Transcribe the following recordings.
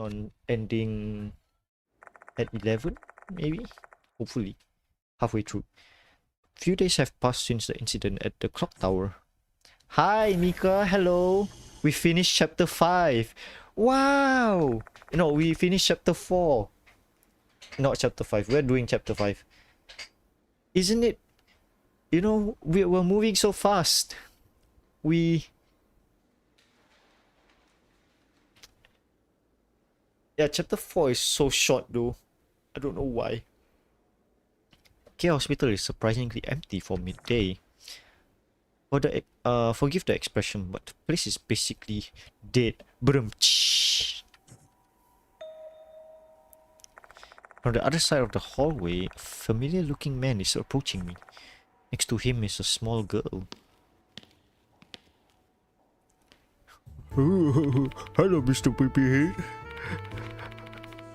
on ending at 11, maybe? Hopefully. Halfway through. Few days have passed since the incident at the clock tower. Hi, Mika. Hello. We finished chapter 5. Wow. No, we finished chapter 4. Not chapter 5. We're doing chapter 5. Isn't it? You know, we're moving so fast. Yeah, chapter 4 is so short though. I don't know why. K Hospital is surprisingly empty for midday. Forgive the expression, but the place is basically dead. Brum. From the other side of the hallway, a familiar-looking man is approaching me. Next to him is a small girl. Hello, Mr. Peepyhead.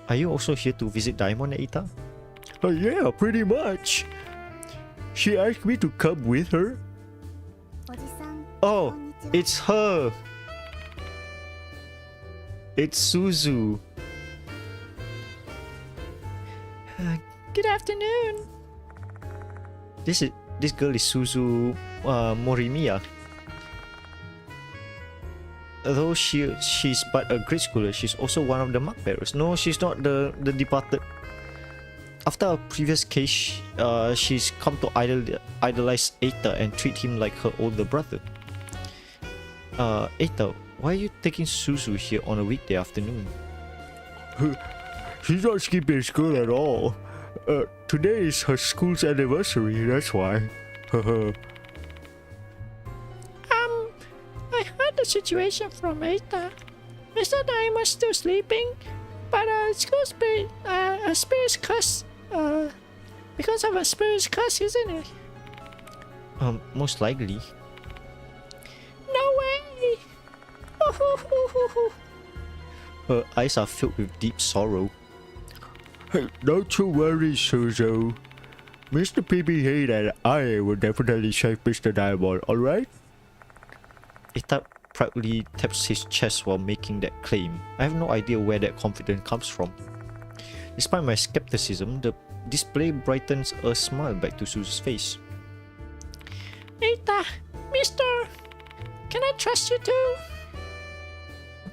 Are you also here to visit Diamond, Eita? Yeah, pretty much. She asked me to come with her. Oh, it's her. It's Suzu. Good afternoon. This girl is Suzu Morimiya. Though she's but a grade schooler, she's also one of the mark bearers. No, she's not the departed. After a previous case, she's come to idolize Eita and treat him like her older brother. Eita, why are you taking Suzu here on a weekday afternoon? She's not skipping school at all. Today is her school's anniversary, that's why. I heard the situation from Eita. Mr. Diamond's still sleeping, but school spirit's curse. Because of a spirit's curse, isn't it? Most likely. No way! Her eyes are filled with deep sorrow. Hey, don't you worry, Suzu. Mr. Peepyhead and I will definitely save Mr. Diamond, alright? Eita proudly taps his chest while making that claim. I have no idea where that confidence comes from. Despite my skepticism, the display brightens a smile back to Suzu's face. Eita, mister, can I trust you too?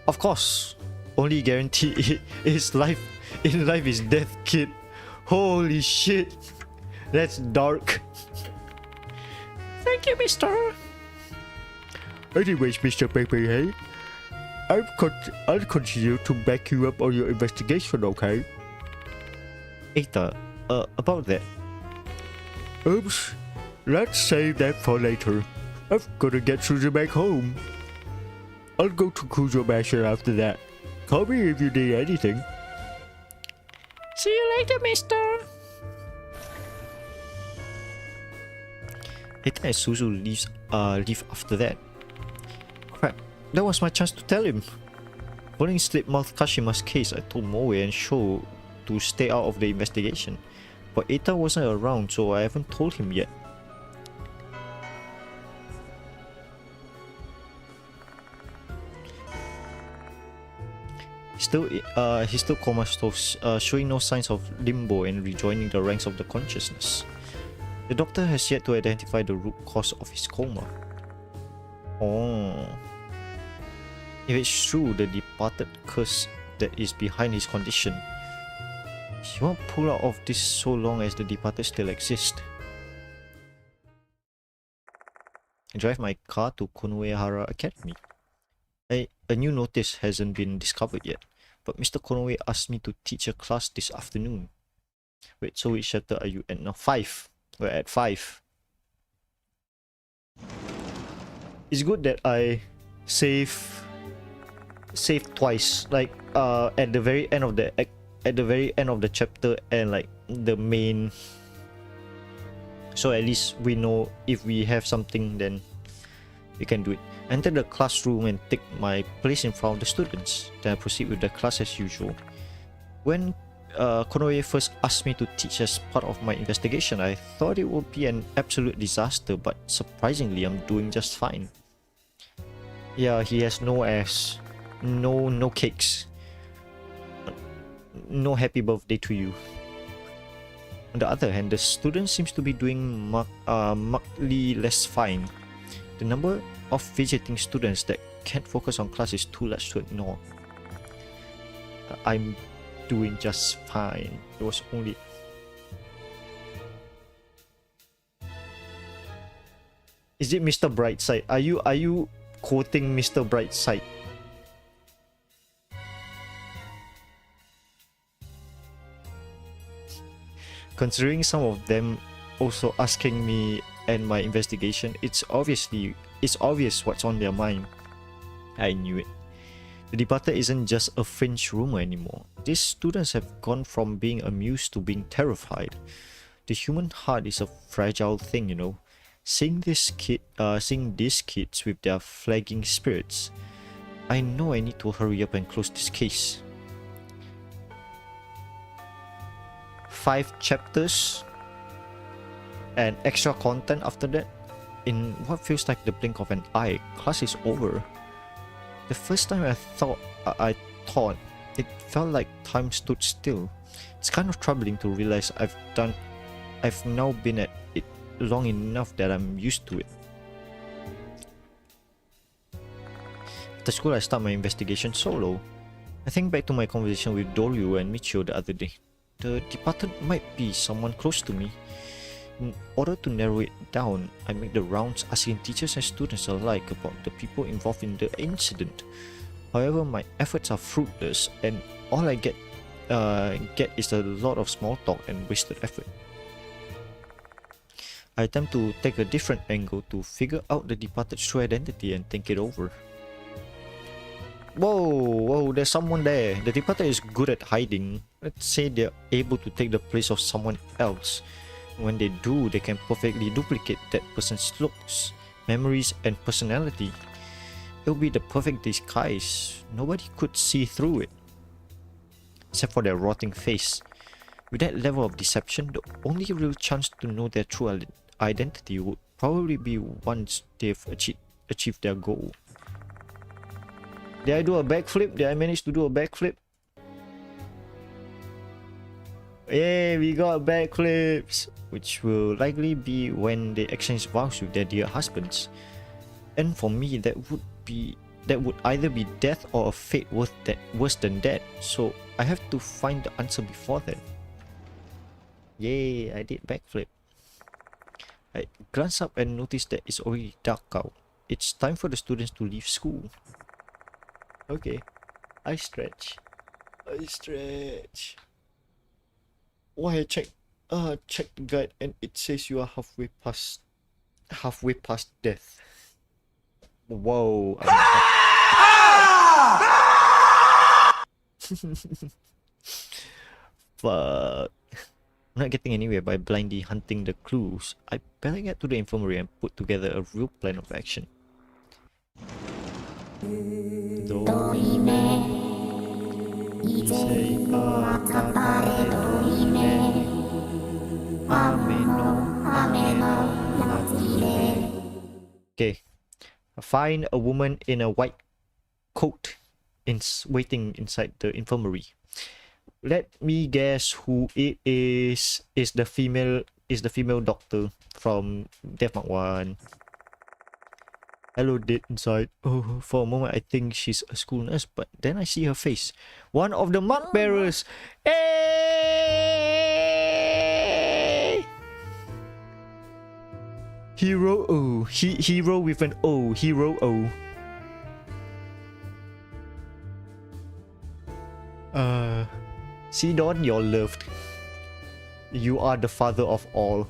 Of course. Only guarantee is life in life is death, kid. Holy shit. That's dark. Thank you, mister. Anyways, Mr. Peepyhead, I'll continue to back you up on your investigation, okay? Eita, about that. Oops, let's save that for later. I've gotta get Suzu back home. I'll go to Kujo Mansion after that. Call me if you need anything. See you later, mister. Eita and Suzu leave after that. Crap, that was my chance to tell him. Following Slipmouth Kashima's case, I told Moe and Sho to stay out of the investigation. But Eita wasn't around, so I haven't told him yet. He's still comatose, showing no signs of limbo and rejoining the ranks of the consciousness. The doctor has yet to identify the root cause of his coma. Oh. If it's true, the departed curse that is behind his condition, he won't pull out of this so long as the departed still exist. I drive my car to Konoehara Academy. A new notice hasn't been discovered yet, but Mr. Konoe asked me to teach a class this afternoon. Wait, so which chapter are you at now? 5. We're at 5. It's good that I save twice, like at the very end of the chapter and like the main, so at least we know if we have something then we can do it. I enter the classroom and take my place in front of the students. Then I proceed with the class as usual. When Konoe first asked me to teach as part of my investigation, I thought it would be an absolute disaster, but surprisingly I'm doing just fine. Yeah, he has no ass. No cakes. no happy birthday to you. On the other hand, the student seems to be doing markedly less fine. The number of fidgeting students that can't focus on class is too large to ignore. I'm doing just fine. It was only... Is it Mr. Brightside? Are you quoting Mr. Brightside? Considering some of them also asking me and my investigation, it's obvious what's on their mind. I knew it. The departure isn't just a fringe rumor anymore. These students have gone from being amused to being terrified. The human heart is a fragile thing, you know. Seeing these kids with their flagging spirits, I know I need to hurry up and close this case. 5 chapters and extra content after that. In what feels like the blink of an eye, class is over. The first time I thought it felt like time stood still. It's kind of troubling to realize I've now been at it long enough that I'm used to it. After school, I start my investigation solo. I think back to my conversation with Doryu and Michio the other day. The departed might be someone close to me. In order to narrow it down, I make the rounds asking teachers and students alike about the people involved in the incident. However, my efforts are fruitless, and all I get is a lot of small talk and wasted effort. I attempt to take a different angle to figure out the departed's true identity and think it over. Whoa, there's someone there. The departed is good at hiding. Let's say they're able to take the place of someone else. When they do, they can perfectly duplicate that person's looks, memories, and personality. It'll be the perfect disguise. Nobody could see through it, except for their rotting face. With that level of deception, the only real chance to know their true identity would probably be once they've achieved their goal. Did I do a backflip? Did I manage to do a backflip? Yay, we got backflips! Which will likely be when they exchange vows with their dear husbands. And for me, that would either be death or a fate worse than that. So I have to find the answer before then. Yay, I did backflip. I glance up and notice that it's already dark out. It's time for the students to leave school. Okay, I stretch. Why I checked the guide and it says you are halfway past death. Whoa. Fuck. I'm not getting anywhere by blindly hunting the clues. I better get to the infirmary and put together a real plan of action. Okay. Find a woman in a white coat waiting inside the infirmary. Let me guess who it is. Is the female doctor from Death Mark 1. Hello, dead inside. Oh, for a moment I think she's a school nurse, but then I see her face. One of the mark bearers. Hey! Hero O. Hero with an O. Hero O. Sidon, you're loved. You are the father of all.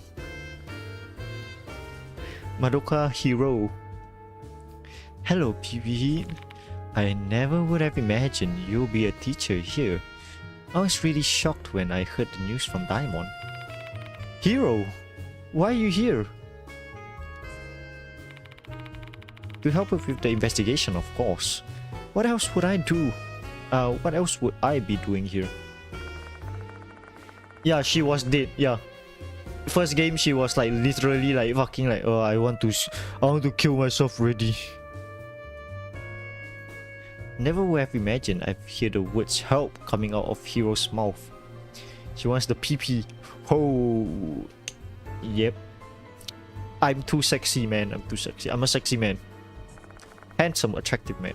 Madoka Hero. Hello, PB. I never would have imagined you'll be a teacher here. I was really shocked when I heard the news from Daimon. Hero, why are you here? To help with the investigation, of course. What else would I do? What else would I be doing here? Yeah, she was dead. Yeah. First game, she was like literally like fucking like, oh, I want to kill myself already. Never would have imagined I'd hear the words help coming out of Hiro's mouth. She wants the PP. Oh, yep. I'm too sexy, man. I'm too sexy. I'm a sexy man. Handsome, attractive man.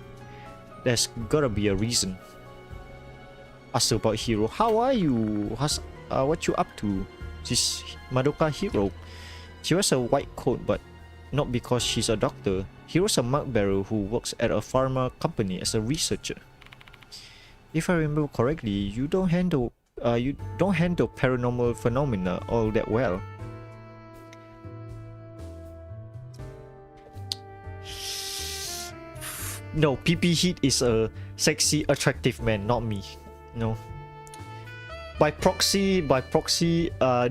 There's gotta be a reason. Ask about Hiro. How are you? What you up to? She's Madoka Hiro. She wears a white coat, but not because she's a doctor. Hiro's a mug bearer who works at a pharma company as a researcher. If I remember correctly, you don't handle paranormal phenomena all that well. No, PP Heat is a sexy, attractive man, not me. No. By proxy,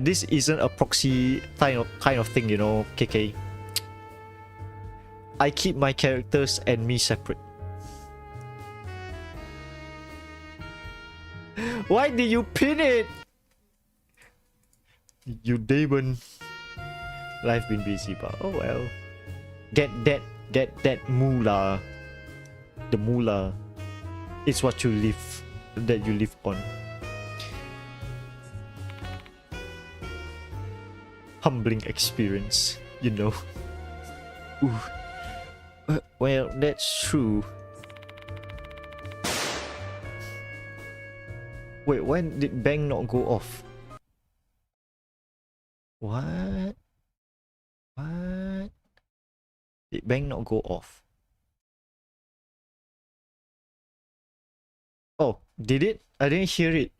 this isn't a proxy kind of thing, you know, KK. I keep my characters and me separate. Why did you pin it? You demon. Life been busy, but oh well. Get that moolah. The moolah. It's what you live on. Humbling experience, you know. Ooh. Well, that's true. Wait, when did Bang not go off? What? What? Did Bang not go off? Oh, did it? I didn't hear it.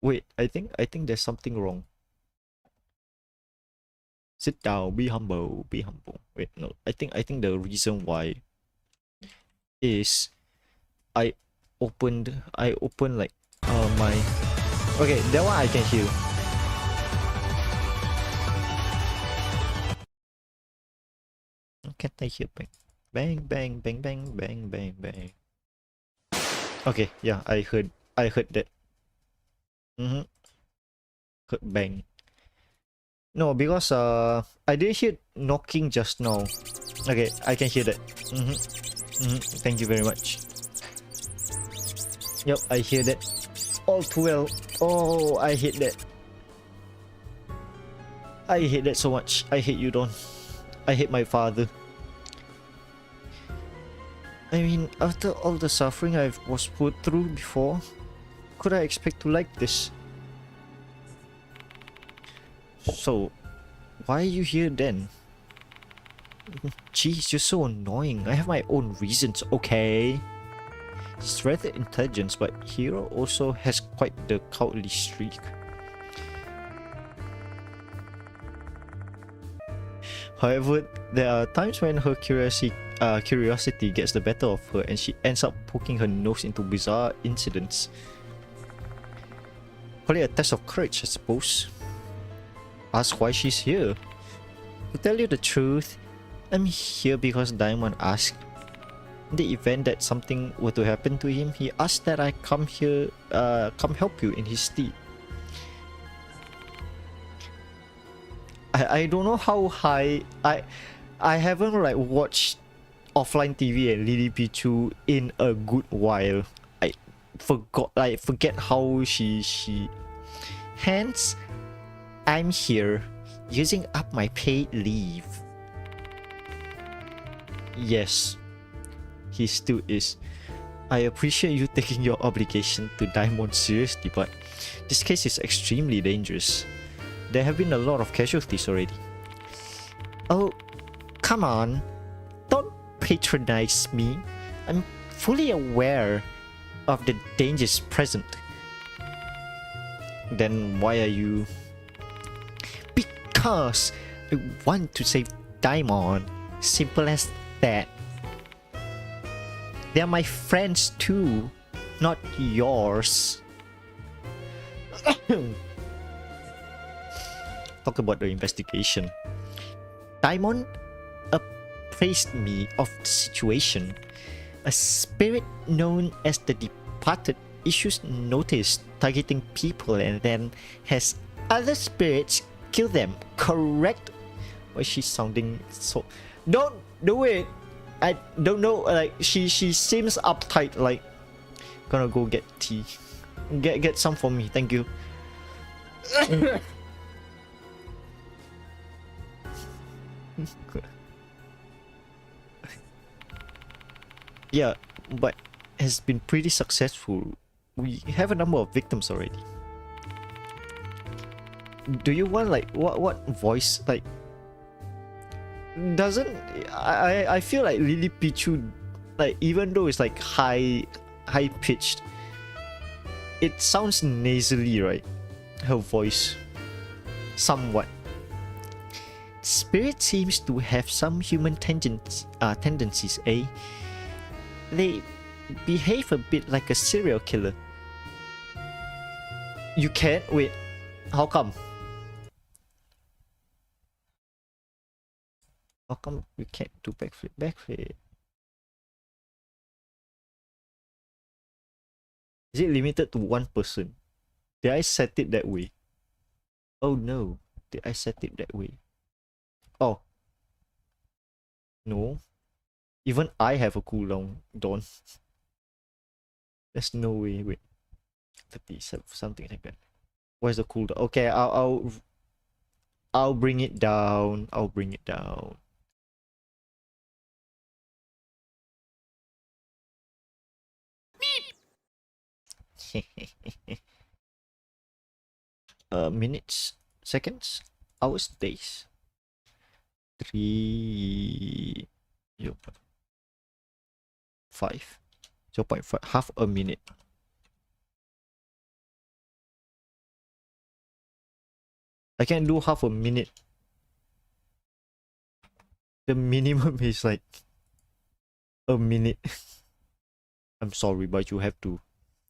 Wait, I think there's something wrong. Sit down, be humble, be humble. Wait, no, I think the reason why is I opened like my okay, that one I can hear. Can't I hear bang bang bang bang bang bang bang? Okay, yeah, I heard that. Heard bang. No, because I didn't hear knocking just now. Okay, I can hear that. Thank you very much. Yep, I hear that. All too well. Oh, I hate that. I hate that so much. I hate you, Don. I hate my father. I mean, after all the suffering I was put through before, could I expect to like this? So, why are you here then? Jeez, you're so annoying. I have my own reasons, okay? He's rather intelligent, but Hiro also has quite the cowardly streak. However, there are times when her curiosity gets the better of her and she ends up poking her nose into bizarre incidents. Probably a test of courage, I suppose. Ask why she's here. To tell you the truth, I'm here because Diamond asked. In the event that something were to happen to him, he asked that I come help you in his stead. I don't know how high I haven't like watched offline TV and Lily Pichu in a good while. I forget how she hence I'm here using up my paid leave. Yes, he still is. I appreciate you taking your obligation to Diamond seriously, but this case is extremely dangerous. There have been a lot of casualties already. Oh, come on. Don't patronize me. I'm fully aware of the dangers present. Then why are you... Because I want to save Diamond. Simple as that. They're my friends too, not yours. Talk about the investigation. Diamond appraised me of the situation. A spirit known as the Departed issues notice targeting people and then has other spirits kill them. Correct? Why is she sounding so... Don't No wait, I don't know. Like she seems uptight. Like gonna go get tea. Get some for me, thank you. Yeah, but has been pretty successful. We have a number of victims already. Do you want like what voice like? Doesn't I feel like Lily Pichu, like even though it's like high pitched, it sounds nasally, right? Her voice, somewhat. Spirit seems to have some human tendencies, eh? They behave a bit like a serial killer. You can't wait. How come? How come you can't do backflip? Backflip. Is it limited to one person? Did I set it that way? Oh no. Did I set it that way? Oh. No. Even I have a cooldown, Dawn. There's no way. Wait. 37, something like that. Where's the cooldown? Okay, I'll bring it down. I'll bring it down. Minutes, seconds, hours, days. 3 0.5 0.5 half a minute. I can do half a minute. The minimum is like a minute. I'm sorry, but you have to.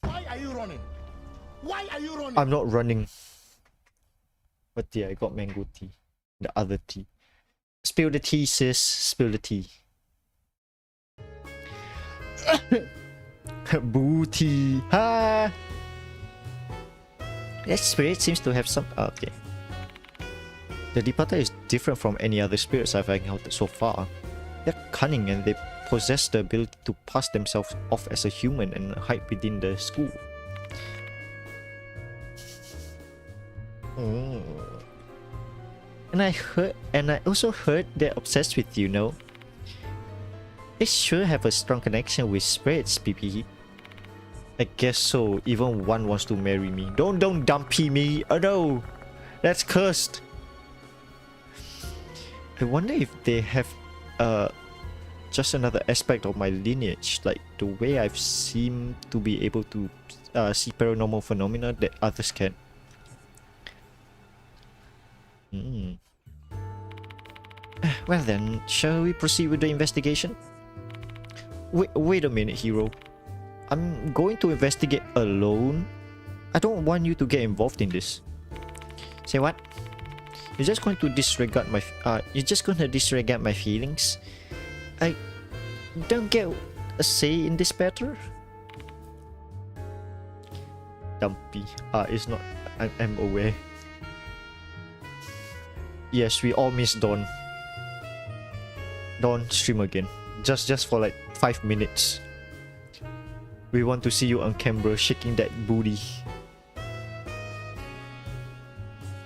Why are you running? Why are you running? I'm not running. But yeah, I got mango tea. The other tea. Spill the tea, sis. Spill the tea. Booty. Ha! That spirit seems to have some. Okay. The departed is different from any other spirits I've encountered so far. They're cunning and they possess the ability to pass themselves off as a human and hide within the school. And I also heard they're obsessed with you, no? They sure have a strong connection with spirits, PP. I guess so. Even one wants to marry me. Don't dumpy me. Oh no, that's cursed. I wonder if they have just another aspect of my lineage, like the way I've seemed to be able to see paranormal phenomena that others can't. Well then, shall we proceed with the investigation? Wait a minute, hero. I'm going to investigate alone. I don't want you to get involved in this. Say what? You're just going to disregard my feelings? I don't get a say in this matter. Dumpy. It's not. I'm aware. Yes, we all miss Dawn. Dawn, stream again. Just for like 5 minutes. We want to see you on camera shaking that booty.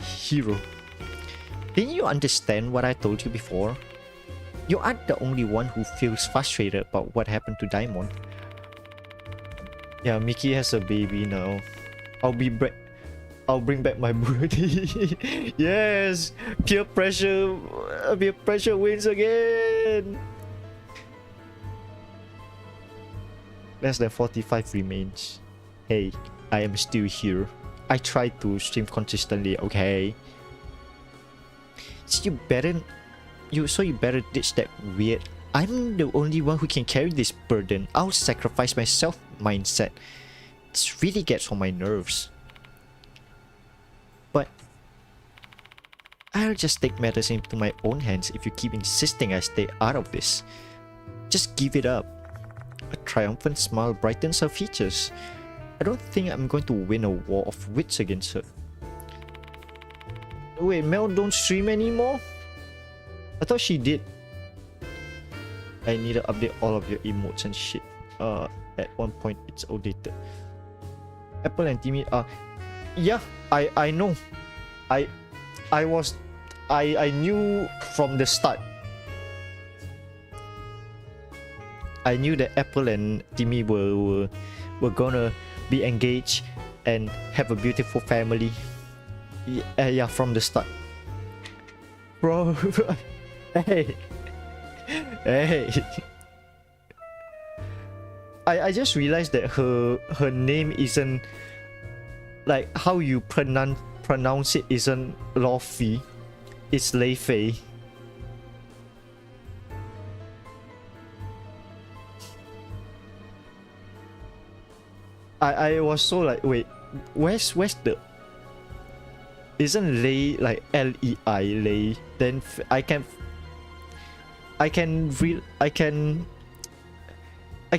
Hero. Didn't you understand what I told you before? You aren't the only one who feels frustrated about what happened to Diamond. Yeah, Mickey has a baby now. I'll bring back my booty. Yes! Peer pressure wins again! Less than 45 remains. Hey, I am still here. I try to stream consistently, okay? So you better ditch that weird "I'm the only one who can carry this burden, I'll sacrifice myself" mindset. This really gets on my nerves. But I'll just take matters into my own hands if you keep insisting I stay out of this. Just give it up. A triumphant smile brightens her features. I don't think I'm going to win a war of wits against her. Wait, Mel don't stream anymore? I thought she did. I need to update all of your emotes and shit. At one point it's outdated. Apple and Timmy yeah, I know. I knew from the start. I knew that Apple and Timmy were gonna be engaged and have a beautiful family. Yeah, from the start. Bro, hey. I just realized that her name isn't like how you pronounce it isn't Lofi. It's Lei Fei. I was so like, wait, where's the, isn't Lei like Lei Lei? Then I can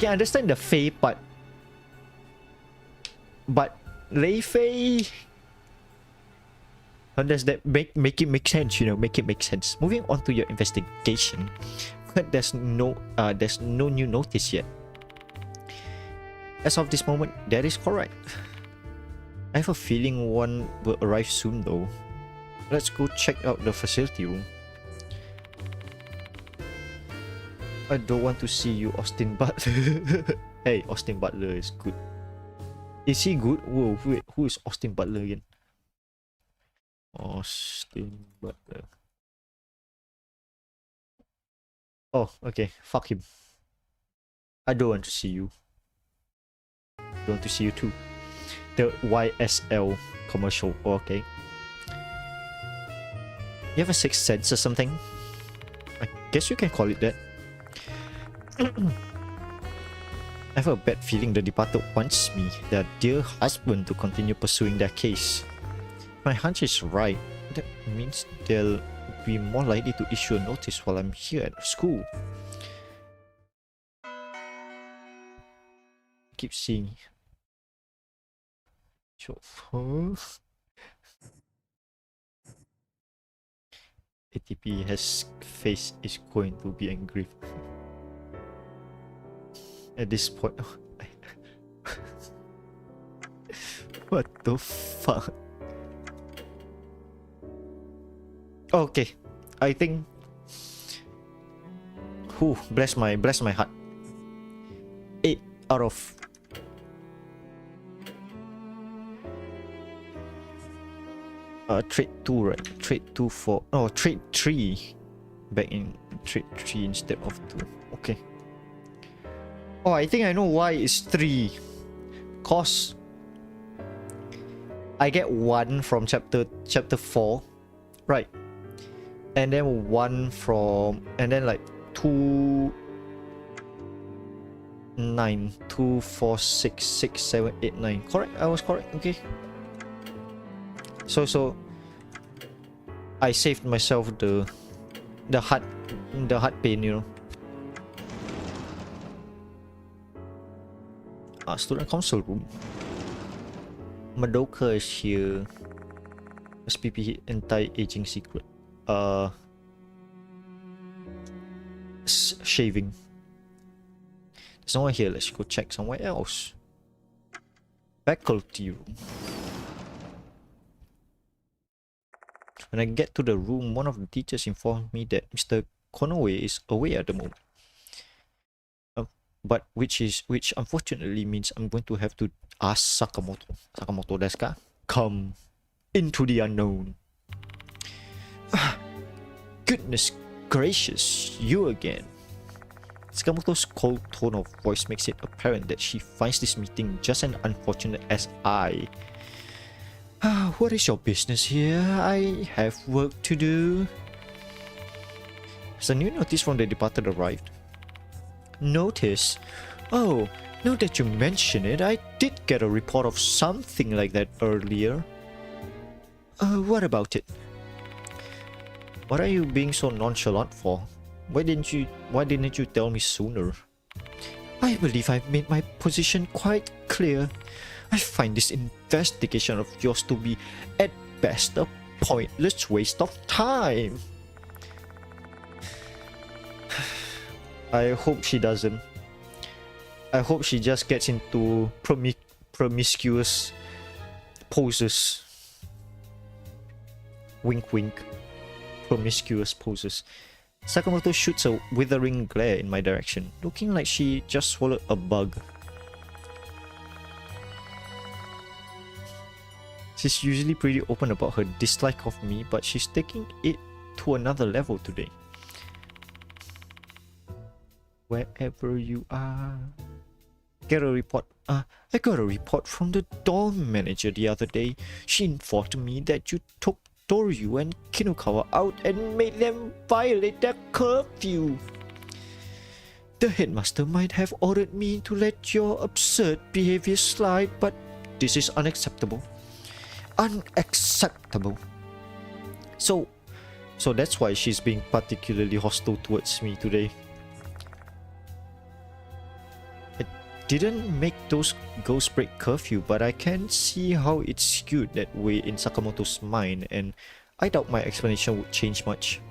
understand the Fei part, but Lei Fei, how does that make it make sense? You know, make it make sense. Moving on to your investigation, but there's no new notice yet. As of this moment, that is correct. I have a feeling one will arrive soon though. Let's go check out the facility room. I don't want to see you, Austin Butler. Hey, Austin Butler is good. Is he good? Whoa, wait, who is Austin Butler again? Austin Butler. Oh, okay. Fuck him. I don't want to see you. I don't want to see you too. The YSL commercial. Oh, okay. You have a sixth sense or something? I guess you can call it that. I have a bad feeling the departed wants me, their dear husband, to continue pursuing their case. My hunch is right. That means they'll be more likely to issue a notice while I'm here at school. Keep seeing. ATP has face is going to be engraved. At this point, what the fuck? Okay, I think. Whew, bless my heart. 8 out of. Trade 2, right? Trade 2 for. Oh, trade 3. Back in trade 3 instead of 2. Okay. Oh, I think I know why it's 3. Cause I get 1 from chapter 4, right? And then 1 from, and then like 2 9 2 4 6 6 7 8 9. Correct? I was correct. Okay. So I saved myself the heart pain, you know. Student council room. Madoka is here. SPP anti-aging secret. Shaving. There's no one here. Let's go check somewhere else. Faculty room. When I get to the room, one of the teachers informed me that Mr. Konoway is away at the moment. But which unfortunately means I'm going to have to ask Sakamoto desu ka? Come into the unknown. Goodness gracious, you again. Sakamoto's cold tone of voice makes it apparent that she finds this meeting just as unfortunate as I. What is your business here? I have work to do. Has a new notice from the departed arrived? Notice? Oh, now that you mention it, I did get a report of something like that earlier. What about it? What are you being so nonchalant for? Why didn't you tell me sooner? I believe I've made my position quite clear. I find this investigation of yours to be, at best, a pointless waste of time. I hope she doesn't. I hope she just gets into promiscuous poses. Wink wink. Promiscuous poses. Sakamoto shoots a withering glare in my direction, looking like she just swallowed a bug. She's usually pretty open about her dislike of me, but she's taking it to another level today. Wherever you are. Get a report. I got a report from the dorm manager the other day. She informed me that you took Toryu and Kinukawa out and made them violate their curfew. The headmaster might have ordered me to let your absurd behavior slide, but this is unacceptable. Unacceptable. So that's why she's being particularly hostile towards me today. Didn't make those girls break curfew, but I can see how it's skewed that way in Sakamoto's mind, and I doubt my explanation would change much.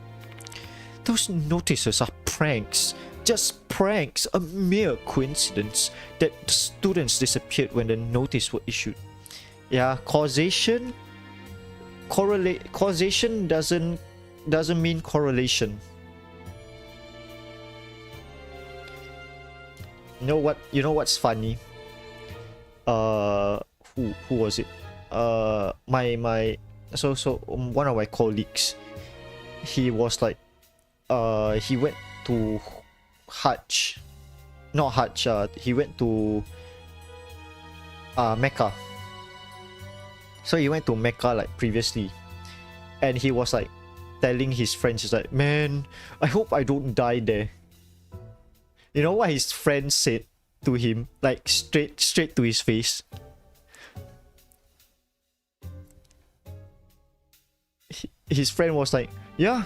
Those notices are pranks. Just pranks. A mere coincidence that the students disappeared when the notice were issued. Yeah, causation doesn't mean correlation. You know what's funny? Who was it? One of my colleagues, he was like, he went to Hajj, not Hajj. He went to Mecca. So he went to Mecca like previously, and he was like telling his friends, he's like, man, I hope I don't die there. You know what his friend said to him? Like straight to his face. His friend was like, yeah,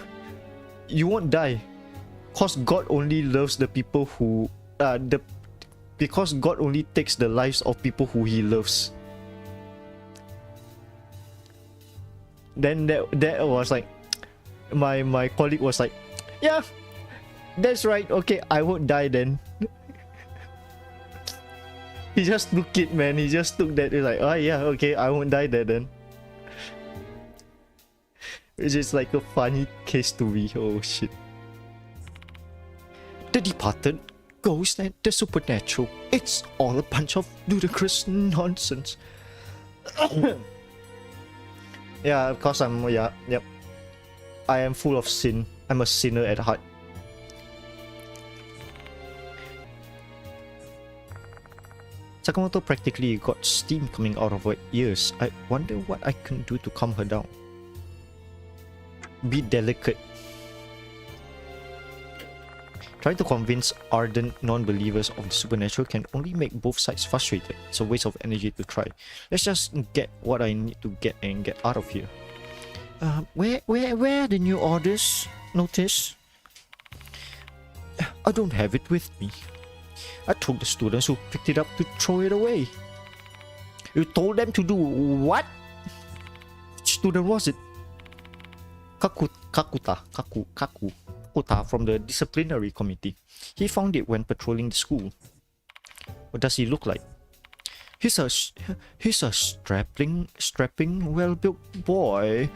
you won't die. Cause God only loves the people who because God only takes the lives of people who he loves. Then that was like, my colleague was like, yeah, that's right, okay, I won't die then. He just took it, man. He just took that. He's like, oh yeah, okay, I won't die there then. Which is like a funny case to me. Oh shit. The Departed, Ghost, and the Supernatural. It's all a bunch of ludicrous nonsense. Yeah, of course yep. I am full of sin. I'm a sinner at heart. Sakamoto practically got steam coming out of her ears. I wonder what I can do to calm her down. Be delicate. Trying to convince ardent non-believers of the supernatural can only make both sides frustrated. It's a waste of energy to try. Let's just get what I need to get and get out of here. Where are the new orders? Notice? I don't have it with me. I told the students who picked it up to throw it away. You told them to do what? Which student was it? Kakuta from the disciplinary committee. He found it when patrolling the school. What does he look like? He's a strapping, well-built boy.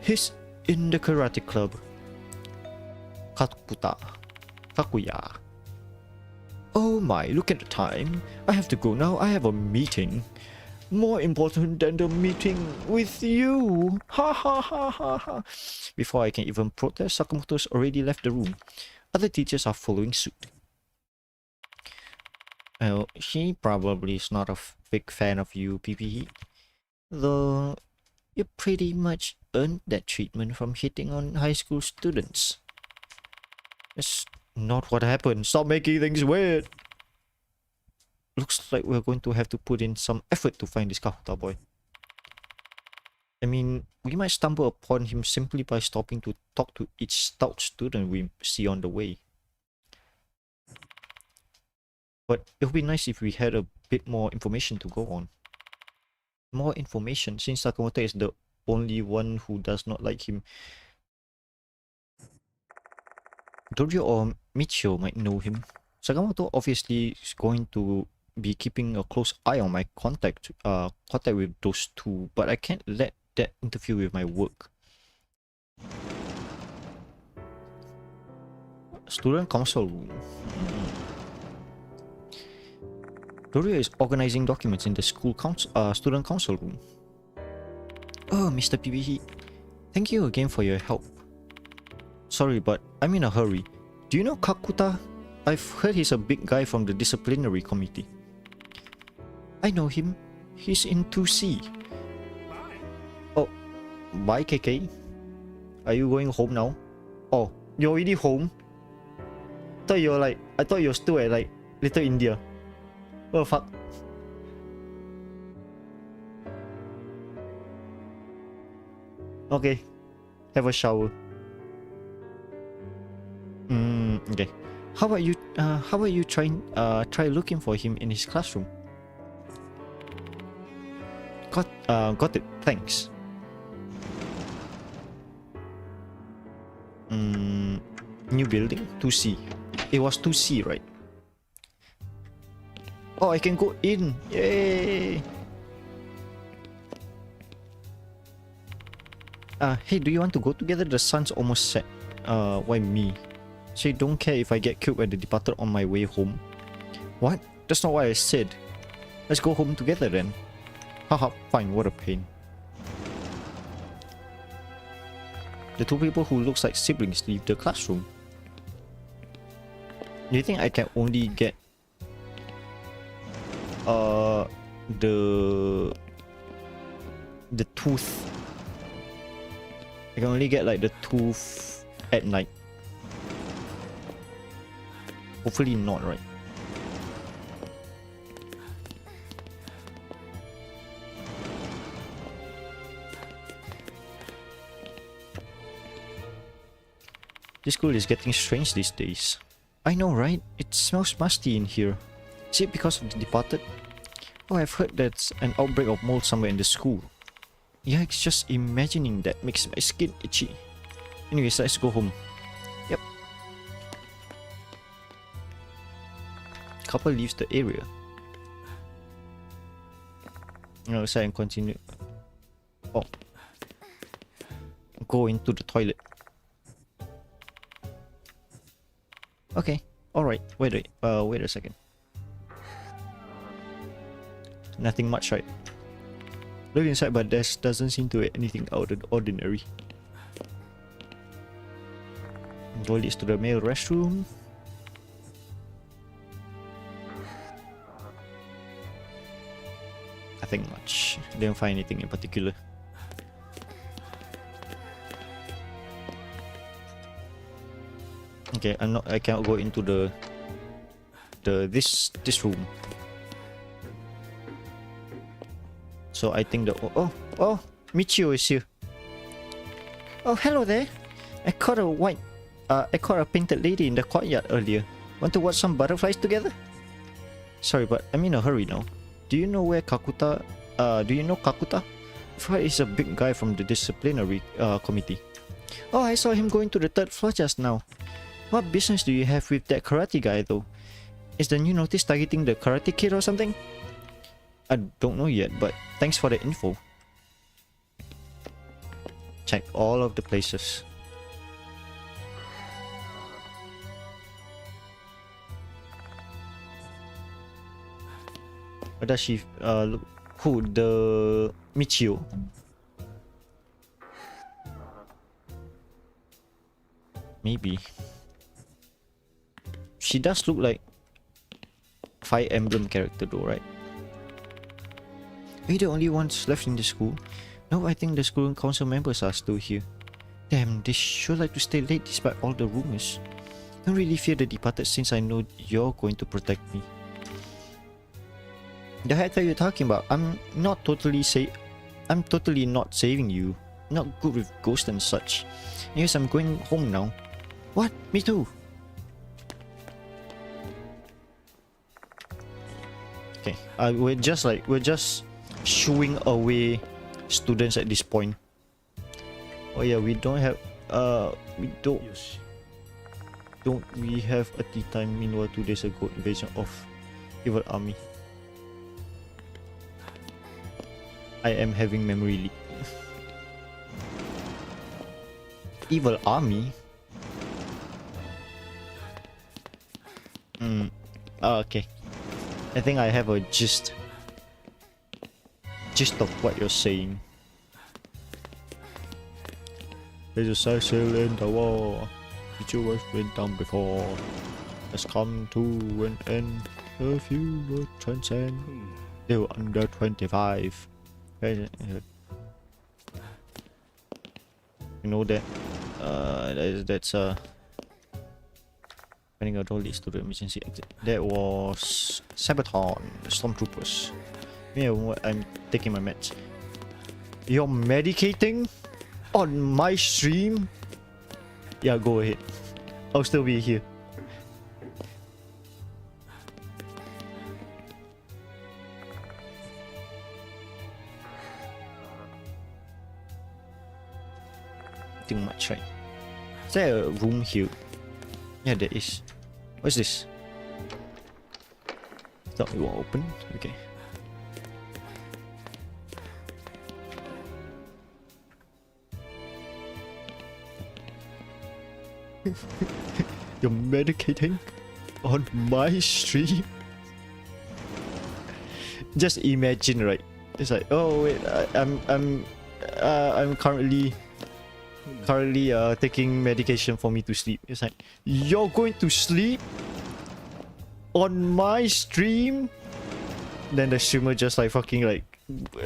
He's in the karate club. Kakuya. Oh my, look at the time. I have to go now. I have a meeting. More important than the meeting with you. Ha ha ha ha ha. Before I can even protest, Sakamoto's already left the room. Other teachers are following suit. Well, she probably is not a big fan of you, PPE. Though, you pretty much earned that treatment from hitting on high school students. It's not what happened. Stop making things weird. Looks like we're going to have to put in some effort to find this Kakuta boy. I mean, we might stumble upon him simply by stopping to talk to each stout student we see on the way. But it would be nice if we had a bit more information to go on. More information, since Sakamoto is the only one who does not like him. Dorio or Michio might know him. Sakamoto obviously is going to be keeping a close eye on my contact with those two, but I can't let that interfere with my work. Student council room. Dorio is organizing documents in the school student council room. Oh, Mr. PBE, thank you again for your help. Sorry, but I'm in a hurry. Do you know Kakuta? I've heard he's a big guy from the disciplinary committee. I know him. He's in 2C. Oh, bye KK. Are you going home now? Oh, you're already home? I thought you're still at like Little India. What the fuck? Okay. Have a shower. Okay. How about you try looking for him in his classroom? Got it. Thanks. New building, 2C. It was 2C, right? Oh, I can go in. Yay! Hey, do you want to go together? The sun's almost set. Why me? Say, don't care if I get killed by the departed on my way home. What? That's not what I said. Let's go home together then. Haha, fine, what a pain. The two people who looks like siblings leave the classroom. Do you think I can only get the tooth? I can only get like the tooth at night. Hopefully not, right? This school is getting strange these days. I know, right? It smells musty in here. Is it because of the departed? Oh, I've heard there's an outbreak of mold somewhere in the school. Yikes, just imagining that makes my skin itchy. Anyways, let's go home. Yep. Couple leaves the area. Outside and continue. Oh. Go into the toilet. Okay. Alright. Wait a second. Nothing much, right? Look inside, but there doesn't seem to be anything out of the ordinary. Door leads to the male restroom. Nothing much. Didn't find anything in particular. Okay, I cannot go into this room. So I think oh, Michio is here. Oh, hello there. I caught a painted lady in the courtyard earlier. Want to watch some butterflies together? Sorry, but I'm in a hurry now. Do you know where Kakuta? Do you know Kakuta? I've heard he's a big guy from the disciplinary committee. Oh, I saw him going to the 3rd floor just now. What business do you have with that karate guy though? Is the new notice targeting the karate kid or something? I don't know yet, but thanks for the info. Check all of the places. What does she look? Who? The Michio? Maybe. She does look like Fire Emblem character though, right? Are you the only ones left in the school? No, I think the school council members are still here. Damn, they sure like to stay late despite all the rumors. Don't really fear the departed since I know you're going to protect me. The heck are you talking about? I'm totally not saving you. Not good with ghosts and such. Yes, I'm going home now. What? Me too. Okay, we're just shooing away students at this point. Oh yeah, we don't have Don't we have a tea time meanwhile 2 days ago invasion of evil army? I am having memory leak. Evil army? Okay. I think I have a gist of what you're saying. There's a cycle in the war. It was been done before. Has come to an end. A few will transcend. Still under 25. You know that that's finding a door leads to the emergency exit. That was Sabaton, Stormtroopers. Yeah, I'm taking my meds. You're medicating on my stream? Yeah, go ahead. I'll still be here. Too much, right? Is there a room here? Yeah, there is. What's this? Thought you were open. Okay. You're medicating on my stream? Just imagine, right? It's like, oh wait, I'm currently taking medication for me to sleep. It's like, you're going to sleep on my stream? Then the streamer just like fucking like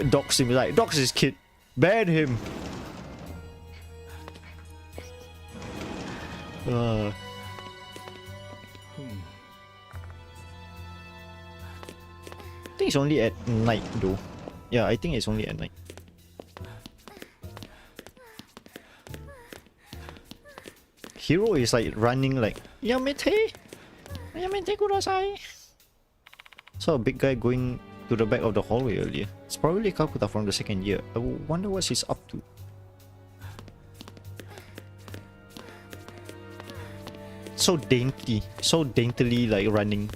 dox him, like dox his kid, ban him. I think it's only at night though. Yeah, I think it's only at night. Hero is like running like Yamete kudasai. Saw a big guy going to the back of the hallway earlier. It's probably Kakuta from the second year. I wonder what he's up to. So daintily like running.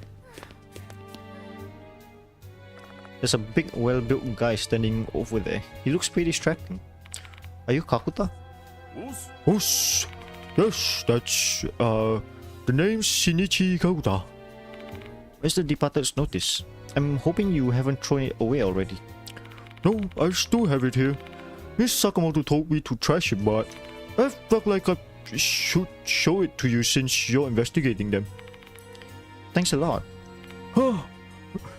There's a big well-built guy standing over there. He looks pretty striking. Are you Kakuta? Oos. Yes, that's the name's Shinichi Kakuta. Where's the departed's notice? I'm hoping you haven't thrown it away already. No, I still have it here. Miss Sakamoto told me to trash it, but I felt like I should show it to you since you're investigating them. Thanks a lot. Huh.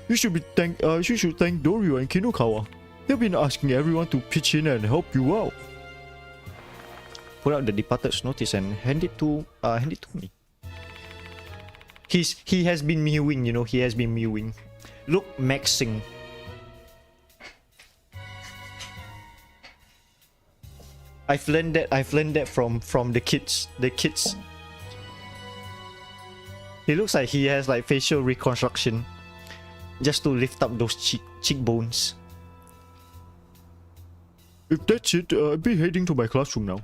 You should thank Dorio and Kinokawa. They've been asking everyone to pitch in and help you out. Pull out the departed's notice and hand it to me. He has been mewing, you know, he has been mewing. Look, maxing. I've learned that from the kids. He looks like he has like facial reconstruction just to lift up those cheekbones. If that's it, I'll be heading to my classroom now.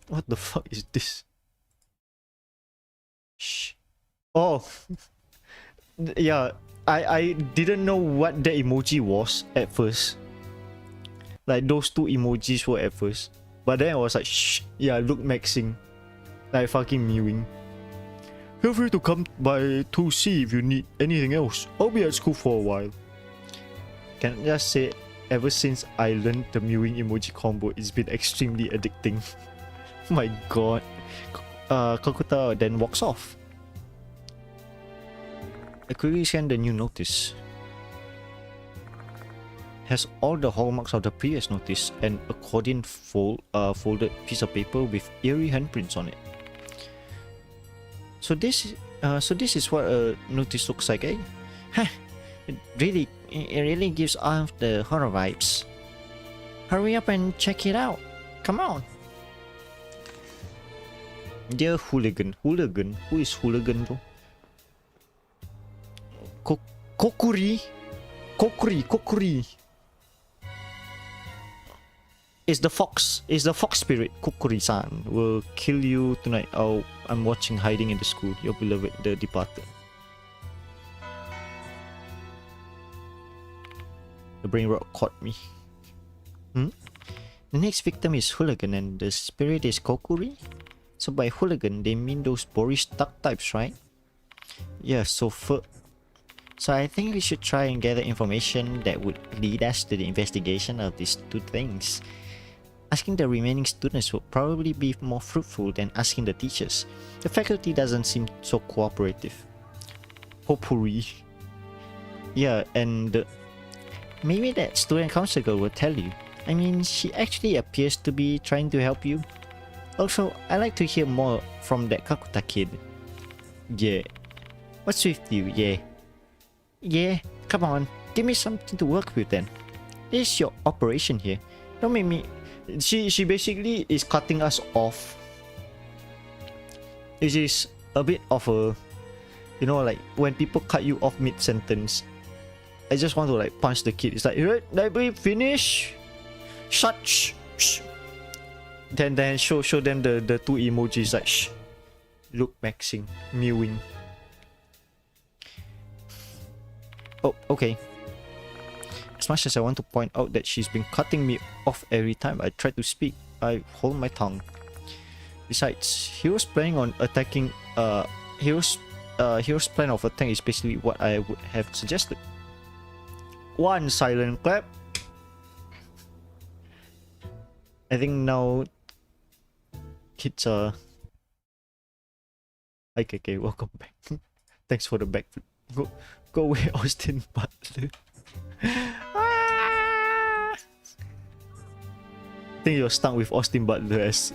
What the fuck is this? Shh. Oh. Yeah, I didn't know what the emoji was at first. Like those two emojis were at first. But then I was like, shh. Yeah, look maxing. Like fucking mewing. Feel free to come by to see if you need anything else. I'll be at school for a while. Can I just say, ever since I learned the mewing emoji combo, it's been extremely addicting. My god. Kakuta then walks off. I quickly scanned the new notice. Has all the hallmarks of the previous notice, an accordion folded piece of paper with eerie handprints on it. So this is what a notice looks like, eh? Huh. It really gives off the horror vibes. Hurry up and check it out. Come on. Dear hooligan. Hooligan? Who is hooligan though? Kokkuri. It's the fox. It's the fox spirit. Kokkuri-san will kill you tonight. Oh, I'm watching hiding in the school. Your beloved, the departed. The brain rot caught me. The next victim is Hooligan and the spirit is Kokkuri? So by hooligan, they mean those Boris duck types, right? Yeah, so I think we should try and gather information that would lead us to the investigation of these two things. Asking the remaining students would probably be more fruitful than asking the teachers. The faculty doesn't seem so cooperative. Potpourri. Yeah, and maybe that student council girl will tell you. I mean, she actually appears to be trying to help you. Also, I'd like to hear more from that Kakuta kid. Yeah. What's with you, yeah? Yeah, come on, give me something to work with then. This is your operation here. Don't make me... She basically is cutting us off. This is a bit of a... You know, like, when people cut you off mid-sentence, I just want to, like, punch the kid. It's like, right, let me finish. Shut, shh. Then show them the two emojis, like, shh. Look, maxing, mewing. Oh, okay. As much as I want to point out that she's been cutting me off every time I try to speak, I hold my tongue. Besides, Hero's planning on attacking. Hero's plan of attack is basically what I would have suggested. One silent clap. I think now kids are. Okay, welcome back. Thanks for the backflip. Go away, Austin Butler. I think you're stuck with Austin Butler as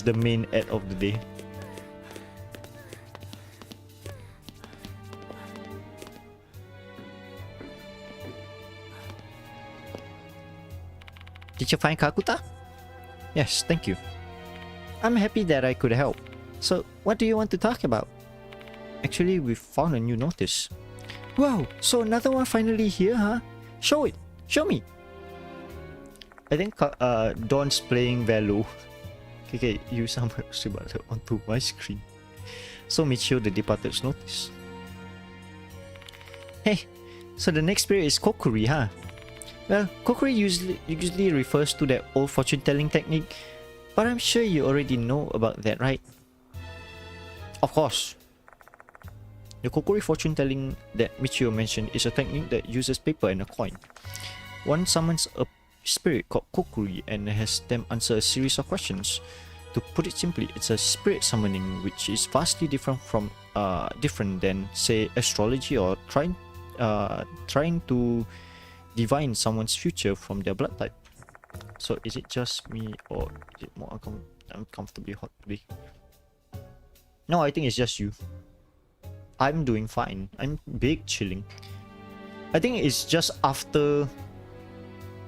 the main ad of the day. Did you find Kakuta? Yes, thank you. I'm happy that I could help. So, what do you want to talk about? Actually, we found a new notice. Wow, so another one finally here, huh? Show it. Show me. I think Dawn's playing Velo. Okay, use some onto my screen. So Michio the Departed's notice. Hey, so the next spirit is Kokkuri, huh? Well, Kokkuri usually refers to that old fortune-telling technique, but I'm sure you already know about that, right? Of course. The Kokkuri fortune-telling that Michio mentioned is a technique that uses paper and a coin. One summons a spirit called Kokkuri and has them answer a series of questions. To put it simply, it's a spirit summoning, which is vastly different than, say, astrology or trying to divine someone's future from their blood type. So is it just me or is it more uncomfortably hot today? No, I think it's just you. I'm doing fine. I'm big chilling. I think it's just after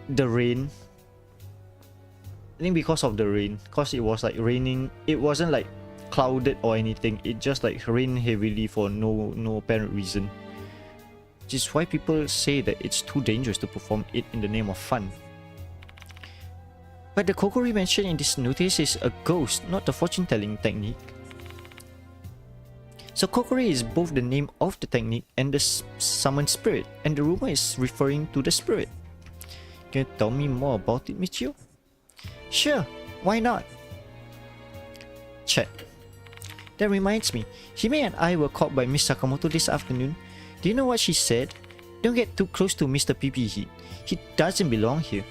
the rain. I think because of the rain, because it was like raining. It wasn't like clouded or anything. It just like rained heavily for no apparent reason. Which is why people say that it's too dangerous to perform it in the name of fun. But the Kokkuri mentioned in this notice is a ghost, not a fortune-telling technique. So Kokkuri is both the name of the technique and the summoned spirit, and the rumor is referring to the spirit. Can you tell me more about it, Michio? Sure, why not? Check. That reminds me, Hime and I were caught by Miss Sakamoto this afternoon. Do you know what she said? Don't get too close to Mr. PP. He doesn't belong here.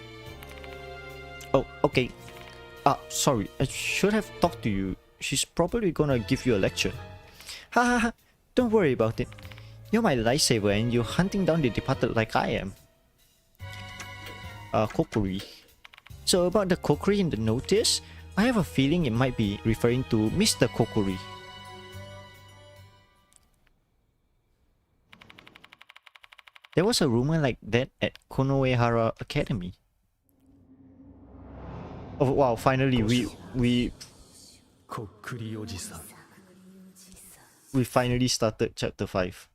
Oh, okay. Sorry, I should have talked to you. She's probably gonna give you a lecture. Ha ha ha, don't worry about it. You're my lifesaver and you're hunting down the departed like I am. Kokkuri. So about the Kokkuri in the notice, I have a feeling it might be referring to Mr. Kokkuri. There was a rumor like that at Konoehara Academy. Oh wow, finally we finally started chapter 5.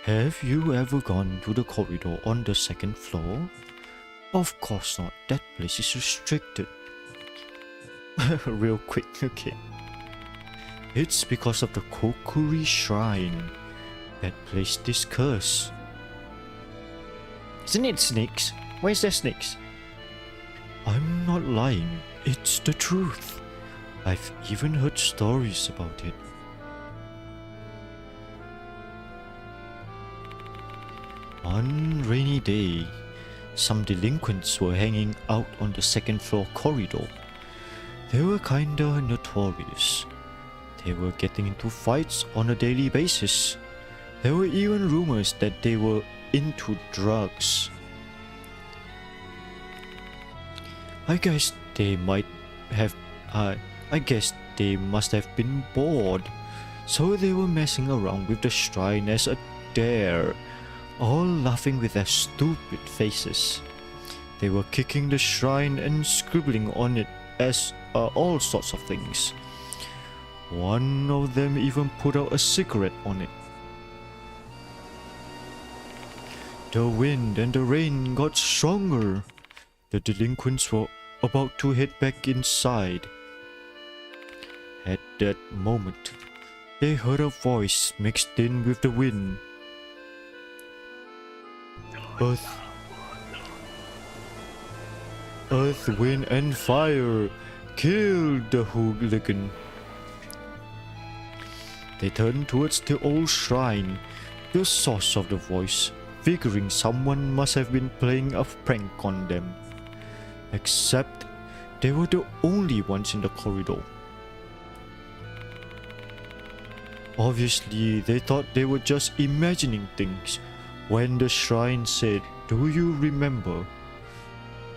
Have you ever gone to the corridor on the second floor? Of course not. That place is restricted. Real quick, okay. It's because of the Kokkuri Shrine. That place this curse. Isn't it snakes? Why is there snakes? I'm not lying. It's the truth. I've even heard stories about it. One rainy day, some delinquents were hanging out on the second floor corridor. They were kinda notorious. They were getting into fights on a daily basis. There were even rumors that they were into drugs. I guess they must have been bored. So they were messing around with the shrine as a dare, all laughing with their stupid faces. They were kicking the shrine and scribbling on it as all sorts of things. One of them even put out a cigarette on it. The wind and the rain got stronger. The delinquents were about to head back inside. At that moment, they heard a voice mixed in with the wind. Earth, wind, and fire killed the hooligan. They turned towards the old shrine, the source of the voice, figuring someone must have been playing a prank on them. Except they were the only ones in the corridor. Obviously, they thought they were just imagining things when the shrine said, "Do you remember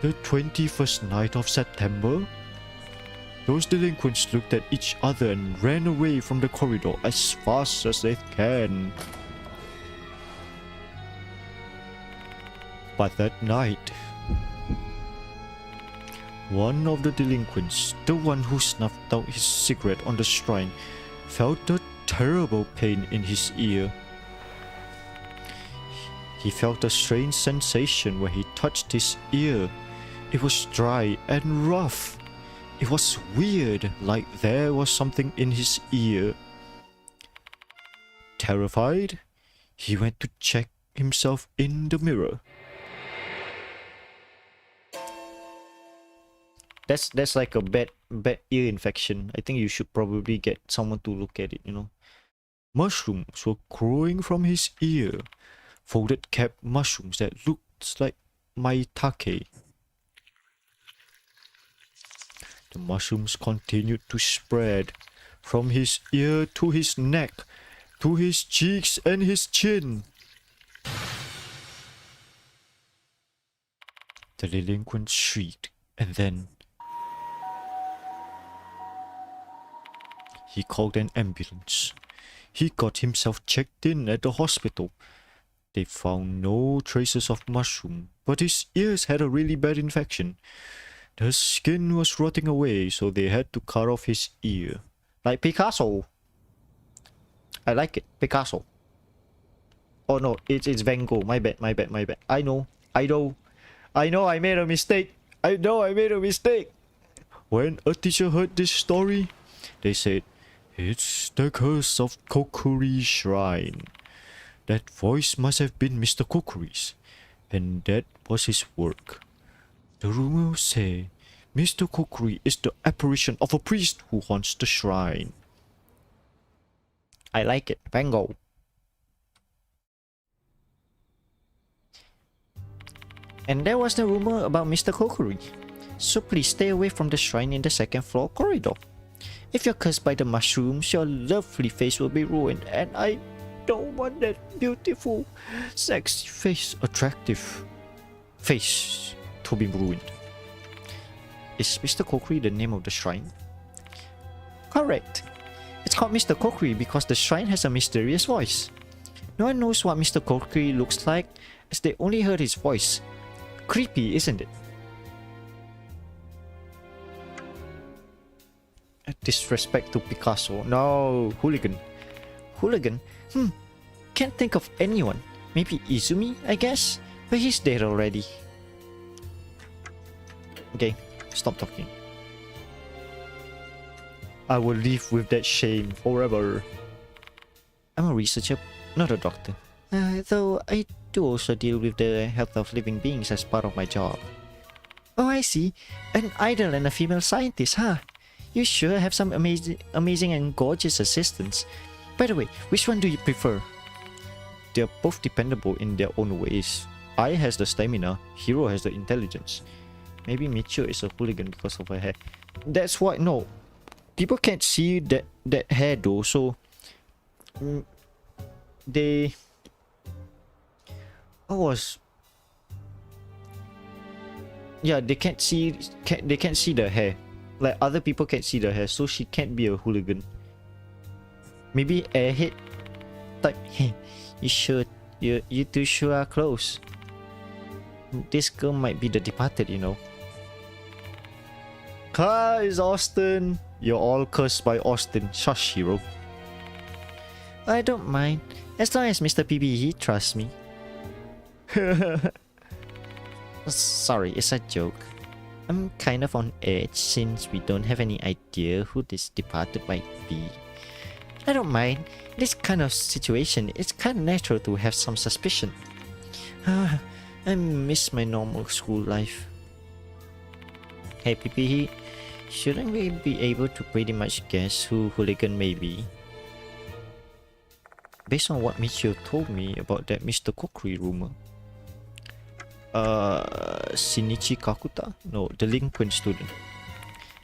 the 21st night of September?" Those delinquents looked at each other and ran away from the corridor as fast as they can. But that night, one of the delinquents, the one who snuffed out his cigarette on the shrine, felt a terrible pain in his ear. He felt a strange sensation where he touched his ear. It was dry and rough. It was weird, like there was something in his ear. Terrified, he went to check himself in the mirror. That's like a bad ear infection. I think you should probably get someone to look at it, Mushrooms were growing from his ear. Folded cap mushrooms that looked like maitake. The mushrooms continued to spread from his ear to his neck, to his cheeks and his chin. The delinquent shrieked, and then he called an ambulance. He got himself checked in at the hospital. They found no traces of mushroom, but his ears had a really bad infection. The skin was rotting away, so they had to cut off his ear. Like Picasso. I like it. Picasso. Oh no, it's Van Gogh. My bad. I know I made a mistake. When a teacher heard this story, they said, "It's the curse of Kokkuri Shrine." That voice must have been Mr. Kokkuri's, and that was his work. The rumors say Mr. Kokkuri is the apparition of a priest who haunts the shrine. I like it. Van Gogh. And there was the rumor about Mr. Kokkuri. So please stay away from the shrine in the second floor corridor. If you're cursed by the mushrooms, your lovely face will be ruined, and I don't want that beautiful, sexy face, attractive face to be ruined. Is Mr. Kokkuri the name of the shrine? Correct. It's called Mr. Kokkuri because the shrine has a mysterious voice. No one knows what Mr. Kokkuri looks like, as they only heard his voice. Creepy, isn't it? Disrespect to Picasso. No, hooligan. Hooligan? can't think of anyone. Maybe Izumi, I guess? But he's dead already. Okay, stop talking. I will live with that shame forever. I'm a researcher, not a doctor. Though I do also deal with the health of living beings as part of my job. Oh, I see. An idol and a female scientist, huh? You sure have some amazing and gorgeous assistants. By the way, which one do you prefer? They're both dependable in their own ways. Ai has the stamina, Hiro has the intelligence. Maybe Michio is a hooligan because of her hair. That's why, no. People can't see that hair though, so... they... I was... Yeah, they can't see the hair. Like, other people can't see the hair, so she can't be a hooligan. Maybe airhead type. You should. You two sure are close. This girl might be the departed, you know. It's Austin. You're all cursed by Austin. Shush, Hiro. I don't mind, as long as Mr. PBE trusts me. Sorry, it's a joke. I'm kind of on edge since we don't have any idea who this departed might be. I don't mind. In this kind of situation, it's kind of natural to have some suspicion. I miss my normal school life. Hey PPE, shouldn't we be able to pretty much guess who hooligan may be? Based on what Michio told me about that Mr. Kokkuri rumor. Shinichi Kakuta? No, delinquent student.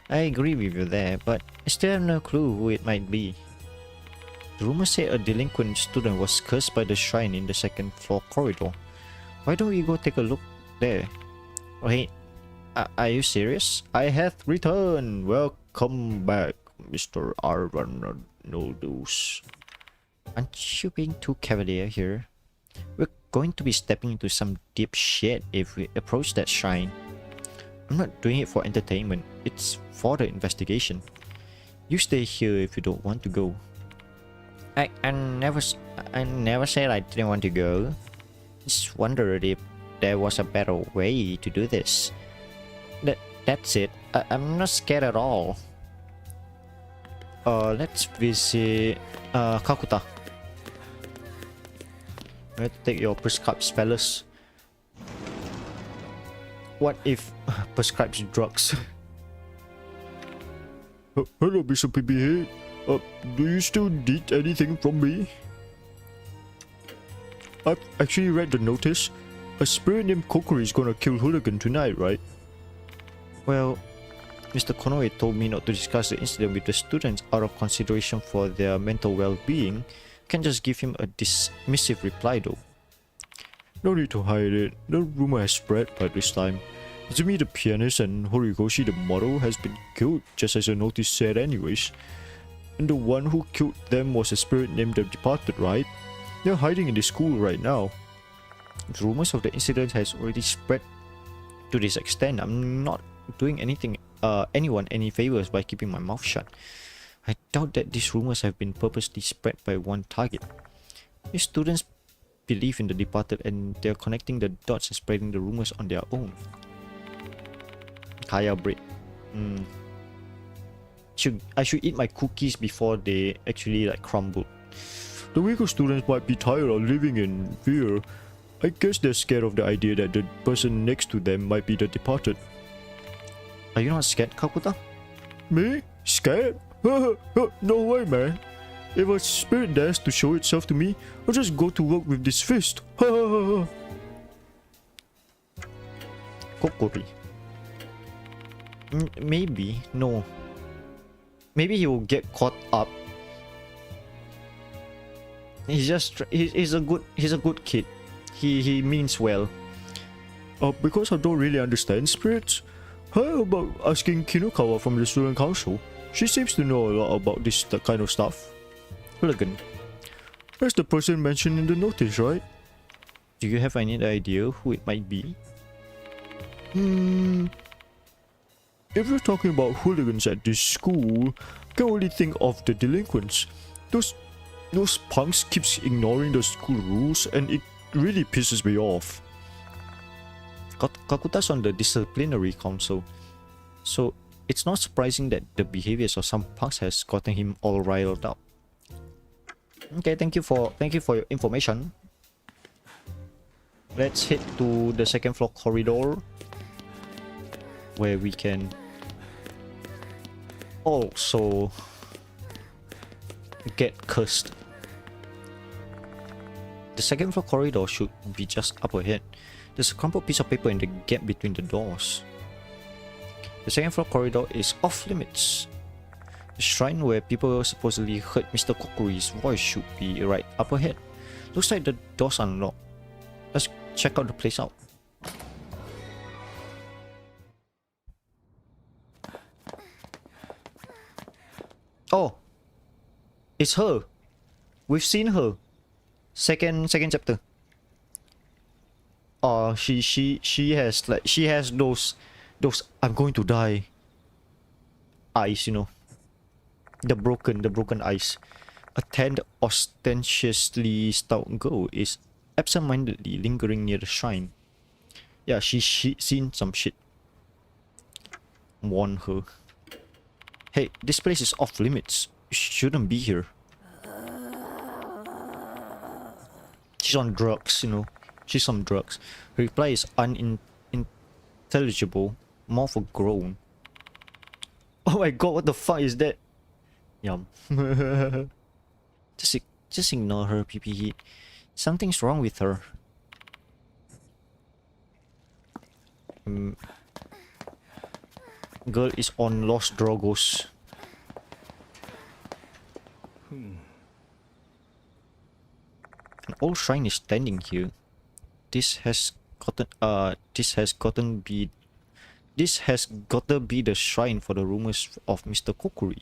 I agree with you there, but I still have no clue who it might be. The rumor said a delinquent student was cursed by the shrine in the second floor corridor. Why don't we go take a look there? Oh hey, are you serious? I have returned. Welcome back, Mr. Arvan Noldus. Aren't you being too cavalier here? We're going to be stepping into some deep shit if we approach that shrine. I'm not doing it for entertainment, it's for the investigation. You stay here if you don't want to go. I never said I didn't want to go. Just wondered if there was a better way to do this. That's it. I'm not scared at all. Let's visit Kakuta. Let's take your prescribed spellers. What if prescribes drugs? Hello, Mr. PBA. Do you still need anything from me? I've actually read the notice. A spirit named Kokkuri is gonna kill Hooligan tonight, right? Well, Mr. Konoe told me not to discuss the incident with the students out of consideration for their mental well-being. Can't just give him a dismissive reply though. No need to hide it. The rumor has spread by this time. Izumi the pianist and Horikoshi the model has been killed, just as the notice said anyways. And the one who killed them was a spirit named the Departed, right? They're hiding in the school right now. The rumors of the incident has already spread to this extent. I'm not doing anyone any favors by keeping my mouth shut. I doubt that these rumors have been purposely spread by one target. These students believe in the Departed and they're connecting the dots and spreading the rumors on their own. Kaya bread. I should eat my cookies before they actually like crumble. The weaker students might be tired of living in fear. I guess they're scared of the idea that the person next to them might be the Departed. Are you not scared, Kakuta? Me? Scared? No way, man. If a spirit dares to show itself to me, I'll just go to work with this fist. Kokkuri. Maybe. No. Maybe he will get caught up. He's a good kid. He means well. Because I don't really understand spirits. How about asking Kinukawa from the student council? She seems to know a lot about this kind of stuff. Hooligan. That's the person mentioned in the notice, right? Do you have any idea who it might be? If you're talking about hooligans at this school, I can only think of the delinquents. Those Those punks keeps ignoring the school rules and it really pisses me off. Kakuta's on the disciplinary council, so it's not surprising that the behaviors of some punks has gotten him all riled up. Okay, thank you for your information. Let's head to the second floor corridor, where we can also get cursed. The second floor corridor should be just up ahead. There's a crumpled piece of paper in the gap between the doors. The second floor corridor is off limits. The shrine where people supposedly heard Mr. Kokkuri's voice should be right up ahead. Looks like the door's unlocked. Let's check out the place out. Oh, it's her. We've seen her. Second chapter. She has those I'm going to die eyes, you know. The broken eyes. A tanned, ostentatiously stout girl is absent-mindedly lingering near the shrine. Yeah, she seen some shit. Warn her. Hey, this place is off limits. You shouldn't be here. She's on drugs, you know. She's on drugs. Her reply is unintelligible, more for groan. Oh my god, what the fuck is that? Yum. Just ignore her, PP Heat. Something's wrong with her. Girl is on Los Drogos. An old shrine is standing here. This has gotta be the shrine for the rumors of Mr. Kokkuri.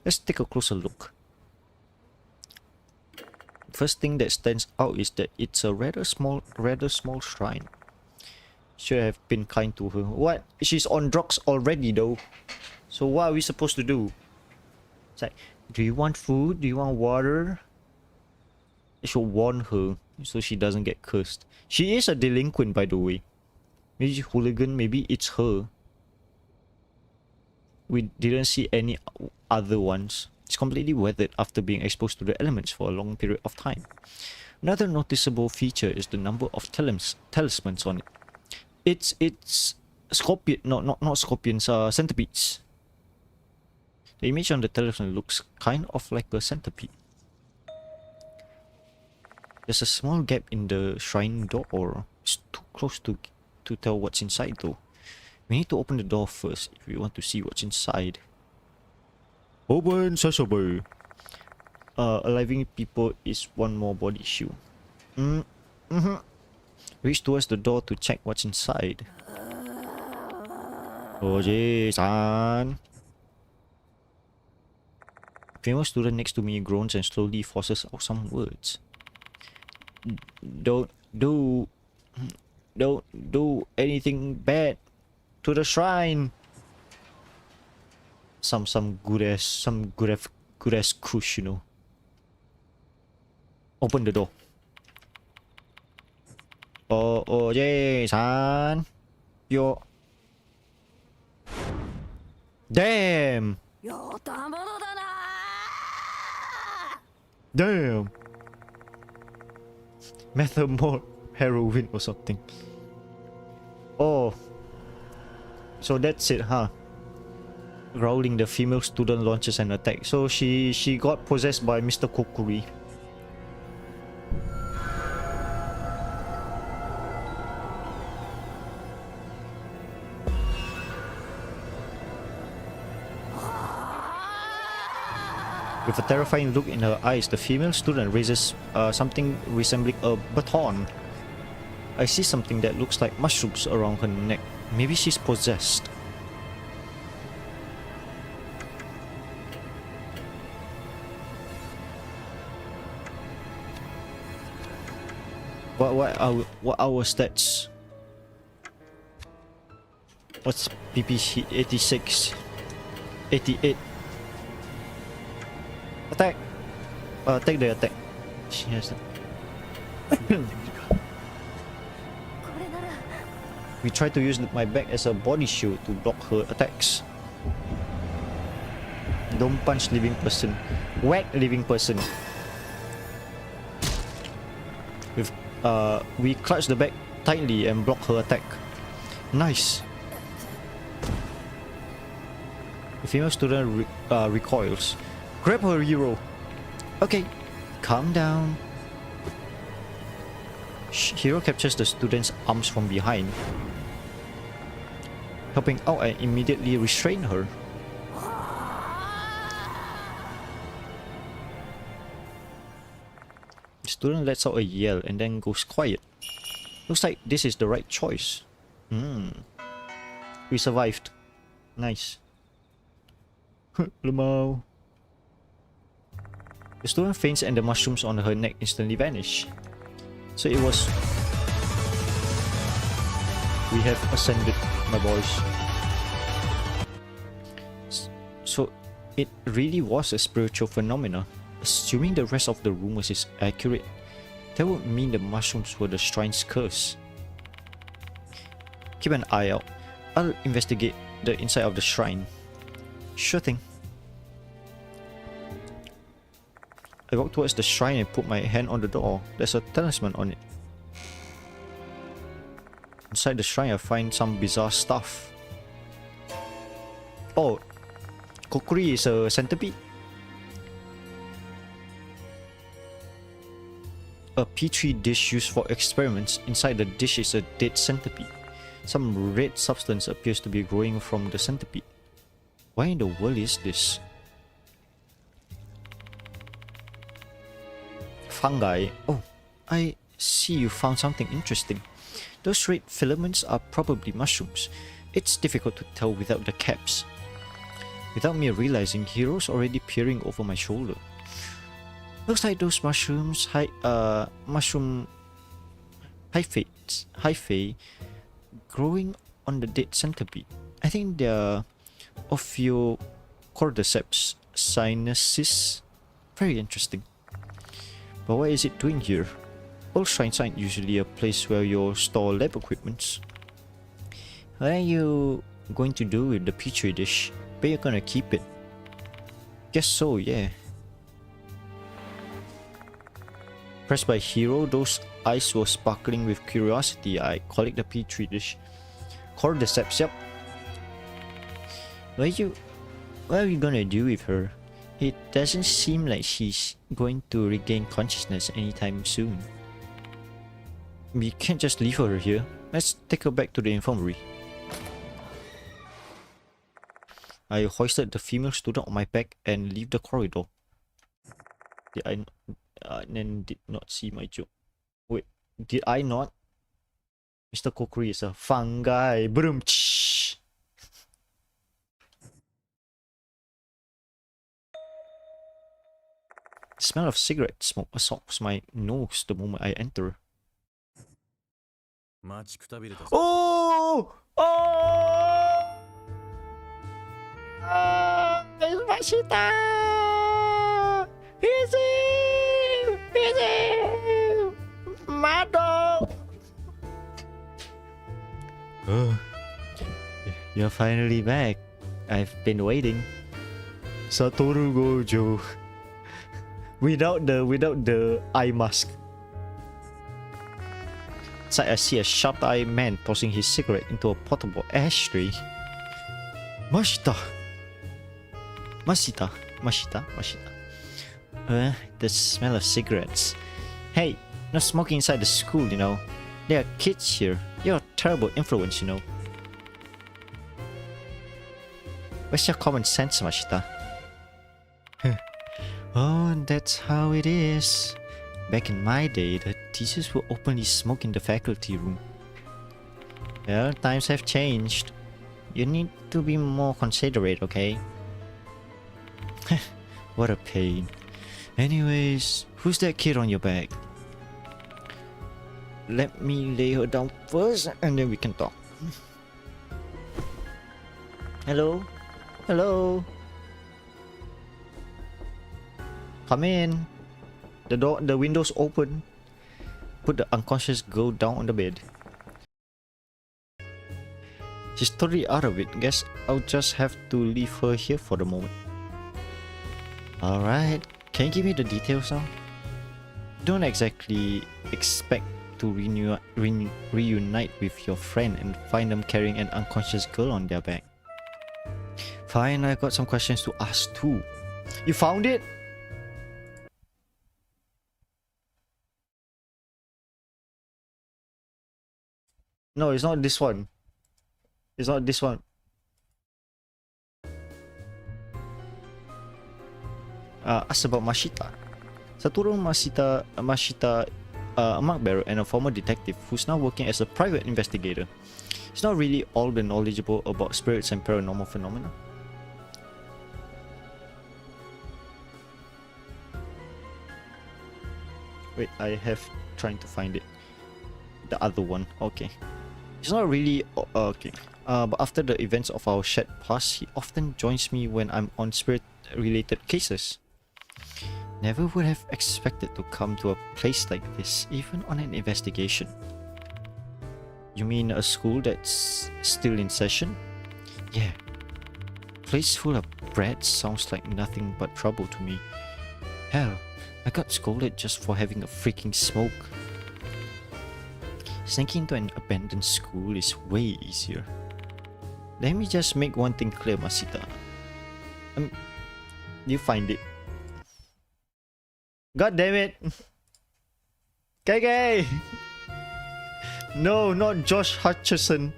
Let's take a closer look. First thing that stands out is that it's a rather small shrine. Should have been kind to her. What? She's on drugs already though. So what are we supposed to do? It's like, do you want food? Do you want water? I should warn her so she doesn't get cursed. She is a delinquent, by the way. Maybe hooligan, maybe it's her. We didn't see any other ones. It's completely weathered after being exposed to the elements for a long period of time. Another noticeable feature is the number of talismans on it. It's scorpion, not scorpions, centipedes. The image on the talisman looks kind of like a centipede. There's a small gap in the shrine door. It's too close to tell what's inside though. We need to open the door first if we want to see what's inside. Open sesame. Aliving people is one more body issue. Reach towards the door to check what's inside. Oji-san. Female student next to me groans and slowly forces out some words. Don't do anything bad to the shrine. Some good ass kush, you know. Open the door. Oji-san. Yo. Damn. Damn. Methamorph heroin or something. Oh. So that's it, huh? Growling, the female student launches an attack. So she got possessed by Mr. Kokkuri. With a terrifying look in her eyes, the female student raises something resembling a baton. I see something that looks like mushrooms around her neck. Maybe she's possessed. What are our stats? What's PP 86? 88. Attack! Take the attack. She has. We try to use my back as a body shield to block her attacks. Don't punch living person. Whack living person. With we clutch the back tightly and block her attack. Nice. The female student recoils. Grab her, hero. Okay, calm down. Hero captures the student's arms from behind, helping out and immediately restrain her. The student lets out a yell and then goes quiet. Looks like this is the right choice. We survived. Nice. Lemao. The student faints and the mushrooms on her neck instantly vanish. So it was... We have ascended, my boys. So it really was a spiritual phenomena. Assuming the rest of the rumors is accurate, that would mean the mushrooms were the shrine's curse. Keep an eye out. I'll investigate the inside of the shrine. Sure thing. I walk towards the shrine and put my hand on the door. There's a talisman on it. Inside the shrine I find some bizarre stuff. Oh, Kokkuri is a centipede. A petri dish used for experiments. Inside the dish is a dead centipede. Some red substance appears to be growing from the centipede. Why in the world is this? Fungi. Oh, I see you found something interesting. Those red filaments are probably mushrooms. It's difficult to tell without the caps. Without me realizing, Hero's already peering over my shoulder. Looks like those mushrooms, mushroom hyphae growing on the dead centipede. I think they're Ophiocordyceps sinensis. Very interesting. But what is it doing here? Old shrines aren't usually a place where you store lab equipments. What are you going to do with the petri dish? But you're gonna keep it. Guess so, yeah. Pressed by Hero, those eyes were sparkling with curiosity. I collect the petri dish. Cordyceps, yep. What are you gonna do with her? It doesn't seem like she's going to regain consciousness anytime soon. We can't just leave her here. Let's take her back to the infirmary. I hoisted the female student on my back and leave the corridor. Did I then did not see my joke. Wait, did I not? Mr. Kokkuri is a fungi. Boom. The smell of cigarette smoke assaults my nose the moment I enter. Oh! Oh! It's Mashita! Easy! Easy! My dog! You're finally back. I've been waiting. Satoru Gojo. Without the eye mask. Inside I see a sharp-eyed man tossing his cigarette into a portable ashtray. Mashita. The smell of cigarettes. Hey, no smoking inside the school, you know. There are kids here. You're a terrible influence, you know. Where's your common sense, Mashita? Oh, that's how it is. Back in my day, the teachers would openly smoke in the faculty room. Well, times have changed. You need to be more considerate, okay? What a pain. Anyways, who's that kid on your back? Let me lay her down first and then we can talk. Hello? Hello? Come in. The window's open. Put the unconscious girl down on the bed. She's totally out of it. Guess I'll just have to leave her here for the moment. Alright, can you give me the details now? Don't exactly expect to reunite with your friend and find them carrying an unconscious girl on their back. Fine, I got some questions to ask too. You found it? No, it's not this one. It's not this one. Ask about Mashita. Satoru Mashita, a monk bearer and a former detective who's now working as a private investigator. He's not really all that knowledgeable about spirits and paranormal phenomena. Wait, I have trying to find it. The other one, okay. He's not really okay. But after the events of our shared past, he often joins me when I'm on spirit-related cases. Never would have expected to come to a place like this, even on an investigation. You mean a school that's still in session? Yeah. Place full of brats sounds like nothing but trouble to me. Hell, I got scolded just for having a freaking smoke. Sneaking into an abandoned school is way easier. Let me just make one thing clear, Masita. You find it. God damn it! KK! No, not Josh Hutcherson.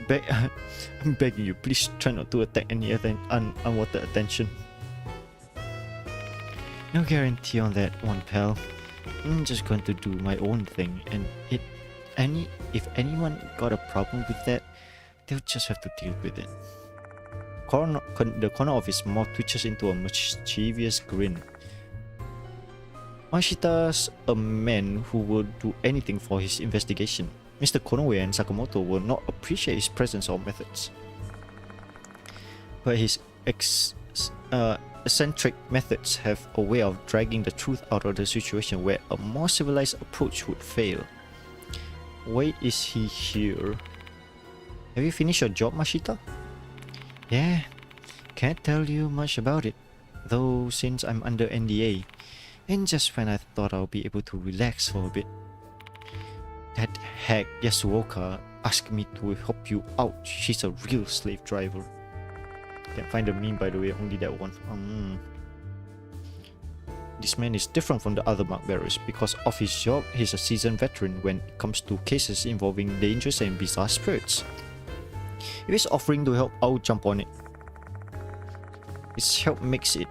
I'm begging you, please try not to attack any unwanted attention. No guarantee on that one, pal. I'm just going to do my own thing, and if anyone got a problem with that, they'll just have to deal with it. The corner of his mouth twitches into a mischievous grin. Mashita's a man who will do anything for his investigation. Mr. Konoe and Sakamoto will not appreciate his presence or methods. But his eccentric methods have a way of dragging the truth out of the situation where a more civilized approach would fail. Why is he here? Have you finished your job, Mashita? Yeah, can't tell you much about it, though since I'm under NDA, and just when I thought I'll be able to relax for a bit. That hack Yasuoka asked me to help you out. She's a real slave driver. Can't find the meme, by the way, only that one. This man is different from the other mark bearers. Because of his job, he's a seasoned veteran when it comes to cases involving dangerous and bizarre spirits. If he's offering to help, I'll jump on it. His help makes it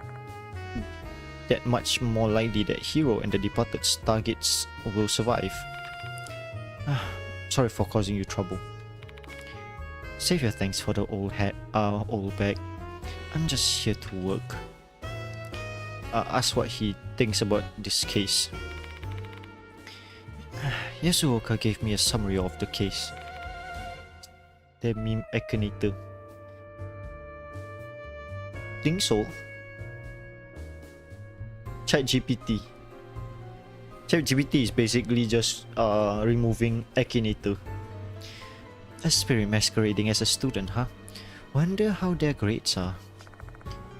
that much more likely that Hero and the departed's targets will survive. Sorry for causing you trouble. Save your thanks for the old bag. I'm just here to work. Ask what he thinks about this case. Yasuoka gave me a summary of the case. The meme Akinator. Think so? ChatGPT. ChatGPT is basically just removing Akinator. A spirit masquerading as a student, huh? Wonder how their grades are.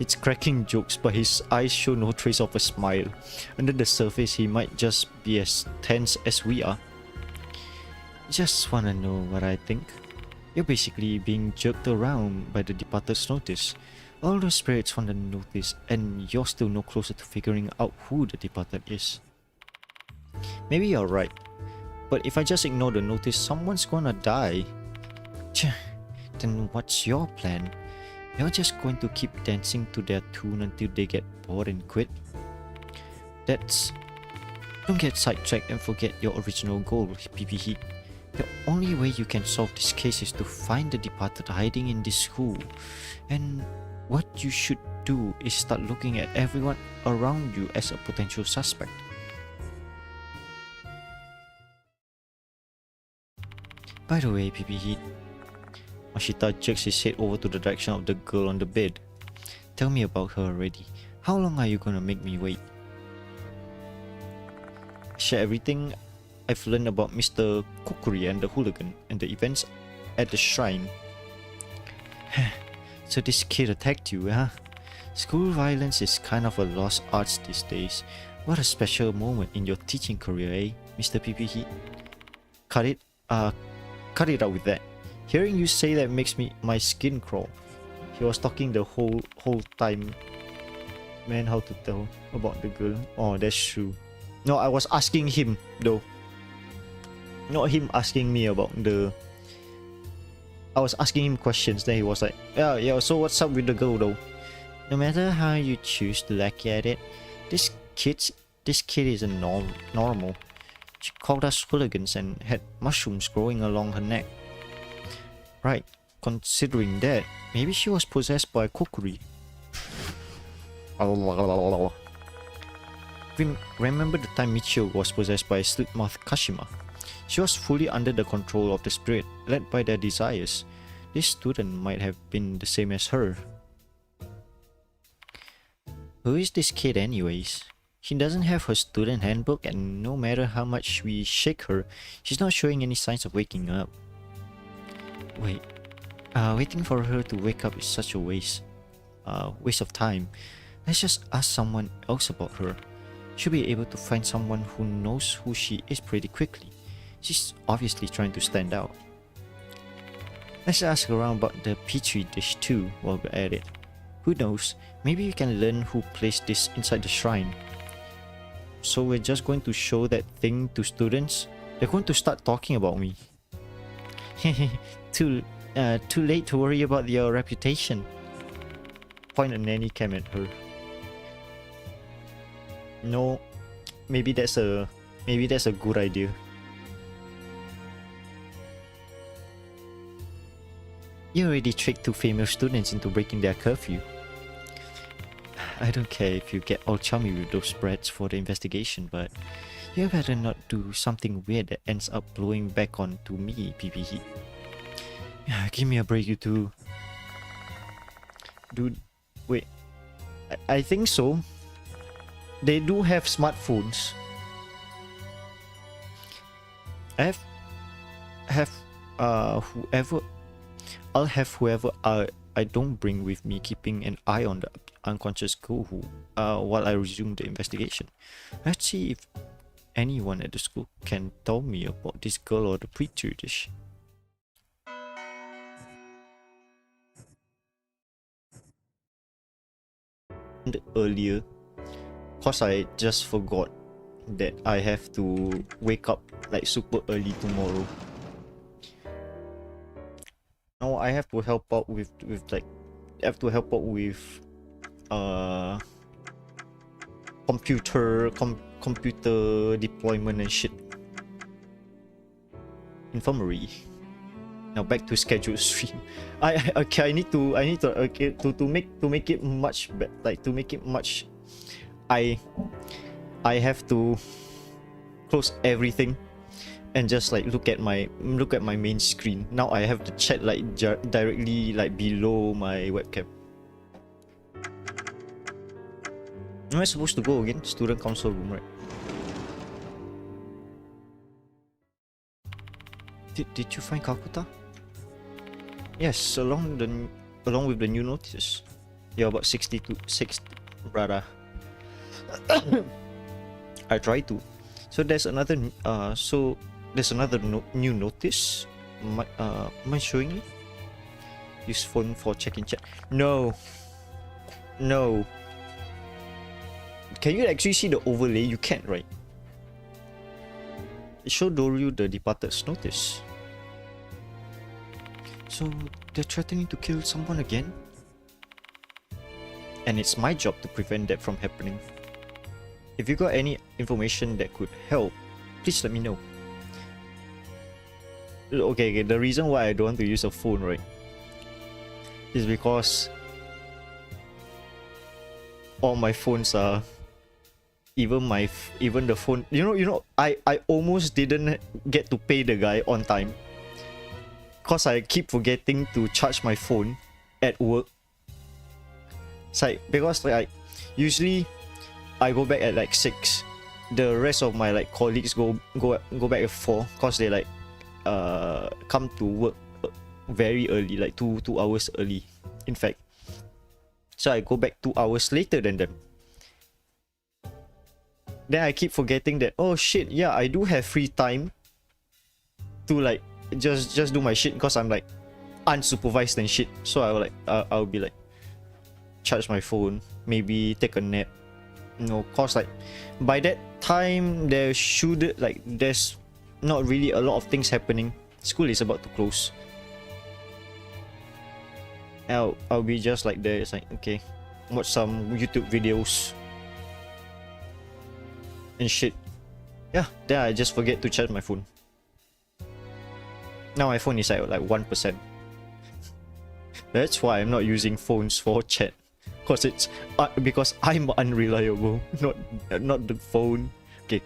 It's cracking jokes, but his eyes show no trace of a smile. Under the surface, he might just be as tense as we are. Just wanna know what I think? You're basically being jerked around by the departed's notice. All those spirits want the notice, and you're still no closer to figuring out who the departed is. Maybe you're right, but if I just ignore the notice, someone's gonna die. Then what's your plan? You're just going to keep dancing to their tune until they get bored and quit? Don't get sidetracked and forget your original goal, PP Heat. The only way you can solve this case is to find the departed hiding in this school. And what you should do is start looking at everyone around you as a potential suspect. By the way, PP Heat, Mashita jerks his head over to the direction of the girl on the bed. Tell me about her already. How long are you gonna make me wait? share everything I've learned about Mr. Kokkuri and the hooligan and the events at the shrine. So this kid attacked you, huh? School violence is kind of a lost art these days. What a special moment in your teaching career, eh, Mr. PPH? Cut it out with that. Hearing you say that makes my skin crawl. He was talking the whole time. Man, how to tell about the girl? Oh, that's true. No, I was asking him though. Not him asking me about the. I was asking him questions. Then he was like, yeah. So what's up with the girl though? No matter how you choose to look at it, this kid isn't normal. She called us hooligans and had mushrooms growing along her neck. Right, considering that, maybe she was possessed by Kokkuri. Remember the time Michio was possessed by Slipmouth Kashima? She was fully under the control of the spirit, led by their desires. This student might have been the same as her. Who is this kid anyways? She doesn't have her student handbook, and no matter how much we shake her, she's not showing any signs of waking up. Wait, waiting for her to wake up is such a waste of time. Let's just ask someone else about her. She'll be able to find someone who knows who she is pretty quickly. She's obviously trying to stand out. Let's ask around about the petri dish too while we're at it. Who knows, maybe we can learn who placed this inside the shrine. So we're just going to show that thing to students? They're going to start talking about me. Too late to worry about your reputation. Point a nanny cam at her. No, maybe that's a good idea. You already tricked 2 female students into breaking their curfew. I don't care if you get all chummy with those brats for the investigation, but you better not do something weird that ends up blowing back onto me, PPH. Give me a break, you two. Dude, wait. I think so. They do have smartphones. I'll have whoever I don't bring with me keeping an eye on the unconscious girl while I resume the investigation. Let's see if anyone at the school can tell me about this girl or the petri dish. Earlier, cause I just forgot that I have to wake up like super early tomorrow. Now I have to help out with computer deployment and shit. Infirmary. Now back to scheduled stream. I need to make it much I have to close everything and just like look at my main screen. Now I have the chat like directly like below my webcam. Am I supposed to go again? Student council room, right? Did you find Kakuta? Yes, along with the new notice. Yeah, about 60, brother. I try to. So there's another new notice. Am I showing you? Use phone for check-in chat. No. Can you actually see the overlay? You can't, right? It showed Doryu the departed's notice. So they're threatening to kill someone again? And it's my job to prevent that from happening. If you got any information that could help, please let me know. Okay, the reason why I don't want to use a phone, right, is because all my phones are even the phone, I almost didn't get to pay the guy on time because I keep forgetting to charge my phone at work. It's like, because like usually I go back at like 6, the rest of my like colleagues go back at 4 cause they like come to work very early, like 2 hours early, in fact. So I go back 2 hours later than them. Then I keep forgetting that, oh shit, yeah, I do have free time to like just do my shit because I'm like unsupervised and shit. So I'll be like charge my phone, maybe take a nap. You know, cause like by that time there's not really a lot of things happening. School is about to close. I'll be just like there. It's like, okay, watch some YouTube videos and shit. Yeah, then I just forget to charge my phone. Now my phone is at like 1%. That's why I'm not using phones for chat. Because I'm unreliable, not the phone. Okay.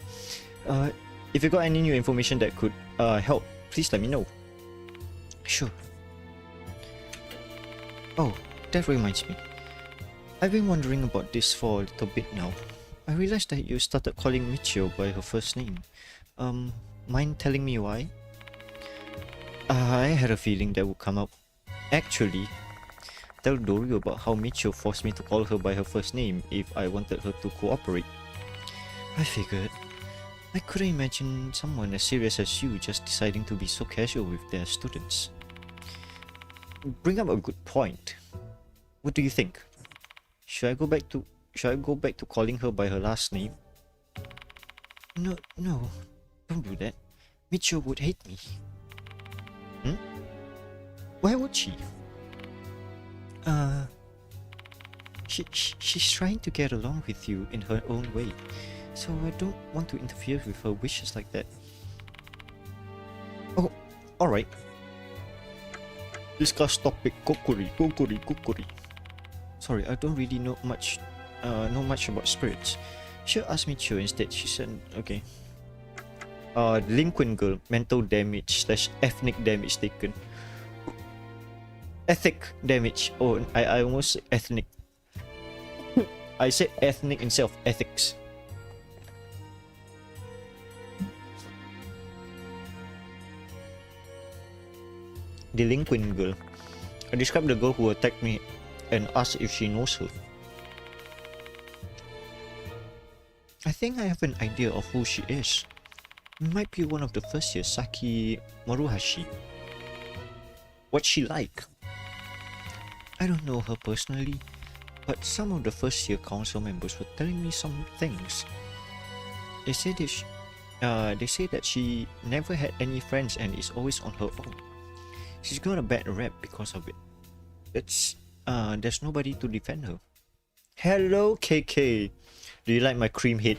If you got any new information that could help, please let me know. Sure. Oh, that reminds me. I've been wondering about this for a little bit now. I realized that you started calling Michio by her first name. Mind telling me why? I had a feeling that would come up. Actually, tell Dory about how Michio forced me to call her by her first name if I wanted her to cooperate. I figured. I couldn't imagine someone as serious as you just deciding to be so casual with their students. Bring up a good point. What do you think? Should I go back to calling her by her last name? No, don't do that. Michio would hate me. Why would she? She's trying to get along with you in her own way, so I don't want to interfere with her wishes like that. Oh, alright. Discuss topic Kokkuri. Sorry, I don't really know much about spirits. She'll ask me Michio instead. She said, okay. Delinquent girl, mental damage / ethnic damage taken. Ethic damage. Oh, I almost said ethnic. I said ethnic instead of ethics. Delinquent girl. I described the girl who attacked me and asked if she knows her. I think I have an idea of who she is. Might be one of the first year Saki Maruhashi. What's she like? I don't know her personally, but some of the first year council members were telling me some things. They say that she never had any friends and is always on her own. She's got a bad rap because of it. There's nobody to defend her. Hello, KK. Do you like my cream head?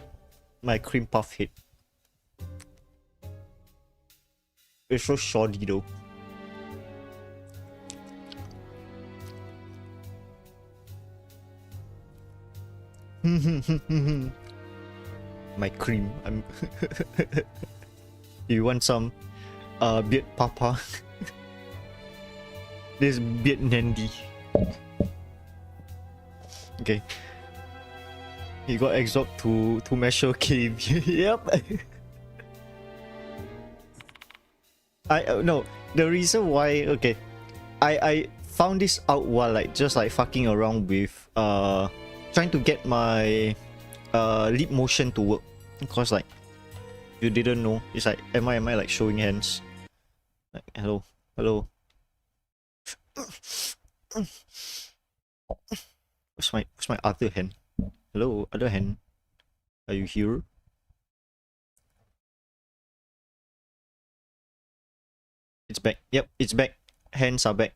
My cream puff head? It's so shoddy though. My cream. You want some beard papa? This beard Nandy. Okay. He got exiled to Masher Cave. Yep. No, the reason why, okay, I found this out while like just like fucking around with trying to get my lip motion to work, because like you didn't know, it's like am I like showing hands, like hello. What's my other hand? Hello, other hand, are you here? It's back. Yep, it's back. Hands are back.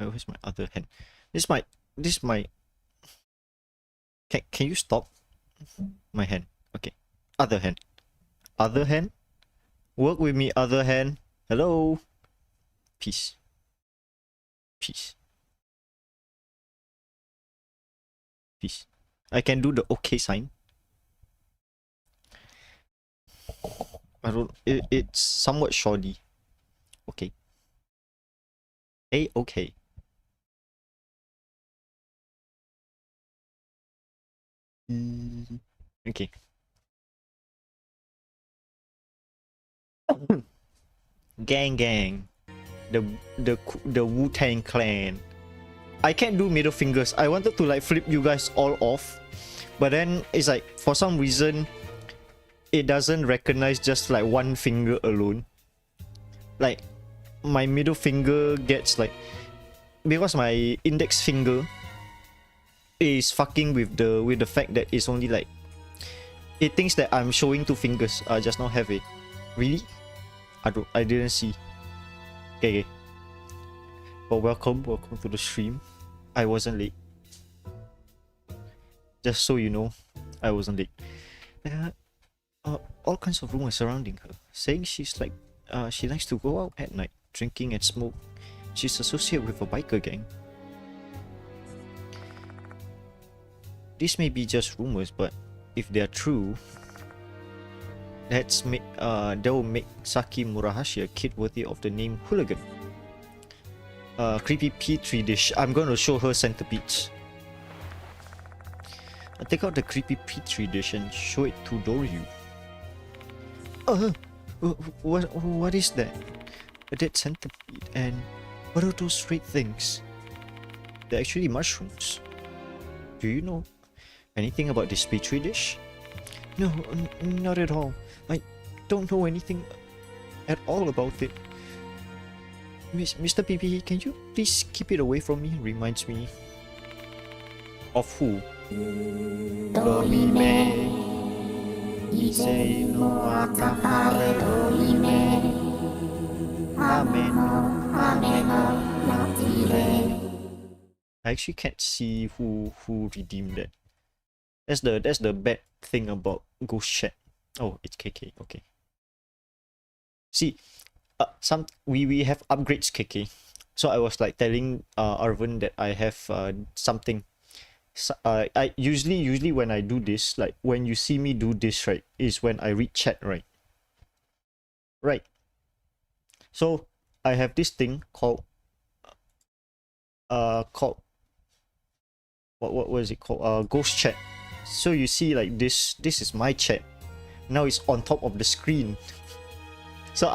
Oh, where's my other hand? This my Can you stop my hand? Okay. Other hand. Other hand? Work with me, other hand. Hello. Peace. I can do the okay sign. I don't. It's somewhat shoddy. Okay. Okay. Okay. Gang. The Wu-Tang Clan. I can't do middle fingers. I wanted to like flip you guys all off, but then it's like for some reason it doesn't recognize just like one finger alone. Like my middle finger gets like, because my index finger is fucking with the fact that it's only like, it thinks that I'm showing two fingers. I just now have it. Really? I didn't see. Okay. But welcome to the stream. I wasn't late. Just so you know, I wasn't late. All kinds of rumors surrounding her, saying she's like, she likes to go out at night, drinking and smoke. She's associated with a biker gang. This may be just rumors, but if they're true, that will make Saki Murahashi a kid worthy of the name Hooligan. Creepy petri dish. I'm gonna show her centipedes. I'll take out the creepy petri dish and show it to Doryu. What is that? A dead centipede. And what are those straight things? They're actually mushrooms. Do you know anything about this petri dish? No, not at all. I don't know anything at all about it. Mr. PP, can you please keep it away from me? Reminds me of who? Dorime. Ise no akapare dorime. Ameno natire. I actually can't see who redeemed that. That's the bad thing about Ghost Chat. Oh, it's KK. Okay. See, we have upgrades, KK. So I was like telling Arvin that I have something. So, I usually when I do this, like when you see me do this, right, is when I read chat, right? Right. So I have this thing called what was it called? Ghost Chat. So you see like this is my chat. Now it's on top of the screen. So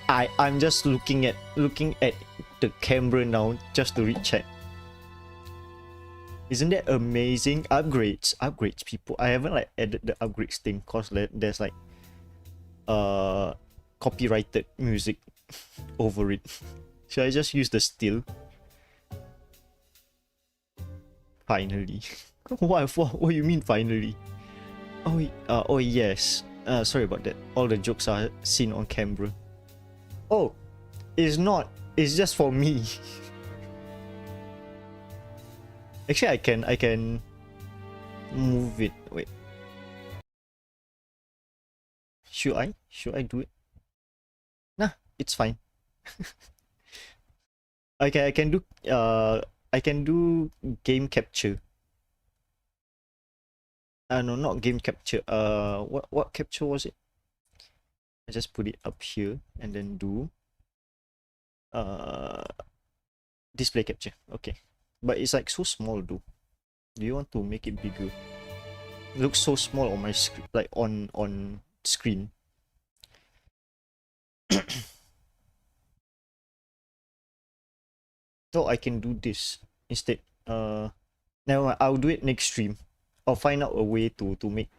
I'm just looking at the camera now just to read chat. Isn't that amazing? Upgrades people. I haven't like added the upgrades thing cause there's like copyrighted music over it. Should I just use the still? Finally. What you mean finally? Oh yes. Sorry about that. All the jokes are seen on camera. Oh, it's not. It's just for me. Actually, I can move it. Wait. Should I do it? Nah, it's fine. Okay, I can do game capture. No, not game capture. What capture was it? I just put it up here and then do display capture. Okay. But it's like so small though. Do you want to make it bigger? It looks so small on my screen, like on screen. So I can do this instead. Never mind, I'll do it next stream. I'll find out a way to make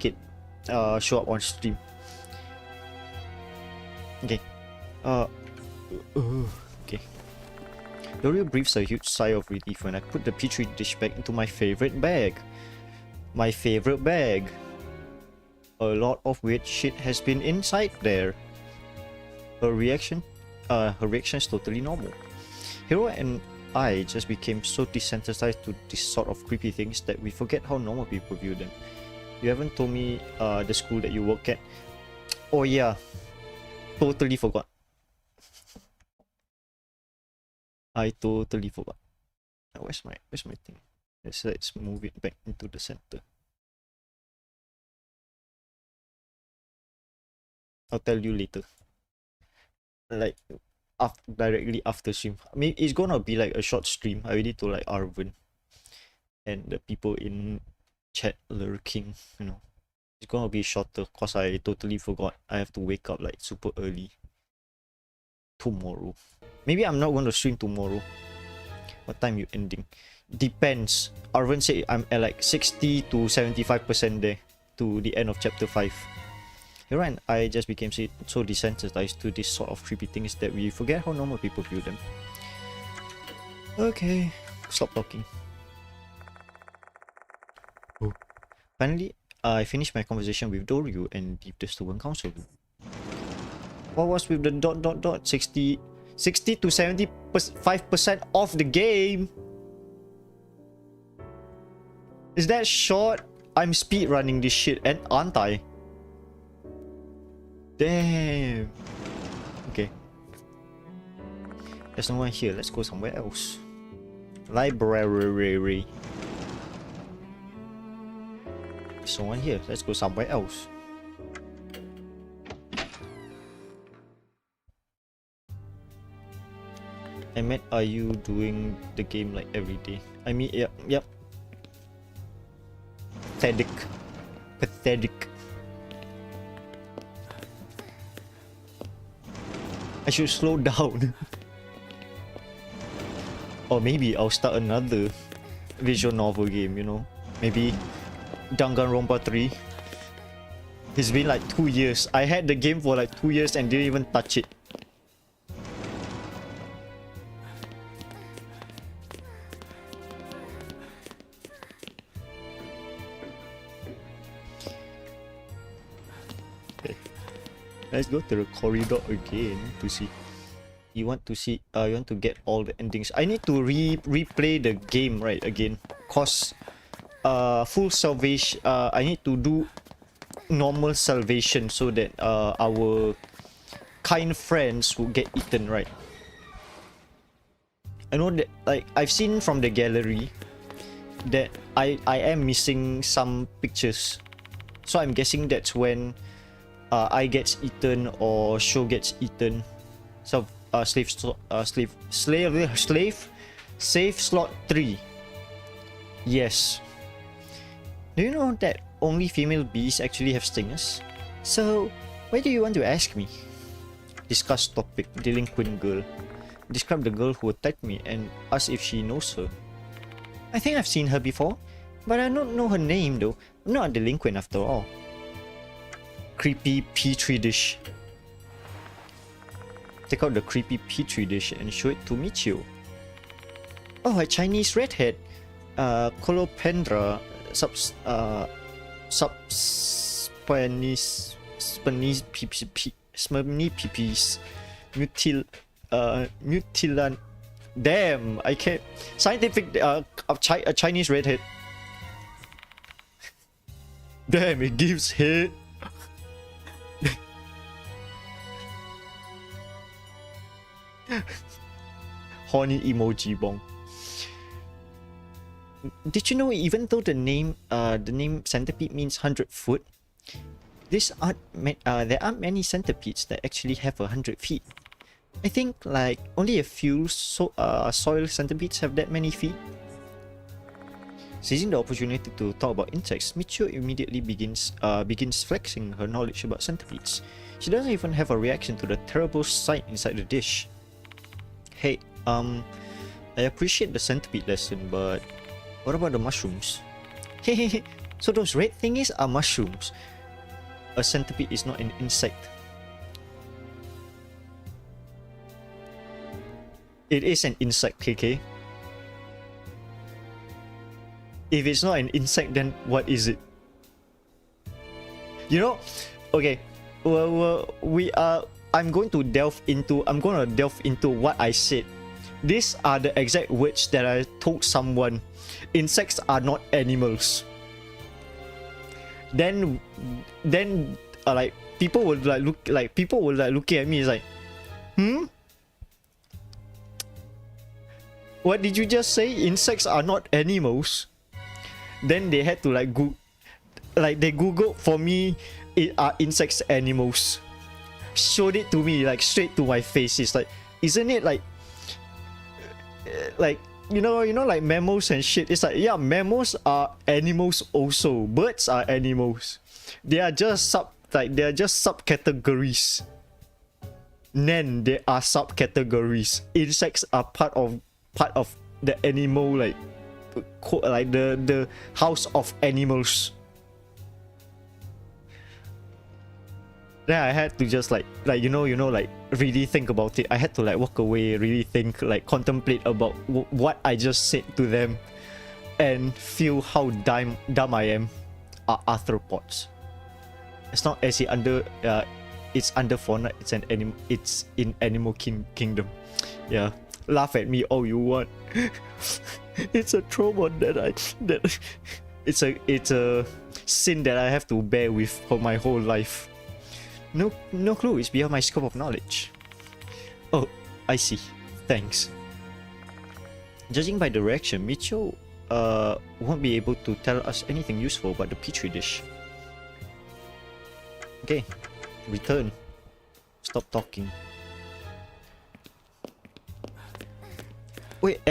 it show up on stream. Okay. Okay. Dorio breathes a huge sigh of relief when I put the petri dish back into my favorite bag. My favorite bag. A lot of weird shit has been inside there. Her reaction is totally normal. Hiro and I just became so desensitized to this sort of creepy things that we forget how normal people view them. You haven't told me the school that you work at. Oh yeah, totally forgot. I totally forgot. Where's my thing? Let's move it back into the center. I'll tell you later. Like directly after stream. I mean, it's gonna be like a short stream. I already told like Arvin and the people in chat lurking, you know. It's gonna be shorter because I totally forgot I have to wake up like super early tomorrow. Maybe I'm not going to stream tomorrow. What time you ending? Depends. Arvin said I'm at like 60 to 75% there to the end of chapter 5. You're right, I just became so desensitized to this sort of creepy things that we forget how normal people view them. Okay, stop talking. Oh. Finally, I finished my conversation with Doryu and the student council. What was with the ... 60 to 75% off the game? Is that short? I'm speed running this shit, and aren't I? Damn. Okay. There's no one here. Let's go somewhere else. Library. There's no one here. Let's go somewhere else. I meant, are you doing the game like every day? I mean, yep. Pathetic. I should slow down. Or maybe I'll start another visual novel game, you know? Maybe Danganronpa 3. It's been like 2 years. I had the game for like 2 years and didn't even touch it. Let's go to the corridor again to see. You want to see? You want to get all the endings. I need to replay the game right again. Cause, full salvation. I need to do normal salvation so that our kind friends will get eaten, right? I know that, like, I've seen from the gallery that I am missing some pictures, so I'm guessing that's when I gets eaten or Show gets eaten. So save slot 3. Yes. Do you know that only female bees actually have stingers? So why do you want to ask me? Discuss topic: delinquent girl. Describe the girl who attacked me and ask if she knows her. I think I've seen her before, but I don't know her name though. I'm not a delinquent after all. Creepy petri dish. Take out the creepy petri dish and show it to Michio. Oh, a Chinese redhead. Colopendra Spanies mutilan. Damn, I can't. Scientific a Chinese redhead. Damn, it gives hit. Horny emoji bong. Did you know, even though the name centipede means 100 foot, there aren't many centipedes that actually have 100 feet. I think like only a few soil centipedes have that many feet. Seizing the opportunity to talk about insects, Michio immediately begins flexing her knowledge about centipedes. She doesn't even have a reaction to the terrible sight inside the dish. Hey, I appreciate the centipede lesson, but what about the mushrooms? Hehehe, so those red thingies are mushrooms. A centipede is not an insect. It is an insect, KK. If it's not an insect, then what is it? You know, okay. Well, I'm going to delve into what I said. These are the exact words that I told someone. Insects are not animals. Then like people would looking at me is like, what did you just say? Insects are not animals. Then they had to they googled for me, are insects animals? Showed it to me like straight to my face. It's like, isn't it like like mammals and shit. It's like, yeah, mammals are animals also. Birds are animals. They are just subcategories. Then there are subcategories. Insects are part of the animal, like the house of animals. Then I had to just like really think about it. I had to like walk away, really think, like contemplate about what I just said to them, and feel how dumb I am. Are arthropods. It's not actually under it's under fauna. It's an animal. It's in animal kingdom. Yeah, laugh at me all you want. It's a trauma that it's a sin that I have to bear with for my whole life. No clue. It's beyond my scope of knowledge. Oh, I see. Thanks. Judging by the reaction, Micho won't be able to tell us anything useful about the petri dish. Okay, return. Stop talking. Wait,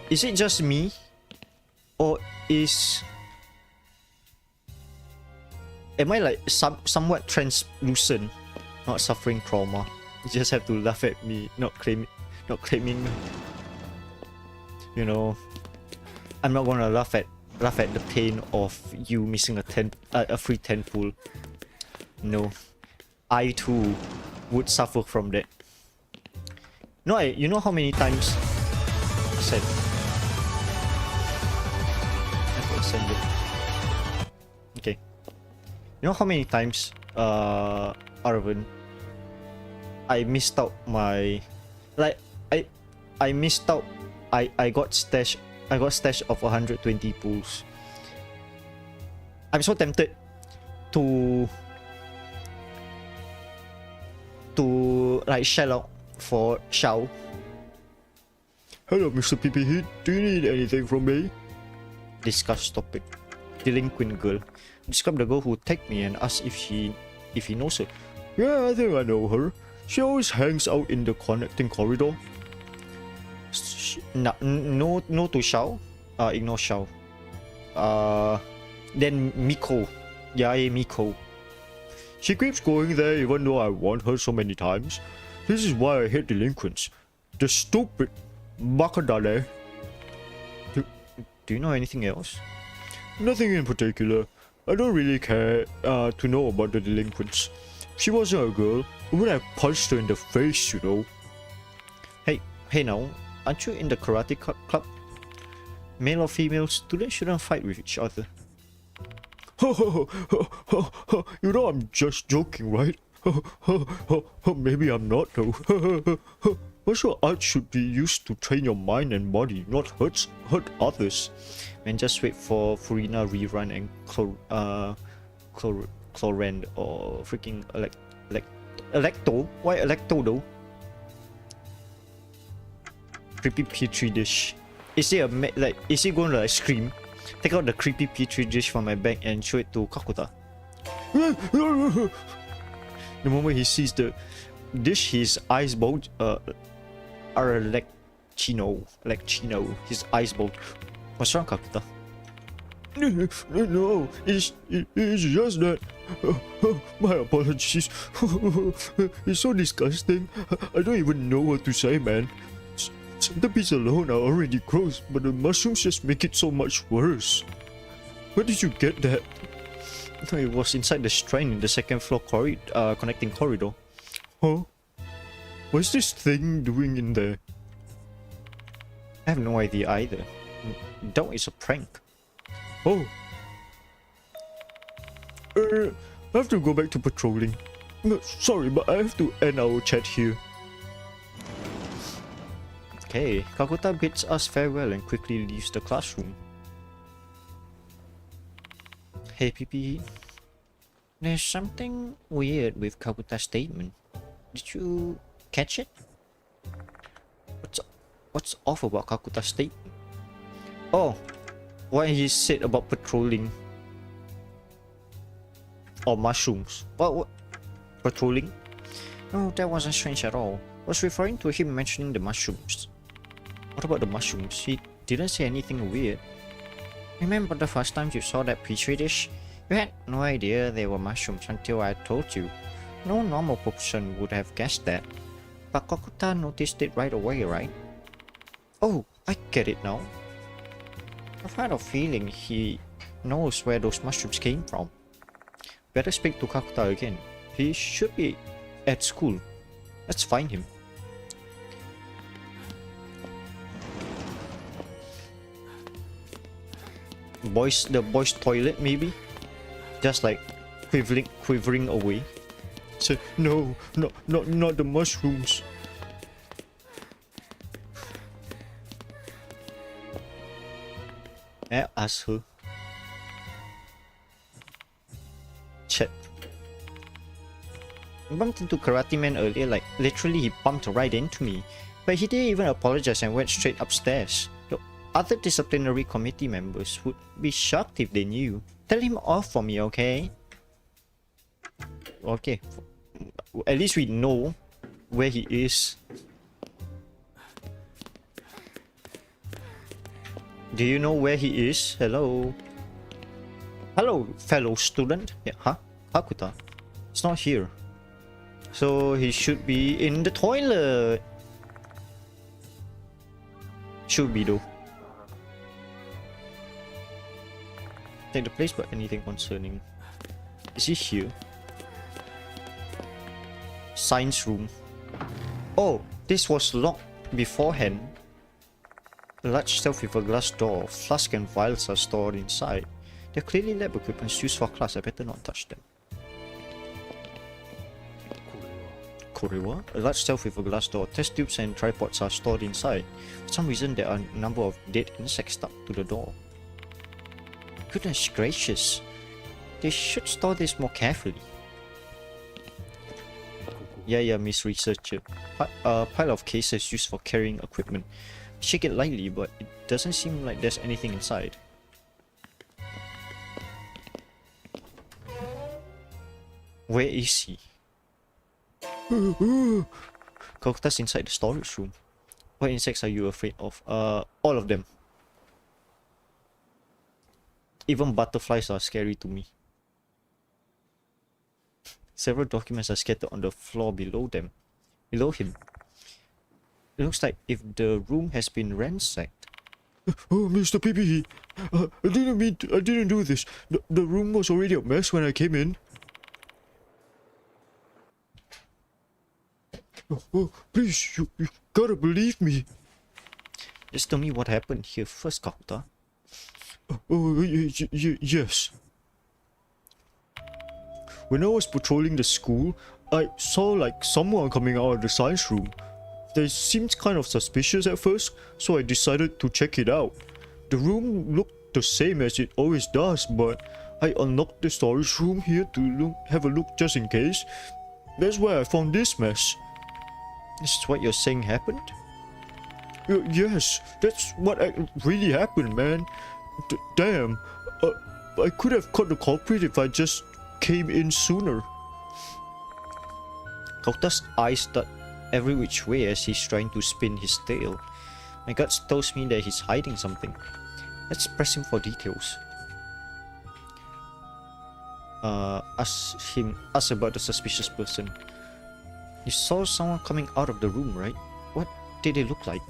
is it just me? Or am I like somewhat translucent, not suffering trauma? You just have to laugh at me, not claiming me. You know, I'm not gonna laugh at the pain of you missing a free 10 pool. No, I too would suffer from that. No, you know how many times I said I got send it. Okay. You know how many times Arvin, I missed out my I missed out I got stash of 120 pools. I'm so tempted to like shell out for Shao. Hello, Mr. PP Heat. Do you need anything from me? Discuss topic. Delinquent girl. Describe the girl who tagged me and asked if he knows her. Yeah, I think I know her. She always hangs out in the connecting corridor. No to Shao. Ignore Shao. Then Miko. Yeah, Miko. She keeps going there even though I warned her so many times. This is why I hate delinquents. The stupid Bakadale. Do you know anything else? Nothing in particular. I don't really care to know about the delinquents. She wasn't a girl. I would have punched her in the face, you know. Hey now, aren't you in the karate club? Male or female students shouldn't fight with each other. You know I'm just joking, right? Maybe I'm not though. Martial arts should be used to train your mind and body, not hurt others. Man, just wait for Furina rerun and Chlorand or freaking Electo. Why Electo though? Creepy petri dish. Is he is he going to like scream? Take out the creepy petri dish from my bag and show it to Kakuta. The moment he sees the dish, his eyes bulge. Lecchino. His eyes bulge. What's wrong, Kakuta? No, it's just that. My apologies. It's so disgusting. I don't even know what to say, man. Centipedes alone are already gross, but the mushrooms just make it so much worse. Where did you get that? No, it was inside the shrine in the second floor connecting corridor. Huh? What's this thing doing in there? I have no idea either. Doubt it's a prank. Oh. I have to go back to patrolling. No, sorry, but I have to end our chat here. Okay, Kakuta bids us farewell and quickly leaves the classroom. Hey PP, there's something weird with Kakuta's statement. Did you catch it? What's off about Kakuta's statement? Oh, what he said about patrolling or mushrooms. What? Patrolling? No, that wasn't strange at all. I was referring to him mentioning the mushrooms. What about the mushrooms? He didn't say anything weird. Remember the first time you saw that petri dish? You had no idea they were mushrooms until I told you. No normal person would have guessed that. But Kokuta noticed it right away, right? Oh, I get it now. I've had a feeling he knows where those mushrooms came from. Better speak to Kakuta again. He should be at school. Let's find him. The boys' toilet maybe? Just like quivering away. Say, no, not the mushrooms. Ask her. Chat. I bumped into Karate Man earlier, like literally he bumped right into me. But he didn't even apologize and went straight upstairs. The other disciplinary committee members would be shocked if they knew. Tell him off for me, okay? Okay. At least we know where he is. Do you know where he is? Hello? Hello, fellow student. Yeah, huh? Kakuta? It's not here. So he should be in the toilet. Should be though. Take the place, but anything concerning. Is he here? Science room. Oh, this was locked beforehand. A large shelf with a glass door. Flask and vials are stored inside. They're clearly lab equipment used for class. I better not touch them. Kokkuri-wa? A large shelf with a glass door. Test tubes and tripods are stored inside. For some reason, there are a number of dead insects stuck to the door. Goodness gracious. They should store this more carefully. Yeah, Miss Researcher. A pile of cases used for carrying equipment. Shake it lightly, but it doesn't seem like there's anything inside. Where is he? Kokuta's inside the storage room. What insects are you afraid of? All of them. Even butterflies are scary to me. Several documents are scattered on the floor below him. It looks like if the room has been ransacked. Oh, Mr. PPE, I didn't do this. The room was already a mess when I came in. Oh, please, you gotta believe me. Just tell me what happened here first, Kakuta. Oh, yes. When I was patrolling the school, I saw like someone coming out of the science room. They seemed kind of suspicious at first, so I decided to check it out. The room looked the same as it always does, but I unlocked the storage room here to have a look just in case. That's where I found this mess. This is what you're saying happened? Yes, that's what really happened, man. Damn, I could have caught the culprit if I just came in sooner. Kokuta's eyes dart every which way as he's trying to spin his tail. My gut tells me that he's hiding something. Let's press him for details. Ask about the suspicious person. You saw someone coming out of the room, right? What did they look like?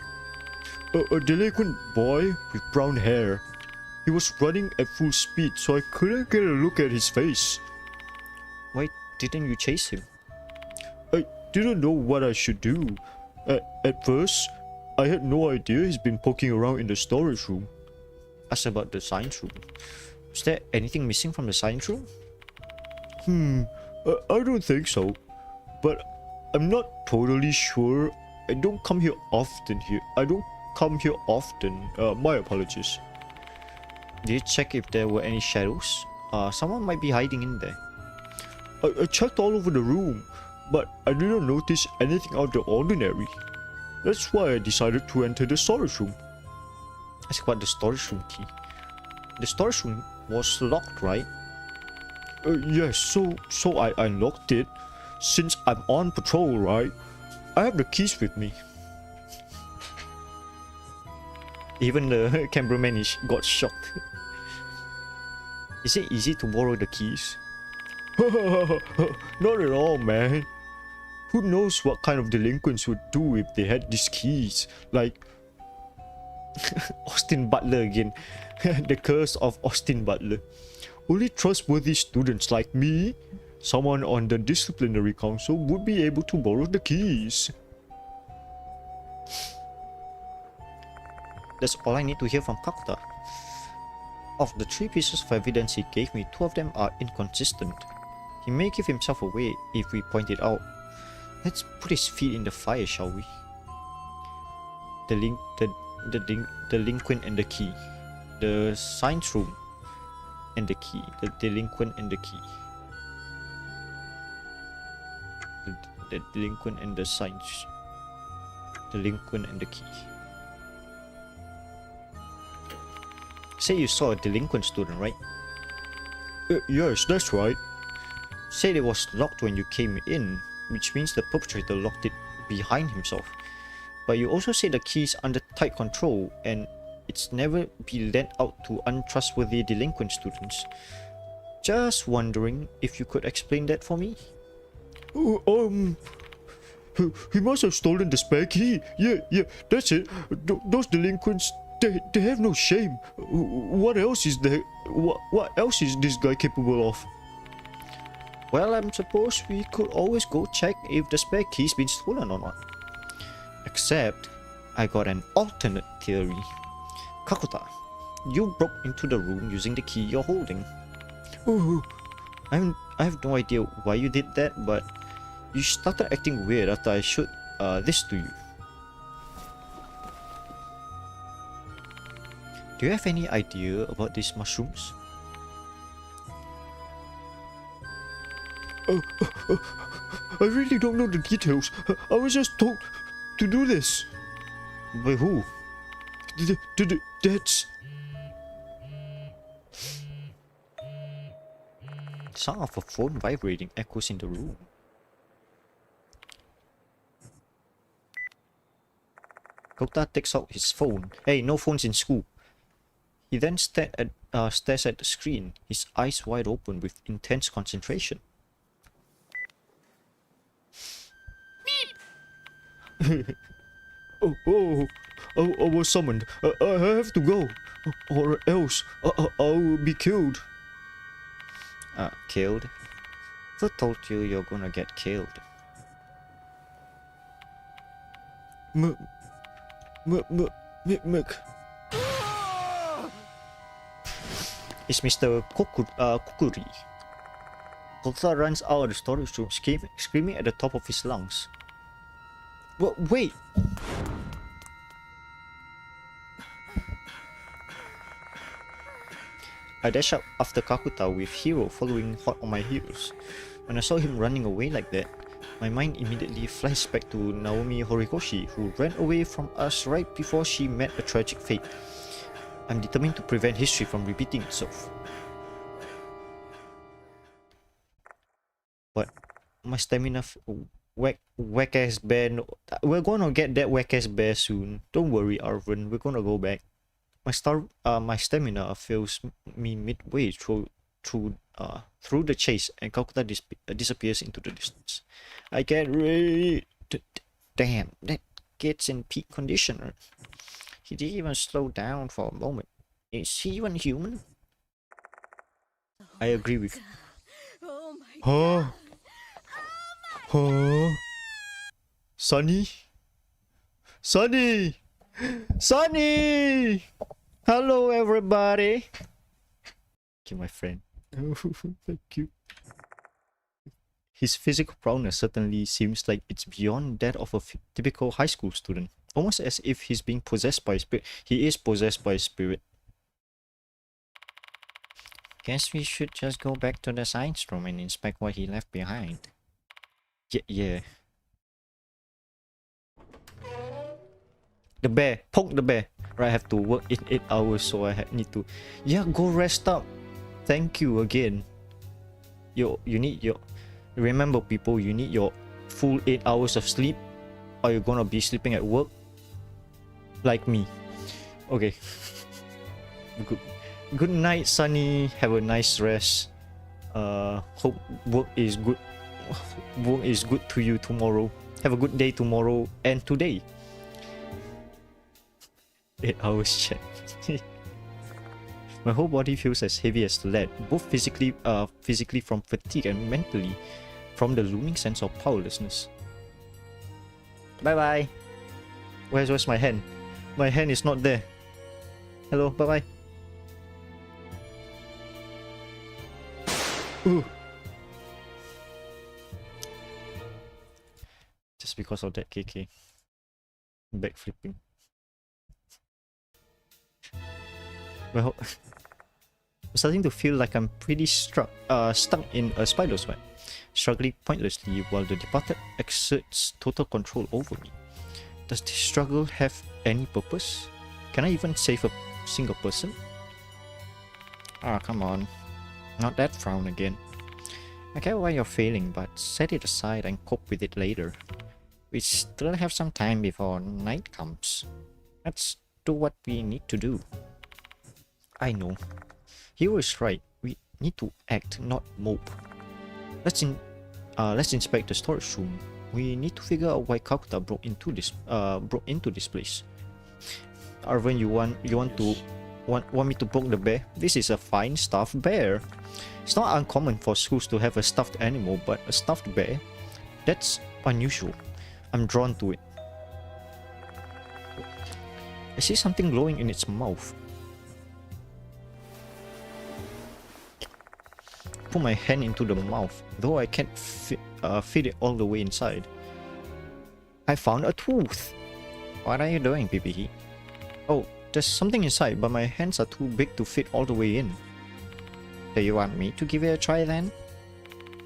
A delinquent boy with brown hair. He was running at full speed, so I couldn't get a look at his face. Why didn't you chase him? I didn't know what I should do. At first, I had no idea he's been poking around in the storage room. Ask about the science room. Is there anything missing from the science room? I don't think so. But I'm not totally sure. I don't come here often. My apologies. Did you check if there were any shadows? Someone might be hiding in there. I checked all over the room, but I didn't notice anything out of the ordinary. That's why I decided to enter the storage room. Ask about the storage room key. The storage room was locked, right? Yes, so I unlocked it. Since I'm on patrol, right? I have the keys with me. Even the cameraman got shocked. Is it easy to borrow the keys? Not at all, man. Who knows what kind of delinquents would do if they had these keys? Like, Austin Butler again. The curse of Austin Butler. only trustworthy students like me, someone on the disciplinary council, would be able to borrow the keys. That's all I need to hear from Kakuta. Of the 3 pieces of evidence he gave me, 2 of them are inconsistent. He may give himself away if we point it out. Let's put his feet in the fire, shall we? The delinquent and the key. The science room and the key. The delinquent and the key. The delinquent and the science. Delinquent and the key. Say you saw a delinquent student, right? Yes, that's right. Said it was locked when you came in, which means the perpetrator locked it behind himself. But you also say the key is under tight control and it's never be lent out to untrustworthy delinquent students. Just wondering if you could explain that for me? He must have stolen the spare key. Yeah, that's it. Those delinquents, they have no shame. What else is there? What else is this guy capable of? Well, I suppose we could always go check if the spare key's been stolen or not. Except, I got an alternate theory. Kakuta, you broke into the room using the key you're holding. Oh, I have no idea why you did that, but you started acting weird after I showed this to you. Do you have any idea about these mushrooms? I really don't know the details. I was just told to do this. By who? That's... Sound of a phone vibrating echoes in the room. Kota takes out his phone. Hey, no phones in school. He then stares at the screen, his eyes wide open with intense concentration. I was summoned. I have to go, or else I'll be killed. Killed? Who told you you're gonna get killed? Mick. It's Mr. Kokkuri. Kota runs out of the storage room, screaming at the top of his lungs. Wait! I dash up after Kakuta with Hiro following hot on my heels. When I saw him running away like that, my mind immediately flashed back to Naomi Horikoshi, who ran away from us right before she met a tragic fate. I'm determined to prevent history from repeating itself. But my stamina whack ass bear. We're gonna get that whack ass bear soon. Don't worry, Arvin. We're gonna go back. My stamina fails me midway through the chase, and Kakuta disappears into the distance. I get really damn, that kid's in peak condition. He didn't even slow down for a moment. Is he even human? I agree with. Oh my Huh? Huh? Sunny? Sunny! Sunny! Hello, everybody. Okay, my friend. Thank you. His physical prowess certainly seems like it's beyond that of a typical high school student. Almost as if he's being possessed by a spirit. He is possessed by a spirit. Guess we should just go back to the science room and inspect what he left behind. Yeah. The bear. Poke the bear. Right, I have to work in 8 hours, so I need to... Yeah, go rest up. Thank you again. You need your... Remember, people, you need your full 8 hours of sleep, or you're gonna be sleeping at work. Like me. Okay. Good night, Sunny. Have a nice rest. Hope work is good. Work is good to you tomorrow. Have a good day tomorrow and today. 8 hours chat. My whole body feels as heavy as lead, both physically from fatigue and mentally from the looming sense of powerlessness. Bye bye. Where's my hand? My hand is not there. Hello, bye bye. Ooh. Just because of that KK. Backflipping. Well, I'm starting to feel like I'm pretty stuck in a spider's web, struggling pointlessly while the departed exerts total control over me. Does this struggle have any purpose? Can I even save a single person? Ah, come on. Not that frown again. I get why you're failing, but set it aside and cope with it later. We still have some time before night comes. Let's do what we need to do. I know. Hiro is right. We need to act, not mope. Let's inspect the storage room. We need to figure out why Kakuta broke into this place. Arvin, you want me to poke the bear? This is a fine stuffed bear. It's not uncommon for schools to have a stuffed animal, but a stuffed bear? That's unusual. I'm drawn to it. I see something glowing in its mouth. Put my hand into the mouth, though I can't fit it all the way inside. I found a tooth. What are you doing, PPE? Oh, there's something inside, but my hands are too big to fit all the way in. Do you want me to give it a try then?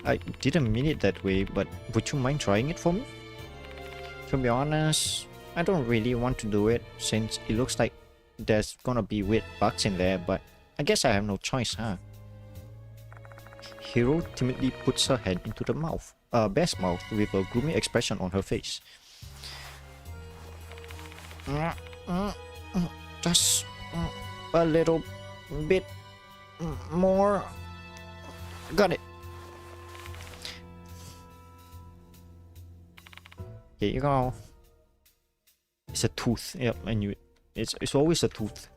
I didn't mean it that way, but would you mind trying it for me? To be honest, I don't really want to do it, since it looks like there's gonna be weird bugs in there, but I guess I have no choice, huh? Hiro timidly puts her hand into the bear's mouth with a gloomy expression on her face. Just a little bit more. Got it. Here you go. It's a tooth. Yep, I knew it. It's always a tooth.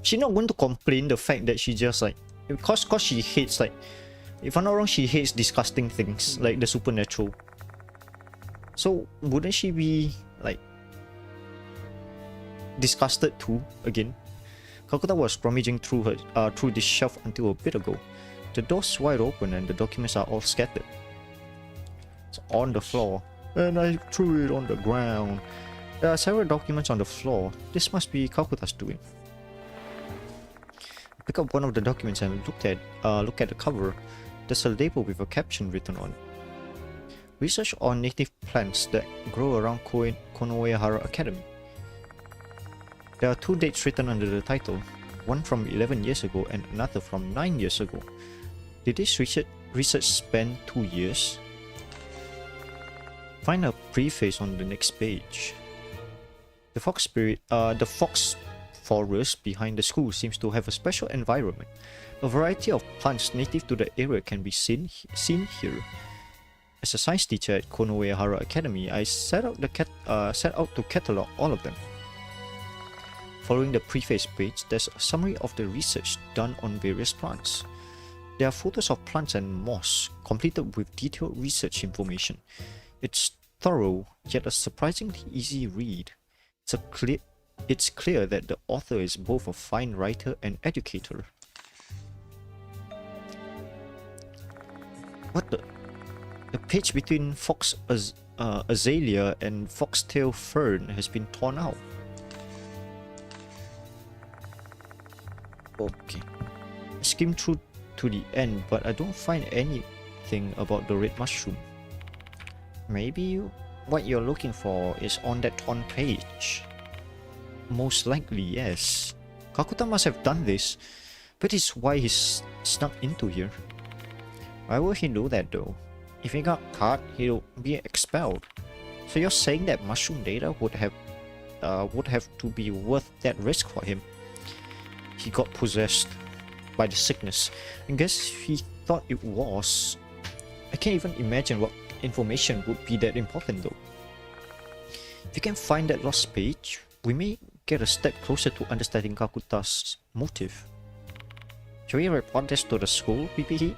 She's not going to complain the fact that she just like, cause she hates, like, if I'm not wrong, she hates disgusting things like the supernatural. So wouldn't she be like disgusted too again? Kakuta was rummaging through this shelf until a bit ago. The door's wide open and the documents are all scattered. It's on the floor, and I threw it on the ground. There are several documents on the floor. This must be Kakuta's doing. Pick up one of the documents and look at the cover. There's a label with a caption written on. Research on native plants that grow around Konoehara Academy. There are 2 dates written under the title, one from 11 years ago and another from 9 years ago. Did this research span 2 years? Find a preface on the next page. The fox forest behind the school seems to have a special environment. A variety of plants native to the area can be seen here. As a science teacher at Konoehara Academy, I set out to catalog all of them. Following the preface page, there's a summary of the research done on various plants. There are photos of plants and moss, completed with detailed research information. It's thorough, yet a surprisingly easy read. It's clear that the author is both a fine writer and educator. What the? The page between Fox Azalea and Foxtail Fern has been torn out. Okay. I skimmed through to the end, but I don't find anything about the red mushroom. Maybe what you're looking for is on that torn page. Most likely, yes. Kakuta must have done this, but it's why he's snuck into here. Why would he do that though? If he got caught, he'll be expelled. So you're saying that mushroom data would have would have to be worth that risk for him. He got possessed by the sickness. I guess he thought it was. I can't even imagine what information would be that important though. If you can find that lost page, we may get a step closer to understanding Kakuta's motive. Should we report this to the school, PPE?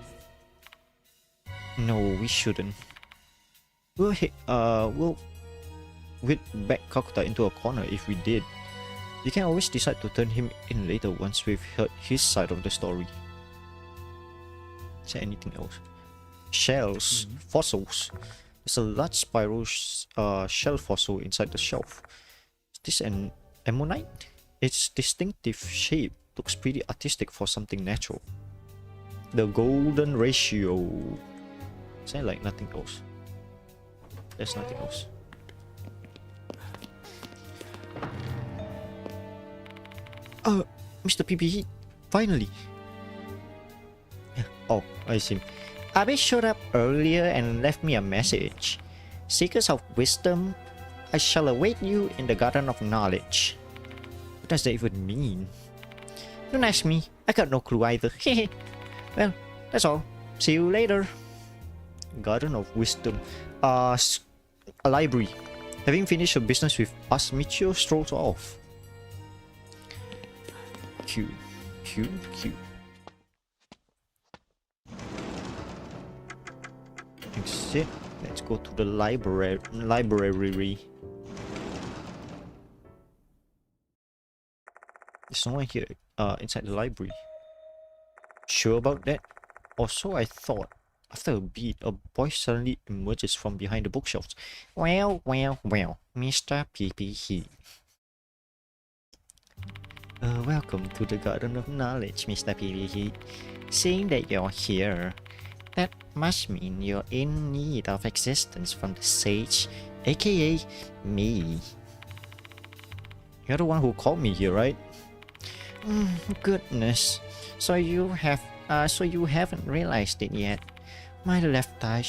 No, we shouldn't. We'll back Kakuta into a corner if we did. You can always decide to turn him in later once we've heard his side of the story. Is there anything else? Shells, fossils. There's a large spiral shell fossil inside the shelf. Is this an ammonite? Its distinctive shape looks pretty artistic for something natural. The golden ratio. Is there like nothing else? There's nothing else. Mr. PPE, finally. Oh, I see. Abe showed up earlier and left me a message. Seekers of wisdom, I shall await you in the Garden of Knowledge. What does that even mean? Don't ask me, I got no clue either. Well, that's all. See you later. Garden of Wisdom. A library. Having finished her business with us, Michio strolls off. Q. Exit. Let's go to the library. There's no one here inside the library. Sure about that? Or so I thought. After a beat, a voice suddenly emerges from behind the bookshelves. Well, Mr. PPE. Welcome to the Garden of Knowledge, Mr. PPE. Seeing that you're here, that must mean you're in need of assistance from the sage, aka me. You're the one who called me here, right? Goodness. So you haven't realized it yet. My left eye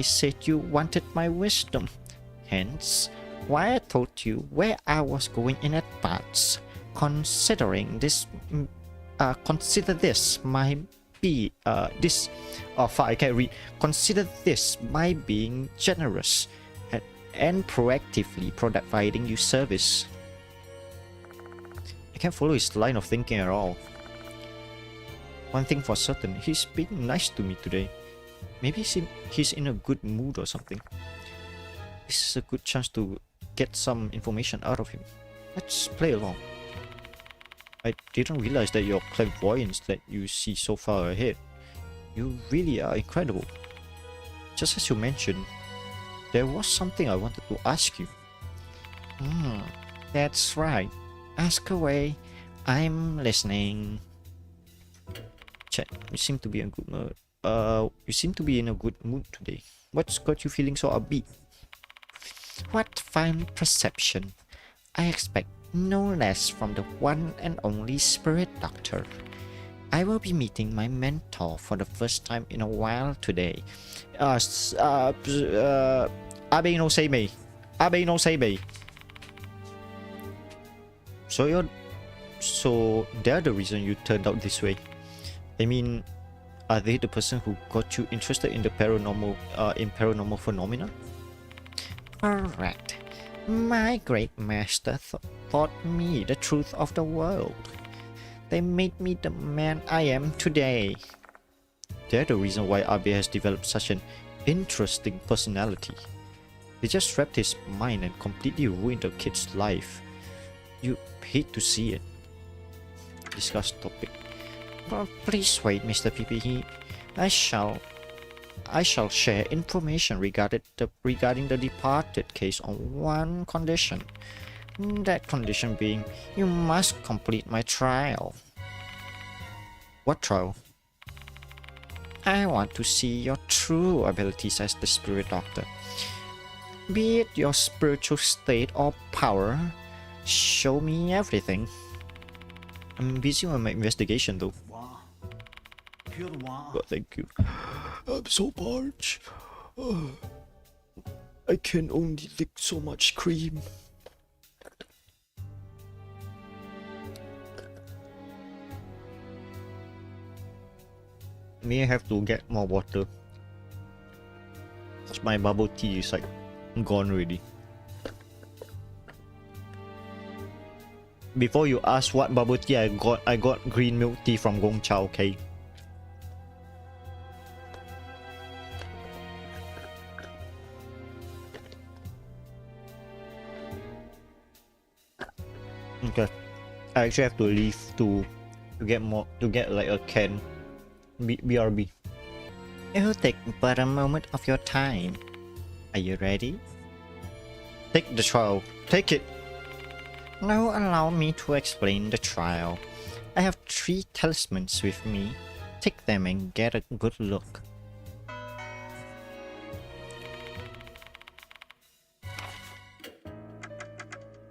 said you wanted my wisdom. Hence, why I told you where I was going in advance. Consider this my being generous and proactively providing you service. I can't follow his line of thinking at all. One thing for certain, he's being nice to me today. Maybe he's in a good mood or something. This is a good chance to get some information out of him. Let's play along. I didn't realize that your clairvoyance let you see so far ahead. You really are incredible. Just as you mentioned, there was something I wanted to ask you. That's right. Ask away. I'm listening. Chat, you seem to be in a good mood today. What's got you feeling so upbeat? What fine perception. I expect no less from the one and only Spirit Doctor. I will be meeting my mentor for the first time in a while today. Abe no Seimei. Abe no Seimei. So they're the reason you turned out this way. I mean, are they the person who got you interested in the paranormal phenomena? Correct. My great master taught me the truth of the world. They made me the man I am today. They're the reason why Abe has developed such an interesting personality. They just wrapped his mind and completely ruined the kid's life. You hate to see it. Discuss topic. Well, please wait, Mr. PPE. I shall share information regarding the departed case on one condition. That condition being, you must complete my trial. What trial? I want to see your true abilities as the Spirit Doctor. Be it your spiritual state or power, show me everything. I'm busy on my investigation though. Oh, thank you. I'm so parched. I can only lick so much cream. May I have to get more water. My bubble tea is like gone already. Before you ask what bubble tea I got green milk tea from Gongcha, okay? Okay. I actually have to leave to get like a can. BRB. It will take but a moment of your time. Are you ready? Take the trial. Take it. Now allow me to explain the trial. I have 3 talismans with me. Take them and get a good look.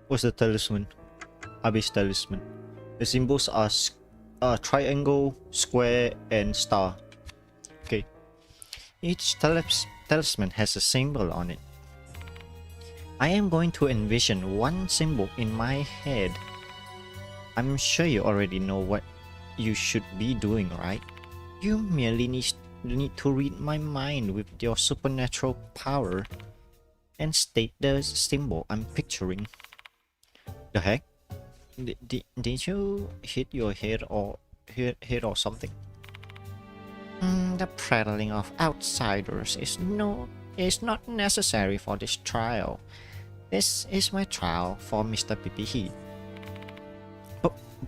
What's the talisman? Abe's talisman. The symbols are triangle, square, and star. Okay. Each talisman has a symbol on it. I am going to envision one symbol in my head. I'm sure you already know what you should be doing, right? You merely need to read my mind with your supernatural power and state the symbol I'm picturing. The heck? Did you hit your head or something? The prattling of outsiders is not necessary for this trial. This is my trial for Mr. Pipihi.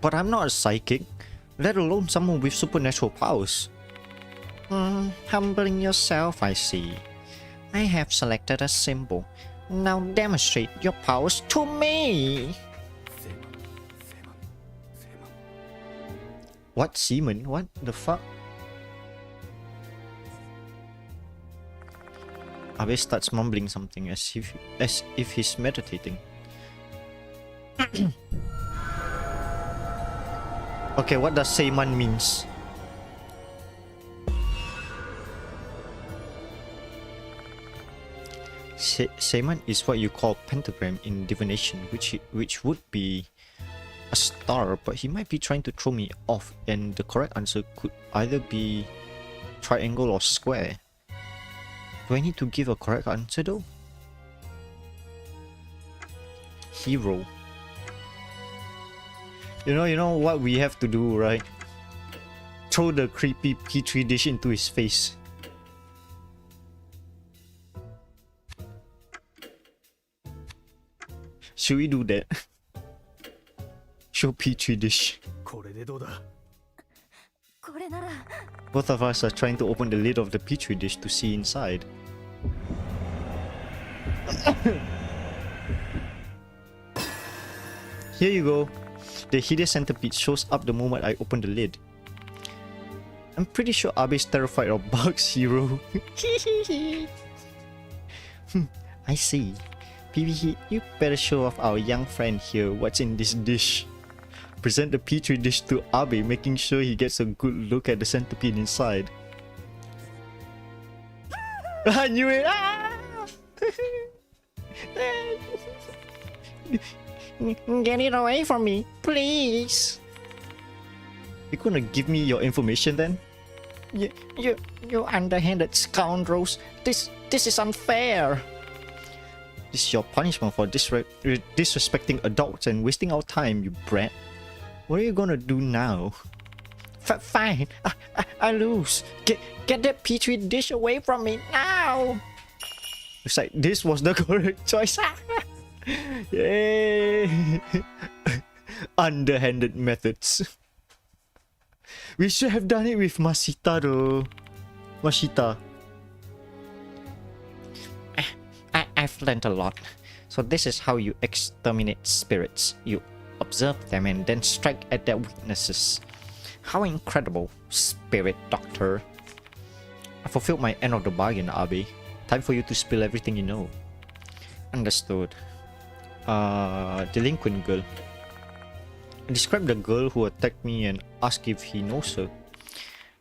But I'm not a psychic, let alone someone with supernatural powers. Humbling yourself, I see. I have selected a symbol. Now demonstrate your powers to me! What semen? What the fuck? Abe starts mumbling something as if he's meditating. Okay, what does Seiman means? Seiman is what you call pentagram in divination, which would be a star, but he might be trying to throw me off, and the correct answer could either be triangle or square. Do I need to give a correct answer though? Hero. You know what we have to do, right? Throw the creepy petri dish into his face. Should we do that? Show petri dish. Both of us are trying to open the lid of the petri dish to see inside. Here you go. The hideous centipede shows up the moment I open the lid. I'm pretty sure Abe's terrified of bugs, hero. I see. PvP, you better show off our young friend here what's in this dish. Present the petri dish to Abe, making sure he gets a good look at the centipede inside. I knew it! Get it away from me, please! You gonna give me your information then? You underhanded scoundrels! This is unfair! This is your punishment for disrespecting adults and wasting our time, you brat. What are you gonna do now? Fine, I lose. Get that petri dish away from me now! Looks like this was the correct choice. Yay! Underhanded methods. We should have done it with Mashita though. Mashita. I've learned a lot. So this is how you exterminate spirits. You observe them and then strike at their weaknesses. How incredible, spirit doctor. I fulfilled my end of the bargain, Abe. Time for you to spill everything you know. Understood. Delinquent girl. Describe the girl who attacked me and ask if he knows her.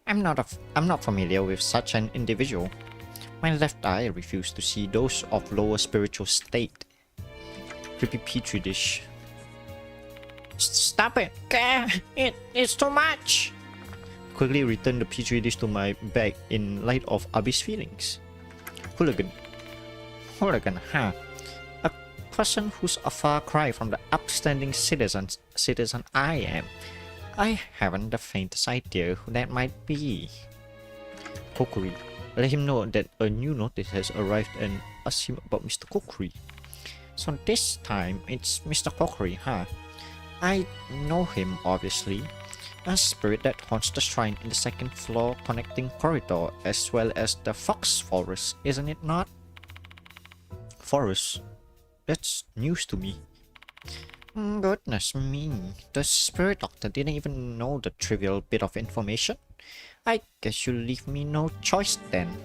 I'm not familiar with such an individual. My left eye refused to see those of lower spiritual state. Creepy petri dish. Stop it! It's too much! Quickly returned the petri dish to my bag in light of Abby's feelings. Hooligan. Hooligan, huh? A person who's a far cry from the upstanding citizen I am. I haven't the faintest idea who that might be. Kokkuri. Let him know that a new notice has arrived and ask him about Mr. Kokkuri. So this time it's Mr. Kokkuri, huh? I know him, obviously. A spirit that haunts the shrine in the second floor connecting corridor as well as the fox forest, isn't it not? Forest? That's news to me. Goodness me, the spirit doctor didn't even know the trivial bit of information. I guess you leave me no choice then.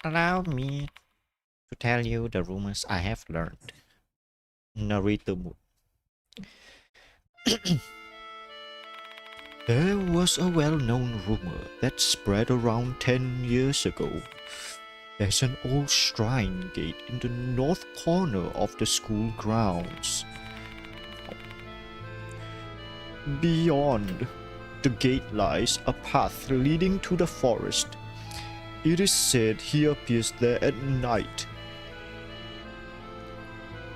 Allow me to tell you the rumors I have learned. Narrator mood. There was a well-known rumor that spread around 10 years ago. There's an old shrine gate in the north corner of the school grounds. Beyond the gate lies a path leading to the forest. It is said he appears there at night.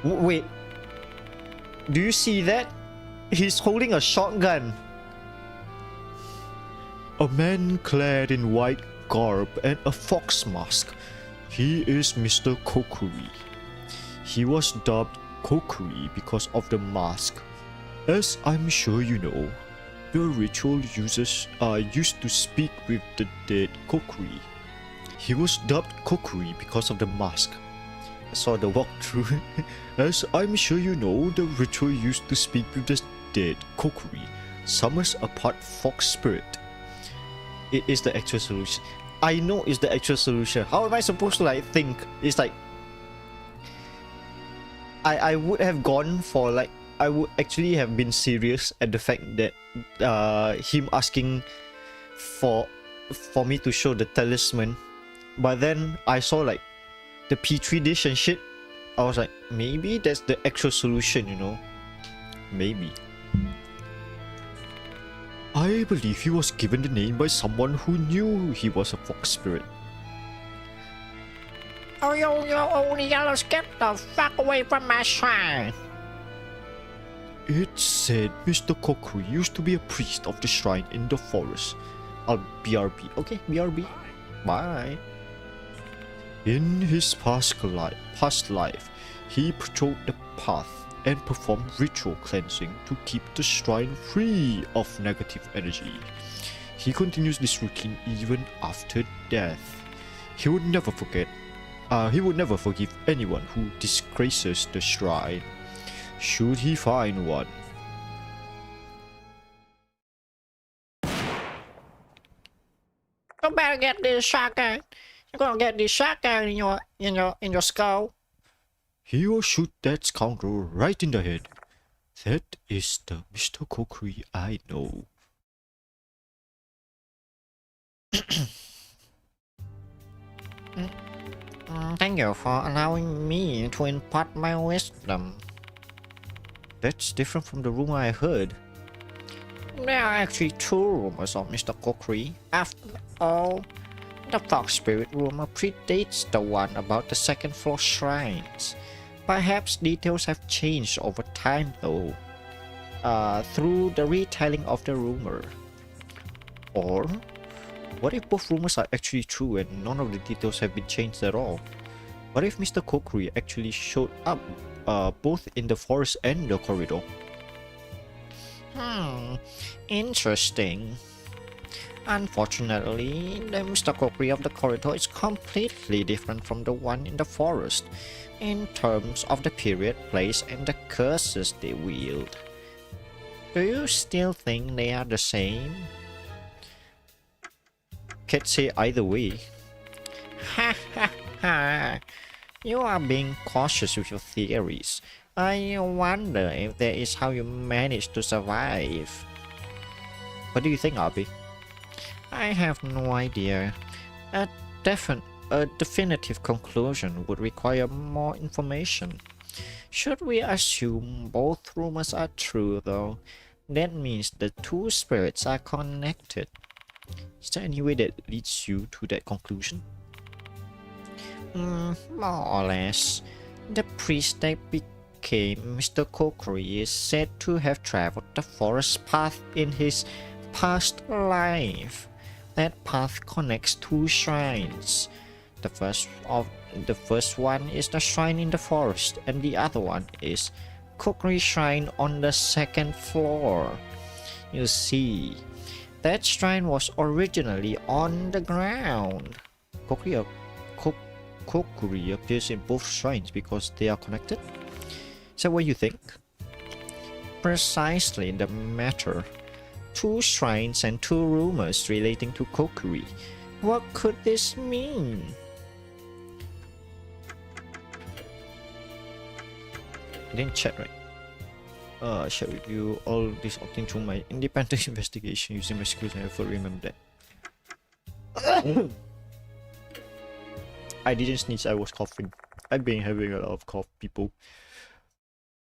Wait. Do you see that? He's holding a shotgun. A man clad in white garb and a fox mask. He is Mr. Kokkuri. He was dubbed Kokkuri because of the mask. As I'm sure you know, the ritual users used to speak with the dead Kokkuri. He was dubbed Kokkuri because of the mask. I saw the walkthrough. As I'm sure you know, the ritual used to speak with the dead Kokkuri summons a part fox spirit. It is the actual solution. I know it's the actual solution. How am I supposed to like think? It's like I would have gone for like I would actually have been serious at the fact that him asking for me to show the talisman, but then I saw like the petri dish and shit. I was like, maybe that's the actual solution, you know? Maybe. I believe he was given the name by someone who knew he was a fox spirit. Oh, you old yellow, get the fuck away from my shrine! It said Mr. Kokkuri used to be a priest of the shrine in the forest. I'll BRB. Okay, BRB. Bye. In his past life, he patrolled the path and performed ritual cleansing to keep the shrine free of negative energy. He continues this routine even after death. He would never forgive anyone who disgraces the shrine, should he find one. You better get this shotgun. You're gonna get this shotgun in your skull. He will shoot that scoundrel right in the head. That is the Mr. Kokkuri I know. Thank you for allowing me to impart my wisdom. That's different from the rumor I heard. There are actually two rumors of Mr. Kokkuri. After all, the fox spirit rumor predates the one about the second floor shrines. Perhaps details have changed over time though, through the retelling of the rumor. Or, what if both rumors are actually true and none of the details have been changed at all? What if Mr. Kokkuri actually showed up both in the forest and the corridor? Interesting. Unfortunately, the Mr. Kokkuri of the corridor is completely different from the one in the forest, in terms of the period, place, and the curses they wield. Do you still think they are the same? Can't say either way. Ha ha ha! You are being cautious with your theories. I wonder if that is how you manage to survive. What do you think, Abi? I have no idea. A, a definitive conclusion would require more information. Should we assume both rumors are true, though? That means the two spirits are connected. Is there any way that leads you to that conclusion? More or less. The priest that became Mr. Kokkuri is said to have traveled the forest path in his past life. That path connects two shrines. The first one is the shrine in the forest, and the other one is Kokkuri Shrine on the second floor. You see, that shrine was originally on the ground. Kokkuri appears in both shrines because they are connected. Is that what you think? Precisely the matter. Two shrines and two rumors relating to Kokkuri. What could this mean? I didn't check, right? Shall review all this obtained through my independent investigation using my skills and effort. Remember that. I didn't sneeze, I was coughing. I've been having a lot of cough, people.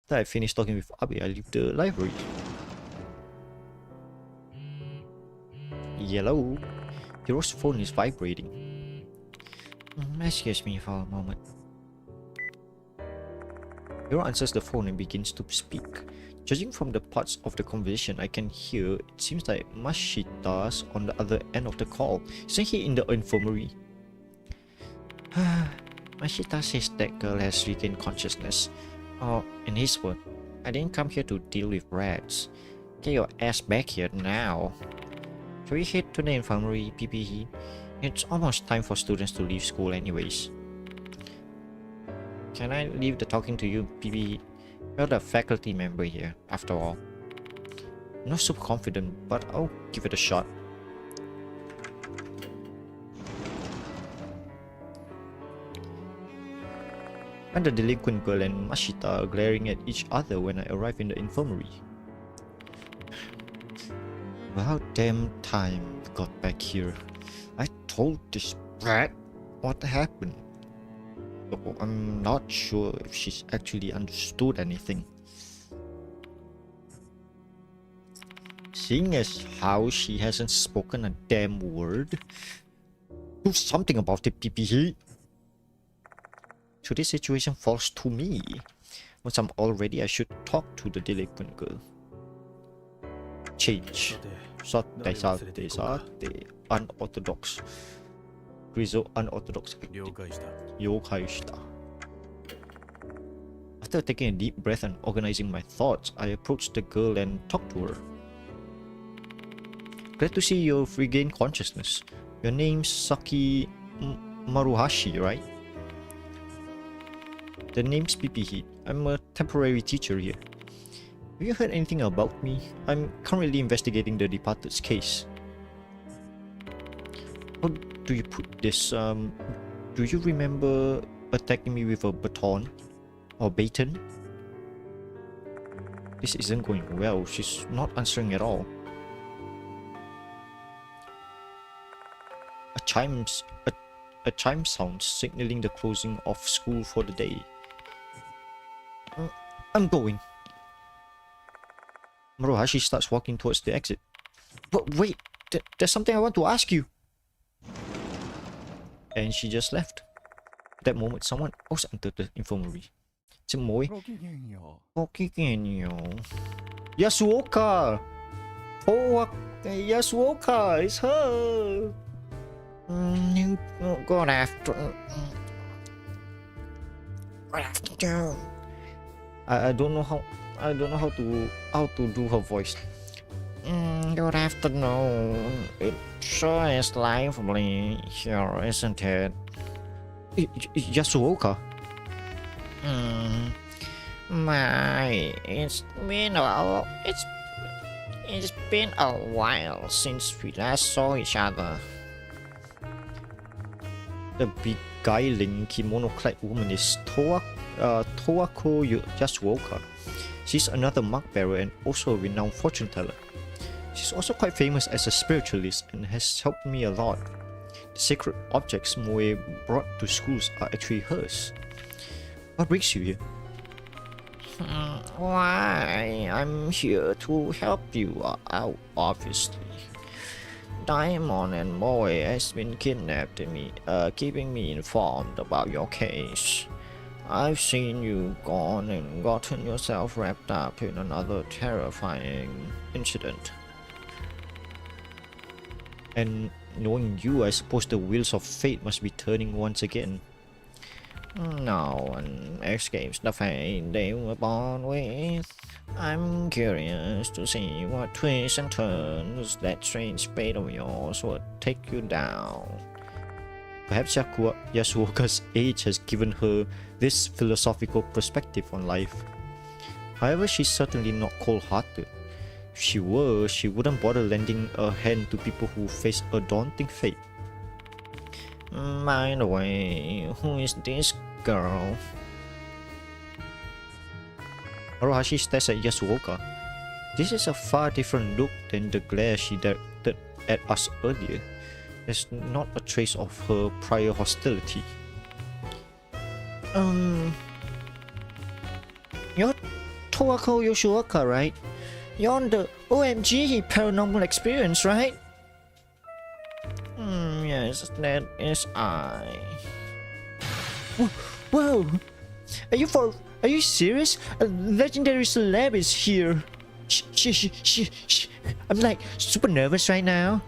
After I finished talking with Abe, I leave the library. Yellow. Hero's phone is vibrating. Excuse me for a moment. Hero answers the phone and begins to speak. Judging from the parts of the conversation I can hear, it seems like Mashita's on the other end of the call. Isn't he in the infirmary? Mashita says that girl has regained consciousness. Or, in his word, I didn't come here to deal with rats. Get your ass back here now. Shall we head to the infirmary, PPE? It's almost time for students to leave school anyways. Can I leave the talking to you, PPE? You're the faculty member here, after all. Not super confident, but I'll give it a shot. And the delinquent girl and Mashita are glaring at each other when I arrive in the infirmary. About damn time we got back here. I told this brat what happened. Oh, I'm not sure if she's actually understood anything. Seeing as how she hasn't spoken a damn word, do something about it, PPE. So this situation falls to me. Once I'm all ready, I should talk to the delinquent girl. Change. Sate. Unorthodox. Grizzle unorthodox. Yokai shita. After taking a deep breath and organizing my thoughts, I approached the girl and talked to her. Glad to see you've regained consciousness. Your name's Saki Maruhashi, right? The name's PPE. I'm a temporary teacher here. Have you heard anything about me? I'm currently investigating the departed's case. How do you put this? Do you remember attacking me with a baton? Or baton? This isn't going well. She's not answering at all. A chime sounds, signaling the closing of school for the day. I'm going. Maruhashi starts walking towards the exit. But wait, there's something I want to ask you. And she just left. At that moment, someone else entered the infirmary. It's Moe. Kokigenyo. Yasuoka! Oh, Yasuoka! It's her! Good afternoon. Good afternoon. I don't know how to do her voice. Good afternoon. It sure is lively here, isn't it? Yasuoka. It's been a while since we last saw each other. The beguiling kimono-clad woman is Towako Yasuoka. She's another mark bearer and also a renowned fortune teller. She's also quite famous as a spiritualist and has helped me a lot. The sacred objects Moe brought to schools are actually hers. What brings you here? Why? I'm here to help you out, obviously. Diamond and Moe has been kidnapped me, keeping me informed about your case. I've seen you gone and gotten yourself wrapped up in another terrifying incident. And knowing you, I suppose the wheels of fate must be turning once again. No one escapes the fate they were born with. I'm curious to see what twists and turns that strange fate of yours will take you down. Perhaps Yasuoka's age has given her this philosophical perspective on life. However, she's certainly not cold-hearted. If she were, she wouldn't bother lending a hand to people who face a daunting fate. By the way, who is this girl? Maruhashi stares at Yasuoka. This is a far different look than the glare she directed at us earlier. There's not a trace of her prior hostility. You're Towako Yoshuoka, right? You're on the OMG paranormal experience, right? Yes, that is I. Whoa! Are you serious? A legendary celeb is here. Shh. I'm like super nervous right now.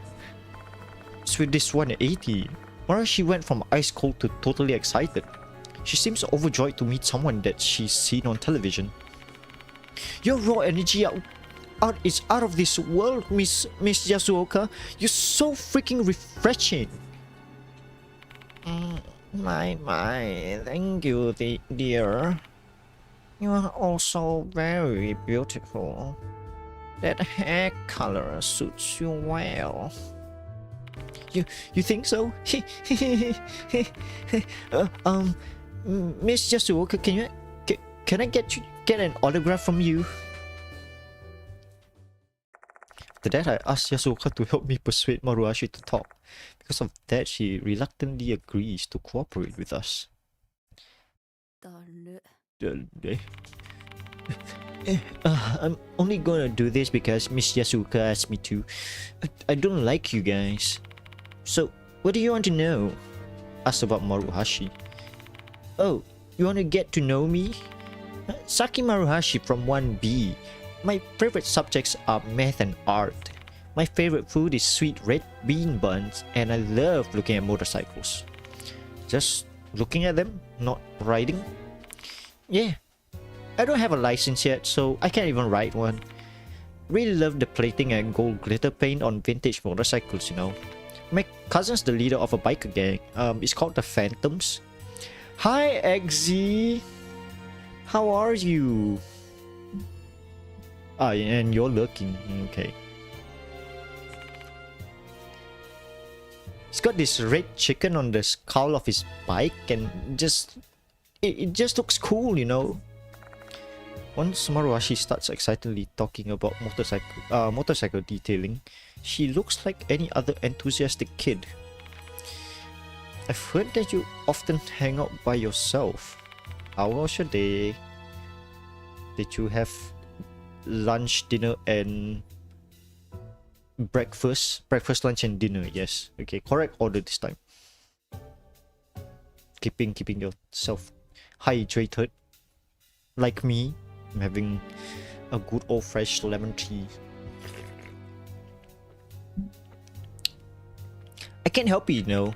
So with this 180, Maruhashi went from ice cold to totally excited. She seems overjoyed to meet someone that she's seen on television. Your raw energy is out of this world, Miss Yasuoka. You're so freaking refreshing. My, thank you, dear. You are also very beautiful. That hair color suits you well. You think so? Miss Yasuoka, can I get an autograph from you? After that, I asked Yasuoka to help me persuade Maruhashi to talk. Because of that, she reluctantly agrees to cooperate with us. I'm only gonna do this because Miss Yasuoka asked me to. I don't like you guys. So, what do you want to know? Asked about Maruhashi. Oh, you want to get to know me? Saki Maruhashi from 1B. My favorite subjects are math and art. My favorite food is sweet red bean buns, and I love looking at motorcycles. Just looking at them, not riding? Yeah. I don't have a license yet, so I can't even ride one. Really love the plating and gold glitter paint on vintage motorcycles, you know. My cousin's the leader of a biker gang. It's called the Phantoms. Hi, Eggsy. How are you? Ah, and you're lurking. Okay. He's got this red chicken on the skull of his bike, and it just looks cool, you know. Once Maruhashi starts excitedly talking about motorcycle detailing, she looks like any other enthusiastic kid. I've heard that you often hang out by yourself. How was your day? Did you have lunch, dinner, and breakfast, lunch, and dinner? Yes. Okay, correct order this time. Keeping yourself hydrated. Like me, I'm having a good old fresh lemon tea. I can't help it, you know.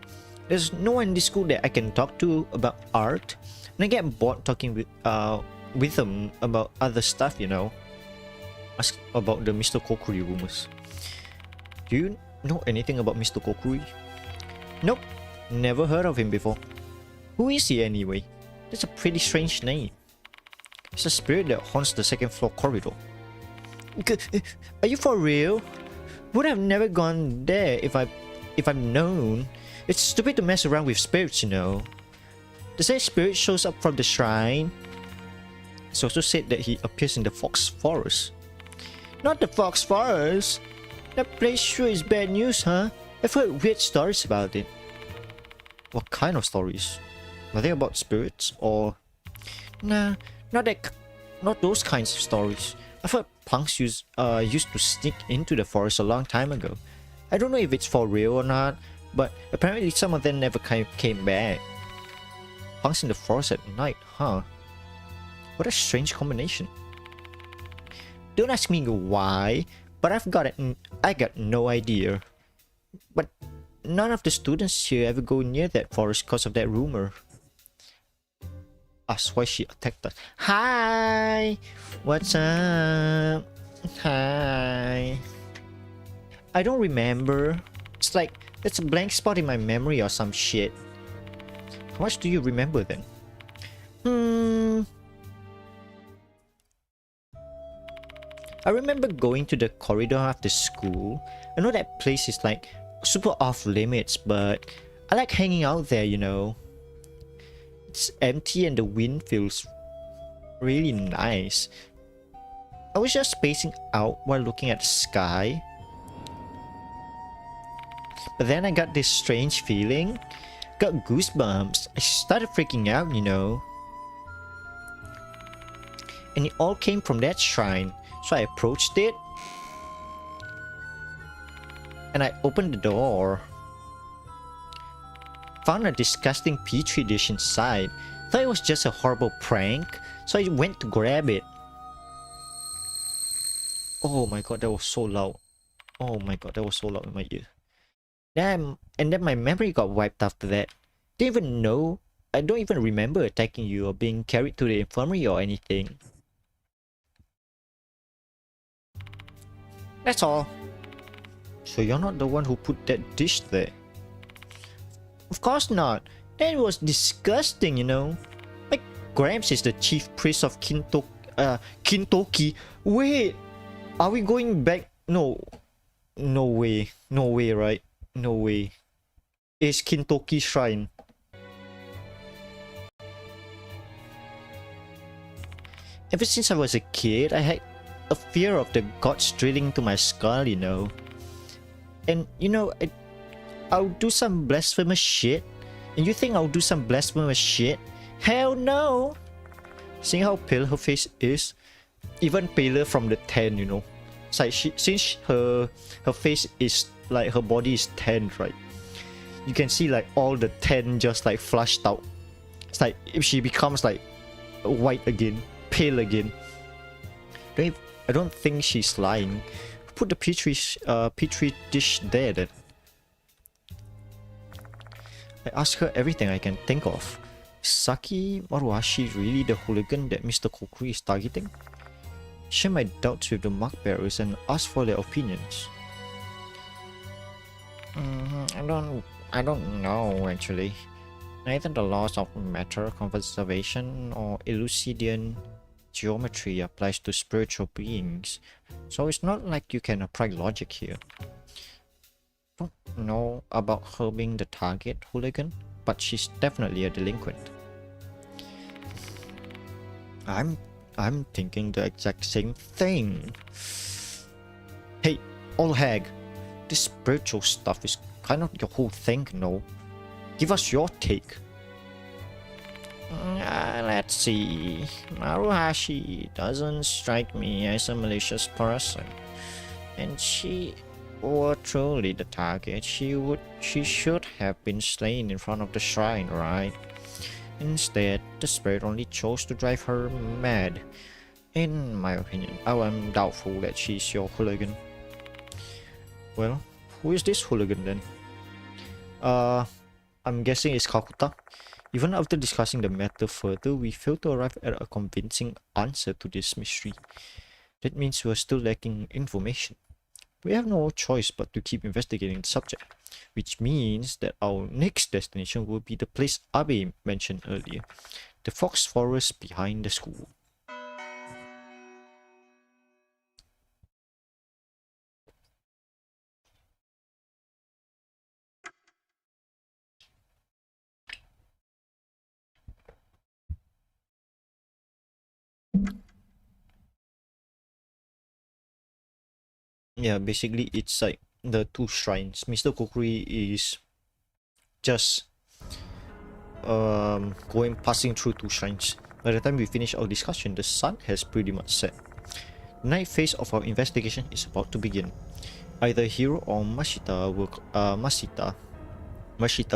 There's no one in this school that I can talk to about art, and I get bored talking with them about other stuff, you know. Ask about the Mr. Kokkuri rumors. Do you know anything about Mr. Kokkuri? Nope, never heard of him before. Who is he anyway? That's a pretty strange name. It's a spirit that haunts the second floor corridor. Are you for real? Would have never gone there if I've known. It's stupid to mess around with spirits, you know. They say spirit shows up from the shrine. It's also said that he appears in the Fox Forest. Not the Fox Forest. That place sure is bad news, huh? I've heard weird stories about it. What kind of stories? Are they about spirits or? Nah, not those kinds of stories. I've heard punks used to sneak into the forest a long time ago. I don't know if it's for real or not, but apparently some of them never came back. Punks in the forest at night, huh? What a strange combination. Don't ask me why, but I got no idea. But none of the students here ever go near that forest because of that rumor. Ask why she attacked us. Hi! What's up? Hi. I don't remember. It's like there's a blank spot in my memory or some shit. How much do you remember then? I remember going to the corridor after school. I know that place is like super off limits, but I like hanging out there, you know. It's empty and the wind feels really nice. I was just spacing out while looking at the sky. But then I got this strange feeling. Got goosebumps. I started freaking out, you know. And it all came from that shrine. So I approached it. And I opened the door. Found a disgusting petri dish inside. Thought it was just a horrible prank. So I went to grab it. Oh my god, that was so loud. Oh my god, that was so loud in my ear. Damn, and then my memory got wiped after that. Didn't even know. I don't even remember attacking you or being carried to the infirmary or anything. That's all. So you're not the one who put that dish there? Of course not. That was disgusting, you know. Like, Gramps is the chief priest of Kintoki. Wait, are we going back? No. No way. No way, right? No way. It's Kintoki Shrine. Ever since I was a kid, I had a fear of the gods drilling into my skull, you know. And, you know, I'll do some blasphemous shit. And you think I'll do some blasphemous shit? Hell no! Seeing how pale her face is, even paler from the tan, you know. It's like since her face is like her body is tanned, right? You can see like all the tan just like flushed out. It's like if she becomes like white again, pale again. I don't think she's lying. Put the petri dish there then. I asked her everything I can think of. Is Saki Maruhashi really the hooligan that Mr. Kokkuri is targeting? Share my doubts with the mark bearers and ask for their opinions. I don't know actually. Neither the laws of matter conservation or Eleusinian geometry applies to spiritual beings, so it's not like you can apply logic here. Don't know about her being the target hooligan, but she's definitely a delinquent. I'm thinking the exact same thing. Hey, old hag, this spiritual stuff is kind of your whole thing, no? Give us your take. Let's see. Maruhashi doesn't strike me as a malicious person. And she were truly the target, she should have been slain in front of the shrine, right? Instead, the spirit only chose to drive her mad. In my opinion, I'm doubtful that she's your hooligan. Well, who is this hooligan then? I'm guessing it's Kakuta. Even after discussing the matter further, we failed to arrive at a convincing answer to this mystery. That means we are still lacking information. We have no choice but to keep investigating the subject, which means that our next destination will be the place Abe mentioned earlier, the fox forest behind the school. yeah, basically it's like the two shrines. Mr. Kokkuri is just passing through two shrines. By the time we finish our discussion, the sun has pretty much set. The night phase of our investigation is about to begin. Either Hiro or Mashita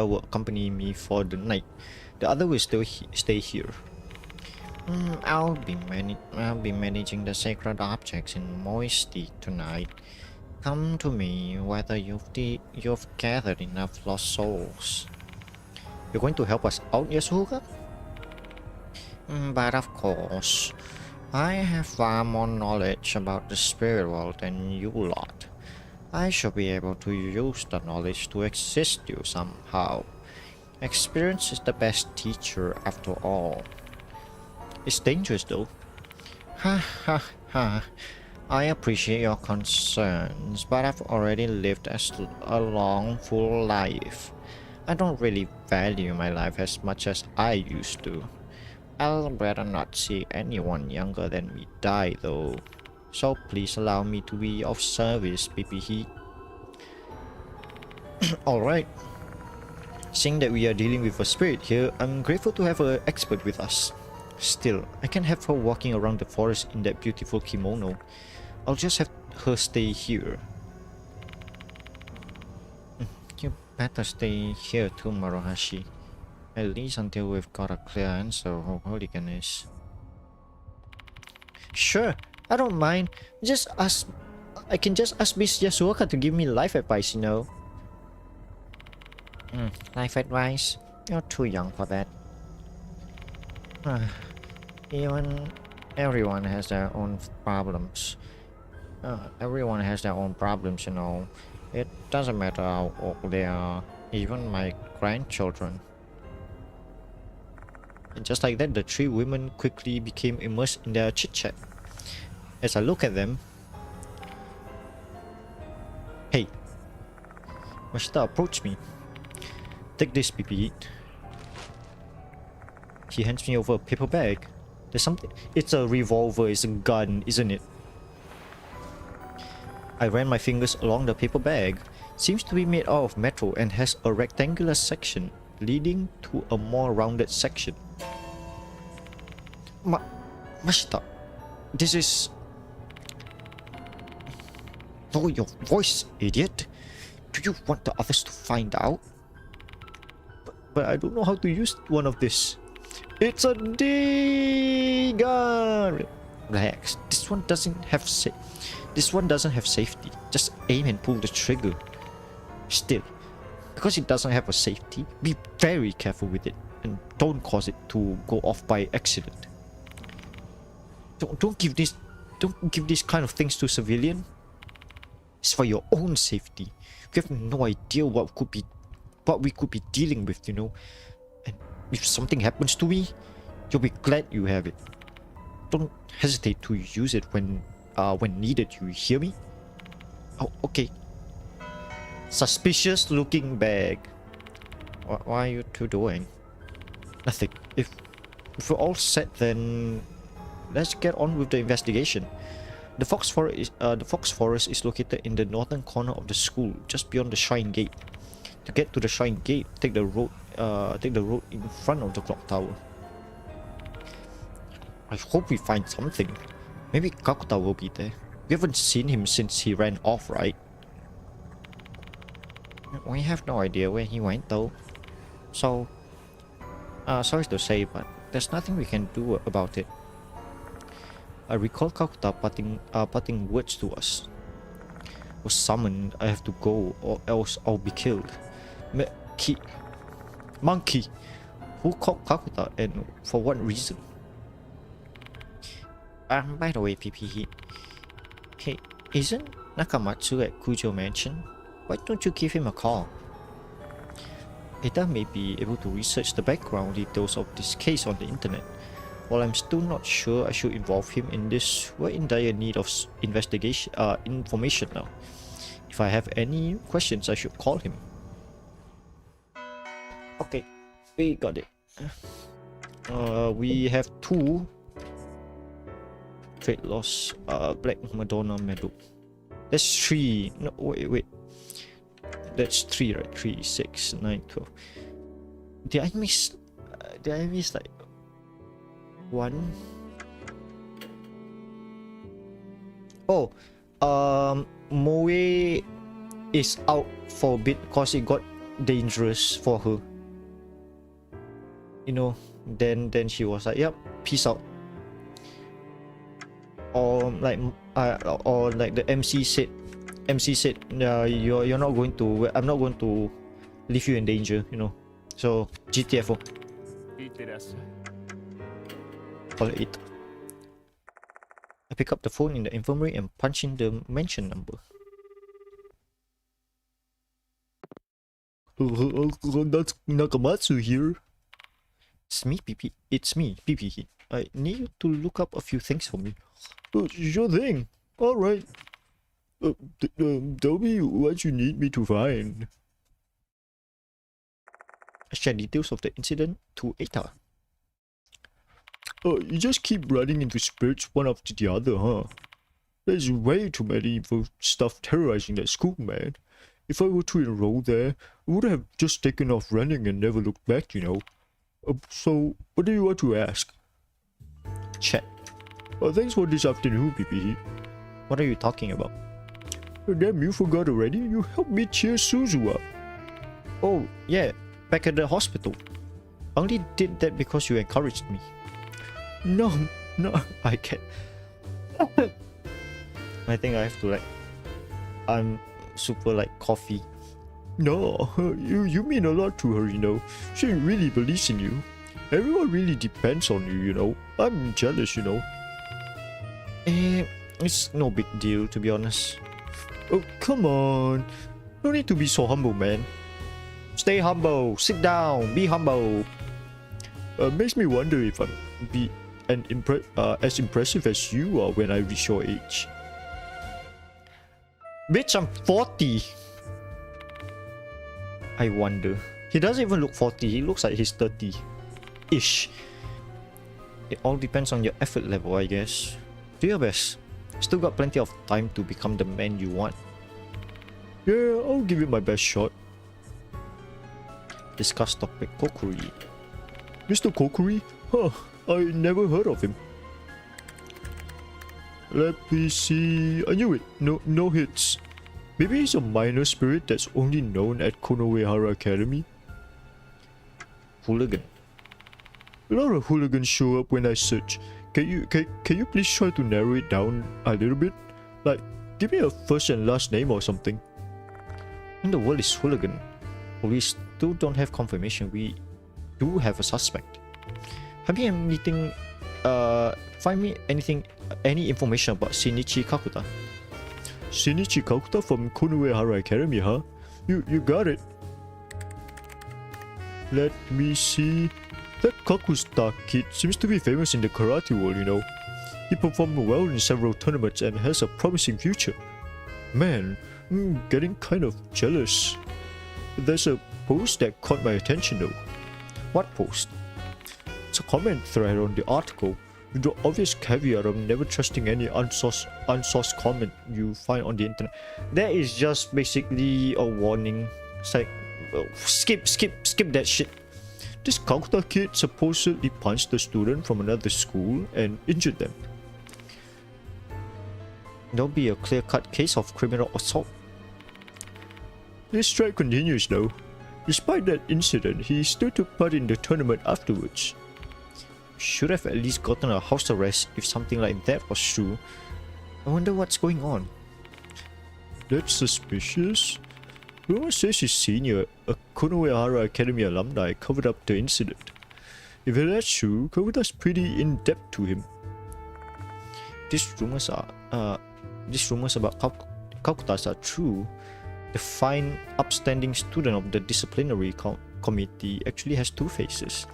will accompany me for the night. The other will still stay here. I'll be managing the sacred objects in Moisty tonight. Come to me whether you've gathered enough lost souls. You're going to help us out, Yasuoka? But of course, I have far more knowledge about the spirit world than you lot. I shall be able to use the knowledge to assist you somehow. Experience is the best teacher after all. It's dangerous though. Ha ha ha. I appreciate your concerns, but I've already lived a long, full life. I don't really value my life as much as I used to. I'll rather not see anyone younger than me die though. So please allow me to be of service, PP Heat. Alright. Seeing that we are dealing with a spirit here, I'm grateful to have an expert with us. Still, I can't have her walking around the forest in that beautiful kimono. I'll just have her stay here. You better stay here too, Maruhashi. At least until we've got a clear answer who Hooligan is. Sure, I don't mind. I can just ask Miss Yasuoka to give me life advice, you know. Life advice? You're too young for that. Everyone has their own problems. Everyone has their own problems, you know. It doesn't matter how old they are. Even my grandchildren. And just like that, the three women quickly became immersed in their chit-chat. As I look at them... Hey. Mashita approached me. Take this, PP. He hands me over a paper bag. There's something... It's a revolver, it's a gun, isn't it? I ran my fingers along the paper bag. Seems to be made out of metal and has a rectangular section leading to a more rounded section. Mashita, this is... Lower your voice, idiot. Do you want the others to find out? But I don't know how to use one of this. It's a D-gun! Relax, this one doesn't have safety. Just aim and pull the trigger. Still, because it doesn't have a safety, be very careful with it and don't cause it to go off by accident. Don't give these kind of things to civilian. It's for your own safety. You have no idea what we could be dealing with, you know. And if something happens to me, you'll be glad you have it. Don't hesitate to use it when needed, you hear me? Oh, okay. Suspicious looking bag. What are you two doing? Nothing. If we're all set, then let's get on with the investigation. The fox forest is located in the northern corner of the school, just beyond the shrine gate. To get to the shrine gate, take the road in front of the clock tower. I hope we find something. Maybe Kakuta will be there. We haven't seen him since he ran off, right? We have no idea where he went though. So, sorry to say, but there's nothing we can do about it. I recall Kakuta putting words to us. Was summoned, I have to go or else I'll be killed. Monkey! Who called Kakuta and for what reason? By the way, PP, hey, isn't Nakamatsu at Kujo Mansion? Why don't you give him a call? Ada may be able to research the background details of this case on the internet. While I'm still not sure I should involve him in this, we're in dire need of information now. If I have any questions, I should call him. Okay, we got it. We have 2 trade loss, Black Madonna medal. That's 3. No, wait. That's 3, right? 3, 6, 9, 12. Did I miss? Like 1? Oh, Moe is out for a bit because it got dangerous for her. You know, then she was like, "Yep, peace out." Or like the MC said, you're not going to. I'm not going to leave you in danger. You know, so GTFO. Call it. I pick up the phone in the infirmary and punch in the mention number. That's Nakamatsu here. It's me, PP. It's me, PP. I need you to look up a few things for me. Sure thing. Alright. Tell me what you need me to find. I share details of the incident to Eta. You just keep running into spirits one after the other, huh? There's way too many stuff terrorizing that school, man. If I were to enroll there, I would have just taken off running and never looked back, you know. So, what do you want to ask? Check. Thanks for this afternoon, PP. What are you talking about? Damn, you forgot already? You helped me cheer Suzu up. Oh, yeah. Back at the hospital. I only did that because you encouraged me. No, I can't. I think I have to I'm super coffee. no, you mean a lot to her, you know. She really believes in you. Everyone really depends on you, you know. I'm jealous, you know. It's no big deal, to be honest. Oh, come on. No need to be so humble, man. Stay humble. Sit down. Be humble. Makes me wonder if I'm as impressive as you are when I reach your age. Bitch, I'm 40. I wonder. He doesn't even look 40. He looks like he's 30-ish. It all depends on your effort level, I guess. Do your best. Still got plenty of time to become the man you want. Yeah, I'll give it my best shot. Discuss topic Kokkuri. Mr. Kokkuri? Huh, I never heard of him. Let me see. I knew it. No hits. Maybe he's a minor spirit that's only known at Konohara Academy. Hooligan. A lot of hooligans show up when I search. Can you please try to narrow it down a little bit? Like, give me a first and last name or something. In the world is hooligan. We still don't have confirmation. We do have a suspect. Find me any information about Shinichi Kakuta. Shinichi Kakuta from Konohara Academy, huh? You got it. Let me see. That Kakuta kid seems to be famous in the karate world, you know. He performed well in several tournaments and has a promising future. Man, I'm getting kind of jealous. There's a post that caught my attention though. What post? It's a comment thread on the article, with the obvious caveat of never trusting any unsourced comment you find on the internet. That is just basically a warning. It's like, skip that shit. This Kakuta kid supposedly punched a student from another school and injured them. There'll be a clear-cut case of criminal assault. This strike continues though. Despite that incident, he still took part in the tournament afterwards. Should have at least gotten a house arrest if something like that was true. I wonder what's going on. That's suspicious. Rumor says his senior, a Konohara Academy alumni, covered up the incident. If that's true, Kakuta's pretty in-depth to him. These rumors about Kakutas are true. The fine, upstanding student of the disciplinary committee actually has two faces.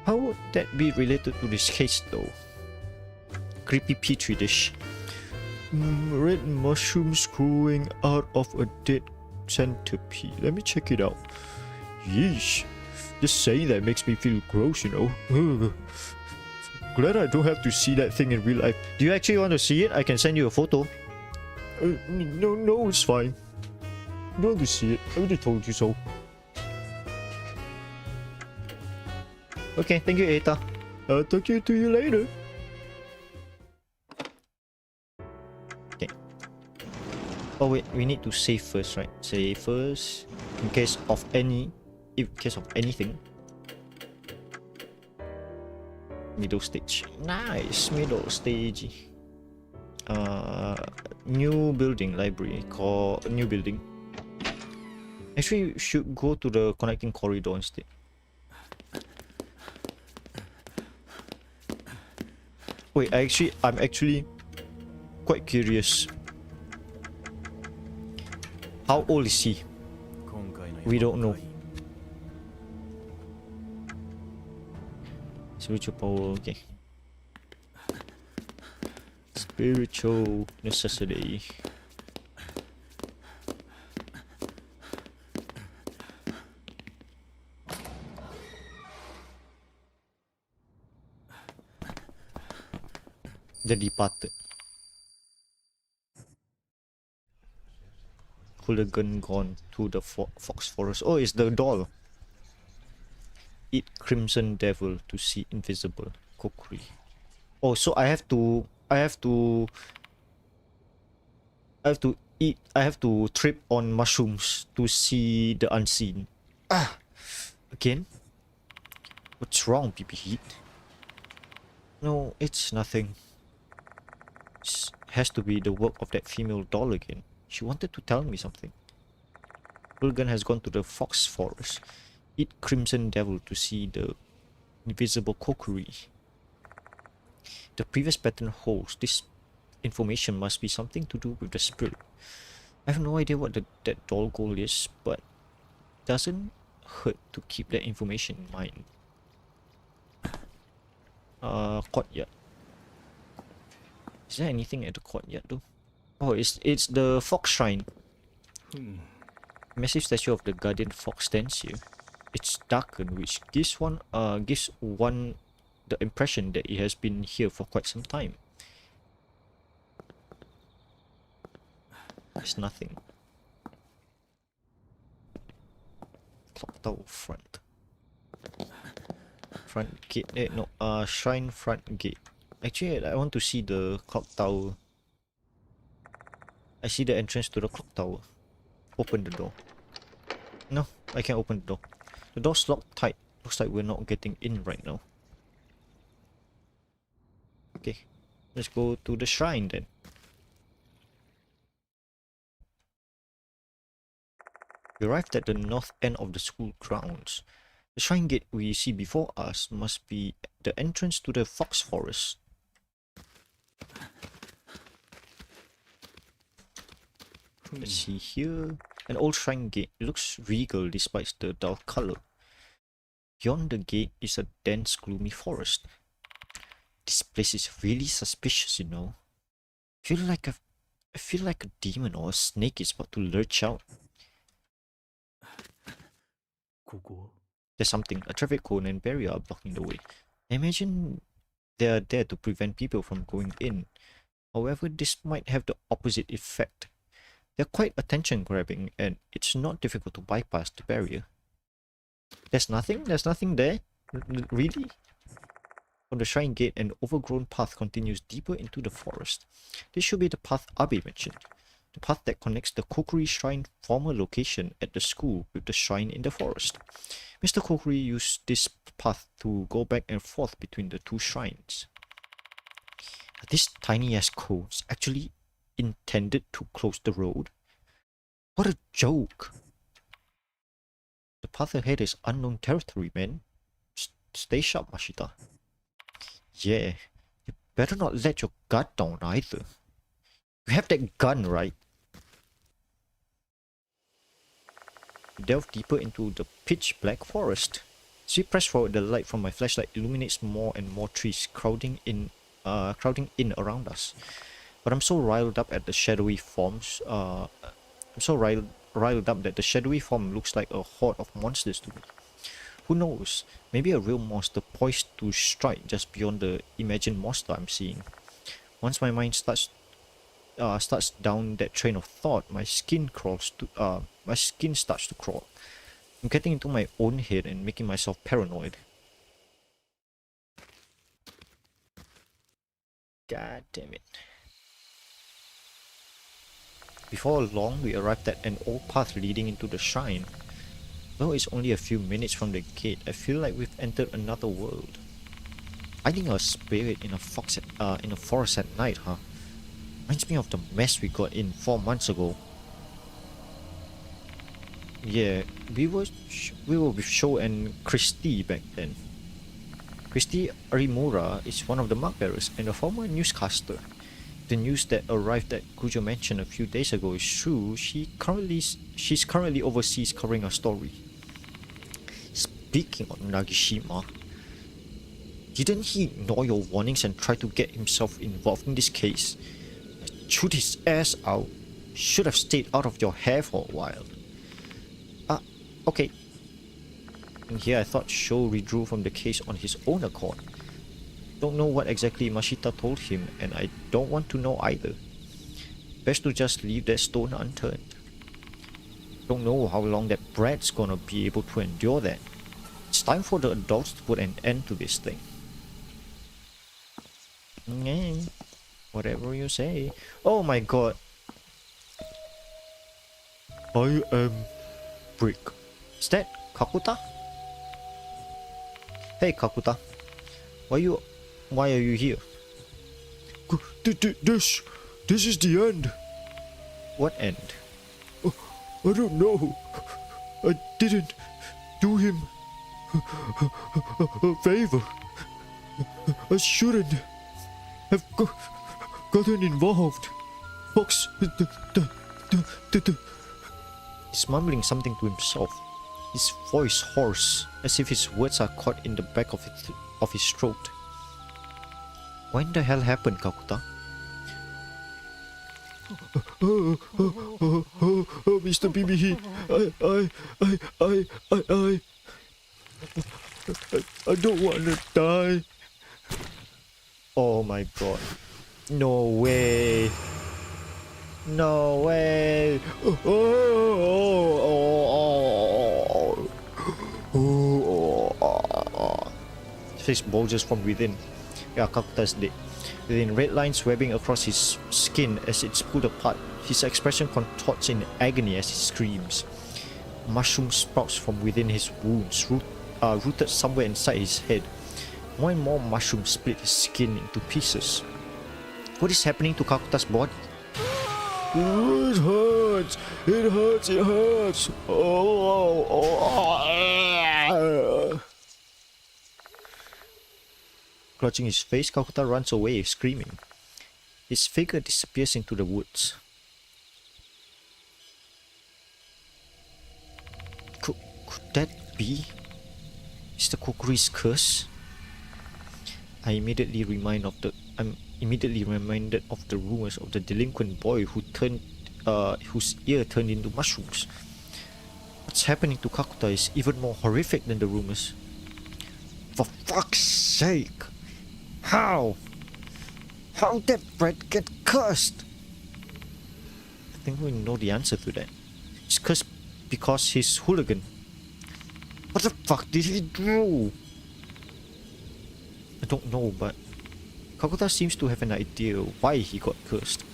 How would that be related to this case though? Creepy petri dish. Red mushrooms growing out of a dead centipede. Let me check it out. Yeesh. Just saying that makes me feel gross, you know. Glad I don't have to see that thing in real life. Do you actually want to see it? I can send you a photo. No, it's fine. You don't have to see it. I already told you so. Okay, thank you, Eta. I'll talk to you later. Okay. Oh wait, we need to save first, right? Save first in case of anything. Middle stage. Nice, middle stage. New building, library. Call new building. Actually, we should go to the connecting corridor instead. Wait, I'm actually quite curious. How old is he? We don't know. Spiritual power, okay. Spiritual necessity. The departed. Hooligan gone to the Fox Forest. Oh, it's the doll. Eat Crimson Devil to see invisible Kokkuri. Oh, so I have to trip on mushrooms to see the unseen. Again? What's wrong, BB Heat? No, it's nothing. This has to be the work of that female doll again. She wanted to tell me something. Hooligan has gone to the Fox Forest. Eat Crimson Devil to see the invisible Kokkuri. The previous pattern holds. This information must be something to do with the spirit. I have no idea what that doll goal is, but it doesn't hurt to keep that information in mind. Courtyard. Is there anything at the courtyard though? Oh, it's the Fox Shrine. Massive statue of the Guardian Fox stands here. It's darkened, which gives one the impression that it has been here for quite some time. There's nothing. Clock tower front. Front gate. Shrine front gate. Actually, I want to see the clock tower. I see the entrance to the clock tower. Open the door. No, I can't open the door. The door's locked tight. Looks like we're not getting in right now. Okay, let's go to the shrine then. We arrived at the north end of the school grounds. The shrine gate we see before us must be the entrance to the Fox Forest. Let's see here. An old shrine gate. It looks regal despite the dull color. Beyond the gate is a dense, gloomy forest. This place is really suspicious, you know. I feel like a demon or a snake is about to lurch out. There's something. A traffic cone and barrier are blocking the way. I imagine they are there to prevent people from going in. However, this might have the opposite effect. They're quite attention-grabbing, and it's not difficult to bypass the barrier. There's nothing there? Really? From the shrine gate, an overgrown path continues deeper into the forest. This should be the path Abe mentioned. The path that connects the Kokkuri Shrine former location at the school with the shrine in the forest. Mr. Kokkuri used this path to go back and forth between the two shrines. These tiny-ass cones actually intended to close the road? What a joke! The path ahead is unknown territory, man. Stay sharp, Mashita. Yeah, you better not let your guard down either. You have that gun, right? Delve deeper into the pitch black forest. As we press forward, the light from my flashlight illuminates more and more trees crowding in around us. But I'm so riled up at the shadowy forms. I'm so riled up that the shadowy form looks like a horde of monsters to me. Who knows? Maybe a real monster poised to strike just beyond the imagined monster I'm seeing. Once my mind starts starts down that train of thought, my skin starts to crawl. I'm getting into my own head and making myself paranoid. God damn it. Before long, we arrived at an old path leading into the shrine. Though it's only a few minutes from the gate, I feel like we've entered another world. Finding a spirit in a forest at night, huh? Reminds me of the mess we got in 4 months ago. Yeah, we were with Sho and Christy back then. Christy Arimura is one of the mug bearers and a former newscaster. The news that arrived at Kujo Mansion a few days ago is true. She's currently overseas covering a story. Speaking of Nagishima, didn't he ignore your warnings and try to get himself involved in this case? Chewed his ass out. Should have stayed out of your hair for a while. Okay. And here I thought Sho withdrew from the case on his own accord. Don't know what exactly Mashita told him, and I don't want to know either. Best to just leave that stone unturned. Don't know how long that brat's gonna be able to endure that. It's time for the adults to put an end to this thing. Whatever you say. Oh my god. I am Brick. Is that Kakuta? Hey Kakuta. Why are you here? This is the end. What end? I don't know. I didn't do him a favor. I shouldn't have gotten involved. Fox, He's mumbling something to himself, his voice hoarse, as if his words are caught in the back of his throat. What in the hell happened, Kakuta? Mr. BB, I don't want to die. Oh my god. No way. No way. His face bulges from within. Yeah, Kakuta's dead. Within red lines webbing across his skin as it's pulled apart, his expression contorts in agony as he screams. Mushroom sprouts from within his wounds, rooted somewhere inside his head. More and more mushrooms split his skin into pieces. What is happening to Kakuta's body? It hurts. It hurts. It hurts. Clutching his face, Kakuta runs away, screaming. His figure disappears into the woods. Could that be Mr. Kokkuri's curse? I'm immediately reminded of the rumors of the delinquent boy whose ear turned into mushrooms. What's happening to Kakuta is even more horrific than the rumors. For fuck's sake! How? How did Brett get cursed? I think we know the answer to that. He's cursed because he's hooligan. What the fuck did he do? I don't know, but Kakuta seems to have an idea why he got cursed.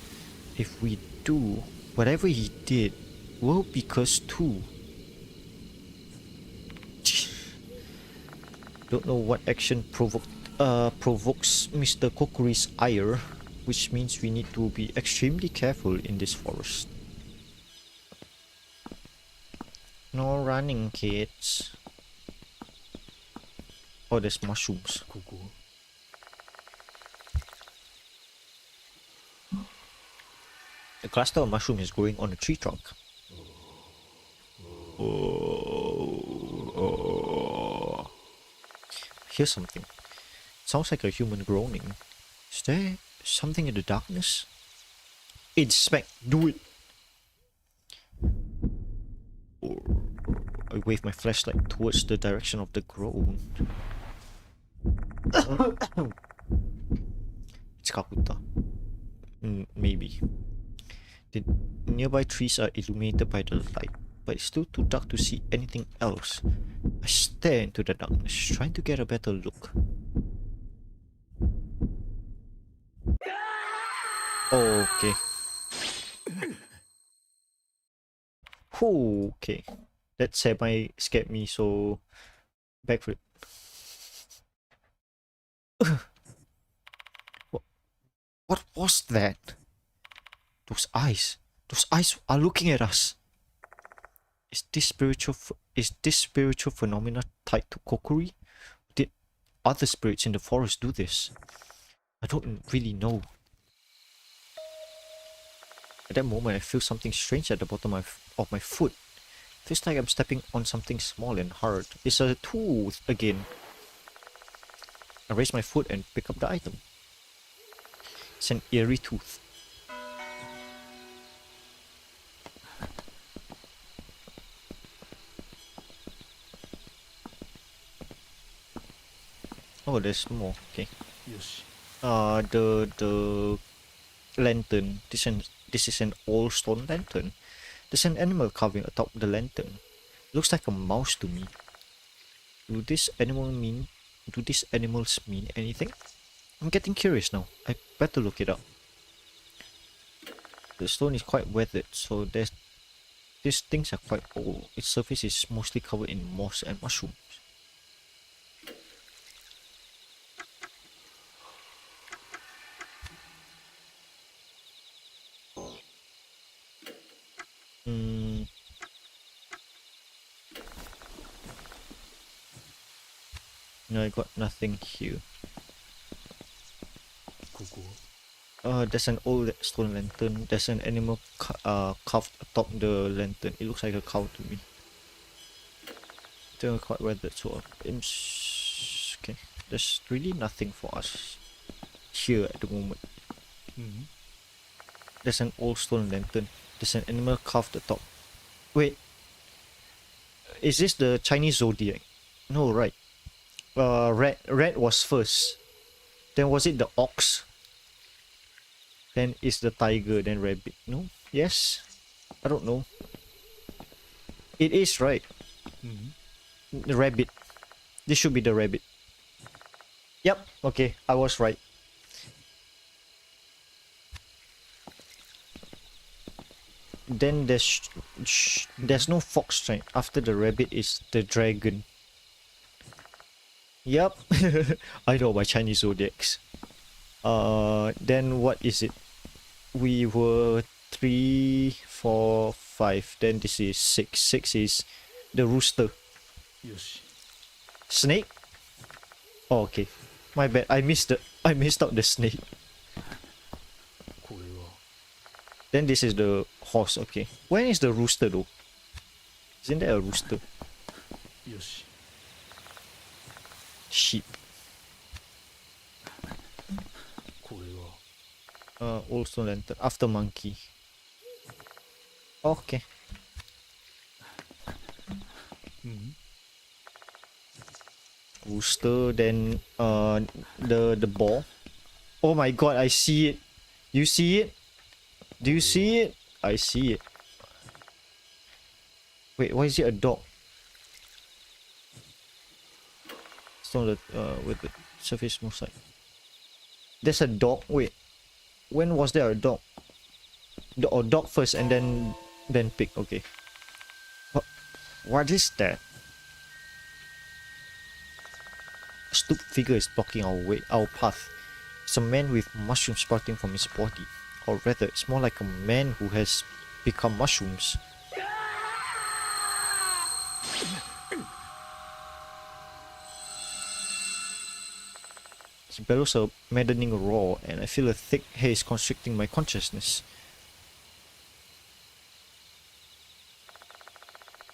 If we do, whatever he did will be cursed too. Don't know what action provokes Mr. Kokkuri's ire, which means we need to be extremely careful in this forest. No running, kids. Oh, there's mushrooms. A cluster of mushroom is growing on a tree trunk. Here's something. Sounds like a human groaning. Is there something in the darkness? Inspect. Do it. I wave my flashlight towards the direction of the groan. It's Kakuta. Maybe. The nearby trees are illuminated by the light, but it's still too dark to see anything else. I stare into the darkness, trying to get a better look. Okay. Okay. That semi scared me, so back for it. What was that? Those eyes are looking at us. Is this spiritual phenomena tied to Kokkuri? Did other spirits in the forest do this? I don't really know. At that moment, I feel something strange at the bottom of my foot. Feels like I'm stepping on something small and hard. It's a tooth again. I raise my foot and pick up the item. It's an eerie tooth. Oh, there's more. Okay. The lantern. This is an old stone lantern. There's an animal carving atop the lantern. Looks like a mouse to me. Do these animals mean anything? I'm getting curious now. I better look it up. The stone is quite weathered, so these things are quite old. Its surface is mostly covered in moss and mushrooms. No, I got nothing here. There's an old stone lantern. There's an animal carved atop the lantern. It looks like a cow to me. They're quite weathered, so okay. There's really nothing for us here at the moment. There's an old stone lantern. There's an animal carved atop. Wait, is this the Chinese zodiac? No, right. Red was first. Then was it the ox? Then is the tiger, then rabbit. No? Yes? I don't know. It is, right? The rabbit. This should be the rabbit. Yep, okay, I was right. Then there's no fox, right? After the rabbit is the dragon. Yep. I know my Chinese zodiacs. Then what is it? We were 3, 4, 5. Then this is 6. 6 is the rooster. Snake? Oh, okay. My bad. I missed out the snake. Then this is the horse. Okay. When is the rooster though? Isn't there a rooster? Sheep. Also lantern. After monkey. Okay. Rooster, then the ball. Oh my god, I see it. You see it? Do you see it? I see it. Wait, why is it a dog? It's not with the surface most like. There's a dog. Wait, when was there a dog? Dog first and then pig. Okay. What is that? A stooped figure is blocking our path. It's a man with mushrooms sprouting from his body. Or rather, it's more like a man who has become mushrooms. He bellows a maddening roar, and I feel a thick haze constricting my consciousness.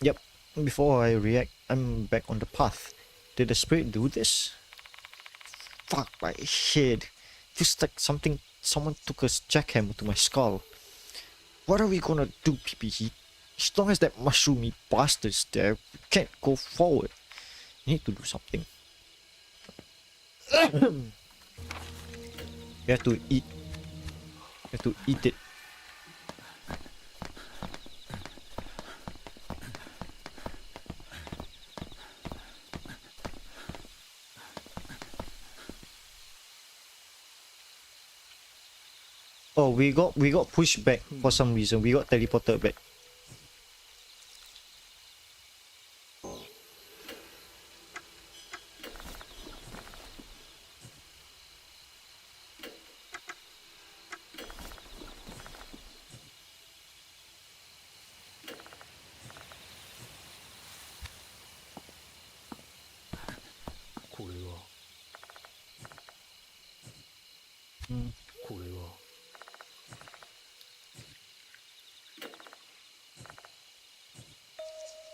Yep, before I react, I'm back on the path. Did the spirit do this? Fuck my head. Feels like someone took a jackhammer to my skull. What are we gonna do, PPE? As long as that mushroomy bastard's there, we can't go forward. We need to do something. You have to eat. You have to eat it. Oh, we got pushed back for some reason. We got teleported back.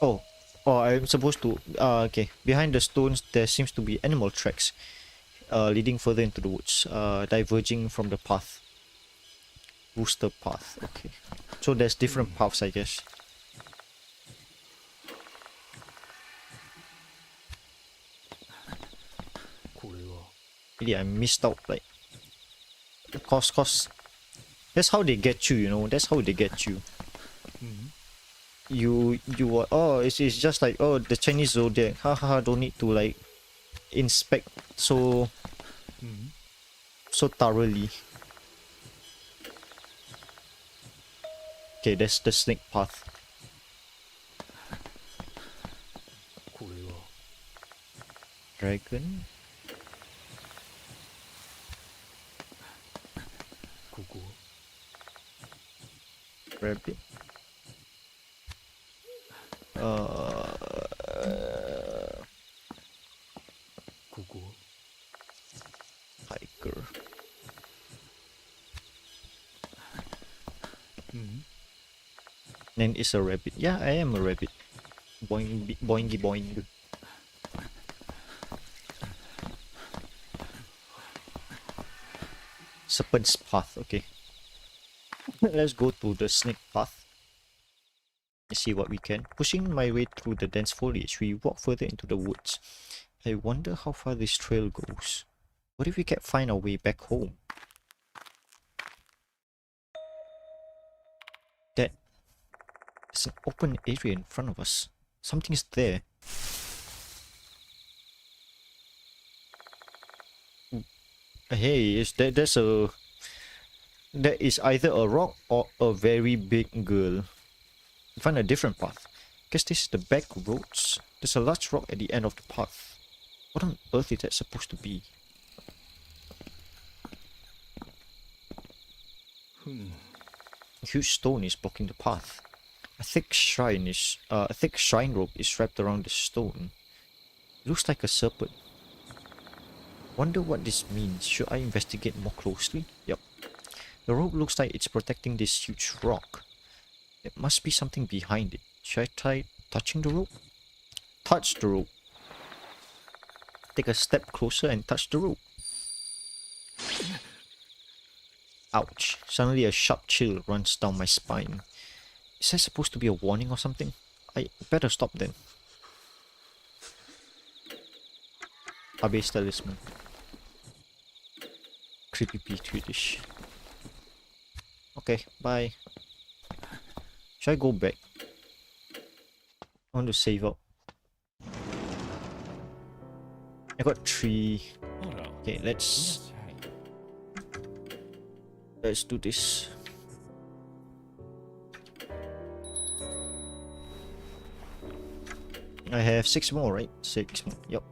Oh, oh, I'm supposed to. Okay. Behind the stones, there seems to be animal tracks, leading further into the woods, diverging from the path. Booster path. Okay. So there's different paths, I guess. Really, I missed out. Like, cause. That's how they get you. You know. That's how they get you. You are, oh, it's just like, oh, the Chinese zodiac, haha, don't need to like inspect so thoroughly. Okay, that's the snake path. Dragon. Rabbit. Tiger. Then it's a rabbit. Yeah, I am a rabbit. Boing, boingy boing. Serpent's path. Okay. Let's go to the snake path. Let's see what we can. Pushing my way through the dense foliage, we walk further into the woods. I wonder how far this trail goes. What if we can't find our way back home? There's an open area in front of us. Something is there. Hey, that is either a rock or a very big girl. Find a different path. Guess this is the back roads. There's a large rock at the end of the path. What on earth is that supposed to be? A huge stone is blocking the path. A thick shrine rope is wrapped around the stone. It looks like a serpent. Wonder what this means. Should I investigate more closely? Yep. The rope looks like it's protecting this huge rock. There must be something behind it. Should I try touching the rope? Touch the rope. Take a step closer and touch the rope. Ouch. Suddenly a sharp chill runs down my spine. Is that supposed to be a warning or something? I better stop then. Abe's talisman. Creepy petri-dish. Okay, bye. Should I go back? I want to save up. I got 3. Okay, let's do this. I have 6 more, right? 6 more. Yep.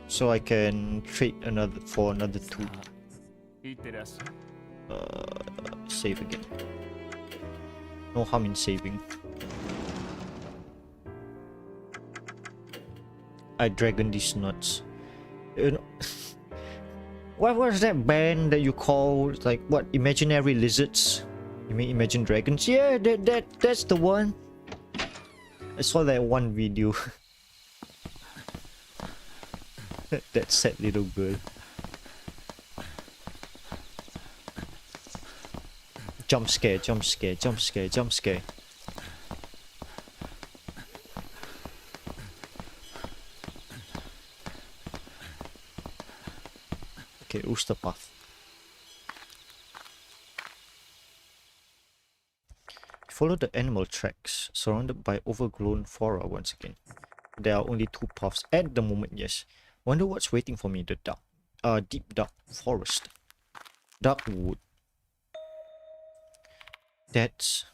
So I can trade another 2. Save again. No harm in saving. I dragon these nuts. You know, what was that band that you call like what? Imaginary lizards? You mean Imagine Dragons? Yeah, that's the one. I saw that one video. That sad little girl. Jump scare, jump scare, jump scare, jump scare. Okay, Rooster Path. Follow the animal tracks, surrounded by overgrown flora once again. There are only 2 paths at the moment, yes. Wonder what's waiting for me in the deep dark forest. Dark wood. There's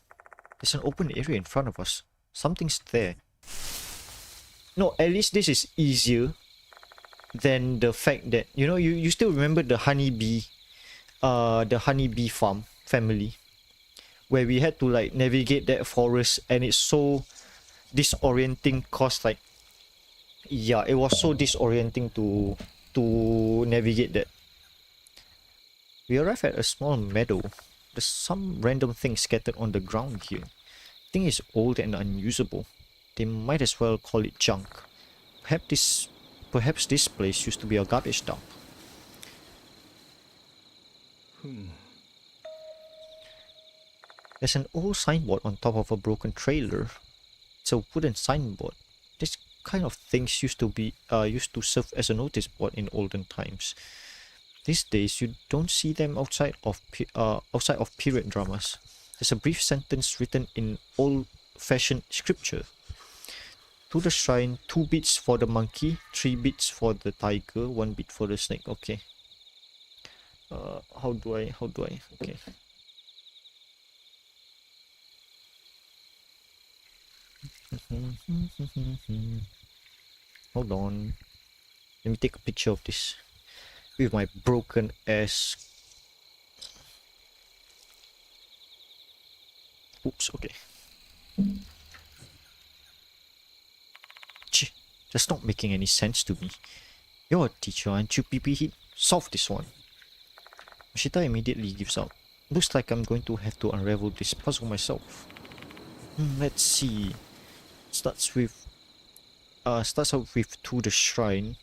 an open area in front of us. Something's there. No, at least this is easier than the fact that, you know, you still remember the honeybee farm family, where we had to like navigate that forest, and it's so disorienting cause like, yeah, it was so disorienting to navigate that. We arrive at a small meadow. There's some random thing scattered on the ground here. The thing is old and unusable. They might as well call it junk. Perhaps this place used to be a garbage dump. There's an old signboard on top of a broken trailer. It's a wooden signboard. This kind of things used to serve as a notice board in olden times. These days, you don't see them outside of period dramas. There's a brief sentence written in old-fashioned scripture. To the shrine, 2 beats for the monkey, 3 beats for the tiger, 1 beat for the snake. Okay. How do I? Okay. Hold on. Let me take a picture of this with my broken ass. Oops, okay. Gee, that's not making any sense to me. You're a teacher, aren't you, PP? Solve this one. Mashita immediately gives up. Looks like I'm going to have to unravel this puzzle myself. Let's see. Starts out with to the shrine.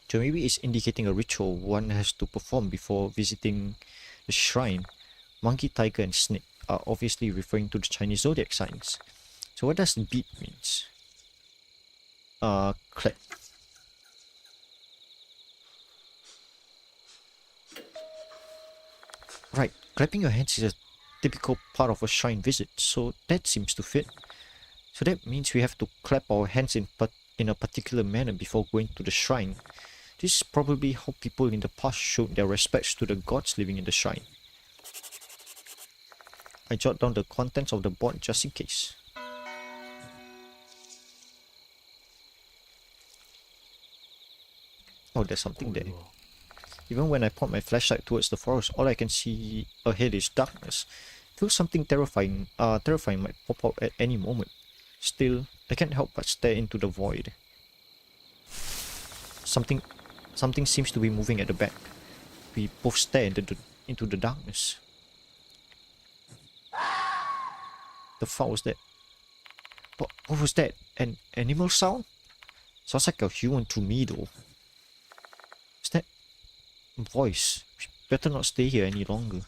So maybe it's indicating a ritual one has to perform before visiting the shrine. Monkey, tiger, and snake are obviously referring to the Chinese zodiac signs. So what does beat means? Clap. Right, clapping your hands is a typical part of a shrine visit, so that seems to fit. So that means we have to clap our hands in a particular manner before going to the shrine. This is probably how people in the past showed their respects to the gods living in the shrine. I jot down the contents of the board just in case. Oh, there's something there. Even when I point my flashlight towards the forest, all I can see ahead is darkness. Feels something terrifying might pop out at any moment. Still, I can't help but stare into the void. Something seems to be moving at the back. We both stare into the darkness. The fuck was that? What was that? An animal sound? Sounds like a human to me though. Is that voice? We better not stay here any longer.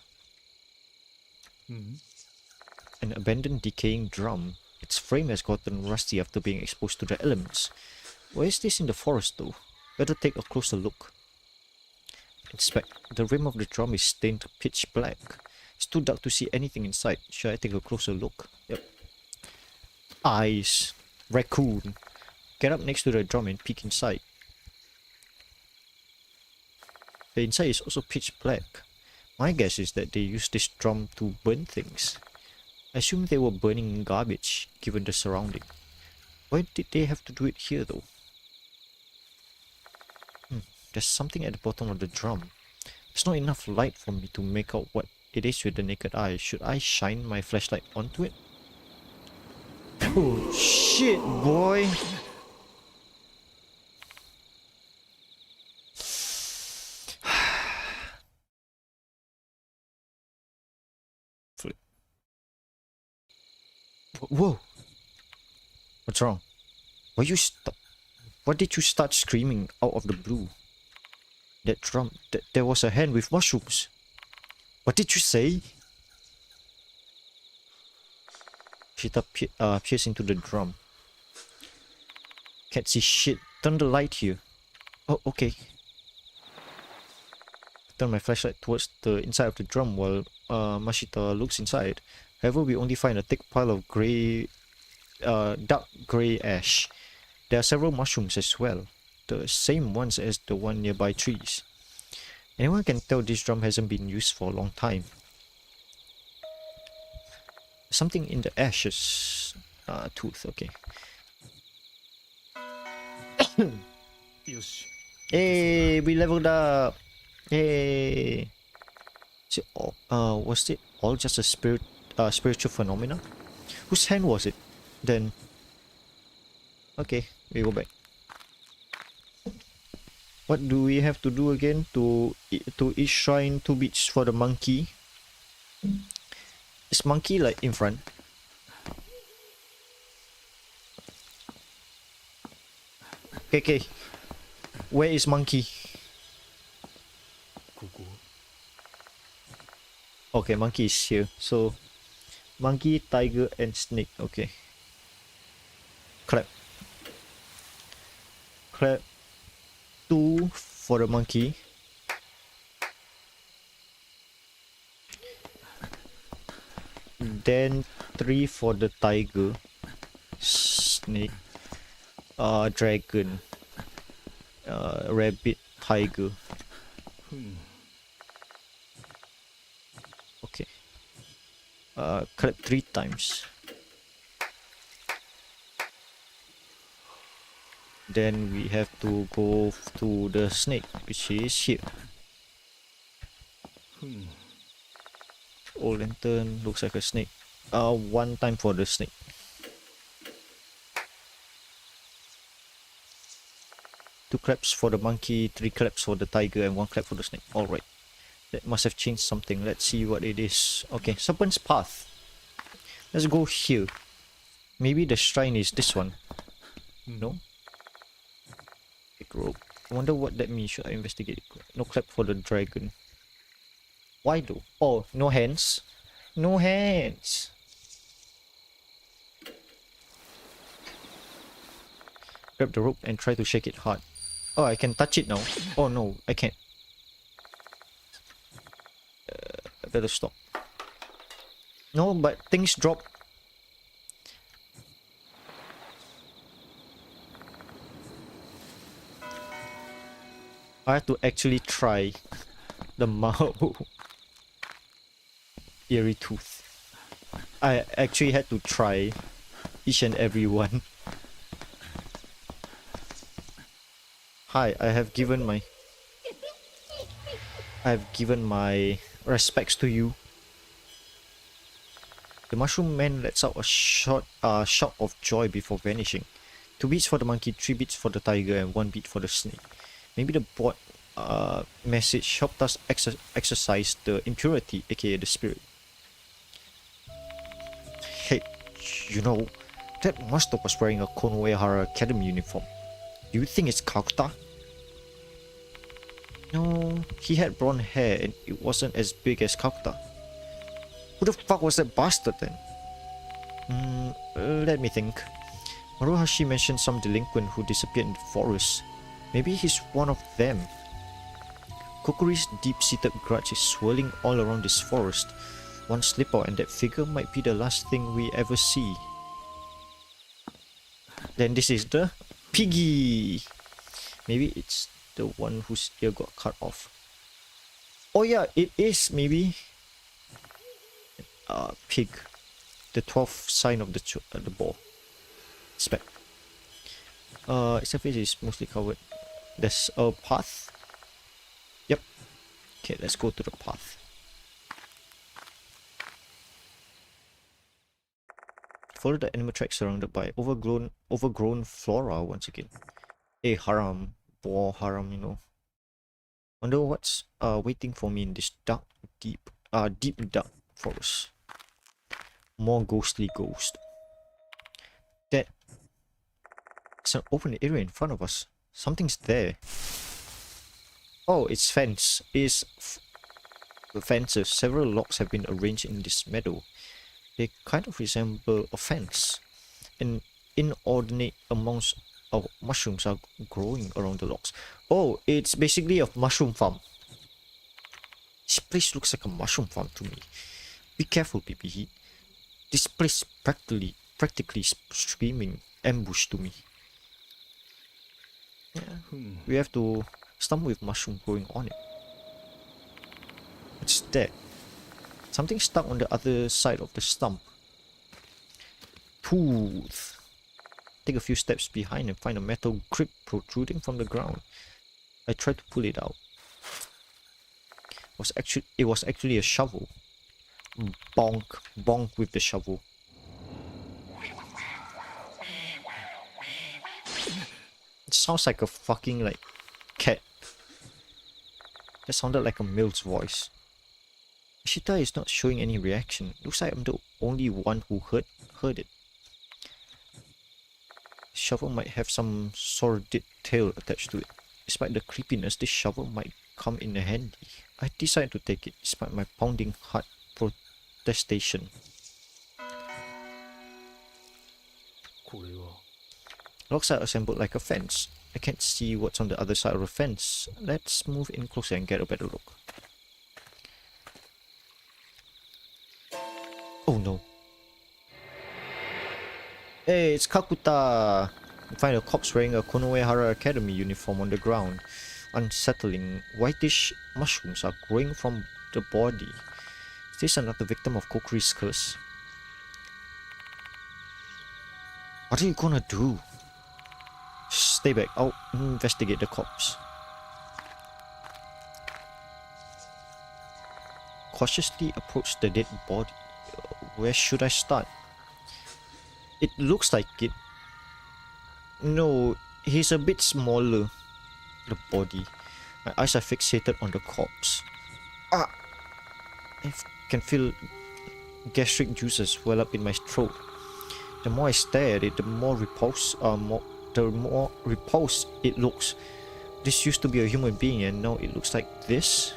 An abandoned decaying drum. Its frame has gotten rusty after being exposed to the elements. Why is this in the forest though? Better take a closer look. Inspect. The rim of the drum is stained pitch black. It's too dark to see anything inside. Should I take a closer look? Yep. Eyes. Raccoon. Get up next to the drum and peek inside. The inside is also pitch black. My guess is that they used this drum to burn things. I assume they were burning garbage, given the surrounding. Why did they have to do it here though? There's something at the bottom of the drum. There's not enough light for me to make out what it is with the naked eye. Should I shine my flashlight onto it? Oh shit, boy! Flip. Whoa! What's wrong? Why did you start screaming out of the blue? That drum, there was a hand with mushrooms. What did you say? Shita peers into the drum. Can't see shit. Turn the light here. Oh, okay. Turn my flashlight towards the inside of the drum while Mashita looks inside. However, we only find a thick pile of dark grey ash. There are several mushrooms as well, the same ones as the one nearby trees. Anyone can tell this drum hasn't been used for a long time. Something in the ashes. Tooth, okay. Hey, we leveled up. Hey. Was it all just a spiritual phenomena? Whose hand was it? Then, okay, we go back. What do we have to do again to each shrine? 2 beats for the monkey. Is monkey like in front? Okay. Where is monkey? Okay, monkey is here. So, monkey, tiger, and snake. Okay. Clap. 2 for the monkey. Then 3 for the tiger, snake, dragon, rabbit, tiger. Okay. Clap 3 times. Then we have to go to the snake, which is here. Old lantern looks like a snake. 1 time for the snake. Two claps for the monkey, 3 claps for the tiger, and 1 clap for the snake. Alright. That must have changed something. Let's see what it is. Okay, Serpent's Path. Let's go here. Maybe the shrine is this one. No? Big rope. I wonder what that means. Should I investigate? No clap for the dragon. Why though? Oh, no hands. No hands. Grab the rope and try to shake it hard. Oh, I can touch it now. Oh no, I can't. I better stop. No, but things drop. I have to actually try the Mao eerie tooth. I actually had to try each and every one. Hi, I have given my respects to you. The mushroom man lets out a shout of joy before vanishing. 2 beats for the monkey, 3 beats for the tiger, and 1 beat for the snake. Maybe the board message helped us exercise the impurity, aka the spirit. Hey, you know, that master was wearing a Konoehara Academy uniform. Do you think it's Kakuta? No, he had blonde hair and it wasn't as big as Kakuta. Who the fuck was that bastard then? Let me think. Maruhashi mentioned some delinquent who disappeared in the forest. Maybe he's one of them. Kokkuri's deep-seated grudge is swirling all around this forest. One slip out and that figure might be the last thing we ever see. Then this is the piggy. Maybe it's the one whose ear got cut off. Oh yeah, it is maybe pig. The 12th sign of the ball. Spec. Its face is mostly covered. There's a path. Yep. Okay, let's go to the path. Follow the animal track surrounded by overgrown flora once again. Hey, haram. Boar haram, you know. Wonder what's waiting for me in this deep dark forest. More ghostly ghost. That it's an open area in front of us. Something's there. Oh, it's fence. It's fences. Several logs have been arranged in this meadow. They kind of resemble a fence. An inordinate amounts of mushrooms are growing around the logs. Oh, it's basically a mushroom farm. This place looks like a mushroom farm to me. Be careful, PPE. This place practically screaming ambush to me. Yeah, we have to stumble with mushroom growing on it. What's that? Something stuck on the other side of the stump. Tooth. Take a few steps behind and find a metal grip protruding from the ground. I tried to pull it out. It was actually a shovel. Bonk, bonk with the shovel. It sounds like a fucking like cat. That sounded like a male's voice. Ishita is not showing any reaction. Looks like I'm the only one who heard it. Shovel might have some sordid tale attached to it. Despite the creepiness, this shovel might come in handy. I decided to take it, despite my pounding heart protestation. Logs are assembled like a fence. I can't see what's on the other side of the fence. Let's move in closer and get a better look. Oh no. Hey, it's Kakuta! You find a corpse wearing a Konoehara Academy uniform on the ground. Unsettling, whitish mushrooms are growing from the body. Is this another victim of Kokkuri's curse? What are you gonna do? Stay back, I'll investigate the corpse. Cautiously approach the dead body. Where should I start? It looks like it. No, he's a bit smaller. The body. My eyes are fixated on the corpse. I can feel gastric juices well up in my throat. The more I stare at it, the more repulsed it looks. This used to be a human being and now it looks like this.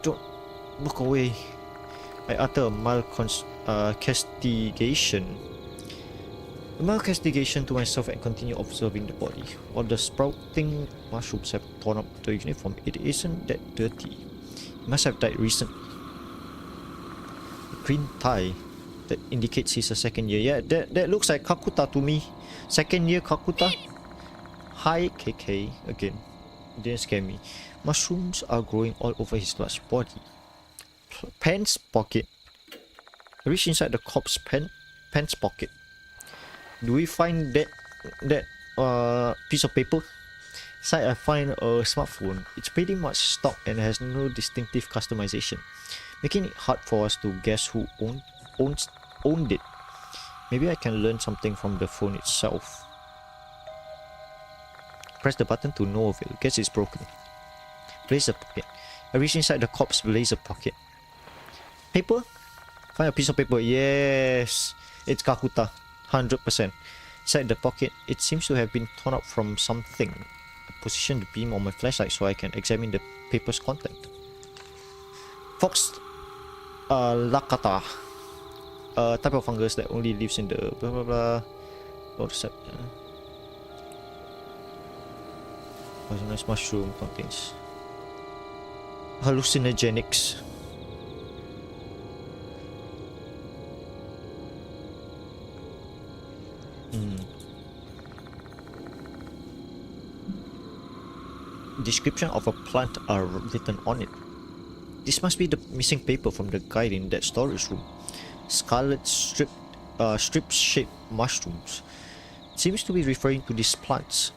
Don't look away. I utter a mild castigation. A mild castigation to myself and continue observing the body. While the sprouting mushrooms have torn up the uniform, it isn't that dirty. He must have died recently. The green tie that indicates he's a second year. Yeah, that looks like Kakuta to me. Second year Kakuta. Hi KK again. Didn't scare me. Mushrooms are growing all over his large body. Pants pocket. I reach inside the corpse pants pocket. Do we find that piece of paper? Inside I find a smartphone. It's pretty much stock and has no distinctive customization, making it hard for us to guess who owned it. Maybe I can learn something from the phone itself. Press the button to no avail. Guess it's broken. Blazer pocket. I reach inside the corpse blazer pocket. Paper? Find a piece of paper. Yes! It's Kakuta. 100%. Inside the pocket, it seems to have been torn out from something. I position the beam on my flashlight so I can examine the paper's content. Fox Lakata. A type of fungus that only lives in the blah blah blah. Poisonous mushroom contains hallucinogenics. Description of a plant are written on it. This must be the missing paper from the guide in that storage room. Scarlet strip-shaped mushrooms. It seems to be referring to these plants.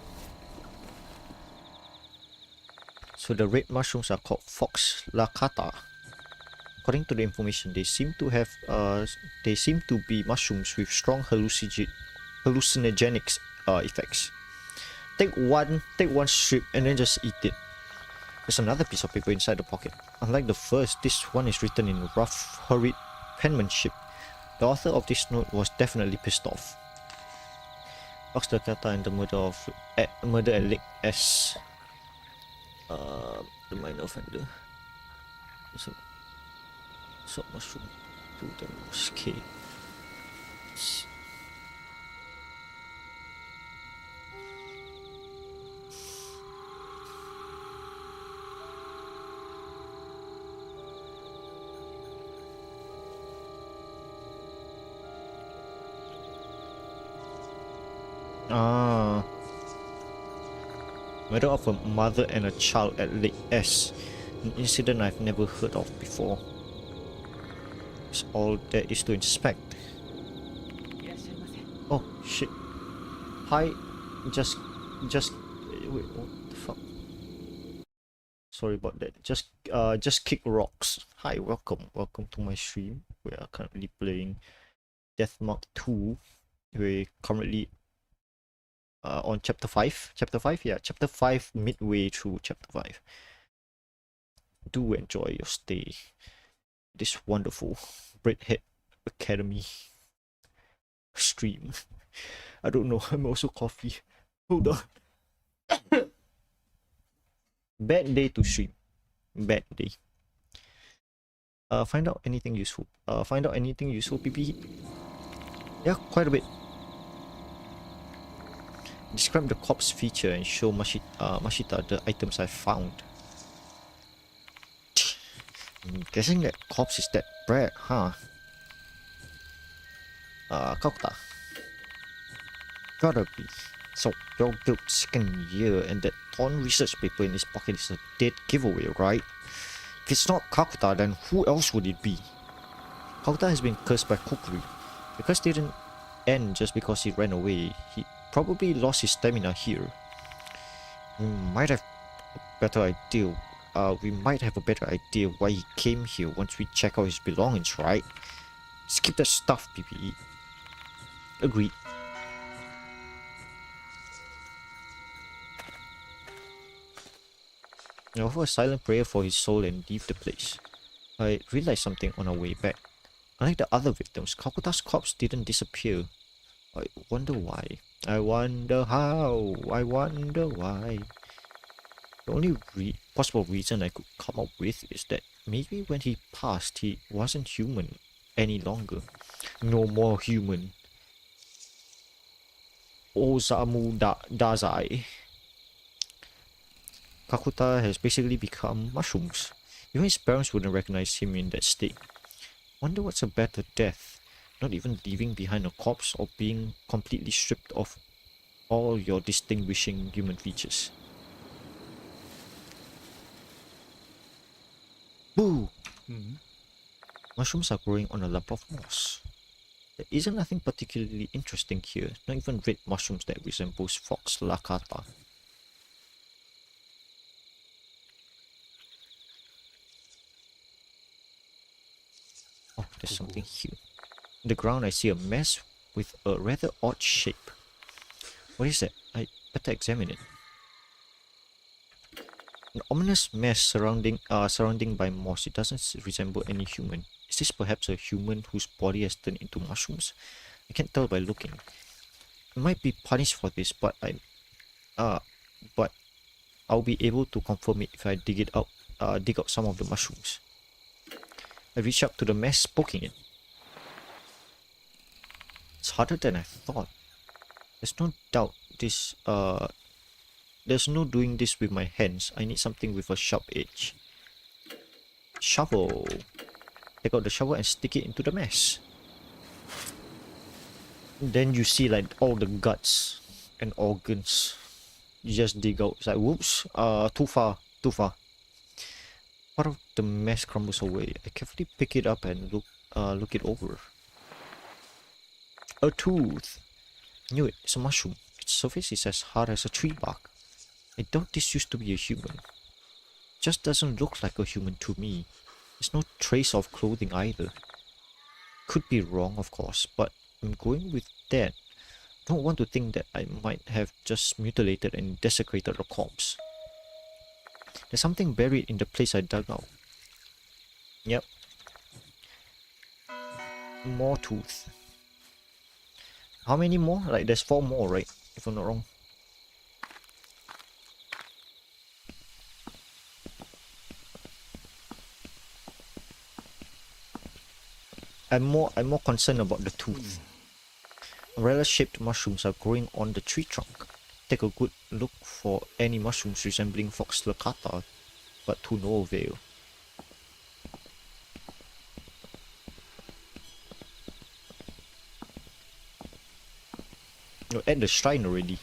So the red mushrooms are called Fox Lakata. According to the information, they seem to be mushrooms with strong hallucinogenic effects. Take one strip and then just eat it. There's another piece of paper inside the pocket. Unlike the first, this one is written in rough, hurried penmanship. The author of this note was definitely pissed off. Fox Lakata and the murder at Lake S. The minor offender. So mushroom to the K. Murder of a mother and a child at Lake S. An incident I've never heard of before. It's all there is to inspect. Oh shit. Hi. Just wait, what the fuck? Sorry about that. Just kick rocks. Hi, welcome to my stream. We are currently playing Deathmark 2. We're currently on chapter 5. Chapter 5? Yeah, chapter 5, midway through chapter 5. Do enjoy your stay. This wonderful Breadhead Academy stream. I don't know, I'm also coffee. Hold on. Bad day to stream. Bad day. Find out anything useful. PP? Yeah, quite a bit. Describe the corpse feature and show Mashita the items I found. I'm guessing that corpse is that bread, huh? Kakuta. Gotta be. So, your guild second year and that torn research paper in his pocket is a dead giveaway, right? If it's not Kakuta, then who else would it be? Kakuta has been cursed by Kokkuri. The curse didn't end just because he ran away. He probably lost his stamina here. We might have a better idea why he came here once we check out his belongings, right? Skip that stuff, PPE. Agreed. I offer a silent prayer for his soul and leave the place. I realized something on our way back. Unlike the other victims, Kakuta's corpse didn't disappear. I wonder why. I wonder how. I wonder why. The only possible reason I could come up with is that maybe when he passed, he wasn't human any longer. No more human. Osamu Dazai. Kakuta has basically become mushrooms. Even his parents wouldn't recognize him in that state. Wonder what's a better death? Not even leaving behind a corpse or being completely stripped of all your distinguishing human features. Boo! Mushrooms are growing on a lump of moss. There isn't nothing particularly interesting here, not even red mushrooms that resembles fox lakata. Oh, there's something here. On the ground I see a mess with a rather odd shape. What is that? I better examine it. An ominous mess surrounding by moss. It doesn't resemble any human. Is this perhaps a human whose body has turned into mushrooms? I can't tell by looking. I might be punished for this, but I'll be able to confirm it if I dig out some of the mushrooms. I reach up to the mess, poking it. It's harder than I thought. There's no doubt there's no doing this with my hands. I need something with a sharp edge. Shovel. Take out the shovel and stick it into the mess. Then you see like all the guts and organs. You just dig out. It's like whoops, too far. Part of the mess crumbles away. I carefully pick it up and look it over. A tooth. Knew it. It's a mushroom. Its surface is as hard as a tree bark. I doubt this used to be a human. Just doesn't look like a human to me. There's no trace of clothing either. Could be wrong, of course, but I'm going with that. Don't want to think that I might have just mutilated and desecrated a corpse. There's something buried in the place I dug out. Yep. More tooth. How many more? Like there's 4 more, right? If I'm not wrong. I'm more concerned about the tooth. Umbrella-shaped mushrooms are growing on the tree trunk. Take a good look for any mushrooms resembling fox lakata, but to no avail. You're at the shrine already.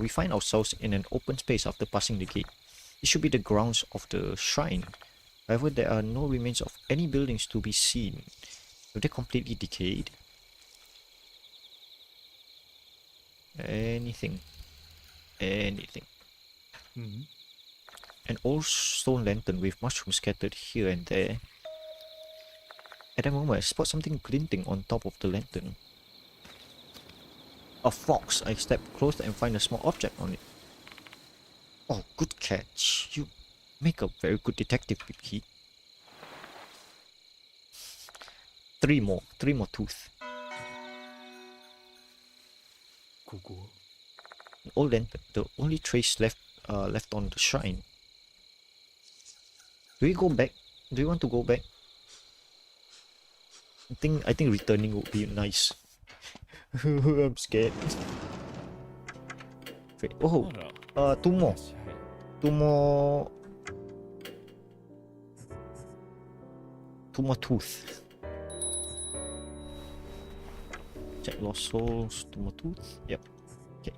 We find ourselves in an open space after passing the gate. It should be the grounds of the shrine. However, there are no remains of any buildings to be seen. Have they completely decayed? Anything. An old stone lantern with mushrooms scattered here and there. At that moment, I spot something glinting on top of the lantern. A fox. I step close and find a small object on it. Oh, good catch. You make a very good detective, Pipki. Three more tooth. An old lantern, the only trace left on the shrine. Do we go back? Do you want to go back? I think returning would be nice. I'm scared. Wait, oh, two more. Two more tooth. Check lost souls. Two more tooth. Yep. Okay.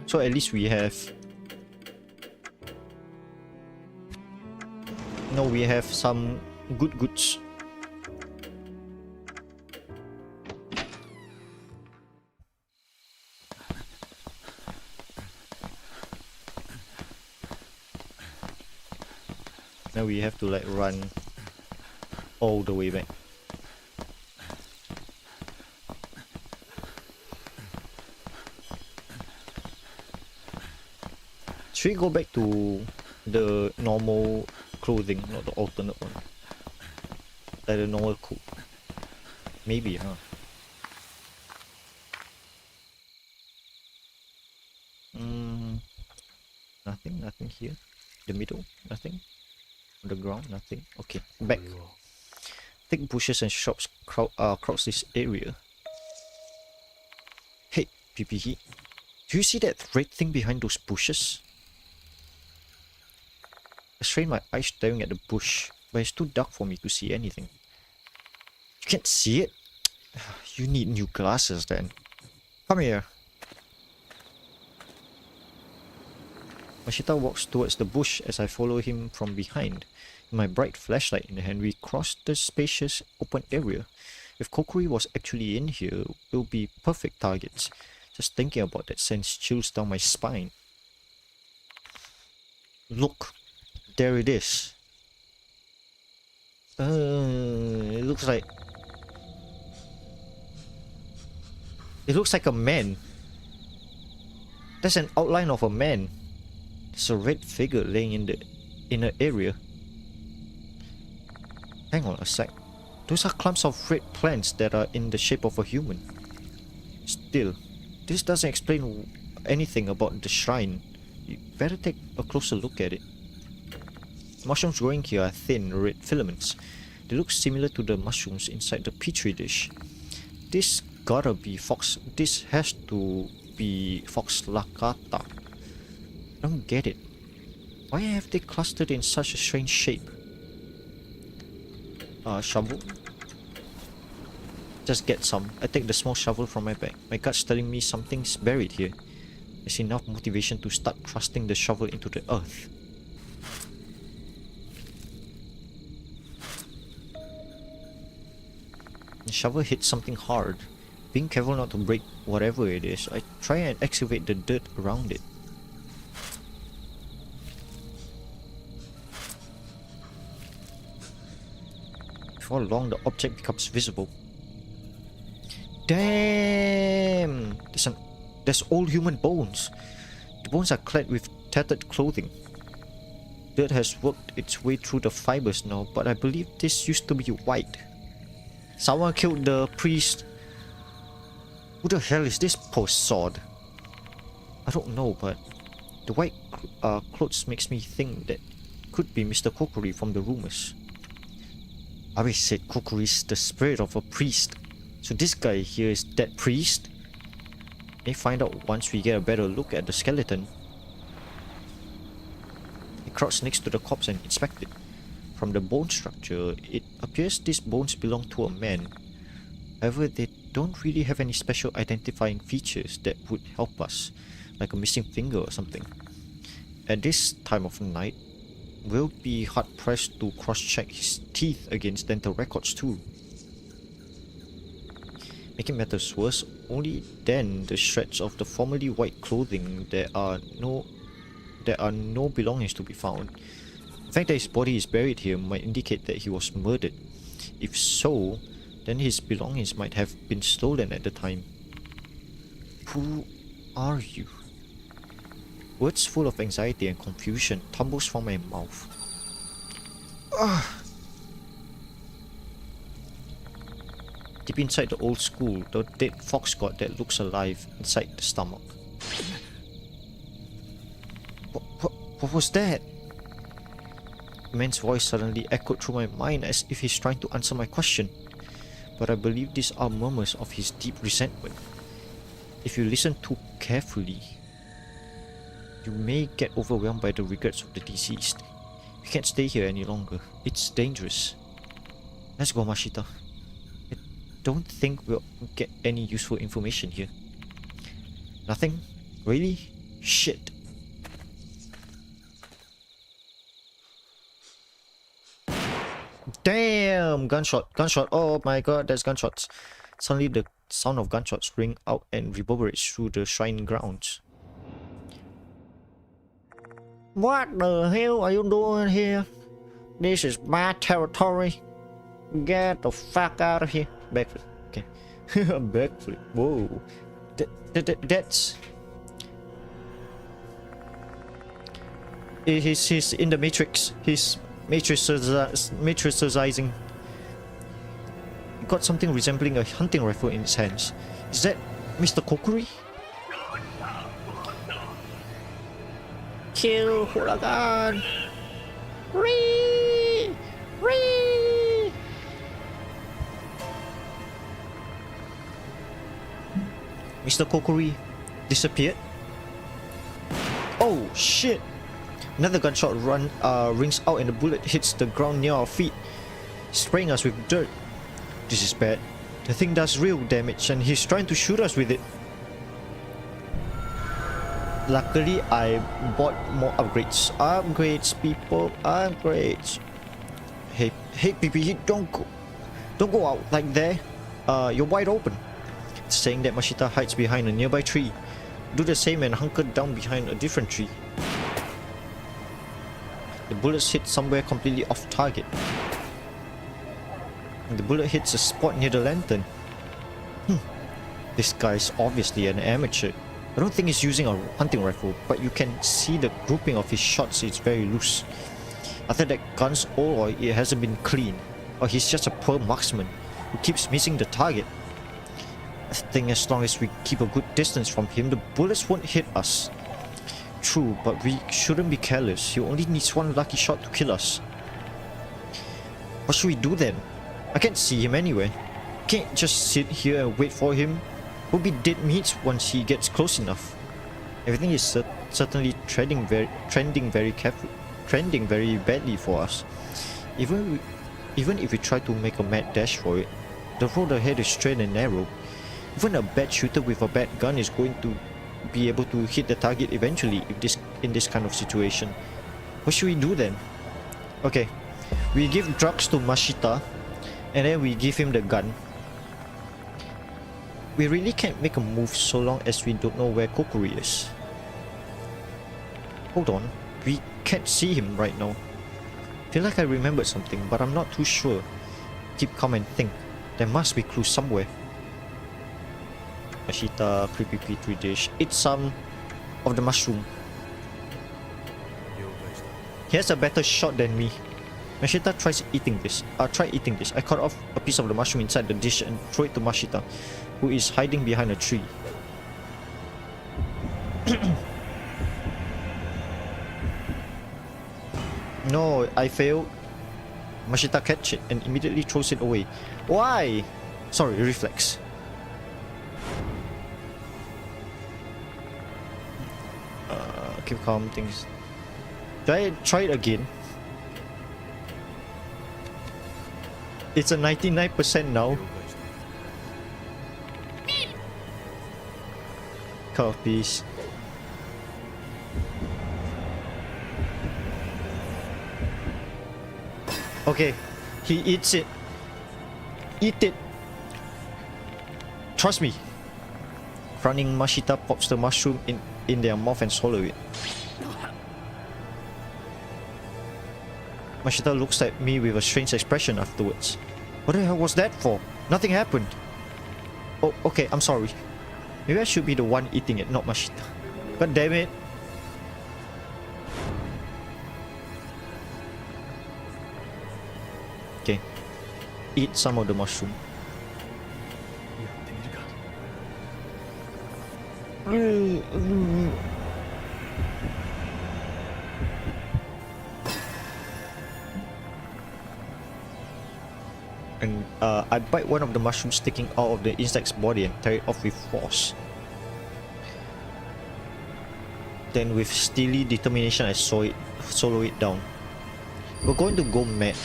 So at least we have. No, we have some goods. Now we have to like run all the way back. Should we go back to the normal clothing, not the alternate one? Like the normal coat. Maybe, huh? Nothing here. The middle, nothing. On the ground, nothing. Okay, back. Thick bushes and shops crowd this area. Hey, PPE. Do you see that red thing behind those bushes? I strain my eyes staring at the bush, but it's too dark for me to see anything. You can't see it? You need new glasses then. Come here. Mashita walks towards the bush as I follow him from behind. My bright flashlight in hand, we cross the spacious open area. If Kokkuri was actually in here, we'll be perfect targets. Just thinking about that sends chills down my spine. Look, there it is. It looks like a man. That's an outline of a man. There's a red figure laying in the inner area. Hang on a sec. Those are clumps of red plants that are in the shape of a human. Still, this doesn't explain anything about the shrine. You better take a closer look at it. Mushrooms growing here are thin, red filaments. They look similar to the mushrooms inside the petri dish. This has to be fox lacata. I don't get it. Why have they clustered in such a strange shape? Shovel. Just get some. I take the small shovel from my bag. My gut's telling me something's buried here. There's enough motivation to start thrusting the shovel into the earth. The shovel hits something hard. Being careful not to break whatever it is, I try and excavate the dirt around it. Before long, the object becomes visible. Damn! There's old human bones. The bones are clad with tattered clothing. Dirt has worked its way through the fibers now, but I believe this used to be white. Someone killed the priest. Who the hell is this post-sword? I don't know, but the white clothes makes me think that could be Mr. Kokkuri from the rumors. Abe said Kokkuri is the spirit of a priest. So this guy here is that priest? May find out once we get a better look at the skeleton. I crouch next to the corpse and inspect it. From the bone structure, it appears these bones belong to a man. However, they don't really have any special identifying features that would help us, like a missing finger or something. At this time of night, we'll be hard-pressed to cross-check his teeth against dental records too. Making matters worse, only then the shreds of the formerly white clothing there are no belongings to be found. The fact that his body is buried here might indicate that he was murdered. If so, then his belongings might have been stolen at the time. Who are you? Words full of anxiety and confusion tumbles from my mouth. Deep inside the old school, the dead fox god that looks alive inside the stomach. What was that? The man's voice suddenly echoed through my mind as if he's trying to answer my question. But I believe these are murmurs of his deep resentment. If you listen too carefully, you may get overwhelmed by the regrets of the deceased. We can't stay here any longer. It's dangerous. Let's go, Mashita. I don't think we'll get any useful information here. Nothing? Really? Shit. Damn! Gunshot! Gunshot! Oh my god, there's gunshots. Suddenly the sound of gunshots ring out and reverberates through the shrine grounds. What the hell are you doing here? This is my territory. Get the fuck out of here. Backflip. Okay. Backflip. Whoa. That's... He's in the Matrix. He's matrixizing. Got something resembling a hunting rifle in his hands. Is that Mr. Kokkuri? Kill Hooligan! Ree! Ree! Mr. Kokkuri disappeared? Oh shit! Another gunshot rings out and the bullet hits the ground near our feet, spraying us with dirt. This is bad. The thing does real damage and he's trying to shoot us with it. Luckily, I bought more upgrades. Upgrades, people. Upgrades. Hey, PP, don't go out like there. You're wide open. It's saying that Mashita hides behind a nearby tree. Do the same and hunker down behind a different tree. The bullets hit somewhere completely off target. And the bullet hits a spot near the lantern. This guy's obviously an amateur. I don't think he's using a hunting rifle, but you can see the grouping of his shots is very loose. Either that gun's old or it hasn't been cleaned, or he's just a poor marksman who keeps missing the target. I think as long as we keep a good distance from him, the bullets won't hit us. True, but we shouldn't be careless. He only needs one lucky shot to kill us. What should we do then? I can't see him anyway. Can't just sit here and wait for him. We'll be dead meat once he gets close enough. Everything is certainly trending very badly for us. Even if we try to make a mad dash for it, the road ahead is straight and narrow. Even a bad shooter with a bad gun is going to be able to hit the target eventually in this kind of situation. What should we do then? Okay, we give drugs to Mashita and then we give him the gun. We really can't make a move so long as we don't know where Kokkuri is. Hold on, we can't see him right now. Feel like I remembered something, but I'm not too sure. Keep calm and think. There must be clues somewhere. Mashita, creepy petri dish. Eat some of the mushroom. He has a better shot than me. Mashita tries eating this. Try eating this. I cut off a piece of the mushroom inside the dish and throw it to Mashita, who is hiding behind a tree. No, I failed. Mashita catch it and immediately throws it away. Why? Sorry, reflex. Keep calm, things. Try it again. It's a 99% now. cut off piece. Okay, he eats it. Eat it. Trust me. Frowning, Mashita pops the mushroom in their mouth and swallow it. Mashita looks at me with a strange expression afterwards. What the hell was that for? Nothing happened. Oh, okay, I'm sorry. Maybe I should be the one eating it, not Mashita. God damn it. Okay. Eat some of the mushroom. And I bite one of the mushrooms sticking out of the insect's body and tear it off with force. Then with steely determination I swallow it down. We're going to go mad.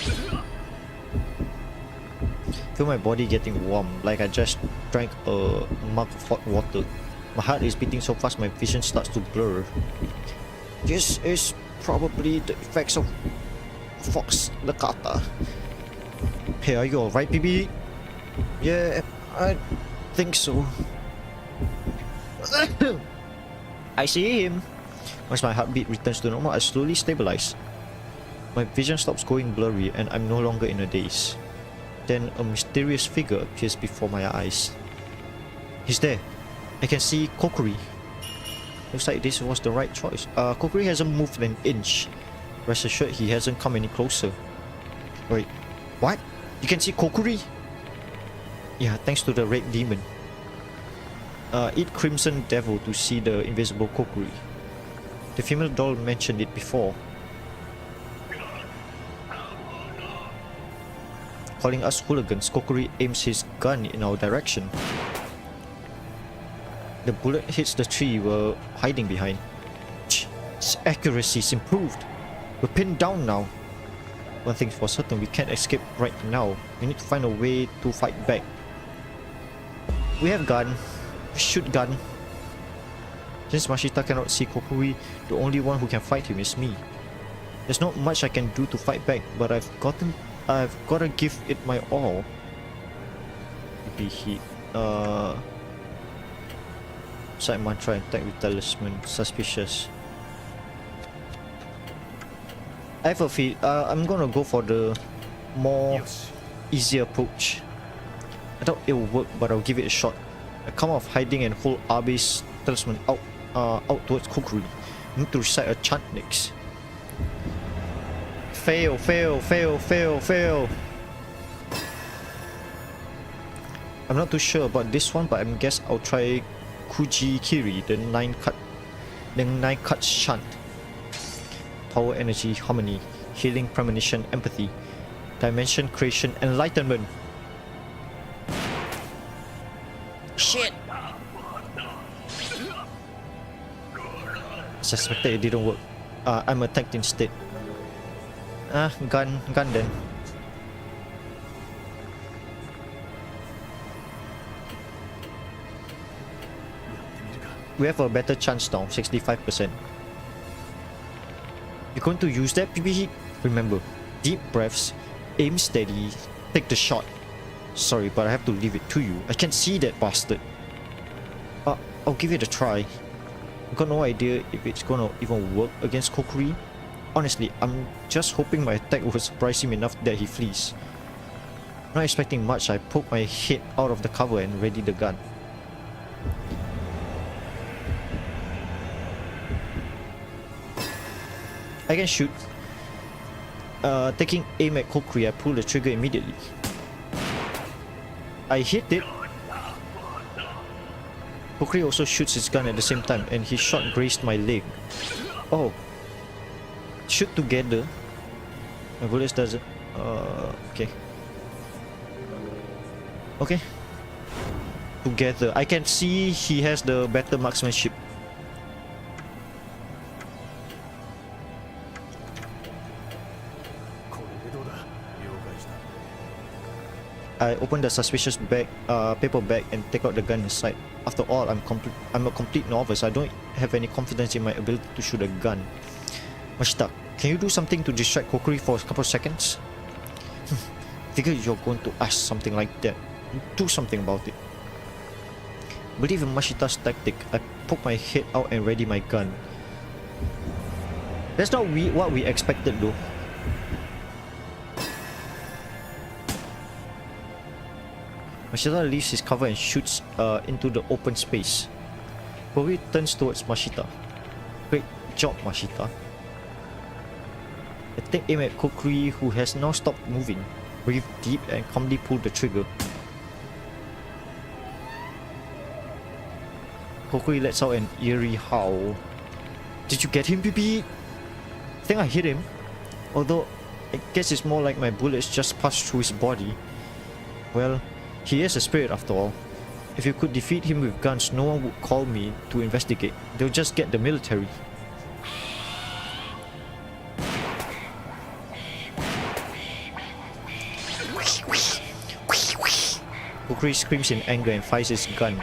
Feel my body getting warm, like I just drank a mug of hot water. My heart is beating so fast my vision starts to blur. This is probably the effects of Fox the Kata. Hey, are you alright, BB? Yeah, I think so. I see him. Once my heartbeat returns to normal, I slowly stabilize. My vision stops going blurry and I'm no longer in a daze. Then a mysterious figure appears before my eyes. He's there. I can see Kokkuri. Looks like this was the right choice. Kokkuri hasn't moved an inch. Rest assured he hasn't come any closer. Wait, what? You can see Kokkuri? Yeah, thanks to the red demon. Eat Crimson Devil to see the invisible Kokkuri. The female doll mentioned it before. Calling us hooligans, Kokkuri aims his gun in our direction. The bullet hits the tree we're hiding behind. Its accuracy's improved. We're pinned down now. One thing's for certain, we can't escape right now. We need to find a way to fight back. We have gun. Shoot gun. Since Mashita cannot see Kokkuri, the only one who can fight him is me. There's not much I can do to fight back, but I've gotta give it my all. Maybe he side mantra and attack with talisman. Suspicious. I have a feel I'm gonna go for the more easier approach. I doubt it will work, but I'll give it a shot. I come out of hiding and hold Abe's talisman out towards Kokkuri. I need to recite a chant next. Fail, fail, fail, fail, fail. I'm not too sure about this one, but I guess I'll try Kujikiri, the 9 cuts chant. Power, energy, harmony, healing, premonition, empathy, dimension, creation, enlightenment. Shit! Suspected it didn't work. I'm attacked instead. Gun then. We have a better chance now, 65%. You're going to use that PB? Remember, deep breaths, aim steady, take the shot. Sorry, but I have to leave it to you. I can't see that bastard. I'll give it a try. I've got no idea if it's gonna even work against Kokkuri. Honestly, I'm just hoping my attack will surprise him enough that he flees. Not expecting much, I poke my head out of the cover and ready the gun. I can shoot. Taking aim at Kokkuri, I pull the trigger immediately. I hit it. Kokkuri also shoots his gun at the same time, and his shot grazed my leg. Oh. Shoot together. My bullets doesn't. Okay. Okay. Together. I can see he has the better marksmanship. I open the suspicious bag, paper bag, and take out the gun inside. After all, I'm a complete novice. I don't have any confidence in my ability to shoot a gun. Mashita, can you do something to distract Kokkuri for a couple of seconds? Figured you're going to ask something like that. Do something about it. Believe in Mashita's tactic. I poke my head out and ready my gun. That's not what we expected though. Mashita leaves his cover and shoots into the open space. Kokkuri turns towards Mashita. Great job, Mashita. I take aim at Kokkuri, who has now stopped moving. Breathe deep and calmly pull the trigger. Kokkuri lets out an eerie howl. Did you get him, BB? I think I hit him. Although, I guess it's more like my bullets just passed through his body. Well, he is a spirit after all. If you could defeat him with guns, no one would call me to investigate. They'll just get the military. Kokkuri screams in anger and fires his gun.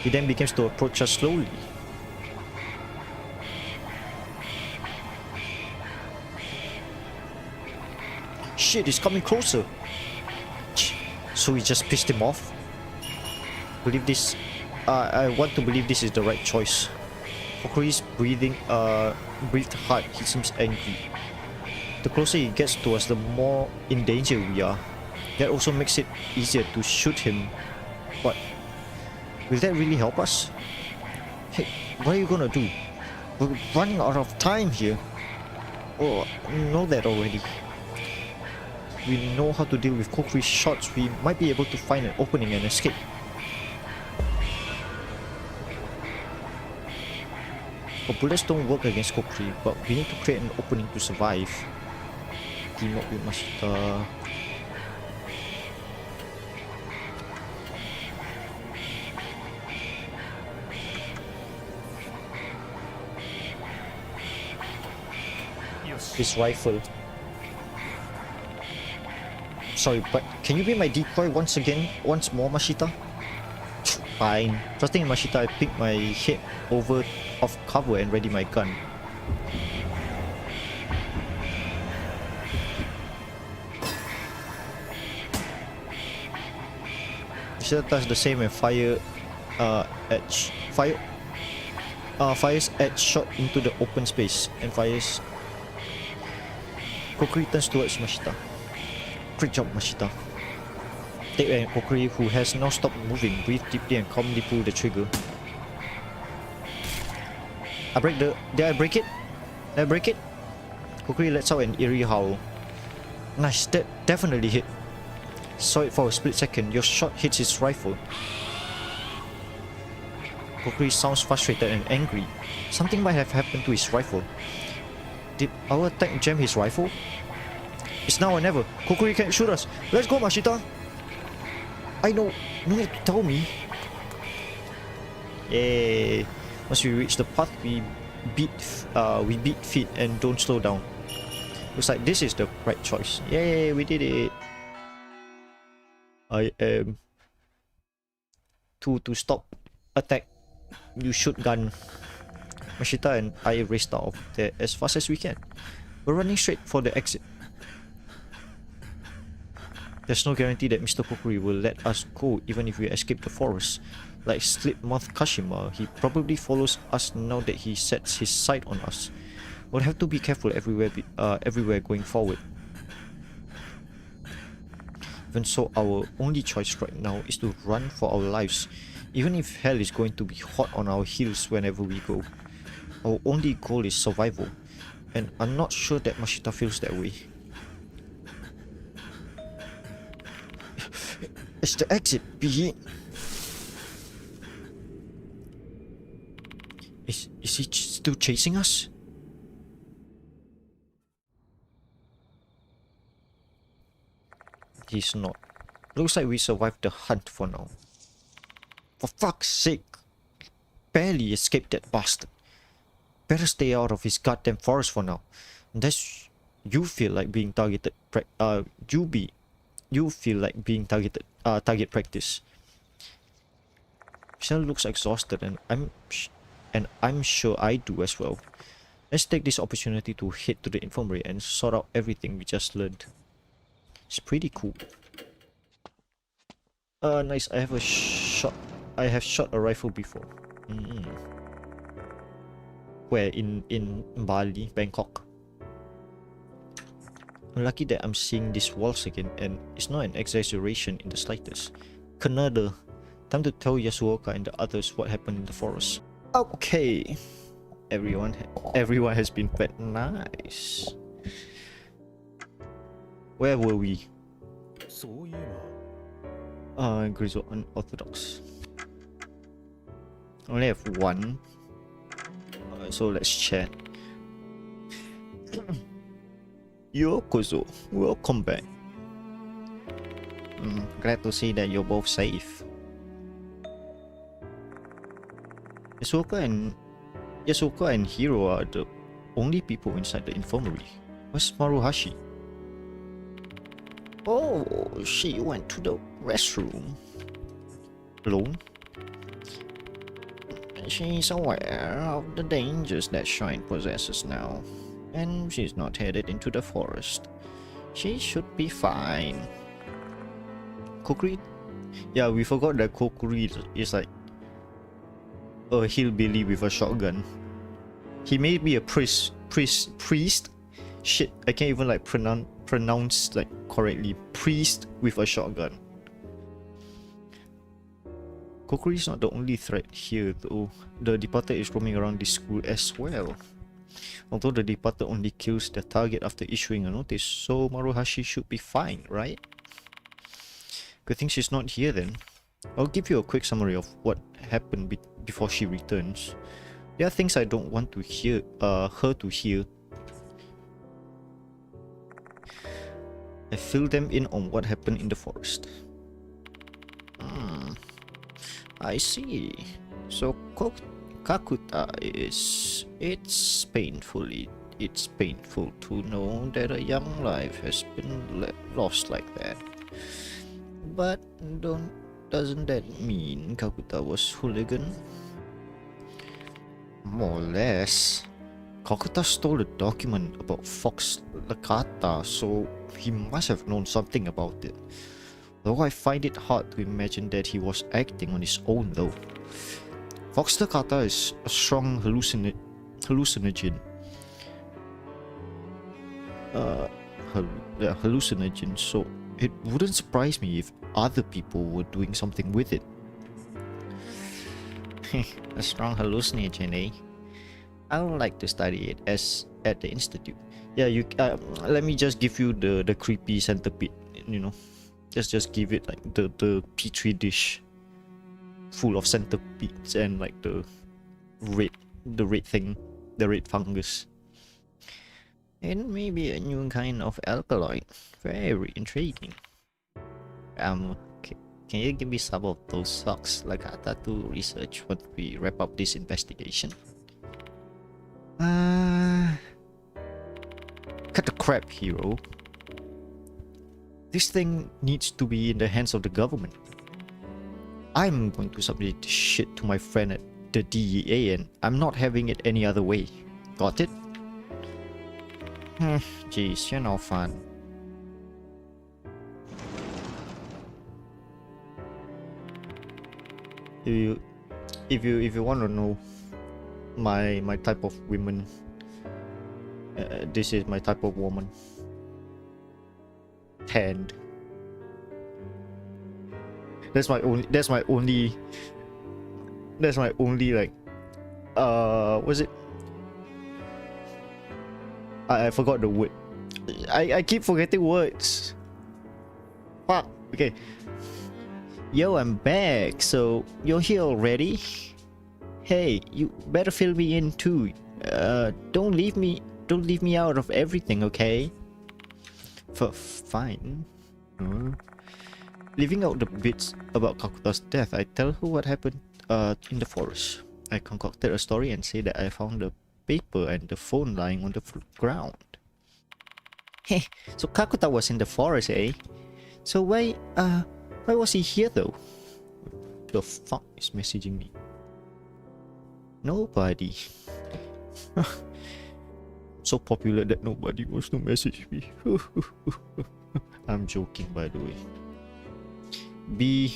He then begins to approach us slowly. Shit, he's coming closer. So we just pissed him off? I want to believe this is the right choice. Kokkuri's breathed hard. He seems angry. The closer he gets to us, the more in danger we are. That also makes it easier to shoot him. But will that really help us? Hey, what are you gonna do? We're running out of time here. Oh, I know that already. We know how to deal with Kokkuri's shots. We might be able to find an opening and escape. Our bullets don't work against Kokkuri, but we need to create an opening to survive. Team up with Mashita. His rifle. Sorry, but can you be my decoy once more, Mashita? Fine. Trusting in Mashita, I pick my head over off cover and ready my gun. Mashita does the same and fires edge shot into the open space and fires. Kokkuri turns towards Mashita. Great job, Mashita. Take aim at Kokkuri, who has now stopped moving. Breathe deeply and calmly pull the trigger. Did I break it? Did I break it? Kokkuri lets out an eerie howl. Nice, that definitely hit. Saw it for a split second. Your shot hits his rifle. Kokkuri sounds frustrated and angry. Something might have happened to his rifle. Did our attack jam his rifle? It's now or never. Kokkuri can't shoot us. Let's go, Mashita. I know. No need to tell me. Yay. Once we reach the path, we beat feet and don't slow down. Looks like this is the right choice. Yay, we did it. I am to stop attack. You shoot gun. Mashita and I raced out of there as fast as we can. We're running straight for the exit. There's no guarantee that Mr. Kokkuri will let us go even if we escape the forest. Like Slipmouth Kashima, he probably follows us now that he sets his sight on us. We'll have to be careful everywhere going forward. Even so, our only choice right now is to run for our lives, even if hell is going to be hot on our heels whenever we go. Our only goal is survival, and I'm not sure that Mashita feels that way. It's the exit, B. Is he still chasing us? He's not. Looks like we survived the hunt for now. For fuck's sake! Barely escaped that bastard. Better stay out of his goddamn forest for now. Unless you feel like being targeted, you feel like being target practice. Michelle looks exhausted, and I'm sure I do as well. Let's take this opportunity to head to the infirmary and sort out everything we just learned. It's pretty cool. Nice. I have shot a rifle before. Where? In Bali, Bangkok. I'm lucky that I'm seeing these walls again, and it's not an exaggeration in the slightest. Kanada, time to tell Yasuoka and the others what happened in the forest. Okay. Everyone has been fed. Nice. Where were we? Grizzle unorthodox. Only have one. So let's chat. Yokozo, welcome back. Glad to see that you're both safe. Yasuoka and Hiro are the only people inside the infirmary. Where's Maruhashi? Oh, she went to the restroom. Alone? She's aware of the dangers that shrine possesses now, and she's not headed into the forest. She should be fine. Kokkuri? Yeah, we forgot that Kokkuri is like a hillbilly with a shotgun. He may be a priest. Shit, I can't even like pronounce like correctly. Priest with a shotgun. Kokkuri is not the only threat here though. The Departed is roaming around this school as well. Although the Departed only kills the target after issuing a notice, so Maruhashi should be fine, right? Good thing she's not here then. I'll give you a quick summary of what happened before she returns. There are things I don't want to hear, her to hear. I fill them in on what happened in the forest. I see. So Kakuta is... It's painful to know that a young life has been lost like that. But doesn't that mean Kakuta was hooligan? More or less. Kakuta stole a document about Fox Lakata, so he must have known something about it. Though I find it hard to imagine that he was acting on his own though. Fox Lakata is a strong hallucinogen. Hallucinogen, so it wouldn't surprise me if other people were doing something with it. A strong hallucinogen, eh? I would like to study it at the institute. Yeah, you. Let me just give you the creepy centipede. You know, just give it like the petri dish full of centipedes and like the red thing, the red fungus. It may be a new kind of alkaloid. Very intriguing. Can you give me some of those socks Lakata to research when we wrap up this investigation? Cut the crap, Hero. This thing needs to be in the hands of the government. I'm going to submit this shit to my friend at the DEA and I'm not having it any other way. Got it? Geez, you're no fun. If you want to know my type of women, this is my type of woman. Tanned. That's my only like what's it? I forgot the word. I keep forgetting words. Fuck. Okay. Yo, I'm back. So you're here already? Hey, you better fill me in too. Don't leave me out of everything, okay? Fine. Leaving out the bits about Kakuta's death, I tell her what happened in the forest. I concocted a story and say that I found the paper and the phone lying on the ground. Hey, so Kakuta was in the forest, eh? So why was he here though? The fuck is messaging me? Nobody. So popular that nobody wants to message me. I'm joking, by the way. Be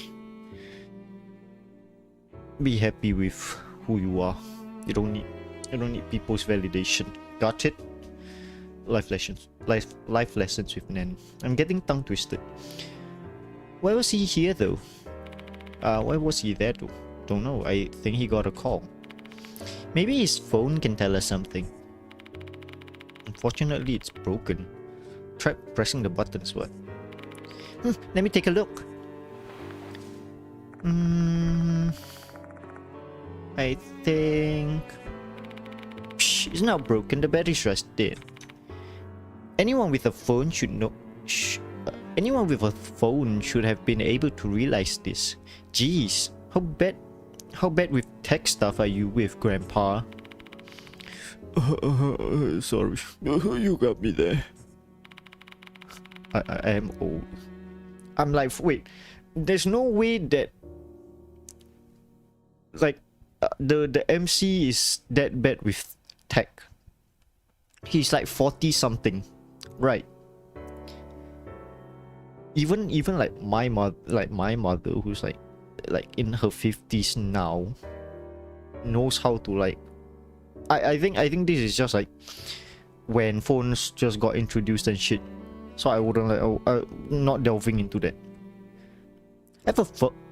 happy with who you are. You don't need people's validation. Got it? Life lessons with Nan. I'm getting tongue twisted. Why was he here though? Why was he there though? Don't know. I think he got a call. Maybe his phone can tell us something. Unfortunately, it's broken. Try pressing the buttons. What? Let me take a look. I think it's not broken. The battery's just dead. Anyone with a phone should know. Anyone with a phone should have been able to realize this. Jeez, how bad with tech stuff are you with, Grandpa? Sorry, you got me there. I am old. I'm like, wait, there's no way that like the MC is that bad with tech. He's like 40 something, right? Even like my mother who's like in her 50s now knows how to like I think this is just like when phones just got introduced and shit. So I wouldn't like not delving into that.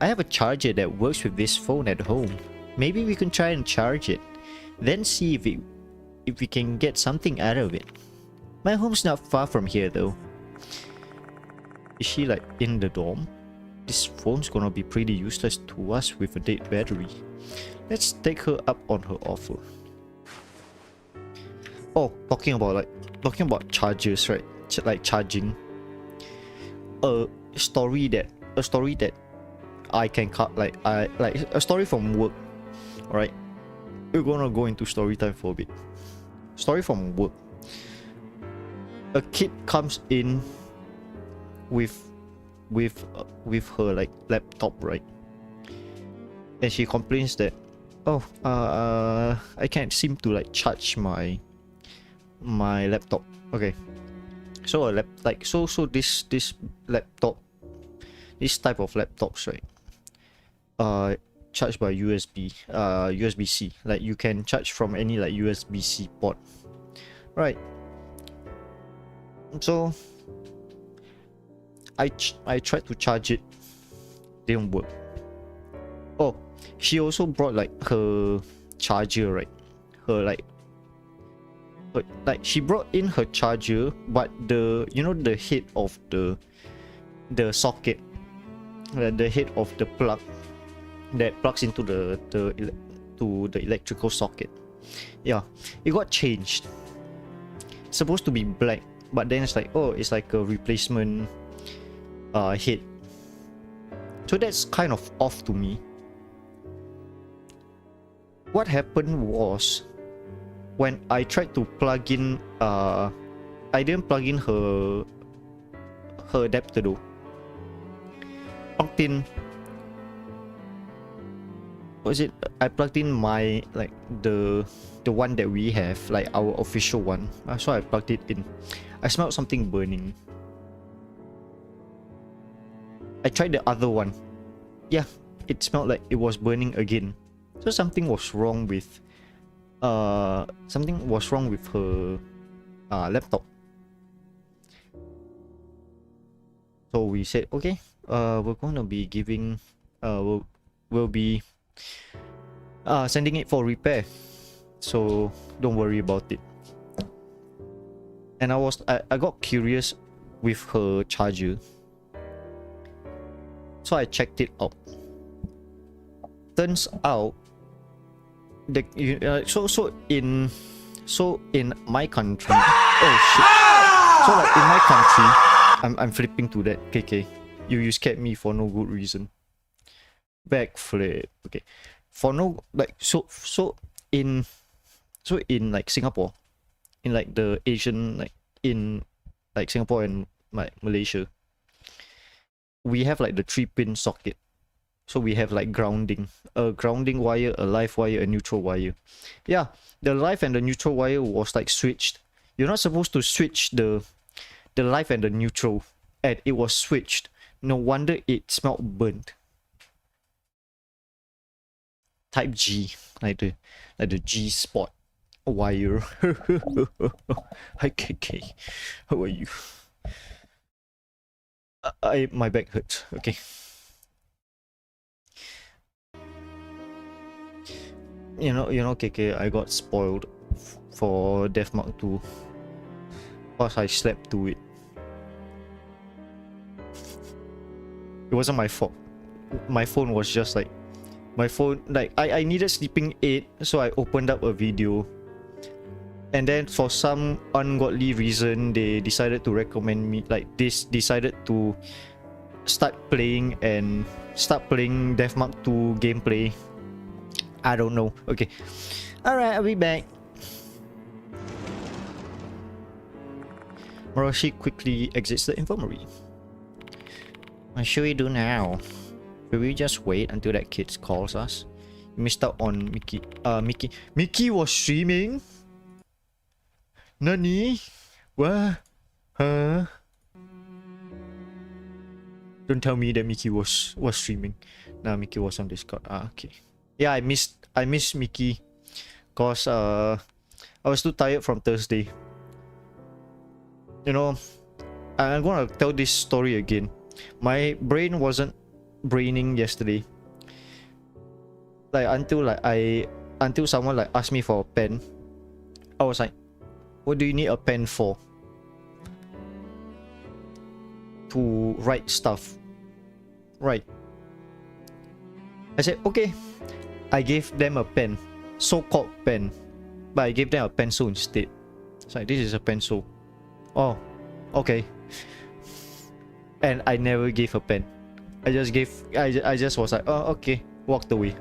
I have a charger that works with this phone at home. Maybe we can try and charge it, then see if we can get something out of it. My home's not far from here though. Is she like in the dorm? This phone's gonna be pretty useless to us with a dead battery. Let's take her up on her offer. Oh, talking about chargers, right? Like charging. A story that I can cut like a story from work. Alright, we're gonna go into story time for a bit. Story from work. A kid comes in with her like laptop, right? And she complains that, I can't seem to like charge my laptop. Okay, so this laptop, this type of laptops, right? Charged by USB-C. Like you can charge from any like USB-C port, right? So I tried to charge it, didn't work. Oh, she also brought like her charger, right? She brought in her charger, but the head of the socket, the head of the plug that plugs into the electrical socket, yeah, it got changed. It's supposed to be black, but then it's like, oh, it's like a replacement head. So that's kind of off to me. What happened was, when I tried to plug in, I didn't plug in her adapter though. Plugged in. Was it? I plugged in my like the one that we have, like our official one. So I plugged it in. I smelled something burning. I tried the other one. Yeah, it smelled like it was burning again. So something was wrong with her laptop. So we said, okay, we're gonna be giving we'll be sending it for repair, so don't worry about it. And I got curious with her charger, so I checked it out. Turns out in my country, oh shit, so like in my country, I'm flipping to that. KK, you scared me for no good reason. Backflip. Okay, for no like so in like Singapore, in like the Asian, like in like Singapore and like Malaysia, we have like the 3-pin socket. So we have like grounding, a grounding wire, a live wire, a neutral wire. Yeah, the live and the neutral wire was like switched. You're not supposed to switch the live and the neutral, and it was switched. No wonder it smelled burnt. Type G, like the G spot wire. Hi KK, how are you? My back hurts. Okay. You know, KK, I got spoiled for Death Mark 2 because I slept through it. It wasn't my fault. My phone was just like, I needed sleeping aid, so I opened up a video, and then for some ungodly reason they decided to recommend me, like this decided to start playing Death Mark 2 gameplay. I don't know. Okay. Alright, I'll be back. Moroshi quickly exits the infirmary. What should we do now? Will we just wait until that kid calls us? You missed out on Mickey. Mickey was streaming? Nani? What? Huh? Don't tell me that Mickey was streaming. Nah, Mickey was on Discord. Okay. Yeah, I missed Mickey, cause I was too tired from Thursday. You know, I'm gonna tell this story again. My brain wasn't braining yesterday. Like until someone like asked me for a pen, I was like, "What do you need a pen for?" To write stuff, right? I said, "Okay." I gave them a pen, so-called pen, but I gave them a pencil instead. It's like, this is a pencil. Oh, okay. And I never gave a pen. I just was like, oh, okay. Walked away.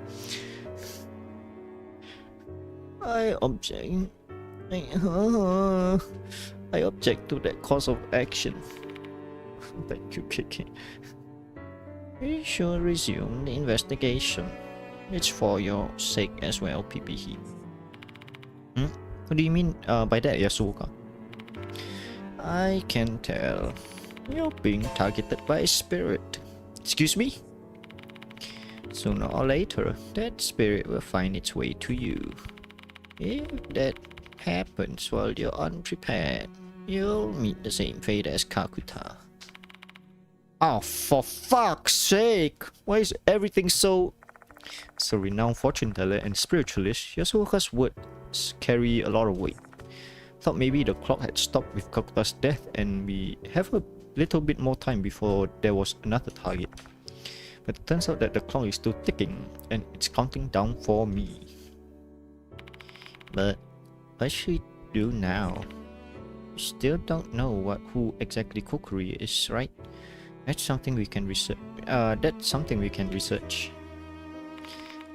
I object. I object to that course of action. Thank you, KK. We should resume the investigation. It's for your sake as well, PPE. What do you mean by that, Yasuoka? I can tell. You're being targeted by a spirit. Excuse me? Sooner or later, that spirit will find its way to you. If that happens while you're unprepared, you'll meet the same fate as Kakuta. Oh, for fuck's sake! Why is everything so... As a renowned fortune teller and spiritualist, Yasuoka's words carry a lot of weight. Thought maybe the clock had stopped with Kakuta's death and we have a little bit more time before there was another target. But it turns out that the clock is still ticking and it's counting down for me. But what should we do now? We still don't know who exactly Kokkuri is, right? That's something we can research.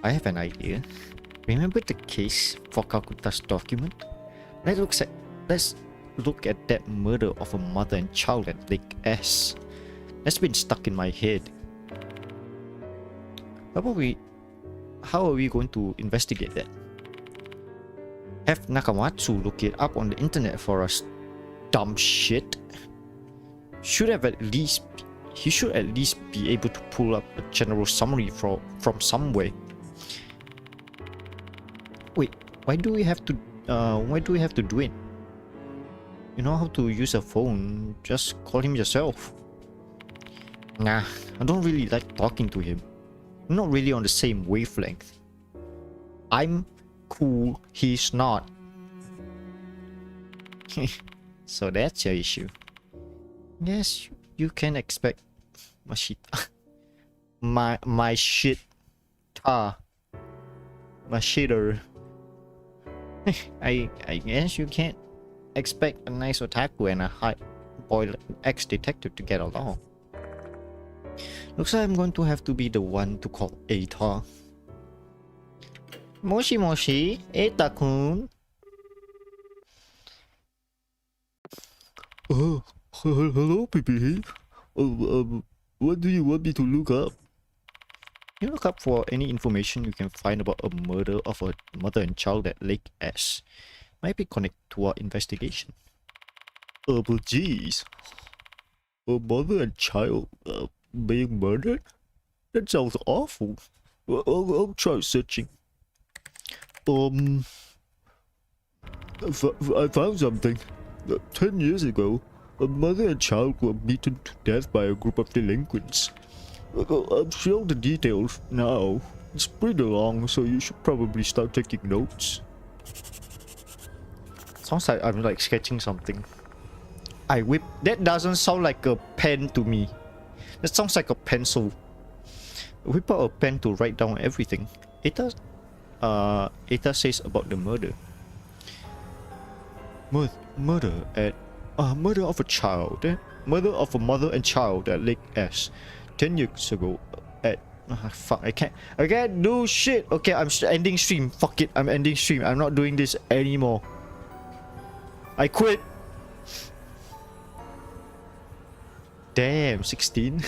I have an idea. Remember the case for Kakuta's document? Let's look at that murder of a mother and child at Lake S. That's been stuck in my head. How are we going to investigate that? Have Nakamatsu look it up on the internet for us. Dumb shit. He should at least be able to pull up a general summary from somewhere. Wait, why do we have to do it? You know how to use a phone, just call him yourself. Nah, I don't really like talking to him. We're not really on the same wavelength. I'm cool, he's not. So that's your issue. Yes, you can expect Mashita. my shit. My shitter. I guess you can't expect a nice otaku and a hard-boiled ex-detective to get along. Looks like I'm going to have to be the one to call Eita. Moshi Moshi, Eita-kun. Hello, PPE. What do you want me to look up? You look up for any information you can find about a murder of a mother and child at Lake S. Might be connected to our investigation. But geez. A mother and child being murdered? That sounds awful. I'll try searching. I found something. 10 years ago, a mother and child were beaten to death by a group of delinquents. I'm showing the details now. It's pretty long, so you should probably start taking notes. Sounds like I'm like sketching something. I whip. That doesn't sound like a pen to me. That sounds like a pencil. Whip out a pen to write down everything. Eta says about the murder. Murder of a child. Murder of a mother and child at Lake S. 10 years ago at fuck, I can't do shit. Okay, I'm ending stream. Fuck it, I'm ending stream. I'm not doing this anymore. I quit. Damn, 16.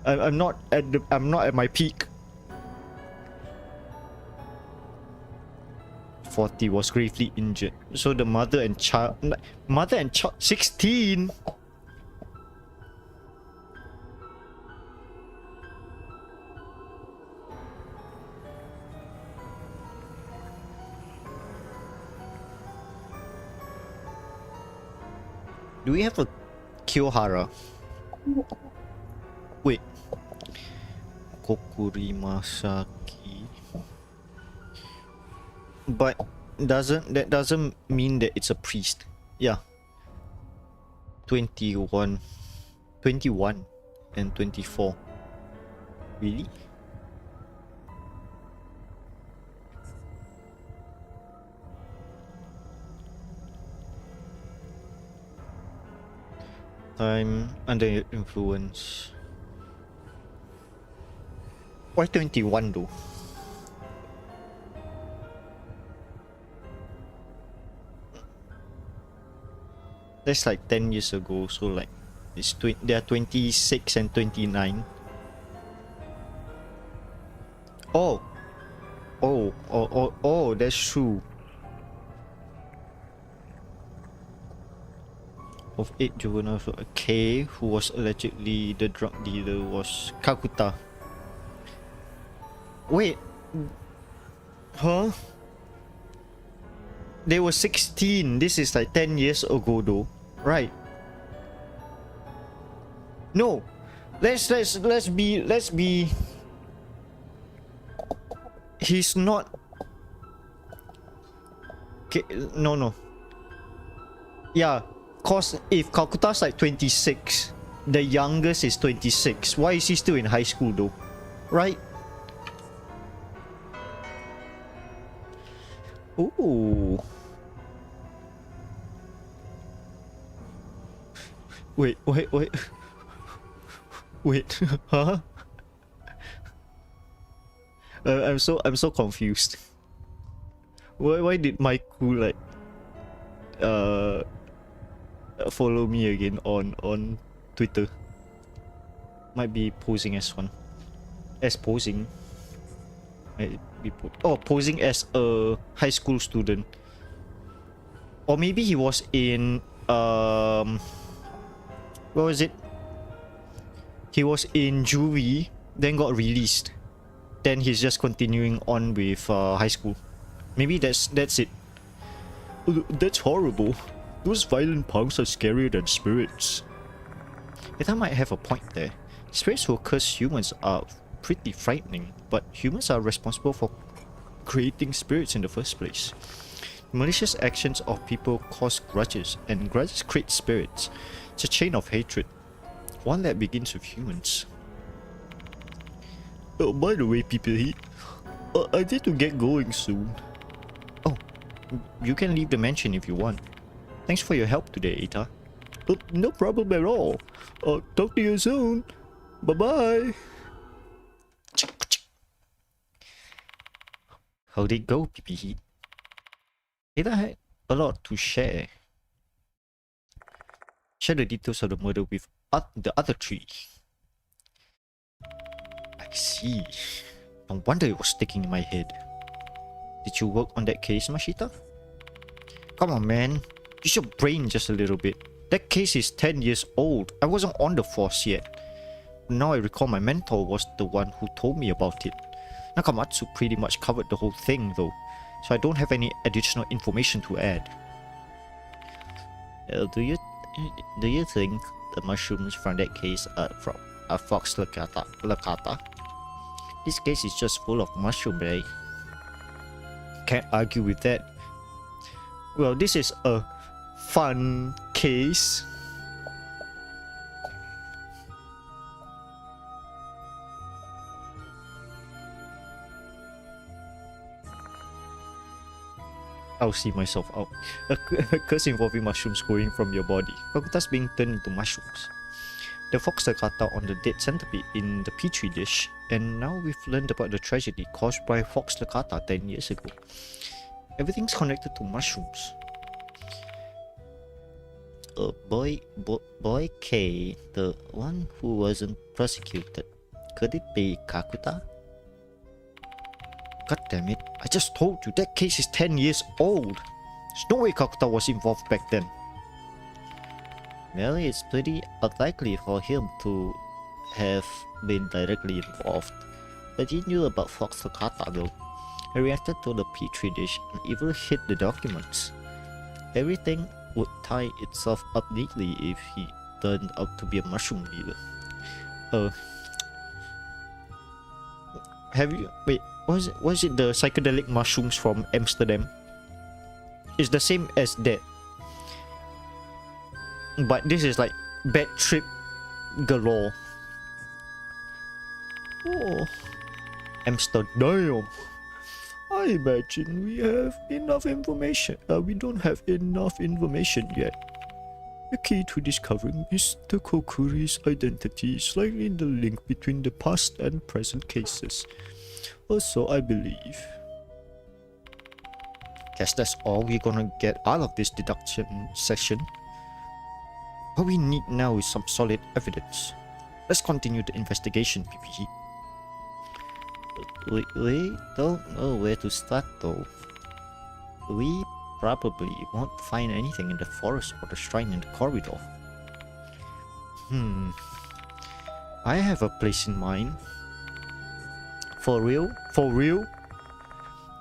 I'm not at my peak. 40 was gravely injured. So the mother and child 16. Do we have a Kyohara? Wait. Kokkuri-masaki. But that doesn't mean that it's a priest. Yeah. 21 and 24. Really? I'm under influence. Why 21 though? That's like 10 years ago, so like they are 26 and 29. Oh, that's true. Of 8 juveniles, K, who was allegedly the drug dealer, was Kakuta. Wait. Huh? They were 16. This is like 10 years ago though. Right. No. Let's be he's not. Okay, no. Yeah. Cause if Kakuta's like 26, the youngest is 26. Why is he still in high school though? Right? Ooh. Wait. Wait. Huh? I'm so confused. Why did Maiku like follow me again on Twitter? Might be posing as one. As posing. Might be posing as a high school student. Or maybe he was in what was it? He was in juvie, then got released. Then he's just continuing on with high school. Maybe that's it. That's horrible. Those violent punks are scarier than spirits. Eta might have a point there. Spirits who curse humans are pretty frightening, but humans are responsible for creating spirits in the first place. Malicious actions of people cause grudges, and grudges create spirits. It's a chain of hatred, one that begins with humans. Oh, by the way, people heat, I need to get going soon. Oh, you can leave the mansion if you want. Thanks for your help today, Ita. No problem at all. Talk to you soon. Bye-bye. How'd it go, PP Heat? Ita had a lot to share. Share the details of the murder with the other tree. I see. No wonder it was sticking in my head. Did you work on that case, Mashita? Come on, man. Use your brain just a little bit. That case is 10 years old. I wasn't on the force yet. Now I recall my mentor was the one who told me about it. Nakamatsu pretty much covered the whole thing though, so I don't have any additional information to add. Do you think the mushrooms from that case are from a fox lacata? This case is just full of mushroom, right? Can't argue with that. Well, this is a fun case. I'll see myself out. A curse involving mushrooms growing from your body. Kakutas being turned into mushrooms. The fox lacata on the dead centipede in the petri dish. And now we've learned about the tragedy caused by fox lacata 10 years ago. Everything's connected to mushrooms. Boy K, the one who wasn't prosecuted. Could it be Kakuta? God damn it, I just told you that case is 10 years old. There's no way Kakuta was involved back then. Well, it's pretty unlikely for him to have been directly involved. But he knew about Fox Lacata though. He reacted to the petri dish and even hid the documents. Everything would tie itself up neatly if he turned out to be a mushroom dealer. Have you... Wait, was it the psychedelic mushrooms from Amsterdam? It's the same as that. But this is like bad trip galore. Oh, Amsterdam. I imagine we have enough information. We don't have enough information yet. The key to discovering Mr. Kokkuri's identity is likely in the link between the past and present cases. Also, I believe. Guess that's all we're gonna get out of this deduction session. What we need now is some solid evidence. Let's continue the investigation, PPG. We don't know where to start though. We probably won't find anything in the forest or the shrine in the corridor. I have a place in mind. For real? For real?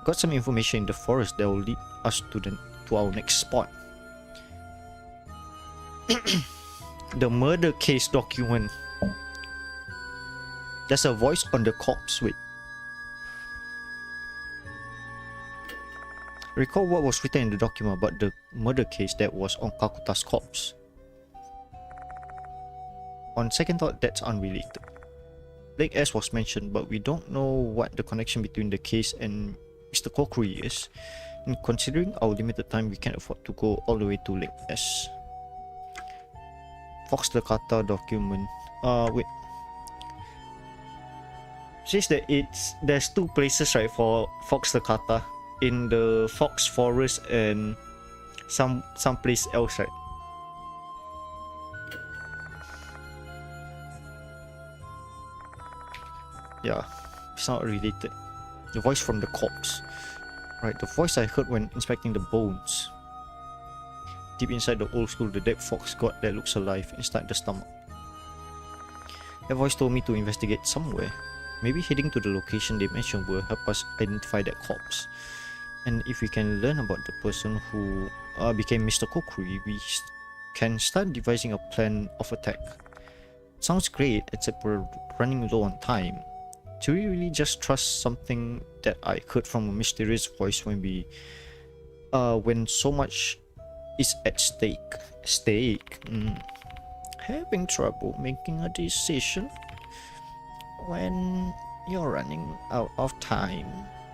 Got some information in the forest that will lead us to our next spot. The murder case document. There's a voice on the corpse. Wait. Recall what was written in the document about the murder case that was on Kakuta's corpse. On second thought, that's unrelated. Lake S was mentioned, but we don't know what the connection between the case and Mr. Kokkuri is. And considering our limited time, we can't afford to go all the way to Lake S. Fox Lacata document. Wait. Says that there's two places, right, for Fox Lacata. In the Fox Forest and some place else, right? Yeah, it's not related. The voice from the corpse. Right, the voice I heard when inspecting the bones. Deep inside the old school, the dead fox god that looks alive inside the stomach. That voice told me to investigate somewhere. Maybe heading to the location they mentioned will help us identify that corpse. And if we can learn about the person who became Mr. Kokkuri, we can start devising a plan of attack. Sounds great, except we're running low on time. Do we really just trust something that I heard from a mysterious voice when so much is at stake? Having trouble making a decision when you're running out of time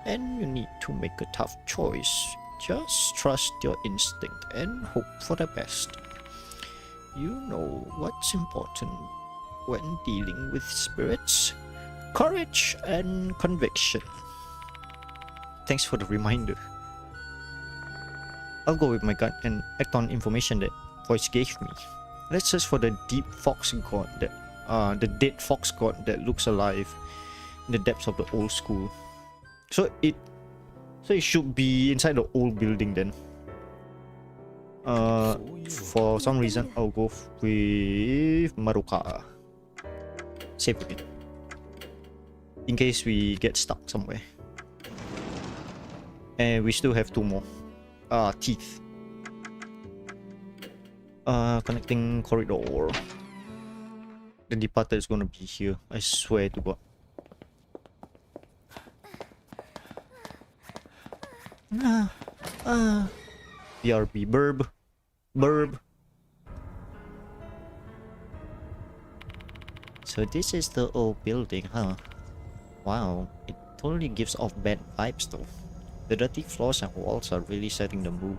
and you need to make a tough choice. Just trust your instinct and hope for the best. You know what's important when dealing with spirits: courage and conviction. Thanks for the reminder. I'll go with my gut and act on information that voice gave me. Let's search for the deep fox god that the dead fox god that looks alive in the depths of the old school. So it should be inside the old building then. For some reason I'll go with Maruka. Save again. In case we get stuck somewhere. And we still have 2 more. Teeth. Connecting corridor. The departed is gonna be here. I swear to God. BRB. Burb. So this is the old building, huh? Wow, it totally gives off bad vibes though. The dirty floors and walls are really setting the mood.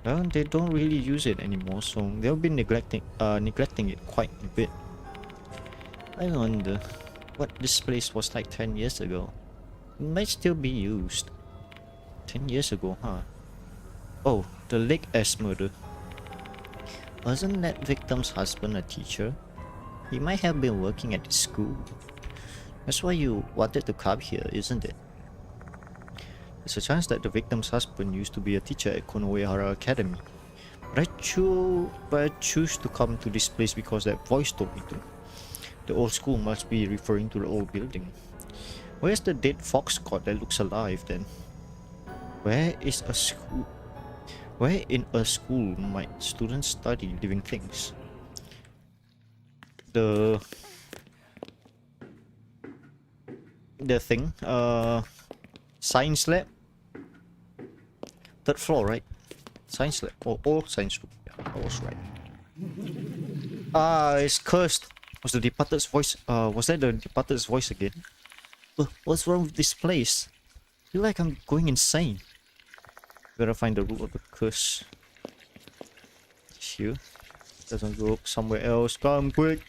Well, they don't really use it anymore, so they'll be neglecting it quite a bit. I wonder what this place was like 10 years ago. It might still be used. 10 years ago, huh? Oh, the Lake S murder. Wasn't that victim's husband a teacher? He might have been working at the school. That's why you wanted to come here, isn't it? There's a chance that the victim's husband used to be a teacher at Konoehara Academy. But I choose to come to this place because that voice told me to. The old school must be referring to the old building. Where's the dead fox god that looks alive then? Where in a school might students study living things? The thing, science lab, 3rd floor, right? Science lab, or science room. Yeah, I was right. It's cursed. Was the departed's voice? Was that the departed's voice again? What's wrong with this place? I feel like I'm going insane. Gotta find the root of the curse. Here. Doesn't look somewhere else. Come quick.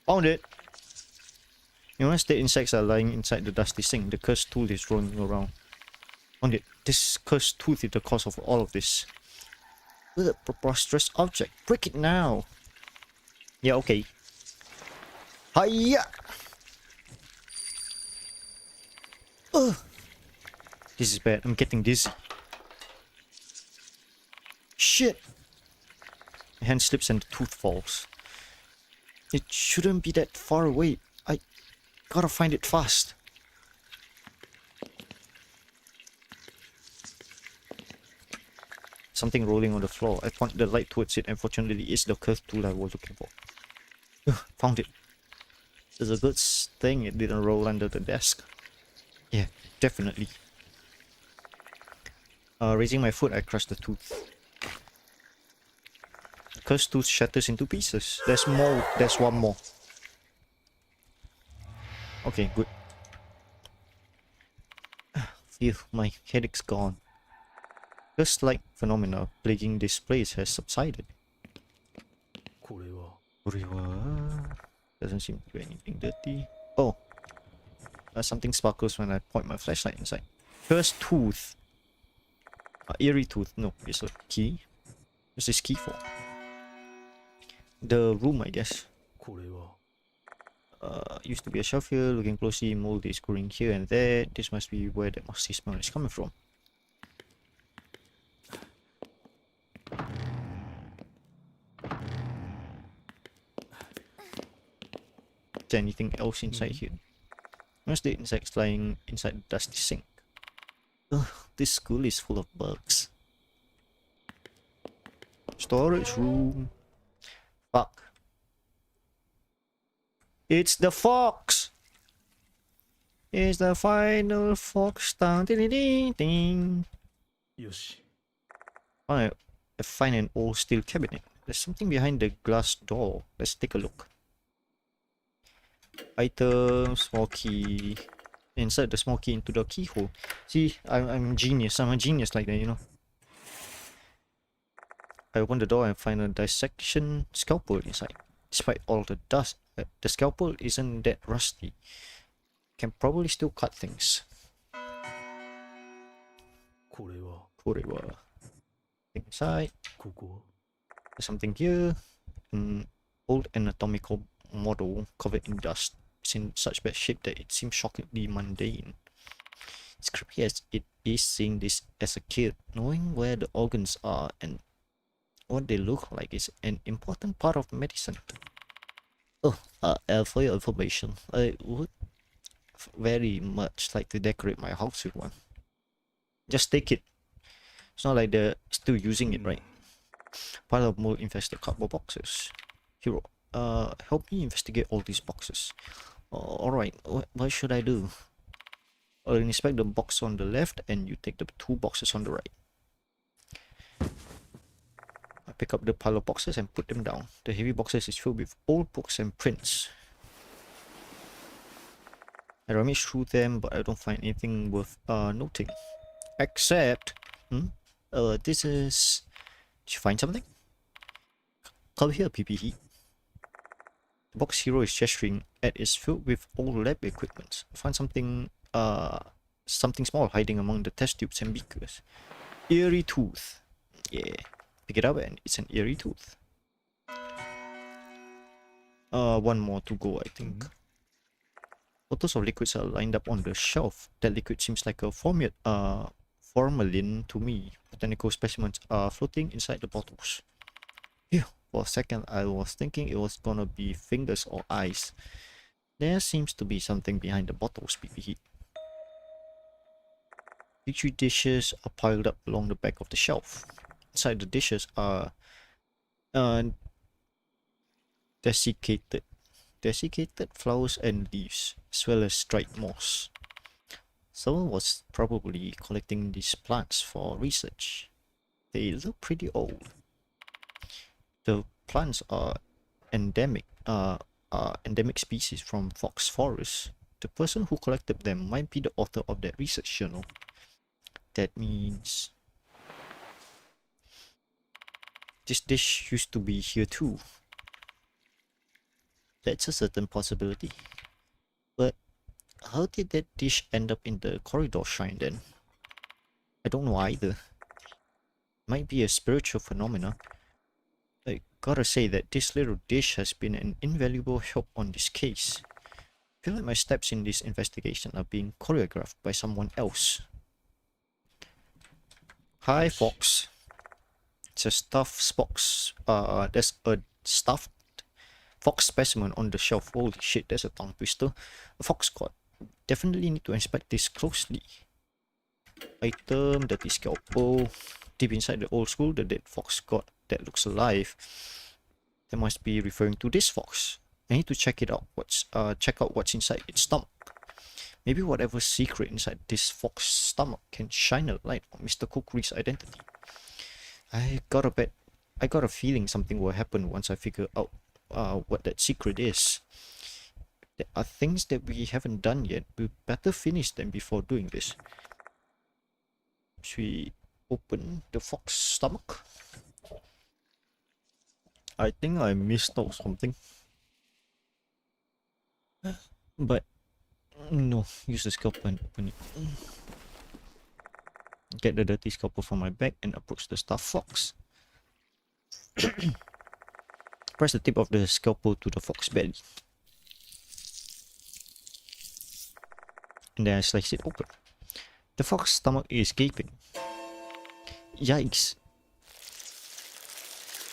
Found it! Unless the insects are lying inside the dusty sink, the cursed tooth is rolling around. Found it. This cursed tooth is the cause of all of this. With a preposterous object. Break it now! Yeah, okay. Hiya! Ugh! This is bad. I'm getting dizzy. Shit! My hand slips and the tooth falls. It shouldn't be that far away. I gotta find it fast. Something rolling on the floor. I point the light towards it. Unfortunately, it's the cursed tool I was looking for. Found it. It's a good thing it didn't roll under the desk. Yeah, definitely. Raising my foot, I crush the tooth. The cursed tooth shatters into pieces. There's more. There's one more. Okay, good. Phew, my headache's gone. Curse-like phenomena plaguing this place has subsided. Doesn't seem to be anything dirty. Oh, something sparkles when I point my flashlight inside. Cursed tooth. Eerie tooth. No, it's a key. What's this key for? The room, I guess. Used to be a shelf here. Looking closely, mold is growing here and there. This must be where that musty smell is coming from. Is there anything else inside here? Where's the insects lying inside the dusty sink? Ugh, this school is full of bugs. Storage room. Fuck. It's the fox! It's the final fox down. Ding ding ding. I find an old steel cabinet. There's something behind the glass door. Let's take a look. Item, small key. Insert the small key into the keyhole. See, I'm genius. I'm a genius like that, you know. I open the door and find a dissection scalpel inside. Despite all the dust, the scalpel isn't that rusty. Can probably still cut things. これは Kokkuri-wa. Inside. ここ There's something here. Old anatomical model covered in dust. It's in such bad shape that it seems shockingly mundane. As creepy as it is seeing this as a kid, knowing where the organs are and what they look like is an important part of medicine. Oh, for your information, I would very much like to decorate my house with one. Just take it. It's not like they're still using it, right? Pile of mold infested cardboard boxes. Hero, help me investigate all these boxes. Alright, what should I do? I'll inspect the box on the left and you take the 2 boxes on the right. I pick up the pile of boxes and put them down. The heavy boxes is filled with old books and prints. I rummage through them, but I don't find anything worth noting. Except, this is... Did you find something? Come here, PPE. The box Hero is gesturing at is filled with old lab equipment. I find something small hiding among the test tubes and beakers. Eerie tooth. Yeah. Pick it up and it's an eerie tooth. One more to go, I think. Bottles of liquids are lined up on the shelf. That liquid seems like a formalin to me. Botanical specimens are floating inside the bottles. Phew, for a second I was thinking it was gonna be fingers or eyes. There seems to be something behind the bottles, PPE. Petri dishes are piled up along the back of the shelf. Inside the dishes are desiccated flowers and leaves, as well as dried moss. Someone was probably collecting these plants for research. They look pretty old. The plants are endemic species from Fox Forest. The person who collected them might be the author of that research journal. That means this dish used to be here too. That's a certain possibility. But how did that dish end up in the corridor shrine then? I don't know either. Might be a spiritual phenomena. I gotta say that this little dish has been an invaluable help on this case. I feel like my steps in this investigation are being choreographed by someone else. Hi, Fox. It's a stuffed fox. There's a stuffed fox specimen on the shelf. Holy shit, there's a tongue twister. A fox caught. Definitely need to inspect this closely. Item, dirty scalpel. Deep inside the old school, the dead fox caught that looks alive. That must be referring to this fox. I need to check it out. Check out what's inside its stomach. Maybe whatever secret inside this fox's stomach can shine a light on Mr. Kokkuri's identity. I got a feeling something will happen once I figure out what that secret is. There are things that we haven't done yet. We better finish them before doing this. Should we open the fox stomach? I think I missed out something. But no, use the scalpel and open it. Get the dirty scalpel from my bag and approach the stuffed fox. Press the tip of the scalpel to the fox belly. And then I slice it open. The fox's stomach is gaping. Yikes.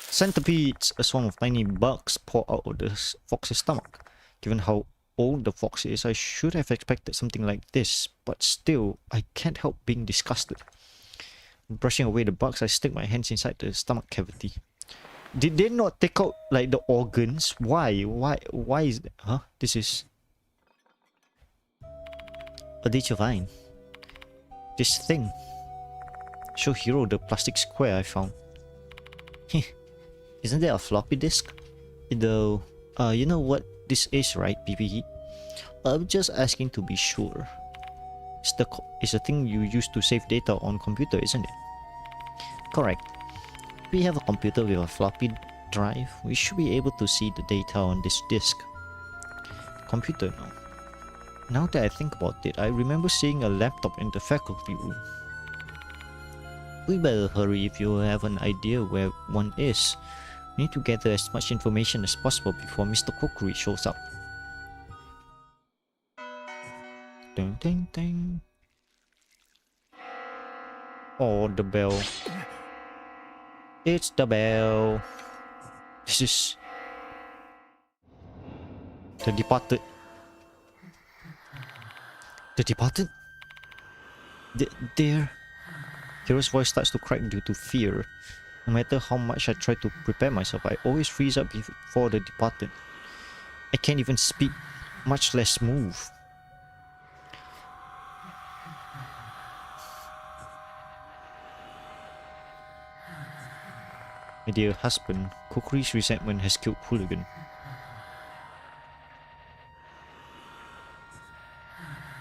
Centipedes, a swarm of tiny bugs, pour out of the fox's stomach. Given how old the fox is, I should have expected something like this, but still, I can't help being disgusted. Brushing away the bugs, I stick my hands inside the stomach cavity. Did they not take out like the organs? Why? Why is that? Huh? This is... What did you find? This thing. Show Hero the plastic square I found. Isn't there a floppy disk? Though, you know what this is, right, PPE? I'm just asking to be sure. It's the thing you use to save data on computer, isn't it? Correct. We have a computer with a floppy drive. We should be able to see the data on this disk. Computer now. Now that I think about it, I remember seeing a laptop in the faculty room. We better hurry if you have an idea where one is. We need to gather as much information as possible before Mr. Kokkuri shows up. Ding ding ding. Oh, the bell. It's the bell. This is the departed. The departed? There. Hero's voice starts to crack due to fear. No matter how much I try to prepare myself, I always freeze up before the departed. I can't even speak, much less move. My dear husband, Kokkuri's resentment has killed Hooligan.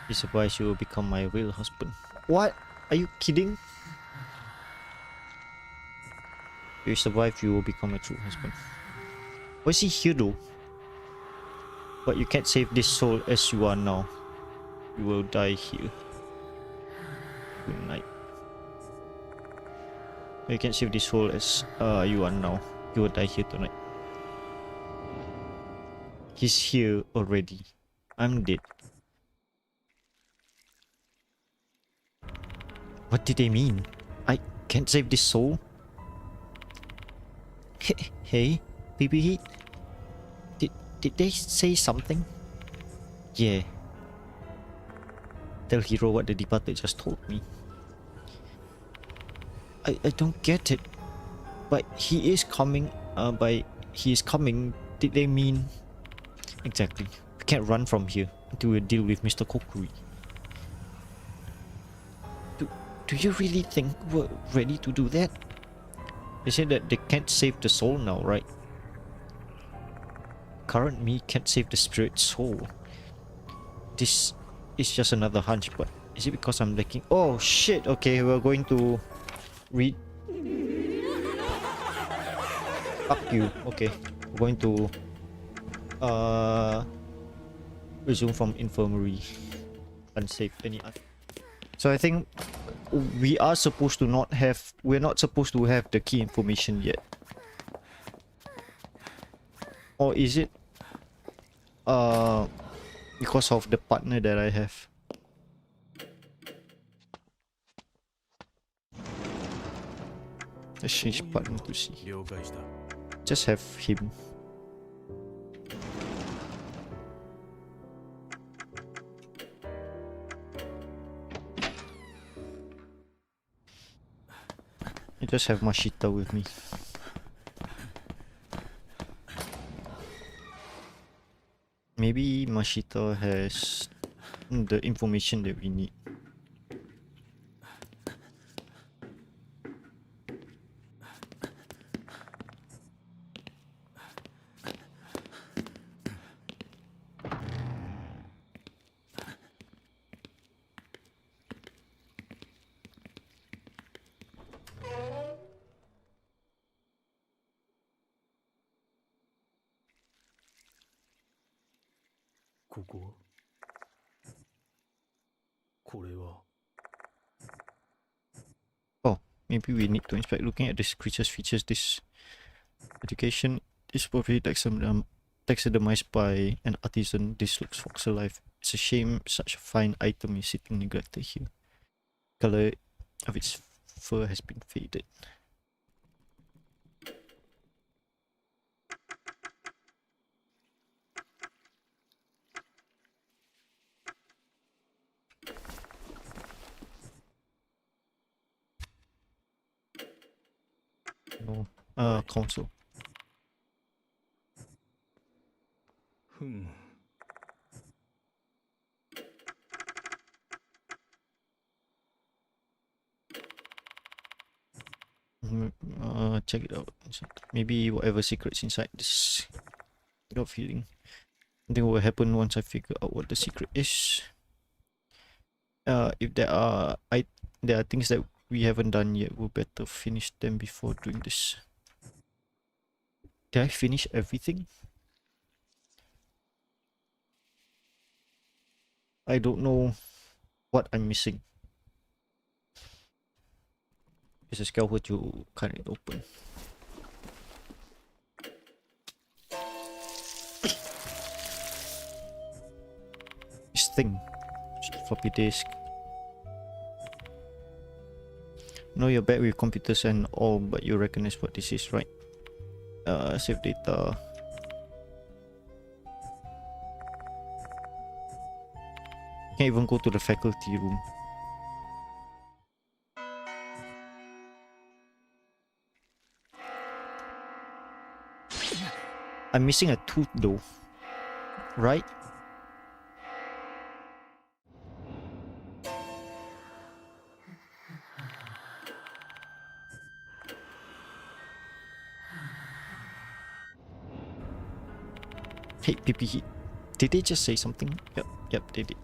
If you survive, you will become my real husband. What? Are you kidding? If you survive, you will become a true husband. Why is he here though? But you can't save this soul as you are now. You will die here. Good night. You can't save this soul as you are now. You will die here tonight. He's here already. I'm dead. What did they mean? I can't save this soul? Hey, BB, did they say something? Yeah. Tell Hero what the departed just told me. I don't get it. But he is coming. By he is coming, did they mean? Exactly. We can't run from here until we deal with Mr. Kokkuri. Do you really think we're ready to do that? They said that they can't save the soul now, right? Current me can't save the spirit soul. This is just another hunch, but is it because I'm lacking? Oh shit, okay, we're going to read. Fuck you, okay. We're going to resume from infirmary. Unsave any other. So I think we are supposed to not have, we're not supposed to have the key information yet. Or is it because of the partner that I have? Let's change partner to see. Just have him. I just have Mashita with me. Maybe Mashita has the information that we need. Oh, maybe we need to inspect. Looking at this creature's features, this education is probably taxidermized by an artisan. This looks fossil life. It's a shame such a fine item is sitting neglected here. Color of its fur has been faded. No. Console. Check it out. Maybe whatever secrets inside this. Got feeling. I think what will happen once I figure out what the secret is. If there are things that we haven't done yet, we'll better finish them before doing this. Did I finish everything? I don't know what I'm missing. There's a scale to cut it open. This thing. Floppy disk. Know you're bad with computers and all, but you recognize what this is, right? Save data. Can't even go to the faculty room. I'm missing a tooth though, right? Hey, PP, did they just say something? Yep, they did.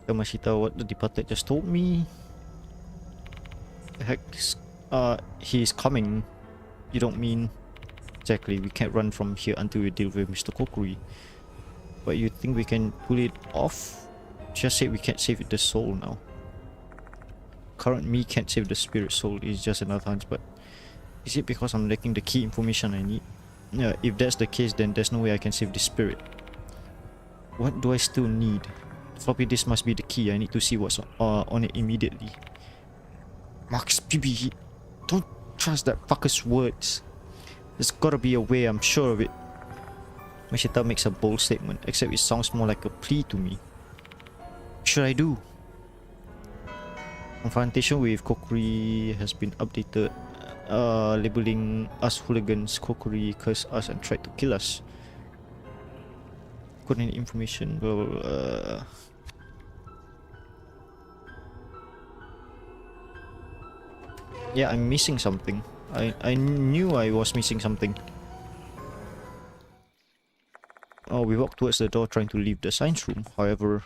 Tell Mashita what the departed just told me. The heck, he's coming. You don't mean... Exactly, we can't run from here until we deal with Mr. Kokkuri. But you think we can pull it off? Just say we can't save the soul now. Current me can't save the spirit soul, it's just another hunch, but... Is it because I'm lacking the key information I need? Yeah, if that's the case, then there's no way I can save the spirit. What do I still need? Floppy disk must be the key. I need to see what's on it immediately. Max PB, don't trust that fucker's words. There's gotta be a way, I'm sure of it. Mashita makes a bold statement, except it sounds more like a plea to me. What should I do? Confrontation with Kokkuri has been updated. Labeling us hooligans. Kokkuri cursed us and tried to kill us. Got any information? Well, yeah, I'm missing something. I knew I was missing something. Oh, we walked towards the door trying to leave the science room. However...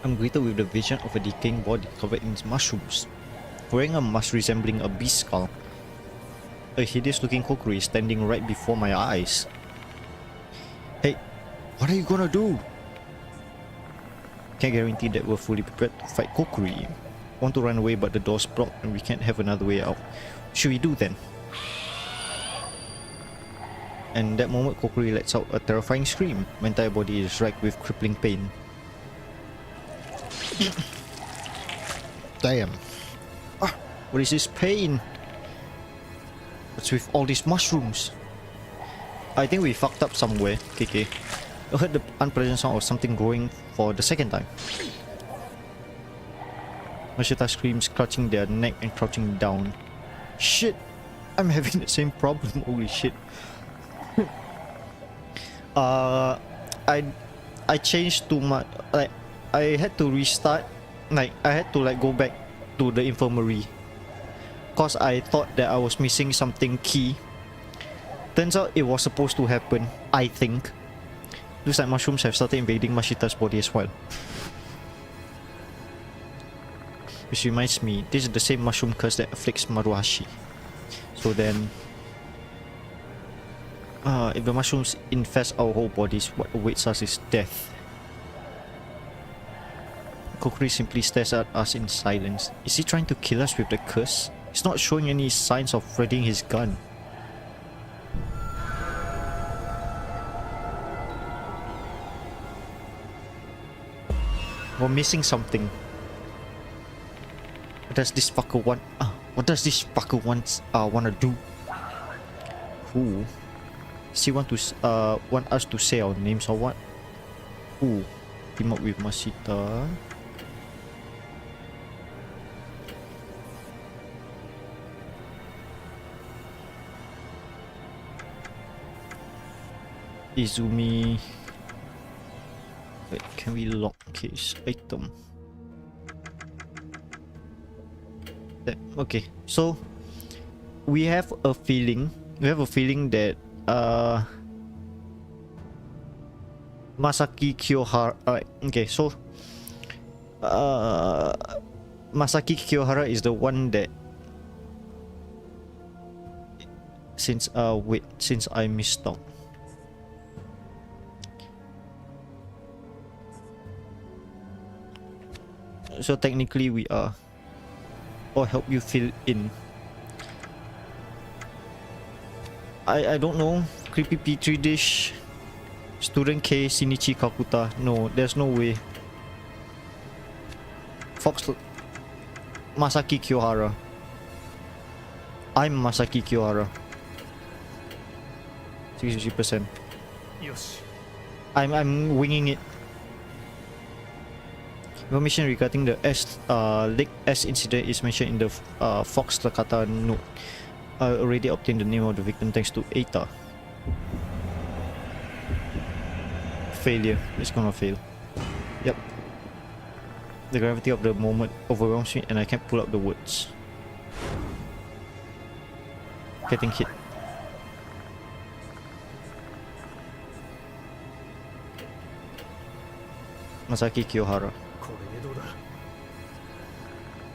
I'm greeted with the vision of a decaying body covered in mushrooms, wearing a mask resembling a beast skull. A hideous-looking Kokkuri is standing right before my eyes. Hey, what are you gonna do? Can't guarantee that we're fully prepared to fight Kokkuri. Want to run away, but the door's blocked and we can't have another way out. What should we do then? And that moment, Kokkuri lets out a terrifying scream. My entire body is racked with crippling pain. Damn. What is this pain? What's with all these mushrooms? I think we fucked up somewhere, KK. I heard the unpleasant sound of something growing for the second time. Mashita screams, clutching their neck and crouching down. Shit! I'm having the same problem, holy shit. I changed too much, like, I had to restart, like, I had to like go back to the infirmary. Cause I thought that I was missing something key. Turns out it was supposed to happen, I think. Looks like mushrooms have started invading Mashita's body as well. Which reminds me, this is the same mushroom curse that afflicts Maruhashi. So then... if the mushrooms infest our whole bodies, what awaits us is death. Kokkuri simply stares at us in silence. Is he trying to kill us with the curse? He's not showing any signs of readying his gun. We're missing something. What does this fucker want? What does this fucker wanna do? Who? Does he want us to say our names or what? Who? team up with Mashita. Izumi. Wait, can we lock case item? Okay, so we have a feeling that Masaki Kiyohara. Okay, so Masaki Kiyohara is the one that since I missed out. So technically we are, or help you fill in. I don't know. Creepy Petri dish. Student K, Shinichi Kakuta. No, there's no way. Fox Masaki Kiyohara. I'm Masaki Kiyohara. 60%. I'm winging it. Information regarding the Lake S incident is mentioned in the Fox Takata note. I already obtained the name of the victim thanks to Eita. Failure. It's gonna fail. Yep. The gravity of the moment overwhelms me and I can't pull out the words. Getting hit. Masaki Kiyohara.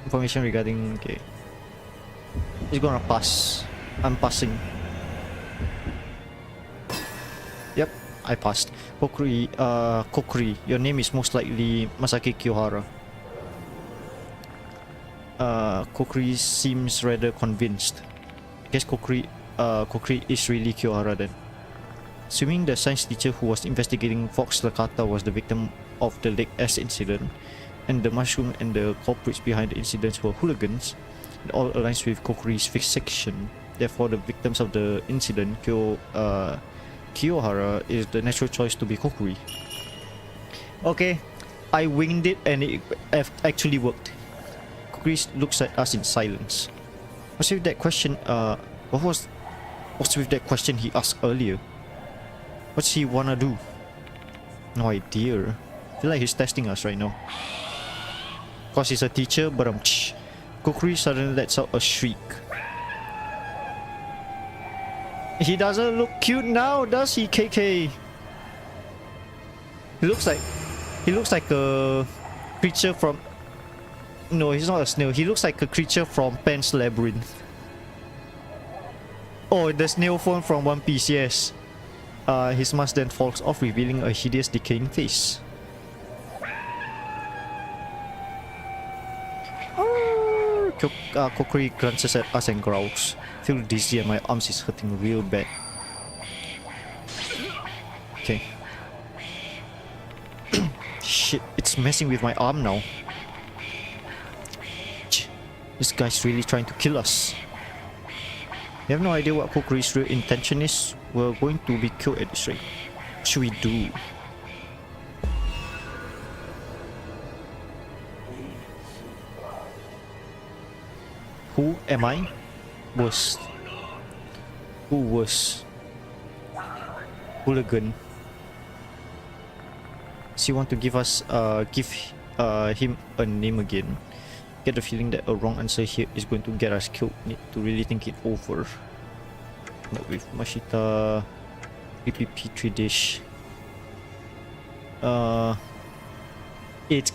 Information regarding... Okay. It's gonna pass. I'm passing. Yep, I passed. Kokkuri, your name is most likely Masaki Kiyohara. Kokkuri seems rather convinced. I guess Kokkuri is really Kiyohara then. Assuming the science teacher who was investigating Fox Lakata was the victim of the Lake S incident, and the mushroom and the culprits behind the incidents were hooligans, it all aligns with Kokkuri's fixation. Therefore, the victims of the incident, Kiyohara, is the natural choice to be Kokkuri. Okay, I winged it and it actually worked. Kokkuri looks at us in silence. What's with that question? What's with that question he asked earlier? What's he wanna do? No idea. I feel like he's testing us right now. Cause he's a teacher, but Kokkuri suddenly lets out a shriek. He doesn't look cute now, does he, KK? He looks like a creature from... No, he's not a snail. He looks like a creature from Pan's Labyrinth. Oh, the snail form from One Piece, yes. His mask then falls off, revealing a hideous decaying face. Kokkuri glances at us and growls. I feel dizzy and my arms is hurting real bad. Okay. Shit, it's messing with my arm now. This guy's really trying to kill us. We have no idea what Kokkuri's real intention is. We're going to be killed at this rate. What should we do? Who am I? Worst. Who worse? Hooligan. Does he want to give us him a name again? Get the feeling that a wrong answer here is going to get us killed. Need to really think it over. Not with Mashita. PPP 3 dish. It's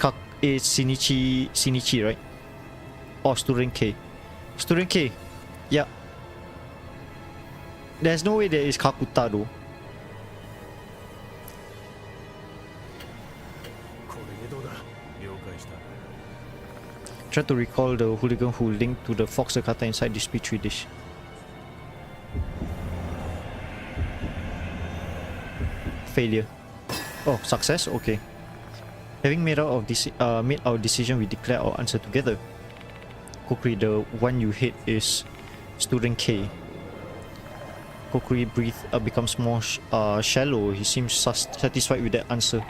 Shinichi, right? Or Student K. Student K. Yeah. There's no way there is Kakuta though. Try to recall the hooligan who linked to the Fox Lakata inside this Petri dish. Failure. Oh, success? Okay. Having made our decision, we declare our answer together. Kokkuri, the one you hate is Student K. Kokkuri becomes more shallow. He seems satisfied with that answer.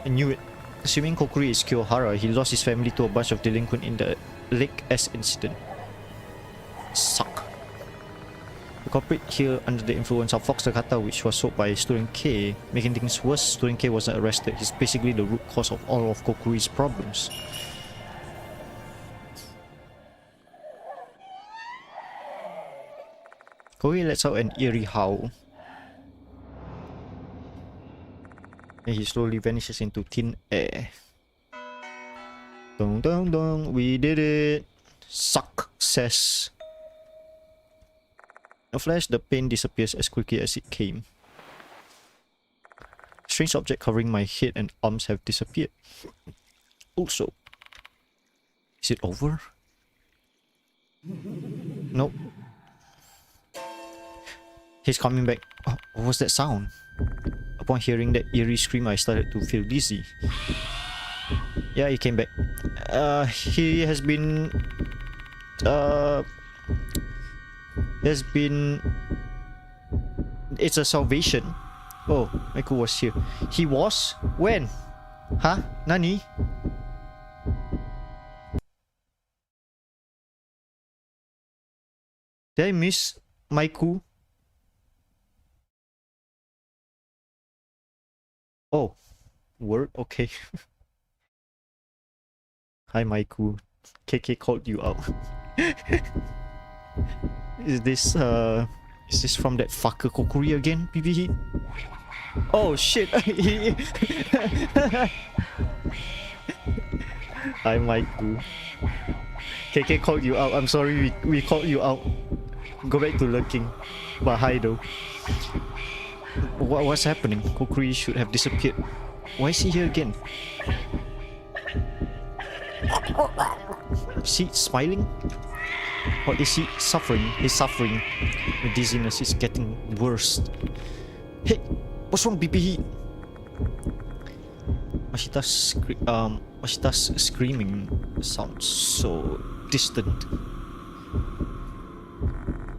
I knew it. Assuming Kokkuri is Kyohara, he lost his family to a bunch of delinquents in the Lake S incident. Suck. The culprit here under the influence of Fox Takata, which was sold by Student K. Making things worse, Student K wasn't arrested. He's basically the root cause of all of Kokkuri's problems. Kokkuri lets out an eerie howl. And he slowly vanishes into thin air. Dong dong dong, we did it! Success! In a flash, the pain disappears as quickly as it came. Strange object covering my head and arms have disappeared. Also, is it over? Nope. He's coming back. Oh, what was that sound? Upon hearing that eerie scream, I started to feel dizzy. Yeah, he came back. He has been... It's a salvation. Oh, Michael was here. He was? When? Huh? Nani? Did I miss Maiku? Oh, word? Okay. Hi, Maiku. KK called you out. Is this from that fucker Kokkuri again? BB? Oh shit! Hi, Maiku. KK called you out. I'm sorry, we called you out. Go back to lurking. But hi though. What's happening? Kokkuri should have disappeared. Why is he here again? Is he smiling? Or is he suffering? He's suffering. The dizziness is getting worse. Hey, what's wrong, BB? Mashita's screaming sounds so distant.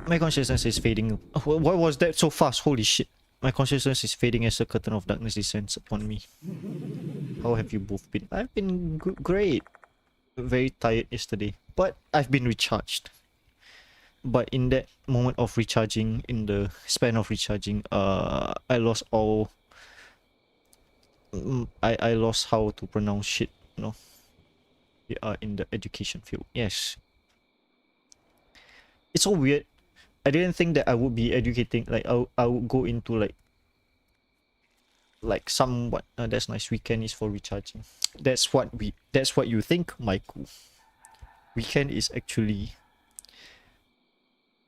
My consciousness is fading. Why was that so fast? Holy shit. My consciousness is fading as a curtain of darkness descends upon me. How have you both been? I've been great. Very tired yesterday, but I've been recharged. But in that moment of recharging, in the span of recharging, I lost all... I lost how to pronounce shit, you know. We are in the education field. Yes. It's so weird. I didn't think that I would be educating, like I would go into like somewhat that's nice. Weekend is for recharging. That's what you think, Michael. Weekend is actually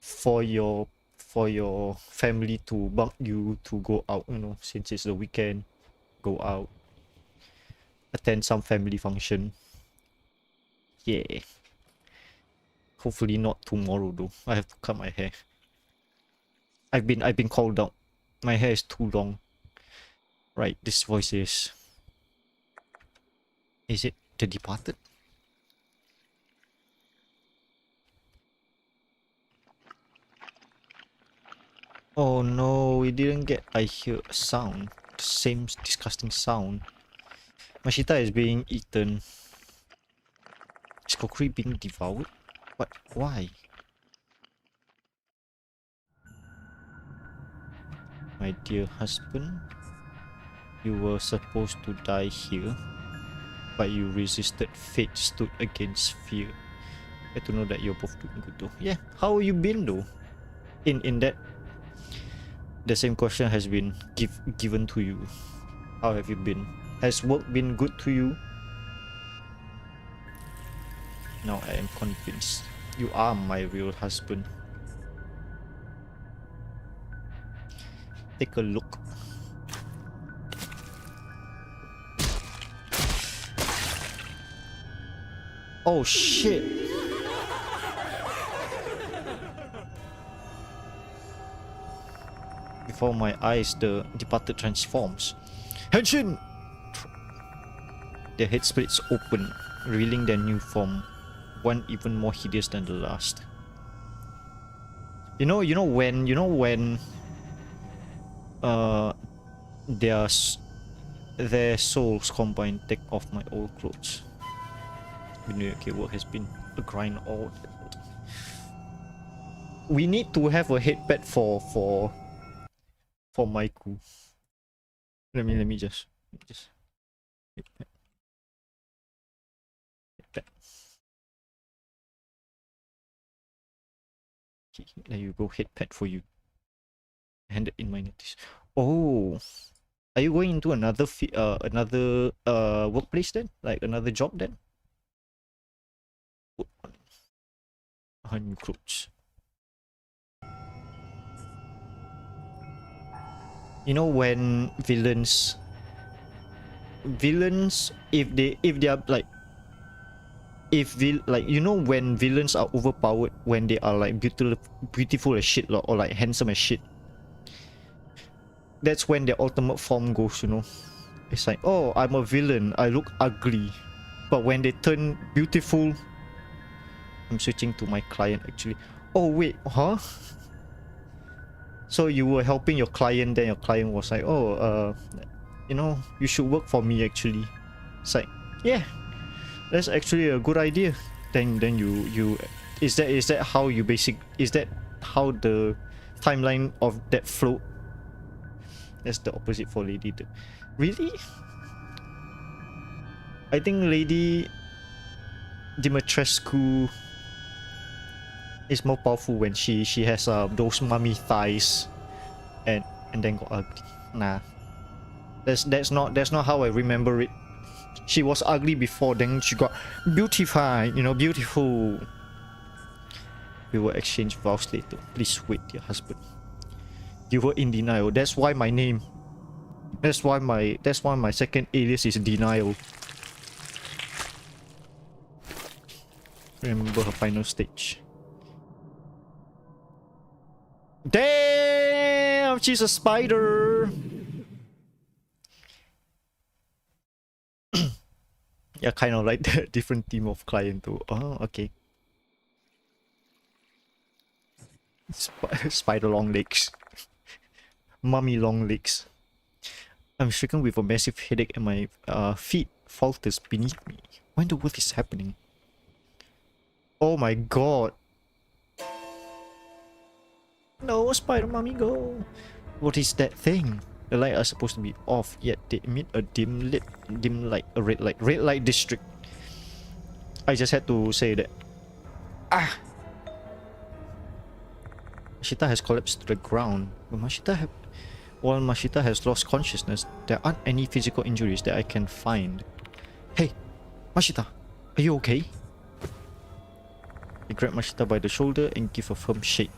for your family to bug you to go out, you know, since it's the weekend. Go out, attend some family function. Yeah. Hopefully not tomorrow though. I have to cut my hair. I've been called out. My hair is too long. Right, this voice is... Is it The Departed? Oh no, we didn't get... I hear a sound. The same disgusting sound. Mashita is being eaten. Is Kokkuri being devoured? But why? My dear husband, you were supposed to die here, but you resisted fate, stood against fear. Glad to know that you're both doing good though. Yeah, how have you been though? In that, the same question has been given to you. How have you been? Has work been good to you? Now I am convinced you are my real husband. Take a look. Oh shit. Before my eyes, the Departed transforms. Henshin! Their head splits open, revealing their new form. One even more hideous than the last. You know when their souls combined take off my old clothes. Okay, work has been a grind all. We need to have a headpad for Maiku. Let me just headpad. Headpad. Okay, there you go, headpad for you. Hand it in my notice. Oh, are you going into another workplace then? Like another job then? Put on new clothes. You know when villains if they are like you know when villains are overpowered when they are like beautiful as shit or like handsome as shit. That's when their ultimate form goes, you know. It's like, oh, I'm a villain, I look ugly. But when they turn beautiful, I'm switching to my client actually. Oh wait, huh? So you were helping your client, then your client was like, oh, you know, you should work for me actually. It's like, yeah, that's actually a good idea. Then you is that how you is that how the timeline of that flow? That's the opposite for Lady. Really? I think Lady Dimitrescu is more powerful when she has those mummy thighs and then got ugly. Nah. That's not how I remember it. She was ugly before, then she got beautified, you know, beautiful. We will exchange vows later. Please wait, dear husband. You were in denial. That's why my name. That's why my second alias is Denial. Remember her final stage. Damn, she's a spider. Yeah, kind of like the different team of client too. Oh, okay. Spider long legs. Mummy long legs. I'm stricken with a massive headache and my feet falters beneath me. What in the world is happening? Oh my god. No, Spider Mummy, go. What is that thing? The lights are supposed to be off, yet they emit a dim light, a red light district. I just had to say that. Ah! Mashita has collapsed to the ground. While Mashita has lost consciousness, there aren't any physical injuries that I can find. Hey, Mashita, are you okay? I grab Mashita by the shoulder and give a firm shake.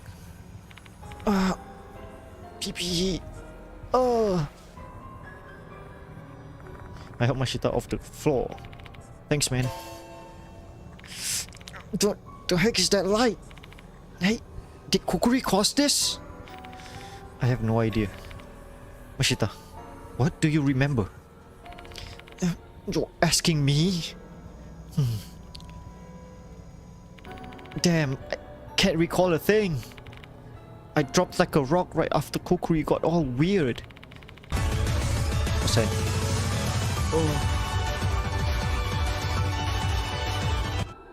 Pee-pee. I help Mashita off the floor. Thanks, man. The heck is that light? Hey, did Kokkuri cause this? I have no idea. Mashita, what do you remember? You're asking me? Damn, I can't recall a thing. I dropped like a rock right after Kokkuri got all weird. What's that? Oh.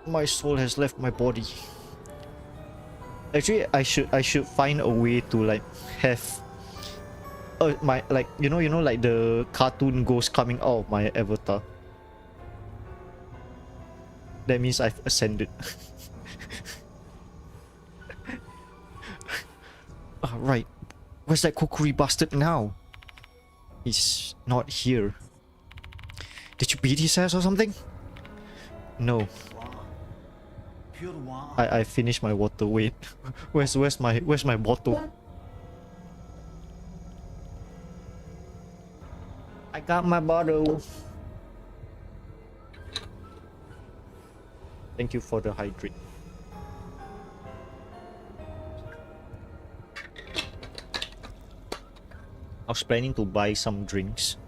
My soul has left my body. Actually, I should find a way to like have my like you know like the cartoon ghost coming out of my avatar. That means I've ascended. Right. Where's that Kokkuri bastard now? He's not here. Did you beat his ass or something? No. I finished my water. Wait. Where's my bottle? I got my bottle. Thank you for the hydrate. I was planning to buy some drinks.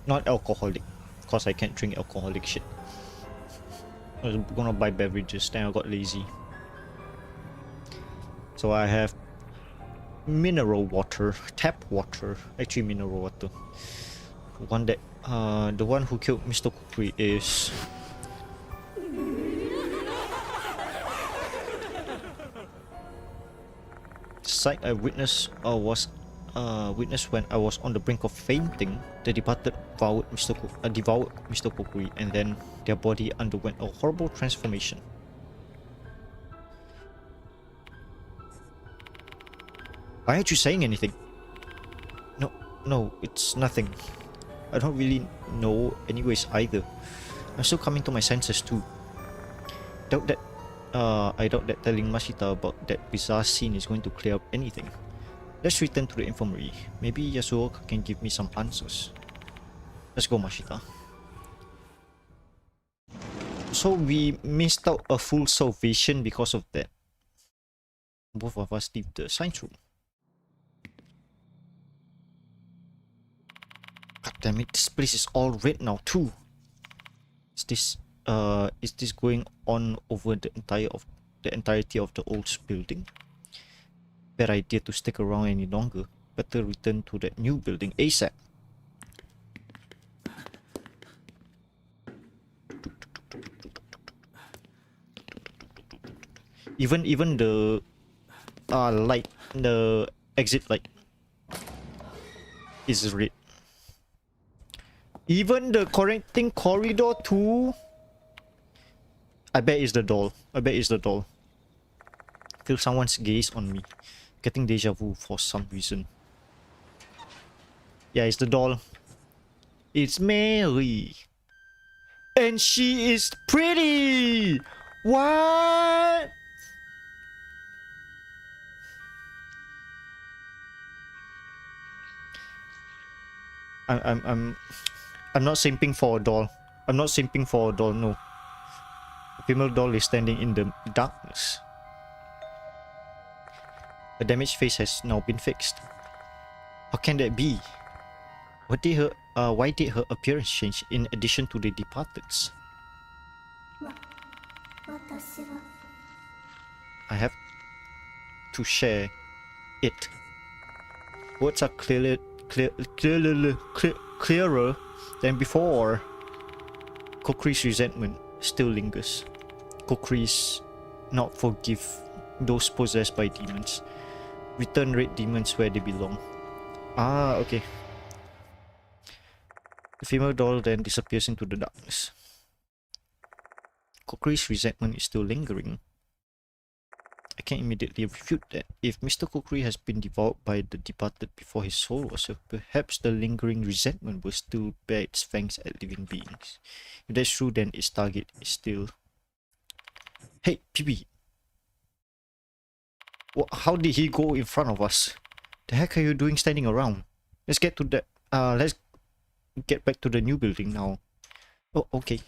Not alcoholic, because I can't drink alcoholic shit. I was gonna buy beverages, then I got lazy. So I have mineral water, tap water, actually mineral water. The one who killed Mr. Kokkuri is... Sight I witnessed was witnessed when I was on the brink of fainting. The departed devoured Mr. Kokkuri, and then their body underwent a horrible transformation. Why aren't you saying anything? No, it's nothing. I don't really know anyways either. I'm still coming to my senses too. I doubt that telling Mashita about that bizarre scene is going to clear up anything. Let's return to the infirmary. Maybe Yasuoka can give me some answers. Let's go, Mashita. So we missed out a full salvation because of that. Both of us leave the science room. God damn it, this place is all red now too. Is this going on over the entirety of the old building? Bad idea to stick around any longer. Better return to that new building ASAP. Even the light, the exit light is red. Even the connecting corridor too. I bet it's the doll. Feel someone's gaze on me. Getting deja vu for some reason. Yeah, it's the doll. It's Mary. And she is pretty! What? I'm not simping for a doll. No. The female doll is standing in the darkness. The damaged face has now been fixed. How can that be? Why did her appearance change in addition to the departed's? I have to share it. Words are clearer than before. Kokkuri's resentment still lingers. Kokkuri's not forgive those possessed by demons. Return red demons where they belong. Ah, okay. The female doll then disappears into the darkness. Kokkuri's resentment is still lingering. I can immediately refute that. If Mr. Kokkuri has been devoured by the departed before his soul was served, perhaps the lingering resentment will still bear its fangs at living beings. If that's true, then its target is still... Hey, PB! How did he go in front of us? The heck are you doing standing around? Let's get to that. Let's get back to the new building now. Oh, okay.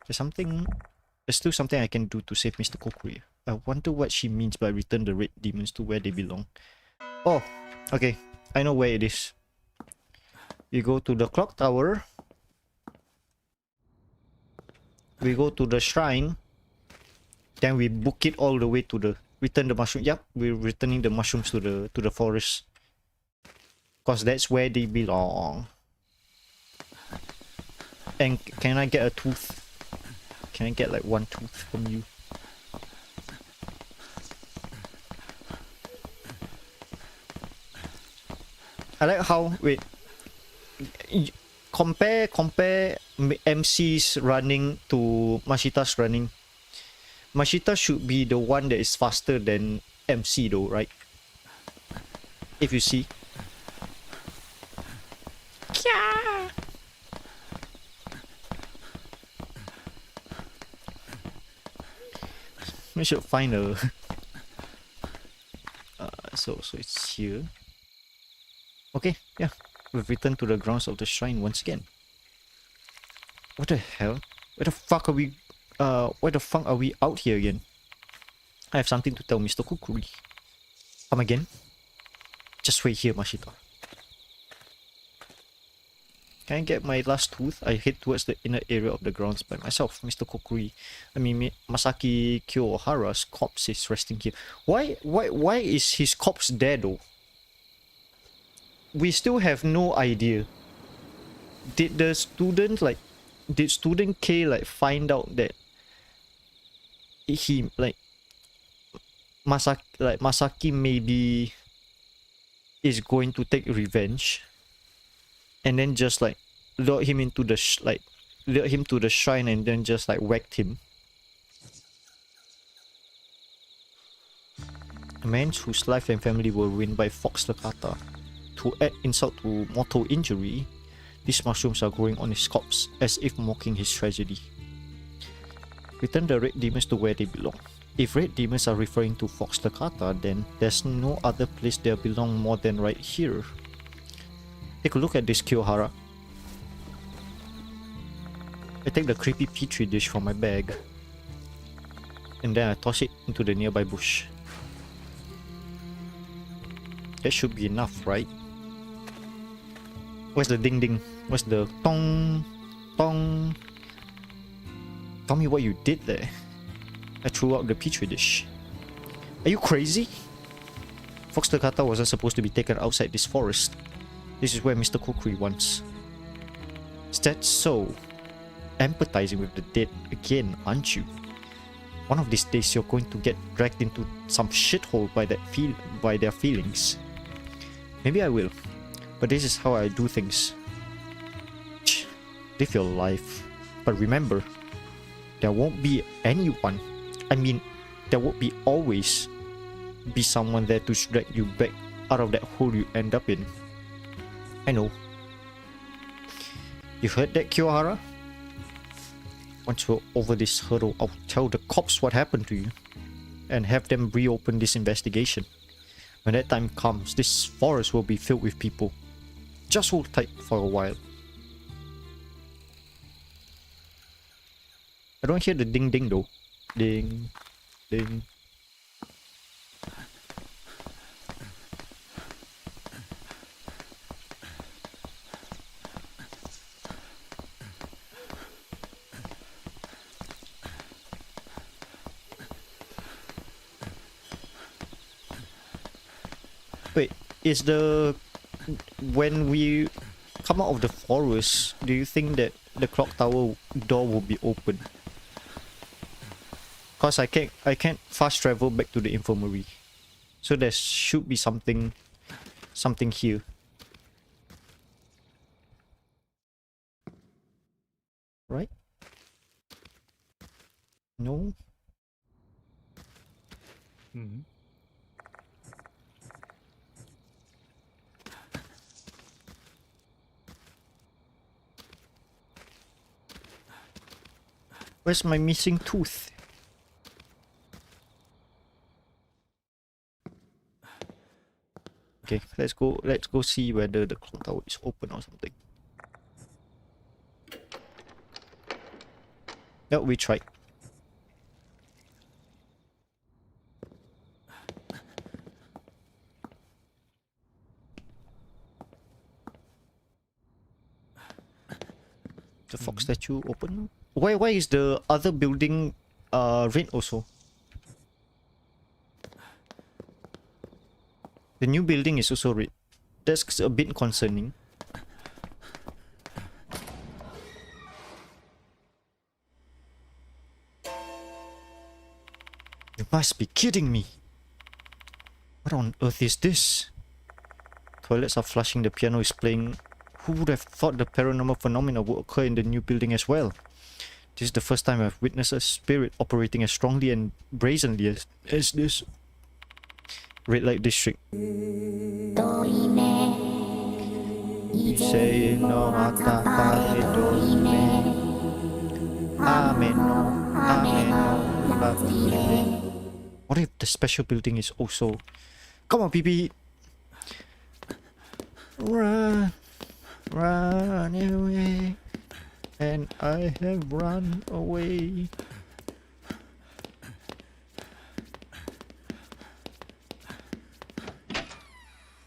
There's still something I can do to save Mr. Kokkuri. I wonder what she means by return the red demons to where they belong. Oh, okay. I know where it is. We go to the clock tower. We go to the shrine. Then we book it all the way to the... Return the mushroom. Yep, we're returning the mushrooms to the forest. Because that's where they belong. And can I get a tooth? Can I get like one tooth from you? I like how... Wait. Compare MC's running to Mashita's running. Mashita should be the one that is faster than MC though, right? If you see. Yeah. We should find a... so it's here. Okay, yeah. We've returned to the grounds of the shrine once again. What the hell? Where the fuck are we... why the fuck are we out here again? I have something to tell Mr. Kokkuri. Come again? Just wait here, Mashita. Can I get my last tooth? I head towards the inner area of the grounds by myself. Mr. Kokkuri, Masaki Kyohara's corpse is resting here. Why is his corpse there though? We still have no idea. did the student like, did student K like find out that he like Masaki maybe is going to take revenge, and then just like lured him into the lured him to the shrine and then just like whacked him? A man whose life and family were ruined by Fox Lakata. To add insult to mortal injury, these mushrooms are growing on his corpse as if mocking his tragedy. Return the red demons to where they belong. If red demons are referring to Fox Lakata, then there's no other place they belong more than right here. Take a look at this, Kiyohara. I take the creepy petri dish from my bag, and then I toss it into the nearby bush. That should be enough, right? Where's the ding ding? Where's the tong tong? Tell me what you did there. I threw out the petri dish. Are you crazy? Fox Lakata wasn't supposed to be taken outside this forest. This is where Mr. Kokkuri wants. Is that so? Empathizing with the dead again, aren't you? One of these days you're going to get dragged into some shithole by their feelings. Maybe I will, but this is how I do things. Live your life, but remember, there won't be anyone. I mean, there won't be always be someone there to drag you back out of that hole you end up in. I know. You heard that, Kiyohara? Once we're over this hurdle, I'll tell the cops what happened to you and have them reopen this investigation. When that time comes, this forest will be filled with people. Just hold tight for a while. I don't hear the ding ding though. Ding, ding. Wait, is the... when we come out of the forest, do you think that the clock tower door will be open? Cause I can't fast travel back to the infirmary, so there should be something here. Right? No. Mm-hmm. Where's my missing tooth? Okay, let's go see whether the clock tower is open or something. No, we tried. The fox statue open? Why is the other building red also? The new building is also red. That's a bit concerning. You must be kidding me. What on earth is this? Toilets are flushing, the piano is playing. Who would have thought the paranormal phenomena would occur in the new building as well? This is the first time I've witnessed a spirit operating as strongly and brazenly as this. Red light district. What if the special building is also... Come on, PP! Run! Run away! And I have run away.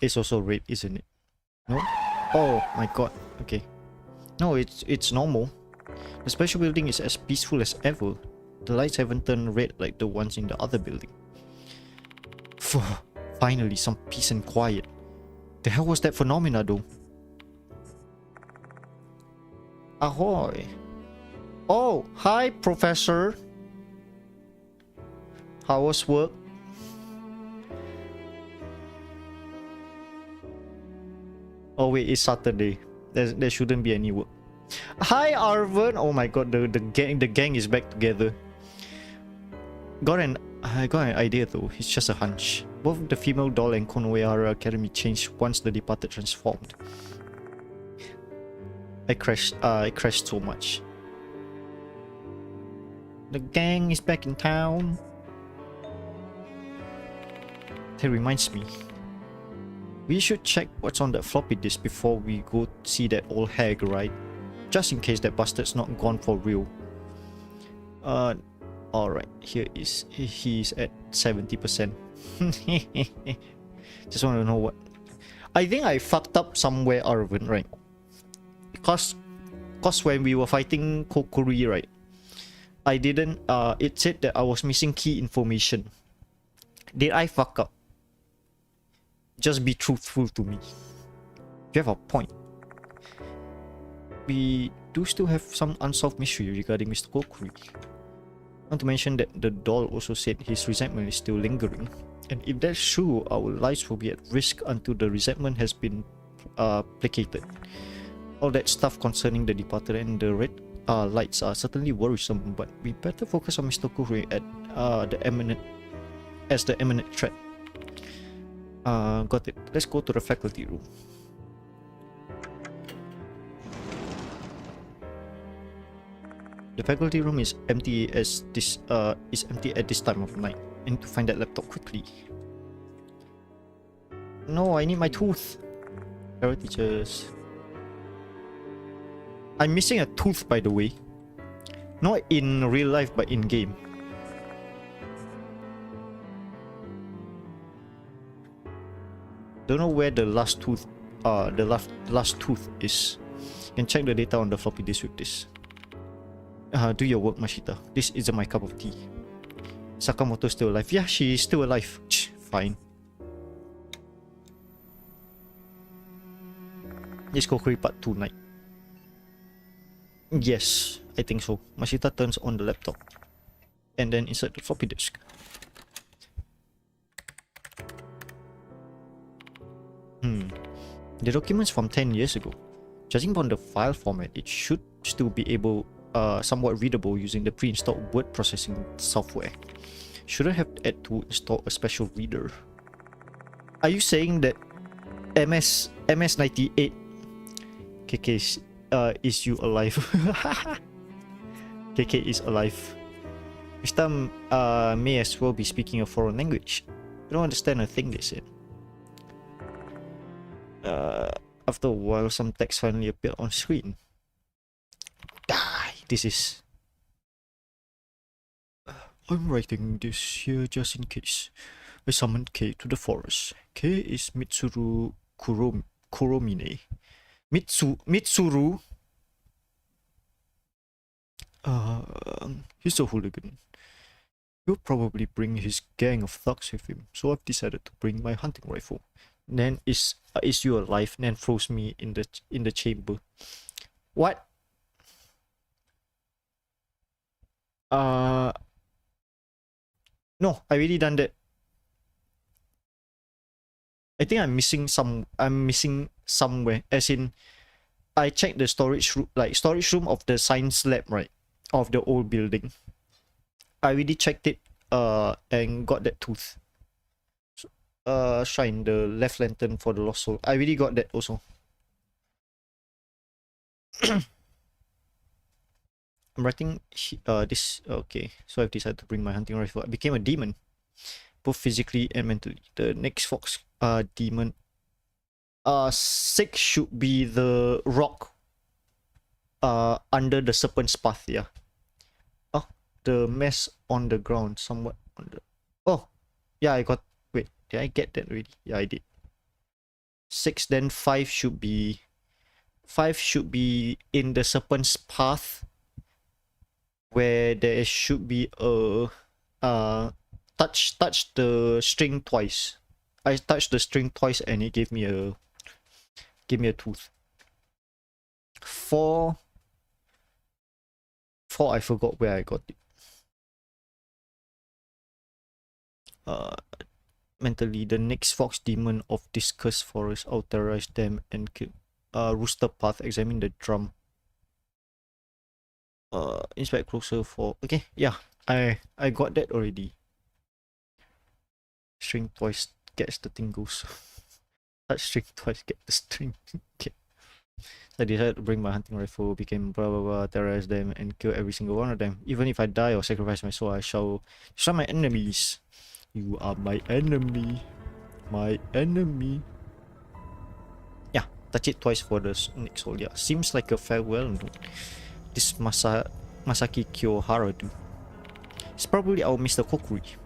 It's also red, isn't it? No? Oh my god. Okay. No, it's normal. The special building is as peaceful as ever. The lights haven't turned red like the ones in the other building. Finally, some peace and quiet. The hell was that phenomena though? Ahoy. Oh, hi, Professor. How was work? Oh wait, it's Saturday. There shouldn't be any work. Hi, Arvin. Oh my god, the gang is back together. I got an idea though. It's just a hunch. Both the female doll and Konohara Academy changed once the departed transformed. I crashed so much. The gang is back in town. That reminds me. We should check what's on that floppy disk before we go see that old hag, right? Just in case that bastard's not gone for real. Alright, he's at 70%. Just want to know what. I think I fucked up somewhere, Arvin, right? Cause when we were fighting Kokkuri, right? I didn't, it said that I was missing key information. Did I fuck up? Just be truthful to me. You have a point. We do still have some unsolved mystery regarding Mr. Kokkuri. Not to mention that the doll also said his resentment is still lingering. And if that's true, our lives will be at risk until the resentment has been placated. All that stuff concerning the departed and the red lights are certainly worrisome, but we better focus on Mr. Kokkuri at the imminent threat. Got it. Let's go to the faculty room. The faculty room is empty at this time of night. I need to find that laptop quickly. No, I need my tooth. Hello, teachers. I'm missing a tooth, by the way. Not in real life, but in game. Don't know where the last tooth is. You can check the data on the floppy disk with this. Do your work, Mashita. This isn't my cup of tea. Sakamoto's still alive. Yeah, she is still alive. Fine. This Kokkuri Part 2 night. Yes, I think so. Mashita turns on the laptop. And then insert the floppy disk. The documents from 10 years ago. Judging from the file format, it should still be somewhat readable using the pre-installed word processing software. Shouldn't have had to install a special reader. Are you saying that MS98 KK is you alive? KK is alive. Mr. May as well be speaking a foreign language. I don't understand a thing they said. After a while, some text finally appeared on screen. Die! This is... I'm writing this here just in case. I summoned K to the forest. K is Mitsuru Kuromine. Mitsuru? He's a hooligan. He'll probably bring his gang of thugs with him, so I've decided to bring my hunting rifle. Then is you alive? Then throws me in the chamber. What? No, I already done that. I think I'm missing somewhere. As in, I checked the storage room of the science lab, right? Of the old building. I already checked it and got that tooth. Shrine, the left lantern for the lost soul. I already got that also. I'm writing this. Okay, so I've decided to bring my hunting rifle. I became a demon, both physically and mentally. The next fox demon 6 should be the rock under the serpent's path. Yeah. Oh, the mess on the ground somewhat on the... Oh yeah, I got... Wait, did I get that already? Yeah, I did. 6, then 5 should be... 5 should be in the serpent's path, where there should be a touch the string twice. I touched the string twice and it gave me a tooth. 4 before I forgot where I got it. Mentally, the next fox demon of this cursed forest, I'll terrorize them and kill. Rooster Path, examine the drum. Inspect closer for. Okay, yeah, I got that already. String twice gets the thing goes. Touch string twice get the string. Okay. So I decided to bring my hunting rifle, became blah blah blah, terrorize them and kill every single one of them. Even if I die or sacrifice my soul, I shall destroy my enemies. You are my enemy. My enemy. Yeah, touch it twice for the next soul. Yeah, seems like a farewell. This Masaki Kyohara dude. It's probably our Mr. Kokkuri.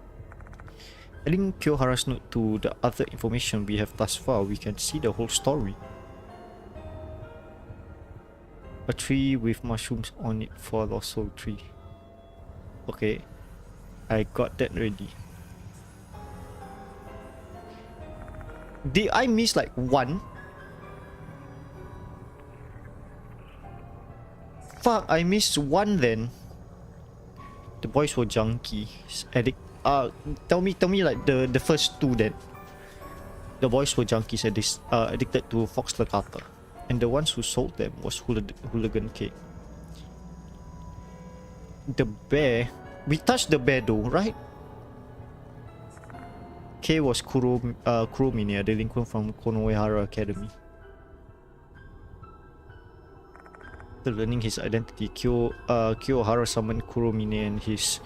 Adding Kyohara's note to the other information we have thus far, we can see the whole story. A tree with mushrooms on it for lost soul tree. Okay, I got that ready. Did I miss like one? Fuck, I missed one then. The boys were junkies. Addict. Tell me like the first two then. The boys were junkies addicted to Fox Lacata. And the ones who sold them was Hooligan K. The bear. We touched the bear though, right? K was Kuromine, a delinquent from Konoehara Academy. After learning his identity, Kyohara summoned Kuromine and his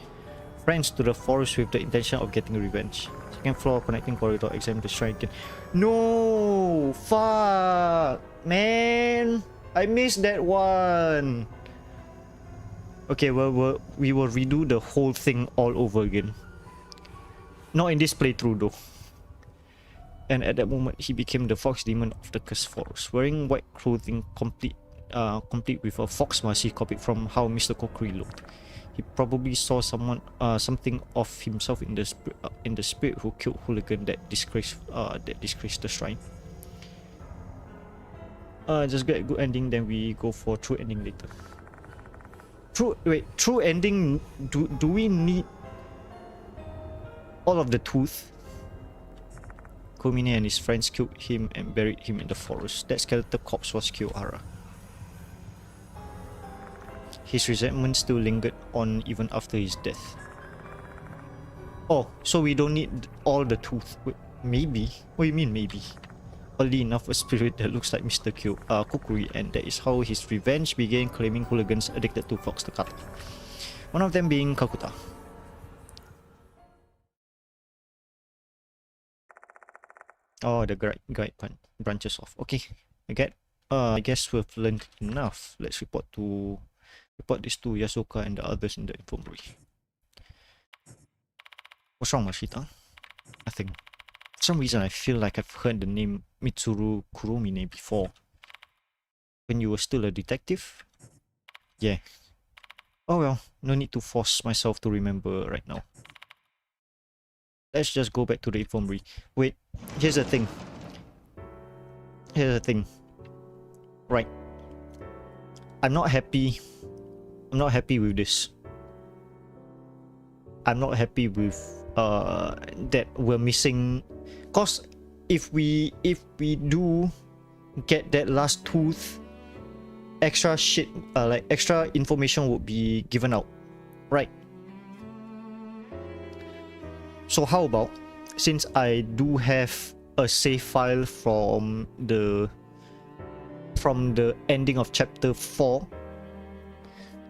friends to the forest with the intention of getting revenge. Second floor, connecting corridor, examine the shrine again. No! Fuck! Man! I missed that one! Okay, well, we will redo the whole thing all over again. Not in this playthrough though. And at that moment, he became the fox demon of the cursed forest, wearing white clothing complete with a fox mask he copied from how Mr. Kokkuri looked. He probably saw something of himself in the spirit who killed Hooligan that disgraced the shrine. Just get a good ending, then we go for true ending later. True ending. Do we need all of the tooth? Komine and his friends killed him and buried him in the forest. That skeletal corpse was Kyohara. His resentment still lingered on even after his death. Oh, so we don't need all the tooth. Wait, maybe? What do you mean maybe? Oddly enough, a spirit that looks like Mr. Kokkuri, and that is how his revenge began, claiming hooligans addicted to Fox Takata. One of them being Kakuta. Oh, the guide branches off. Okay, I guess we've learned enough. Let's report this to Yasuoka and the others in the infirmary. What's wrong, Mashita? Nothing. For some reason, I feel like I've heard the name Mitsuru Kuromine before. When you were still a detective? Yeah. Oh well, no need to force myself to remember right now. Let's just go back to the infirmary. Wait, here's the thing. Right. I'm not happy with this. I'm not happy with that we're missing, cause if we do get that last tooth, extra shit, like extra information would be given out, right? So how about, since I do have a save file from the ending of chapter 4,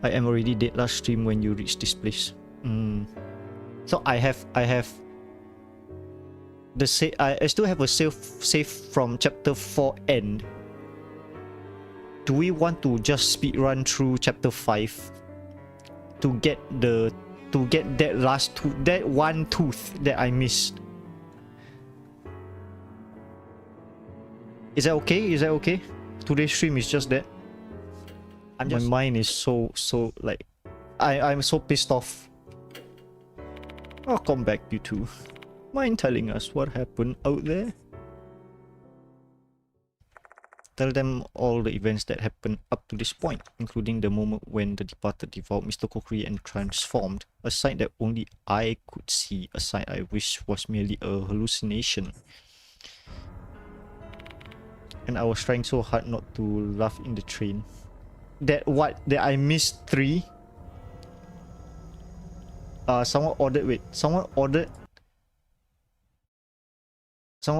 I am already dead last stream when you reach this place. So I still have a save from chapter 4 end. Do we want to just speedrun through chapter 5 to get that last tooth, that one tooth that I missed? Is that okay? Today's stream is just that. My mind is so like, I'm so pissed off. I'll come back, you two. Mind telling us what happened out there? Tell them all the events that happened up to this point, including the moment when the departed devoured Mr. Kokkuri and transformed, a sight that only I could see, a sight I wish was merely a hallucination. And I was trying so hard not to laugh in the train. That I missed 3? Someone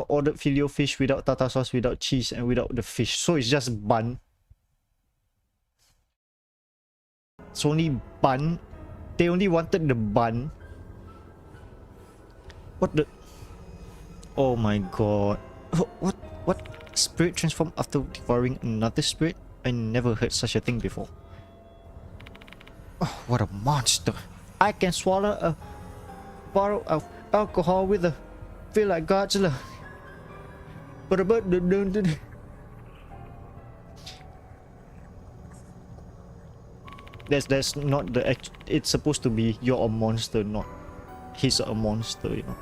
ordered fillet fish without tartar sauce, without cheese, and without the fish. So it's just bun. It's only bun. They only wanted the bun. What the? Oh my god. What? Spirit transformed after devouring another spirit? I never heard such a thing before. Oh, what a monster. I can swallow a bottle of alcohol with a feel like Godzilla. But that's not the it's supposed to be you're a monster, not he's a monster, you know.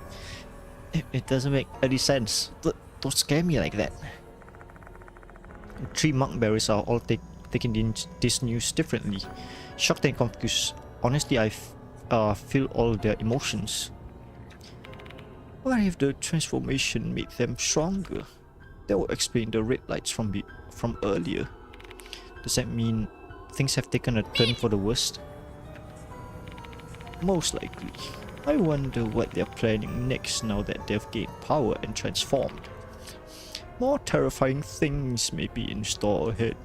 It doesn't make any sense. Don't scare me like that. 3 monk bearers are all taking this news differently. Shocked and confused. Honestly, I feel all their emotions. What if the transformation made them stronger? That would explain the red lights from earlier. Does that mean things have taken a turn for the worst? Most likely. I wonder what they're planning next now that they've gained power and transformed. More terrifying things may be in store ahead.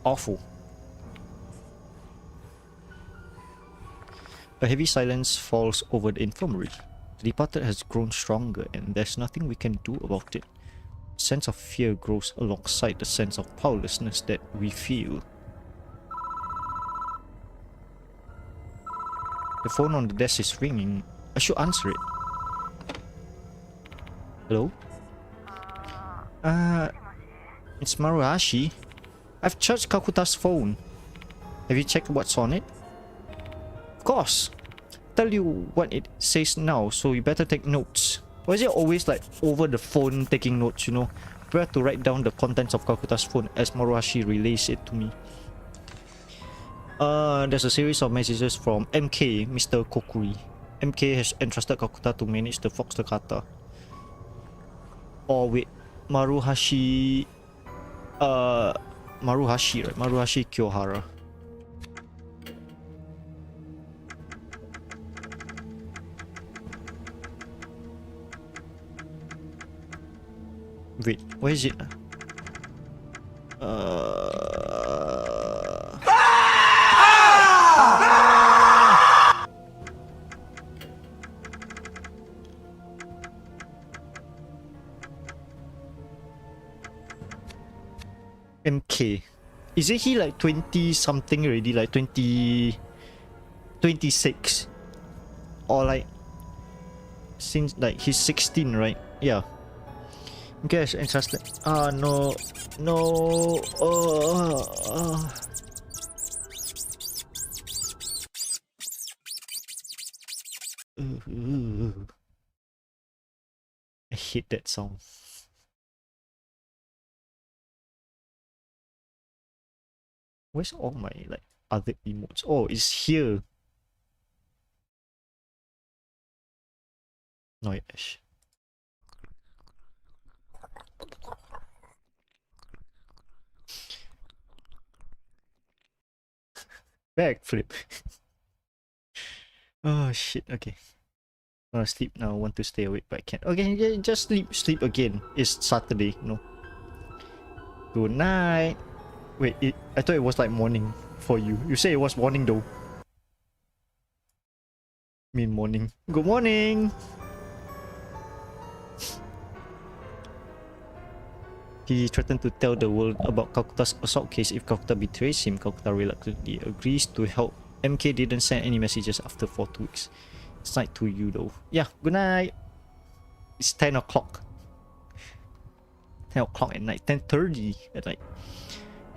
Awful. A heavy silence falls over the infirmary. The departed has grown stronger and there's nothing we can do about it. A sense of fear grows alongside the sense of powerlessness that we feel. The phone on the desk is ringing. I should answer it. Hello? It's Maruhashi. I've charged Kakuta's phone. Have you checked what's on it? Of course. Tell you what it says now, so you better take notes. Why is it always like over the phone taking notes, you know? Where to write down the contents of Kakuta's phone as Maruhashi relays it to me. There's a series of messages from MK, Mr. Kokkuri. MK has entrusted Kakuta to manage the Fox Takata. Or wait, Maruhashi... Maruhashi, right? Maruhashi Kyohara. Wait, where is it? MK. Isn't he like 20 something already? Like 26? Or like since like he's 16, right? Yeah. Guess entrusted. No. I hate that song. Where's all my like other emotes? Oh, it's here. No, Ash. Backflip. Oh shit, okay. I wanna sleep now, I want to stay awake but I can't. Okay, yeah, just sleep again. It's Saturday, no. Good night. Wait, I thought it was like morning for you. You say it was morning though. Mean morning. Good morning! He threatened to tell the world about Kakuta's assault case if Kakuta betrays him. Kakuta reluctantly agrees to help. MK didn't send any messages after 4 weeks. It's night to you though. Yeah, good night. It's 10 o'clock. 10 o'clock at night. 10:30 at night.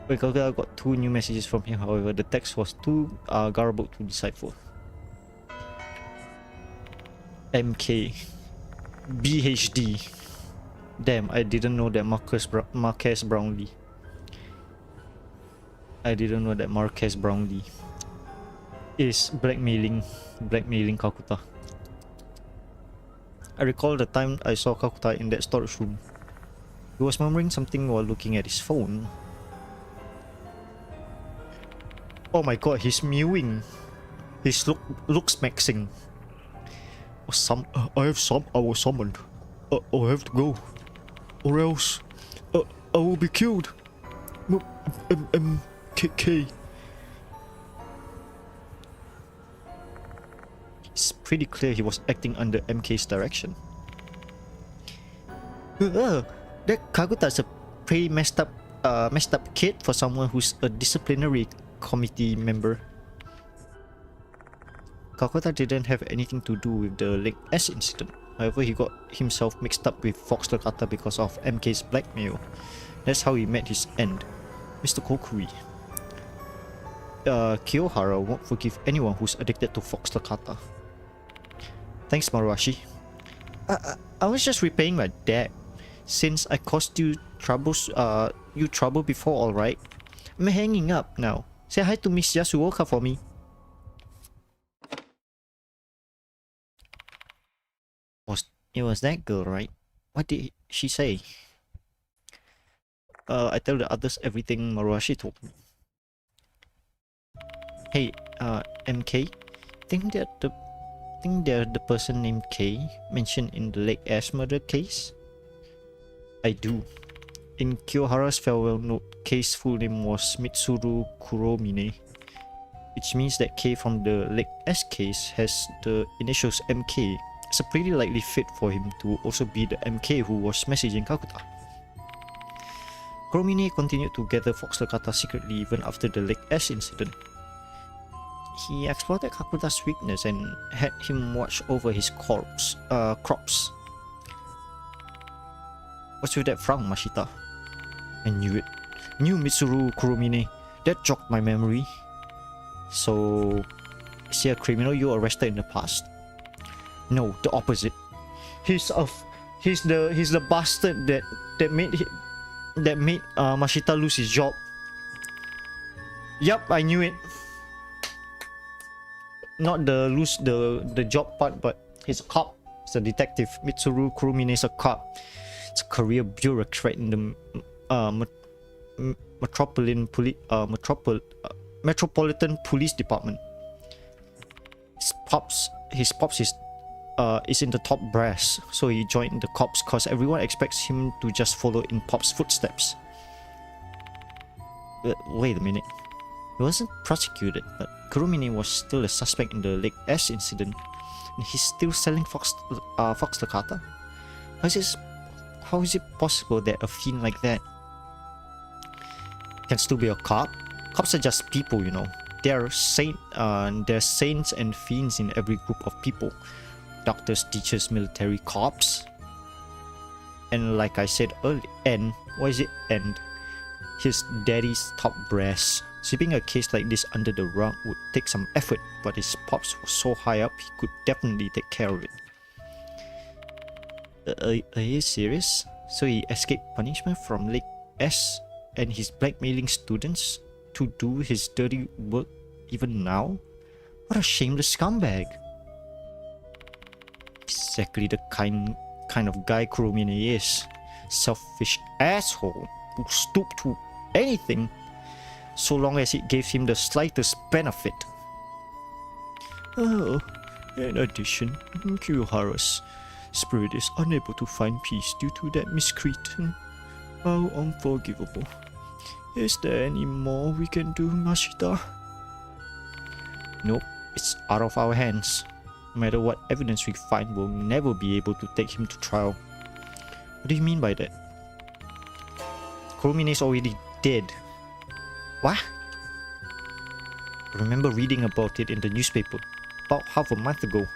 Kakuta got 2 new messages from him, however, the text was too garbled to decipher. MK. BHD. Damn, I didn't know that Marquez Brownlee. I didn't know that Marquez Brownlee is blackmailing Kakuta. I recall the time I saw Kakuta in that storage room. He was murmuring something while looking at his phone. Oh my god, he's mewing. His looks maxing. I was summoned. I have to go. Or else, I will be killed. K. It's pretty clear he was acting under MK's direction. That Kaguta's a pretty messed up kid for someone who's a disciplinary committee member. Kakuta didn't have anything to do with the Lake S incident. However, he got himself mixed up with Fox Lakata because of MK's blackmail. That's how he met his end. Mr. Kokkuri. Kiyohara won't forgive anyone who's addicted to Fox Lakata. Thanks, Maruashi. I was just repaying my debt. Since I caused you trouble before, alright? I'm hanging up now. Say hi to Miss Yasuoka for me. It was that girl, right? What did she say? I tell the others everything Maruashi told me. Hey, MK, think they're the person named K mentioned in the Lake Ash murder case? I do. In Kiyohara's farewell note, K's full name was Mitsuru Kuromine, which means that K from the Lake S case has the initials MK. It's a pretty likely fit for him to also be the MK who was messaging Kakuta. Kuromine continued to gather Fox Lakata secretly even after the Lake S incident. He exploited Kakuta's weakness and had him watch over his crops. What's with that frown, Mashita? I knew it. Knew Mitsuru Kuromine. That jogged my memory. So, is he a criminal you arrested in the past? No, the opposite. He's the bastard that made Mashita lose his job. Yup, I knew it. Not the job part, but he's a cop. He's a detective. Mitsuru Kuromine is a cop. It's a career bureaucrat in the Metropolitan Police Department. His pops is in the top brass, so he joined the cops cause everyone expects him to just follow in Pop's footsteps. Wait a minute. He wasn't prosecuted, but Kuromine was still a suspect in the Lake S incident, and he's still selling Fox Lakata? How is it possible that a fiend like that can still be a cop? Cops are just people, you know. There are saints and fiends in every group of people. Doctors, teachers, military, cops. And like I said earlier, his daddy's top brass. Sweeping a case like this under the rug would take some effort, but his pops was so high up he could definitely take care of it. Are you serious? So he escaped punishment from Lake S and he's blackmailing students to do his dirty work even now? What a shameless scumbag. Exactly the kind of guy Kuromine is. Selfish asshole who stooped to anything so long as it gave him the slightest benefit. In addition, Kiyohara's spirit is unable to find peace due to that miscreant. How unforgivable. Is there any more we can do, Mashita? Nope, it's out of our hands. No matter what evidence we find, we'll never be able to take him to trial. What do you mean by that? Kuromine is already dead. What? I remember reading about it in the newspaper about half a month ago.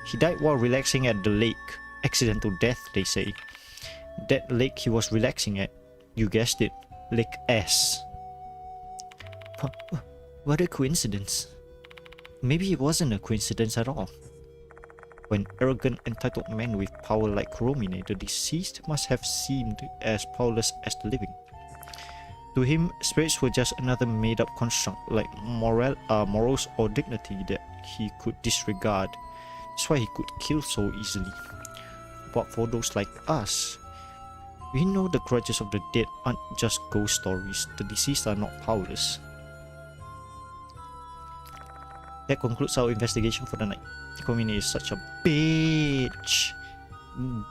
He died while relaxing at the lake. Accidental death, they say. That lake he was relaxing at. You guessed it. Lake S. What a coincidence. Maybe it wasn't a coincidence at all. For an arrogant, entitled man with power like Kuromine, the deceased must have seemed as powerless as the living. To him, spirits were just another made-up construct, like morals or dignity that he could disregard. That's why he could kill so easily. But for those like us, we know the grudges of the dead aren't just ghost stories. The deceased are not powerless. That concludes our investigation for the night. Komine is such a bitch.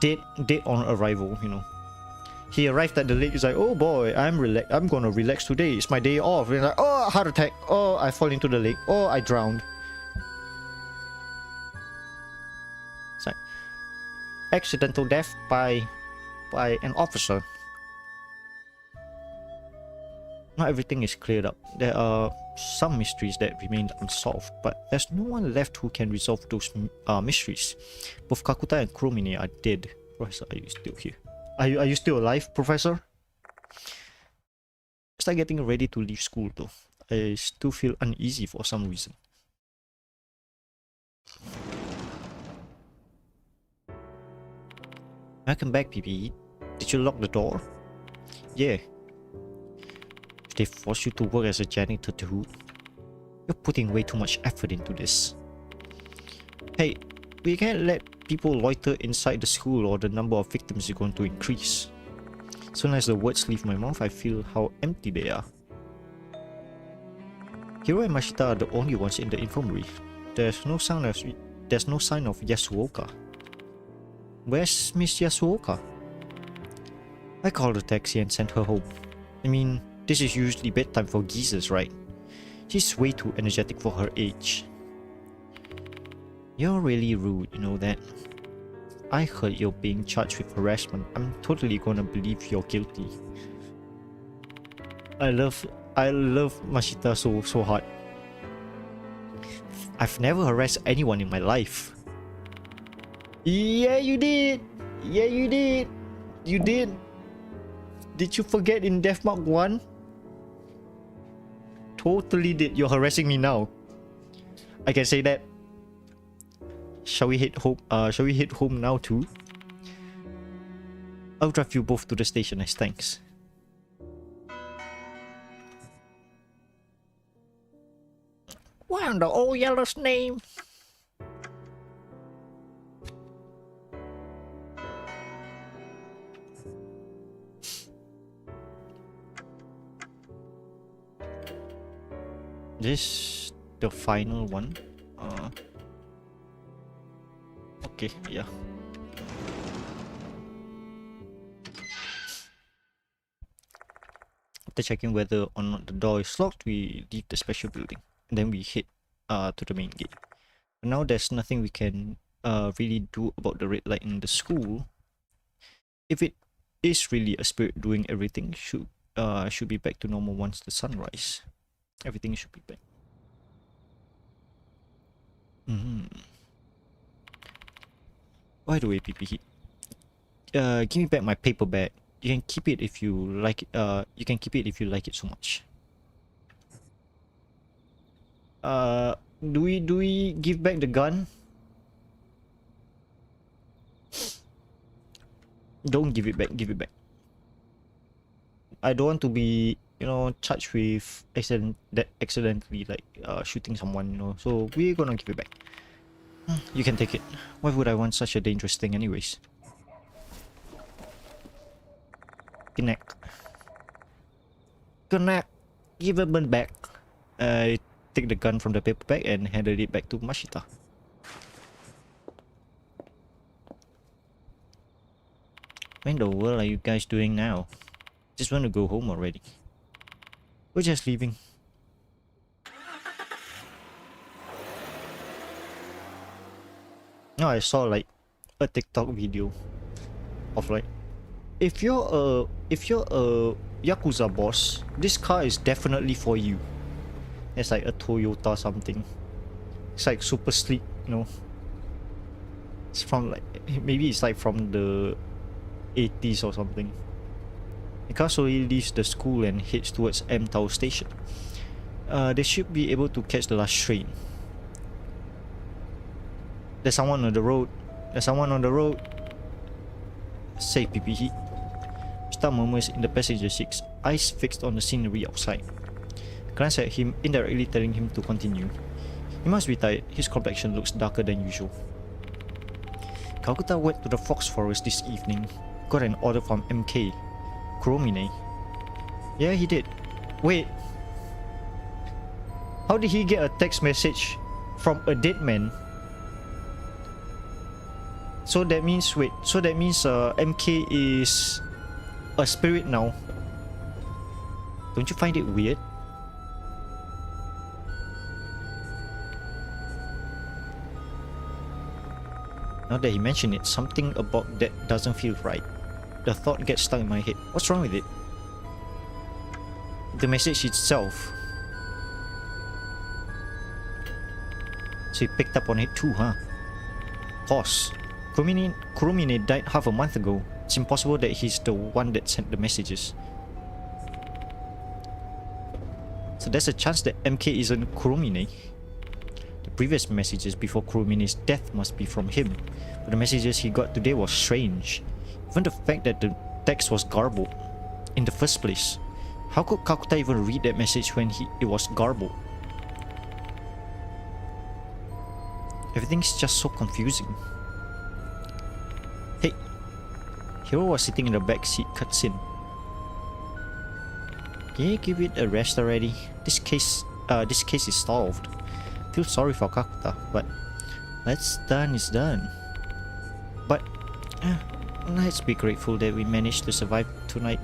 Dead on arrival, you know. He arrived at the lake. He's like, oh boy, I'm gonna relax today. It's my day off. And he's like, oh, heart attack. Oh, I fall into the lake. Oh, I drowned. It's like accidental death by an officer. Not everything is cleared up. There are some mysteries that remain unsolved, but there's no one left who can resolve those mysteries. Both Kakuta and Kuromine are dead. Professor, are you still here? Are you still alive, Professor? It's like getting ready to leave school though. I still feel uneasy for some reason. Welcome back, PP. Did you lock the door? Yeah. Did they force you to work as a janitor too? You're putting way too much effort into this. Hey, we can't let people loiter inside the school or the number of victims is going to increase. As soon as the words leave my mouth, I feel how empty they are. Hiro and Mashita are the only ones in the infirmary. There's no sign of Yasuoka. Where's Miss Yasuoka? I called a taxi and sent her home. I mean, this is usually bedtime for geezers, right? She's way too energetic for her age. You're really rude, you know that? I heard you're being charged with harassment. I'm totally gonna believe you're guilty. I love Mashita so hard. I've never harassed anyone in my life. Yeah, you did. Yeah, you did. You did. Did you forget in Death Mark 1? Totally did. You're harassing me now. I can say that. Shall we head home? Shall we head home now too? I'll drive you both to the station as thanks. What in the old yellow's name? This the final one. Okay, yeah. After checking whether or not the door is locked, we leave the special building. And then we head to the main gate. But now there's nothing we can really do about the red light in the school. If it is really a spirit doing everything, should be back to normal once the sunrise. Everything should be back. By the way, PP, give me back my paper bag. You can keep it if you like it. You can keep it if you like it so much. Do we give back the gun? Don't give it back. Give it back. I don't want to be, you know, charged with accidentally like shooting someone, you know. So we're gonna give it back. You can take it. Why would I want such a dangerous thing anyways? Connect. Give it back. I take the gun from the paper bag and handed it back to Mashita. What in the world are you guys doing now? Just want to go home already. We're just leaving. No, I saw like a TikTok video of like, if you're a Yakuza boss, this car is definitely for you. It's like a Toyota something. It's like super sleek, you know. It's from like, maybe it's like from the 80s or something. The car slowly leaves the school and heads towards M Tower Station. They should be able to catch the last train. There's someone on the road. There's someone on the road. Say PPE. Star murmurs in the passenger seat, eyes fixed on the scenery outside. Glance at him, indirectly telling him to continue. He must be tired. His complexion looks darker than usual. Kakuta went to the fox forest this evening. Got an order from MK. Kuromine. Yeah, he did. Wait. How did he get a text message from a dead man? So that means, wait, so that means MK is a spirit now. Don't you find it weird? Now that he mentioned it, something about that doesn't feel right. The thought gets stuck in my head. What's wrong with it? The message itself. So he picked up on it too, huh? Pause. Kuromine died half a month ago. It's impossible that he's the one that sent the messages. So there's a chance that MK isn't Kuromine. The previous messages before Kuromine's death must be from him. But the messages he got today was strange. Even the fact that the text was garbled in the first place. How could Kakuta even read that message when it was garbled? Everything's just so confusing. Hey, Hiro was sitting in the back seat cutscene. Can you give it a rest already? This case is solved. Feel sorry for Kakuta, but what's done is done. But let's be grateful that we managed to survive tonight.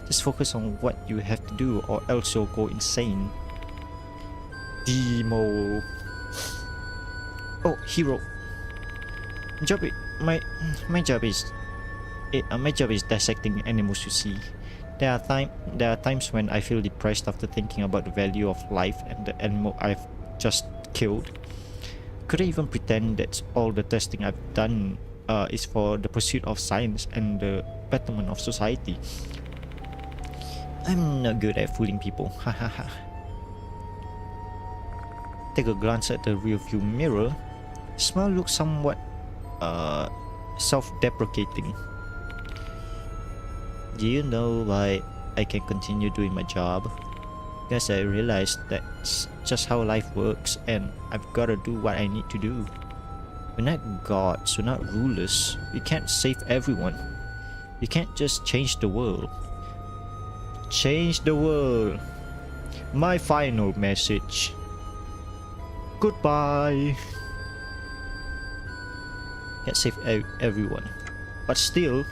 Just focus on what you have to do, or else you'll go insane. Demo. Oh, Hiro. My job is dissecting animals. You see, there are times when I feel depressed after thinking about the value of life and the animal I've just killed. Could I even pretend that all the testing I've done is for the pursuit of science and the betterment of society? I'm not good at fooling people. Hahaha. Take a glance at the rearview mirror. Smile looks somewhat self-deprecating. Do you know why I can continue doing my job? Because I realized that's just how life works, and I've gotta do what I need to do. We're not gods, we're not rulers. We can't save everyone. You can't just change the world. Change the world. My final message. Goodbye. Can't save everyone. But still.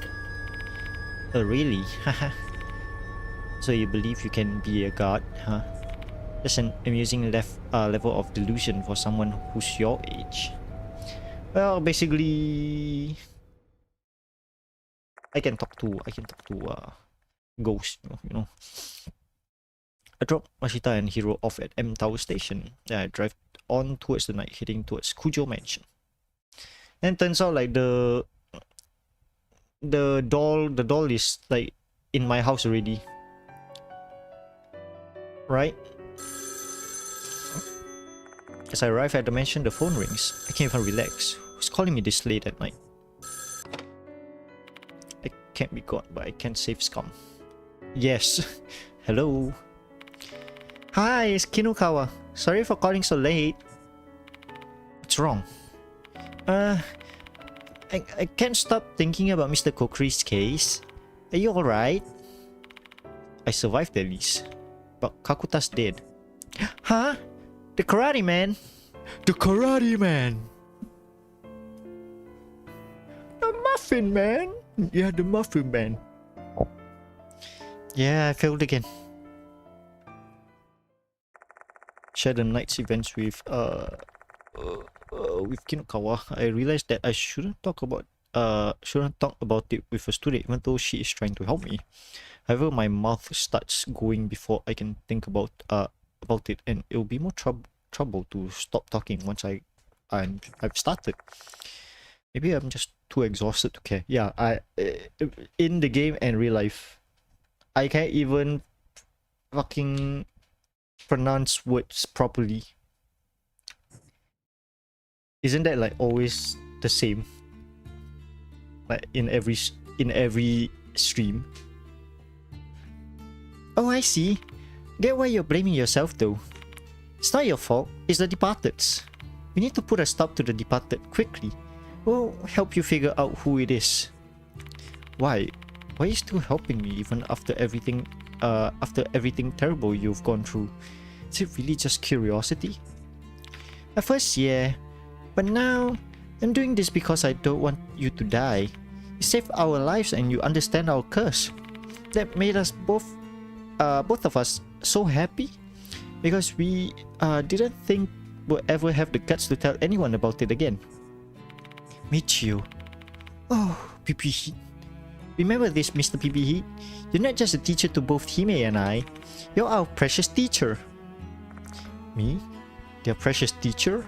Really? Haha. So you believe you can be a god, huh? That's an amusing level of delusion for someone who's your age. Well, basically, I can talk to ghosts, you know. I dropped Mashita and Hiro off at M Tower Station. Then I drive on towards the night, heading towards Kujo Mansion. And turns out like the doll is like in my house already. Right? As I arrive at the mansion, the phone rings. I can't even relax. Who's calling me this late at night? I can't be God, but I can save scum. Yes. Hello. Hi, it's Kinukawa. Sorry for calling so late. What's wrong? I can't stop thinking about Mr. Kokkuri's case. Are you alright? I survived at least. But Kakuta's dead. Huh? The Karate Man? The Karate Man! The Muffin Man? Yeah, the Muffin Man. Yeah, I failed again. Share the night's events with Kinukawa. I realized that I shouldn't talk about it with a student, even though she is trying to help me. However, my mouth starts going before I can think about it, and it'll be more trouble to stop talking once I've started. Maybe I'm just too exhausted to care. Yeah, in the game and real life, I can't even fucking pronounce words properly. Isn't that like always the same? Like in every stream. Oh, I see. Get why you're blaming yourself though. It's not your fault, it's the Departed's. We need to put a stop to the Departed quickly. We'll help you figure out who it is. Why? Why are you still helping me even after everything terrible you've gone through? Is it really just curiosity? At first, yeah. But now, I'm doing this because I don't want you to die. You saved our lives and you understand our curse. That made us both of us so happy. Because we didn't think we'll ever have the guts to tell anyone about it again. Michio. Oh, PP Heat. Remember this, Mr. PP Heat? You're not just a teacher to both Hime and I. You're our precious teacher. Me? Their precious teacher?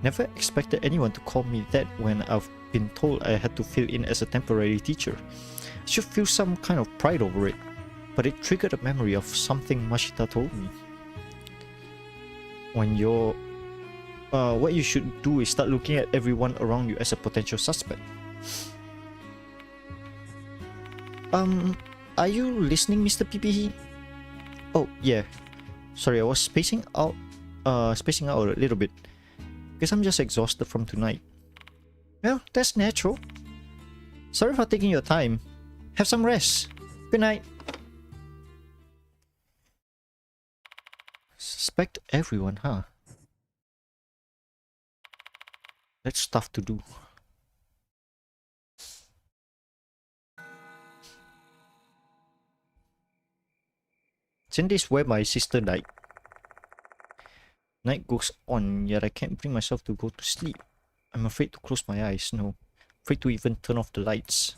Never expected anyone to call me that when I've been told I had to fill in as a temporary teacher. I should feel some kind of pride over it. But it triggered a memory of something Mashita told me. When you're... what you should do is start looking at everyone around you as a potential suspect. Are you listening, Mr. PP? Oh, yeah. Sorry, I was spacing out a little bit. Because I'm just exhausted from tonight. Well, that's natural. Sorry for taking your time. Have some rest. Good night. Suspect everyone, huh? That's tough to do. Isn't this where my sister died? Night goes on, yet I can't bring myself to go to sleep. I'm afraid to close my eyes, no. Afraid to even turn off the lights.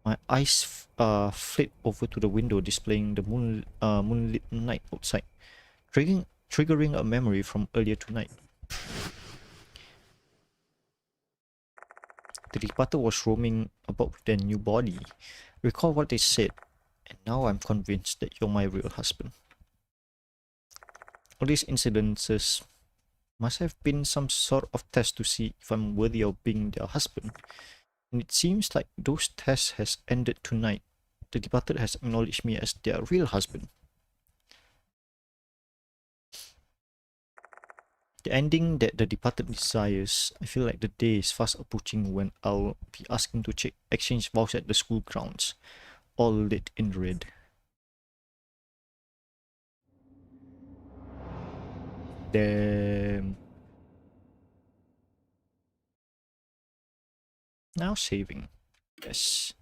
My eyes flit over to the window displaying the moonlit night outside, triggering a memory from earlier tonight. The departed was roaming about with their new body. Recall what they said, and now I'm convinced that you're my real husband. All these incidences must have been some sort of test to see if I'm worthy of being their husband. And it seems like those tests has ended tonight. The departed has acknowledged me as their real husband. The ending that the departed desires. I feel like the day is fast approaching when I'll be asking to exchange vows at the school grounds, all lit in red. Damn. Now saving. Yes.